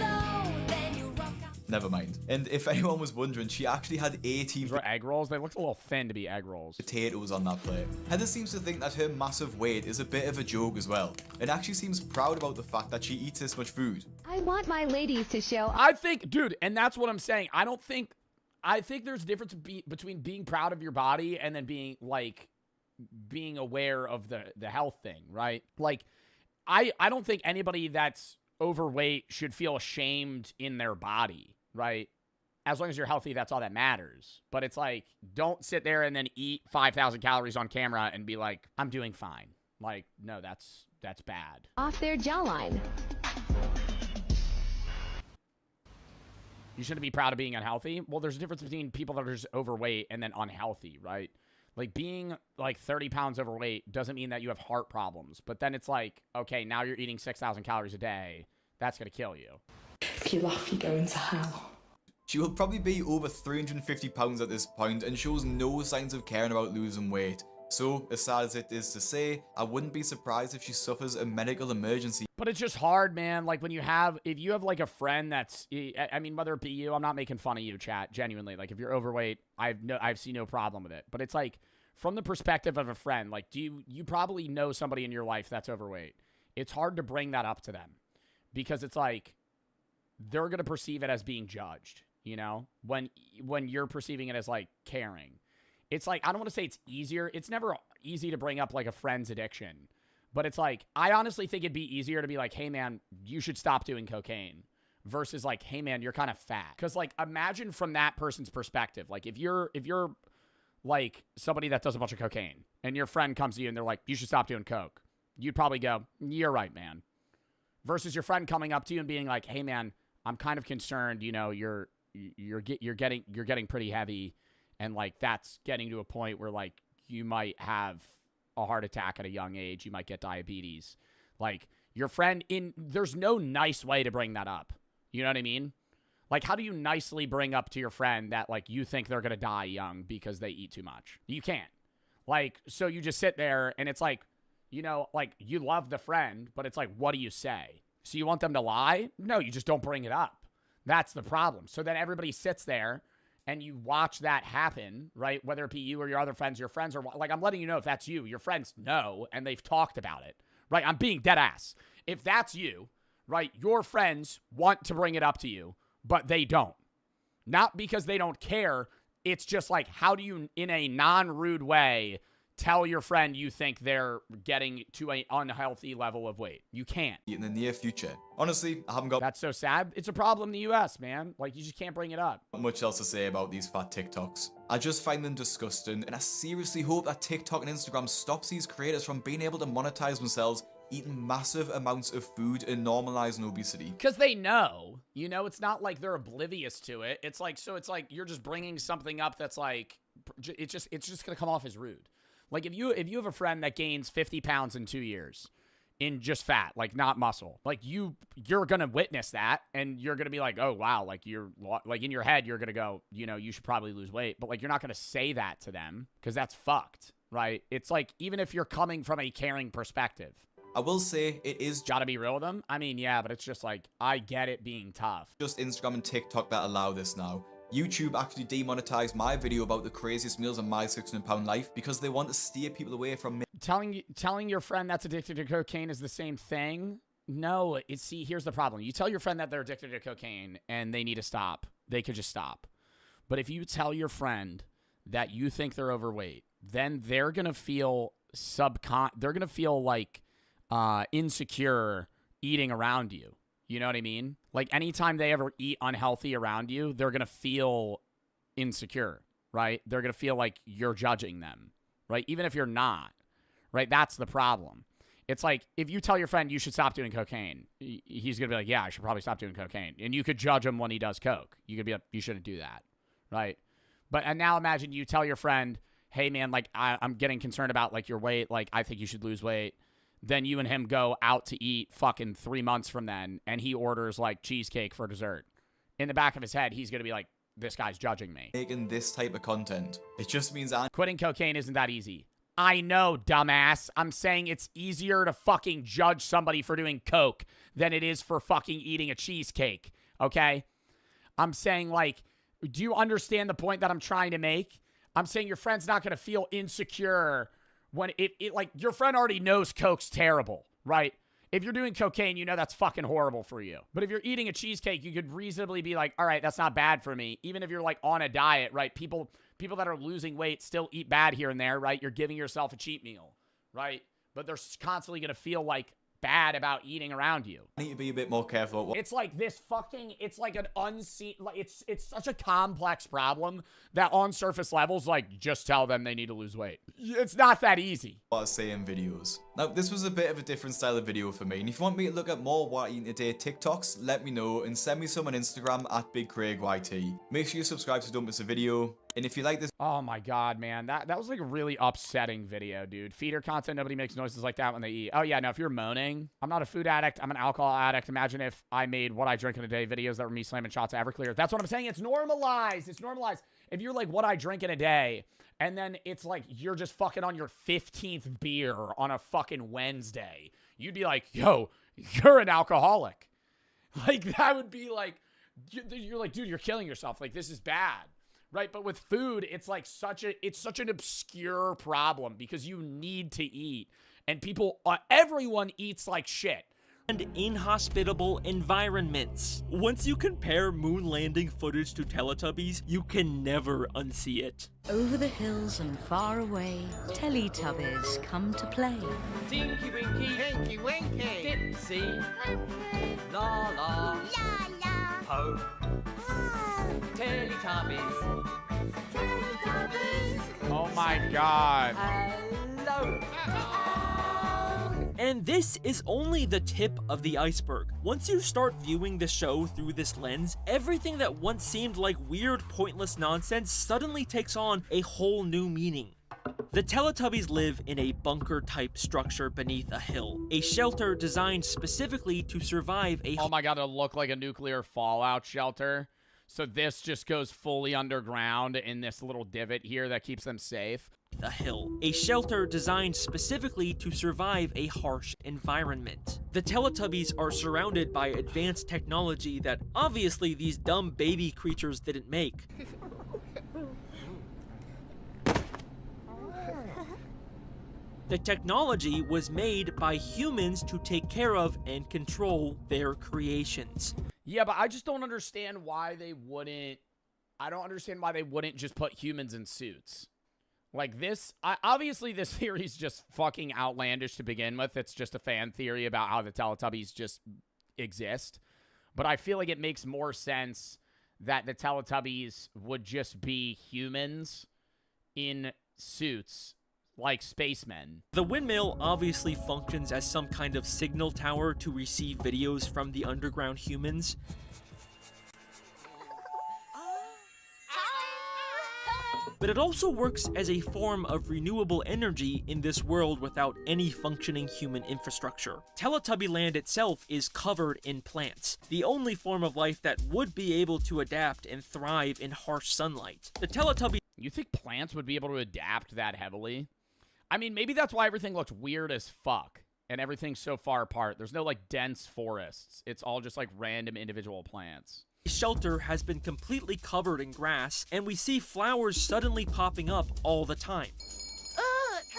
Speaker 15: Never mind. And if anyone was wondering, she actually had 18
Speaker 1: These were egg rolls. They looked a little thin to be egg rolls.
Speaker 15: Potatoes on that plate. Heather seems to think that her massive weight is a bit of a joke as well, and actually seems proud about the fact that she eats this much food.
Speaker 18: I want my ladies to show...
Speaker 1: I think, dude, and that's what I'm saying. I think there's a difference between being proud of your body and then being, like... being aware of the health thing, right? Like, I don't think anybody that's overweight should feel ashamed in their body, right? As long as you're healthy, that's all that matters. But it's like, don't sit there and then eat 5,000 calories on camera and be like, I'm doing fine. Like, no, that's that's bad.
Speaker 18: Off their jawline.
Speaker 1: You shouldn't be proud of being unhealthy. Well, there's a difference between people that are just overweight and then unhealthy, right? Like, being, like, 30 pounds overweight doesn't mean that you have heart problems. But then it's like, okay, now you're eating 6,000 calories a day. That's going to kill you.
Speaker 6: If you laugh, you go into hell.
Speaker 15: She will probably be over 350 pounds at this point and shows no signs of caring about losing weight. So, as sad as it is to say, I wouldn't be surprised if she suffers a medical emergency.
Speaker 1: But it's just hard, man. Like, when you have, if you have, like, a friend that's, I mean, whether it be you, I'm not making fun of you, chat, genuinely. Like, if you're overweight, I've seen no problem with it. But it's like, from the perspective of a friend, like, you probably know somebody in your life that's overweight. It's hard to bring that up to them because it's like, they're going to perceive it as being judged, you know, when you're perceiving it as, like, caring. It's like, I don't want to say it's easier. It's never easy to bring up, like, a friend's addiction. But it's like, I honestly think it'd be easier to be like, hey, man, you should stop doing cocaine. Versus like, hey, man, you're kind of fat. Because, like, imagine from that person's perspective. Like, if you're like, somebody that does a bunch of cocaine. And your friend comes to you and they're like, you should stop doing coke. You'd probably go, you're right, man. Versus your friend coming up to you and being like, hey, man, I'm kind of concerned, you know, you're getting pretty heavy. And, like, that's getting to a point where, like, you might have a heart attack at a young age. You might get diabetes. Like, your friend, there's no nice way to bring that up. You know what I mean? Like, how do you nicely bring up to your friend that, like, you think they're going to die young because they eat too much? You can't. Like, so you just sit there and it's like, you know, like, you love the friend, but it's like, what do you say? So you want them to lie? No, you just don't bring it up. That's the problem. So then everybody sits there and you watch that happen, right? Whether it be you or your other friends, your friends are like, I'm letting you know if that's you, your friends know, and they've talked about it, right? I'm being dead ass. If that's you, right, your friends want to bring it up to you, but they don't. Not because they don't care. It's just like, how do you, in a non-rude way, tell your friend you think they're getting to an unhealthy level of weight? You can't.
Speaker 15: In the near future. Honestly, I haven't got
Speaker 1: That's so sad. It's a problem in the US, man. Like, you just can't bring it up.
Speaker 15: much else to say about these fat TikToks. I just find them disgusting, and I seriously hope that TikTok and Instagram stops these creators from being able to monetize themselves eating massive amounts of food and normalizing obesity.
Speaker 1: Because they know, you know, it's not like they're oblivious to it. It's like, so it's like you're just bringing something up that's like, it's just going to come off as rude. Like, if you have a friend that gains 50 pounds in 2 years in just fat, like, not muscle, like, you're going to witness that and you're going to be like, oh, wow, like, you're like, in your head, you're going to go, you know, you should probably lose weight. But, like, you're not going to say that to them because that's fucked, right? It's like, even if you're coming from a caring perspective,
Speaker 15: I will say it is
Speaker 1: gotta be real with them. I mean, yeah, but it's just like, I get it being tough.
Speaker 15: just Instagram and TikTok that allow this now. YouTube actually demonetized my video about the craziest meals in my 600-pound life because they want to steer people away from
Speaker 1: Telling your friend that's addicted to cocaine is the same thing. No, see, here's the problem. You tell your friend that they're addicted to cocaine and they need to stop. They could just stop. But if you tell your friend that you think they're overweight, then they're gonna feel they're gonna feel like insecure eating around you. You know what I mean? Like, anytime they ever eat unhealthy around you, they're going to feel insecure, right? They're going to feel like you're judging them, right? Even if you're not, right? That's the problem. It's like, if you tell your friend you should stop doing cocaine, he's going to be like, yeah, I should probably stop doing cocaine. And you could judge him when he does coke. You could be like, you shouldn't do that, right? And now imagine you tell your friend, hey, man, like, I'm getting concerned about, like, your weight. Like, I think you should lose weight. Then you and him go out to eat fucking 3 months from then, and he orders, like, cheesecake for dessert. In the back of his head, he's going to be like, this guy's judging me.
Speaker 15: making this type of content. It just means
Speaker 1: Quitting cocaine isn't that easy. I know, dumbass. I'm saying it's easier to fucking judge somebody for doing coke than it is for fucking eating a cheesecake, okay? I'm saying, like, do you understand the point that I'm trying to make? I'm saying your friend's not going to feel insecure when it like, your friend already knows coke's terrible, right? If you're doing cocaine, you know that's fucking horrible for you. But if you're eating a cheesecake, you could reasonably be like, all right, that's not bad for me. Even if you're, like, on a diet, right? People that are losing weight still eat bad here and there, right? You're giving yourself a cheat meal, right? But they're constantly going to feel like bad about eating around you.
Speaker 15: I need to be a bit more careful.
Speaker 1: It's like this fucking, it's like an unseen, like it's such a complex problem that on surface levels, like, just tell them they need to lose weight. It's not that easy.
Speaker 15: What I say in videos. Now, this was a bit of a different style of video for me, and if you want me to look at more What I Eat Today TikToks, let me know, and send me some on Instagram at BigCraigYT. Make sure you subscribe so don't miss a video. And if you like this—
Speaker 1: oh my god, man, that was like a really upsetting video, dude. Feeder content, nobody makes noises like that when they eat. Oh yeah, now if you're moaning, I'm not a food addict, I'm an alcohol addict. Imagine if I made What I Drink in a Day videos that were me slamming shots at Everclear. That's what I'm saying. It's normalized. It's normalized. If you're like What I Drink in a Day, and then it's like you're just fucking on your 15th beer on a fucking Wednesday, you'd be like, yo, you're an alcoholic. Like, that would be like, you're like, dude, you're killing yourself. Like, this is bad. Right, but with food, it's like such an obscure problem because you need to eat, and everyone eats like shit.
Speaker 12: And inhospitable environments. Once you compare moon landing footage to Teletubbies, you can never unsee it.
Speaker 14: Over the hills and far away, Teletubbies come to play.
Speaker 19: Tinky Winky, Tinky Winky, Dipsy, La La, La La, Po, Teletubbies, Teletubbies.
Speaker 1: Oh my god.
Speaker 19: Hello.
Speaker 12: And this is only the tip of the iceberg. Once you start viewing the show through this lens, everything that once seemed like weird, pointless nonsense suddenly takes on a whole new meaning. The Teletubbies live in a bunker-type structure beneath a hill, a shelter designed specifically to survive a—
Speaker 1: oh my god, it'll look like a nuclear fallout shelter. So this just goes fully underground in this little divot here that keeps them safe.
Speaker 12: A hill, a shelter designed specifically to survive a harsh environment. The Teletubbies are surrounded by advanced technology that obviously these dumb baby creatures didn't make. The technology was made by humans to take care of and control their creations.
Speaker 1: Yeah, but I just don't understand why they wouldn't... I don't understand why they wouldn't just put humans in suits. Like this, obviously this theory is just fucking outlandish to begin with. It's just a fan theory about how the Teletubbies just exist. But I feel like it makes more sense that the Teletubbies would just be humans in suits like spacemen.
Speaker 12: The windmill obviously functions as some kind of signal tower to receive videos from the underground humans. But it also works as a form of renewable energy in this world without any functioning human infrastructure. Teletubby Land itself is covered in plants, the only form of life that would be able to adapt and thrive in harsh sunlight. The Teletubby—
Speaker 1: you think plants would be able to adapt that heavily? I mean, maybe that's why everything looks weird as fuck, and everything's so far apart. There's no, like, dense forests. It's all just, like, random individual plants.
Speaker 12: Shelter has been completely covered in grass, and we see flowers suddenly popping up all the time.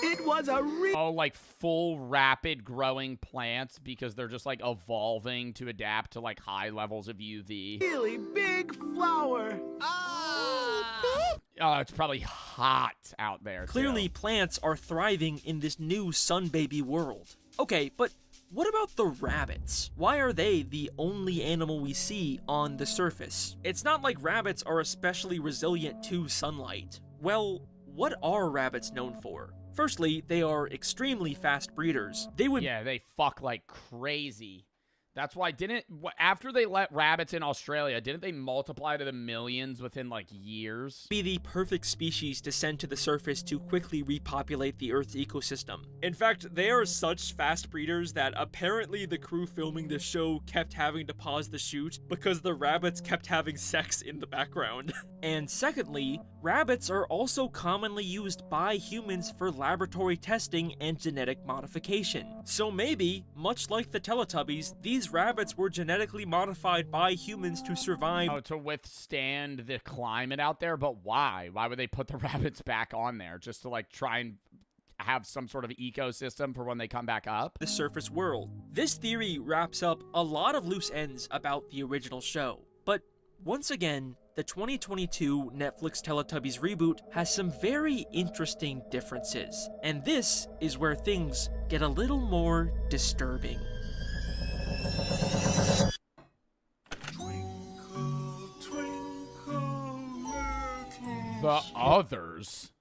Speaker 1: It was a like full rapid growing plants because they're just like evolving to adapt to like high levels of UV.
Speaker 19: Really big flower.
Speaker 1: Oh, it's probably hot out there.
Speaker 12: Clearly,
Speaker 1: too.
Speaker 12: Plants are thriving in this new sun baby world. Okay, but what about the rabbits? Why are they the only animal we see on the surface? It's not like rabbits are especially resilient to sunlight. Well, what are rabbits known for? Firstly, they are extremely fast breeders.
Speaker 1: Yeah, they fuck like crazy. That's why after they let rabbits in Australia, didn't they multiply to the millions within like years?
Speaker 12: Be the perfect species to send to the surface to quickly repopulate the Earth's ecosystem. In fact, they are such fast breeders that apparently the crew filming the show kept having to pause the shoot because the rabbits kept having sex in the background. And secondly, rabbits are also commonly used by humans for laboratory testing and genetic modification. So maybe, much like the Teletubbies, these rabbits were genetically modified by humans to survive.
Speaker 1: Oh, to withstand the climate out there? But why? Why would they put the rabbits back on there? Just to like try and have some sort of ecosystem for when they come back up?
Speaker 12: The surface world. This theory wraps up a lot of loose ends about the original show. But once again, the 2022 Netflix Teletubbies reboot has some very interesting differences. And this is where things get a little more disturbing.
Speaker 1: The others?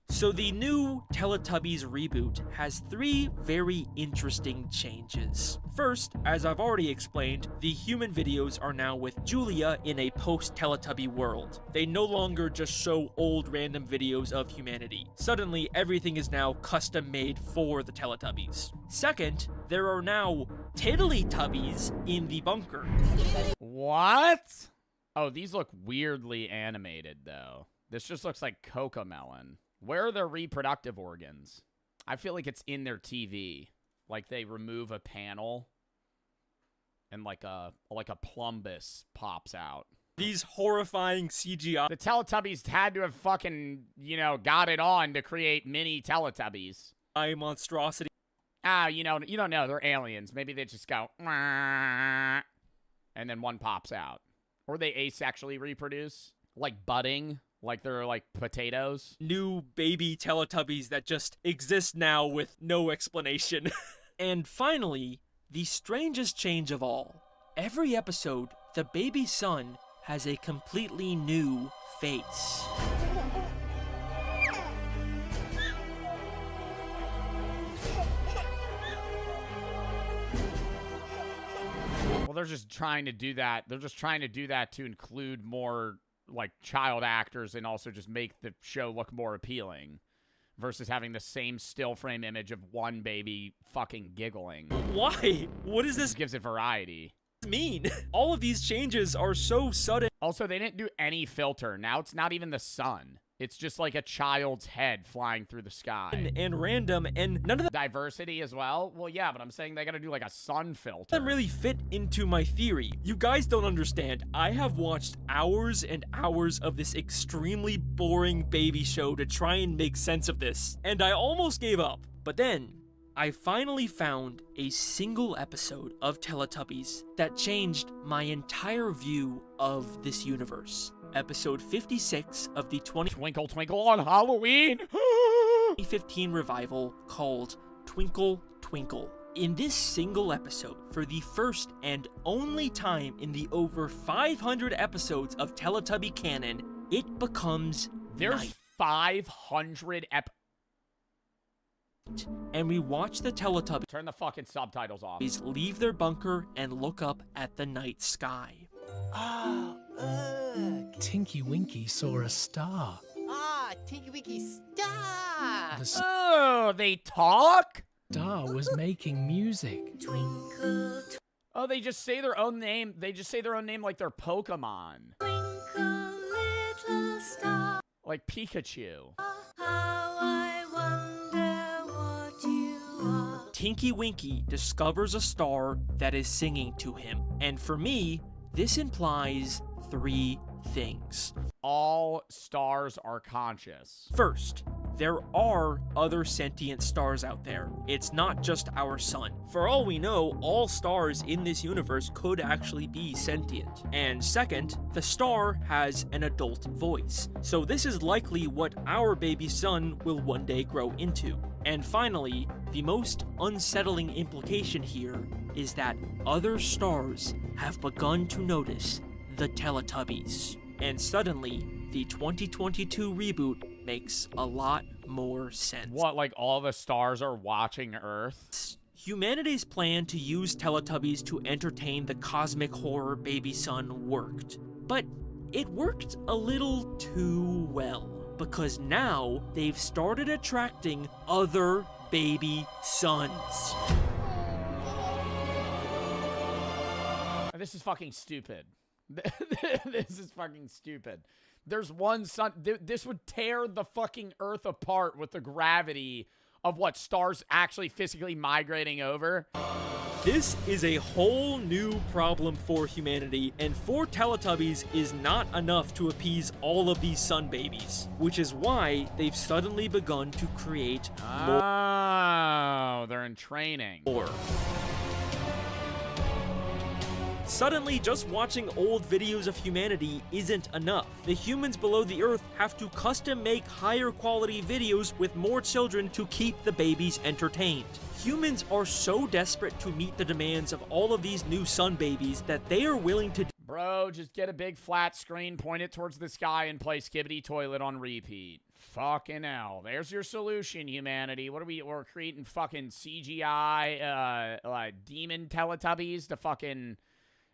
Speaker 12: So the new Teletubbies reboot has 3 very interesting changes. First, as I've already explained, the human videos are now with Julia in a post-Teletubby world. They no longer just show old random videos of humanity. Suddenly, everything is now custom-made for the Teletubbies. Second, there are now Tiddly-Tubbies in the bunker.
Speaker 1: What? Oh, these look weirdly animated, though. This just looks like Cocomelon. Where are their reproductive organs? I feel like it's in their TV. Like they remove a panel and like a plumbus pops out.
Speaker 12: These horrifying CGI.
Speaker 1: The Teletubbies had to have fucking, you know, got it on to create mini Teletubbies.
Speaker 12: Monstrosity.
Speaker 1: You don't know. They're aliens. Maybe they just go, and then one pops out. Or they asexually reproduce. Like budding. Like they're like potatoes.
Speaker 12: New baby Teletubbies that just exist now with no explanation. And finally, the strangest change of all. Every episode, the baby son has a completely new face.
Speaker 1: Well, they're just trying to do that. They're just trying to do that to include more like child actors and also just make the show look more appealing versus having the same still frame image of one baby fucking giggling.
Speaker 12: Why? What is this?
Speaker 1: Gives it variety.
Speaker 12: Mean? All of these changes are so sudden.
Speaker 1: Also, they didn't do any filter. Now it's not even the sun. It's just like a child's head flying through the sky.
Speaker 12: And random, and none of the
Speaker 1: diversity as well? Well, yeah, but I'm saying they gotta do like a sun filter.
Speaker 12: Doesn't really fit into my theory. You guys don't understand. I have watched hours and hours of this extremely boring baby show to try and make sense of this, and I almost gave up. But then, I finally found a single episode of Teletubbies that changed my entire view of this universe. Episode 56 of the
Speaker 1: Twinkle Twinkle on Halloween
Speaker 12: 2015 revival called Twinkle Twinkle. In this single episode, for the first and only time in the over 500 episodes of Teletubby canon, it becomes
Speaker 1: There's
Speaker 12: night.
Speaker 1: 500
Speaker 12: And we watch the Teletubbies
Speaker 1: turn the fucking subtitles off.
Speaker 12: Leave their bunker and look up at the night sky.
Speaker 10: Oh, ugh.
Speaker 9: Tinky Winky saw a star.
Speaker 10: Ah, Tinky Winky star.
Speaker 9: The
Speaker 1: Oh, they talk?
Speaker 9: star was making music.
Speaker 10: Twinkle,
Speaker 1: Oh, they just say their own name. They just say their own name like they're Pokemon.
Speaker 10: twinkle, little star.
Speaker 1: Like Pikachu.
Speaker 10: How I wonder what you are.
Speaker 12: Tinky Winky discovers a star that is singing to him. And for me, this implies 3 things.
Speaker 1: All stars are conscious.
Speaker 12: First, there are other sentient stars out there. It's not just our sun. For all we know, all stars in this universe could actually be sentient. And second, the star has an adult voice. So this is likely what our baby sun will one day grow into. And finally, the most unsettling implication here is that other stars have begun to notice the Teletubbies. And suddenly, the 2022 reboot makes a lot more sense.
Speaker 1: What, like all the stars are watching Earth?
Speaker 12: Humanity's plan to use Teletubbies to entertain the cosmic horror baby sun worked. But it worked a little too well, because now they've started attracting other baby suns.
Speaker 1: This is fucking stupid. This is fucking stupid. There's one sun. This would tear the fucking Earth apart with the gravity of what stars actually physically migrating over.
Speaker 12: This is a whole new problem for humanity, and 4 Teletubbies is not enough to appease all of these sun babies, which is why they've suddenly begun to create more.
Speaker 1: Oh, they're in training.
Speaker 12: Suddenly, just watching old videos of humanity isn't enough. The humans below the Earth have to custom make higher quality videos with more children to keep the babies entertained. Humans are so desperate to meet the demands of all of these new sun babies that they are willing to...
Speaker 1: Bro, just get a big flat screen, point it towards the sky, and play Skibbity Toilet on repeat. Fucking hell. There's your solution, humanity. What are we're creating fucking CGI, demon Teletubbies to fucking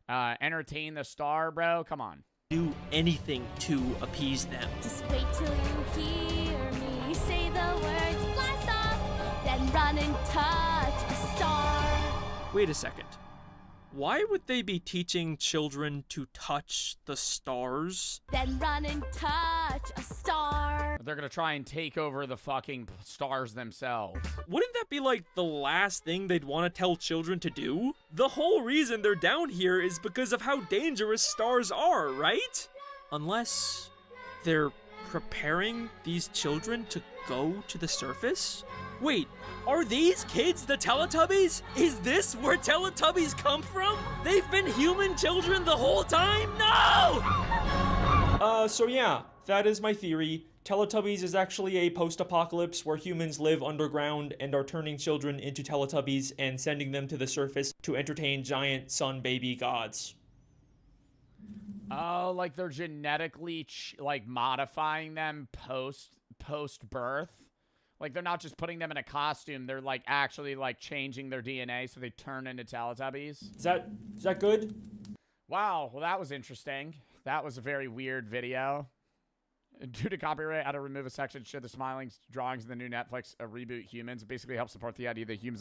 Speaker 1: entertain the star, bro? Come on.
Speaker 12: Do anything to appease them.
Speaker 17: Just wait till you hear me say the words blast off, then run and touch a star.
Speaker 12: Wait a second. Why would they be teaching children to touch the stars?
Speaker 17: Then run and touch a star.
Speaker 1: They're gonna try and take over the fucking stars themselves.
Speaker 12: Wouldn't that be like the last thing they'd want to tell children to do? The whole reason they're down here is because of how dangerous stars are, right? Unless they're preparing these children to go to the surface? Wait, are these kids the Teletubbies? Is this where Teletubbies come from? They've been human children the whole time? No! So yeah, that is my theory. Teletubbies is actually a post-apocalypse where humans live underground and are turning children into Teletubbies and sending them to the surface to entertain giant sun baby gods.
Speaker 1: Oh, like they're genetically modifying them post birth. Like they're not just putting them in a costume; they're like actually like changing their DNA so they turn into Teletubbies.
Speaker 12: Is that good?
Speaker 1: Wow. Well, that was interesting. That was a very weird video. Due to copyright, I had to remove a section to show the smiling drawings in the new Netflix reboot Humans. It basically helps support the idea that humans live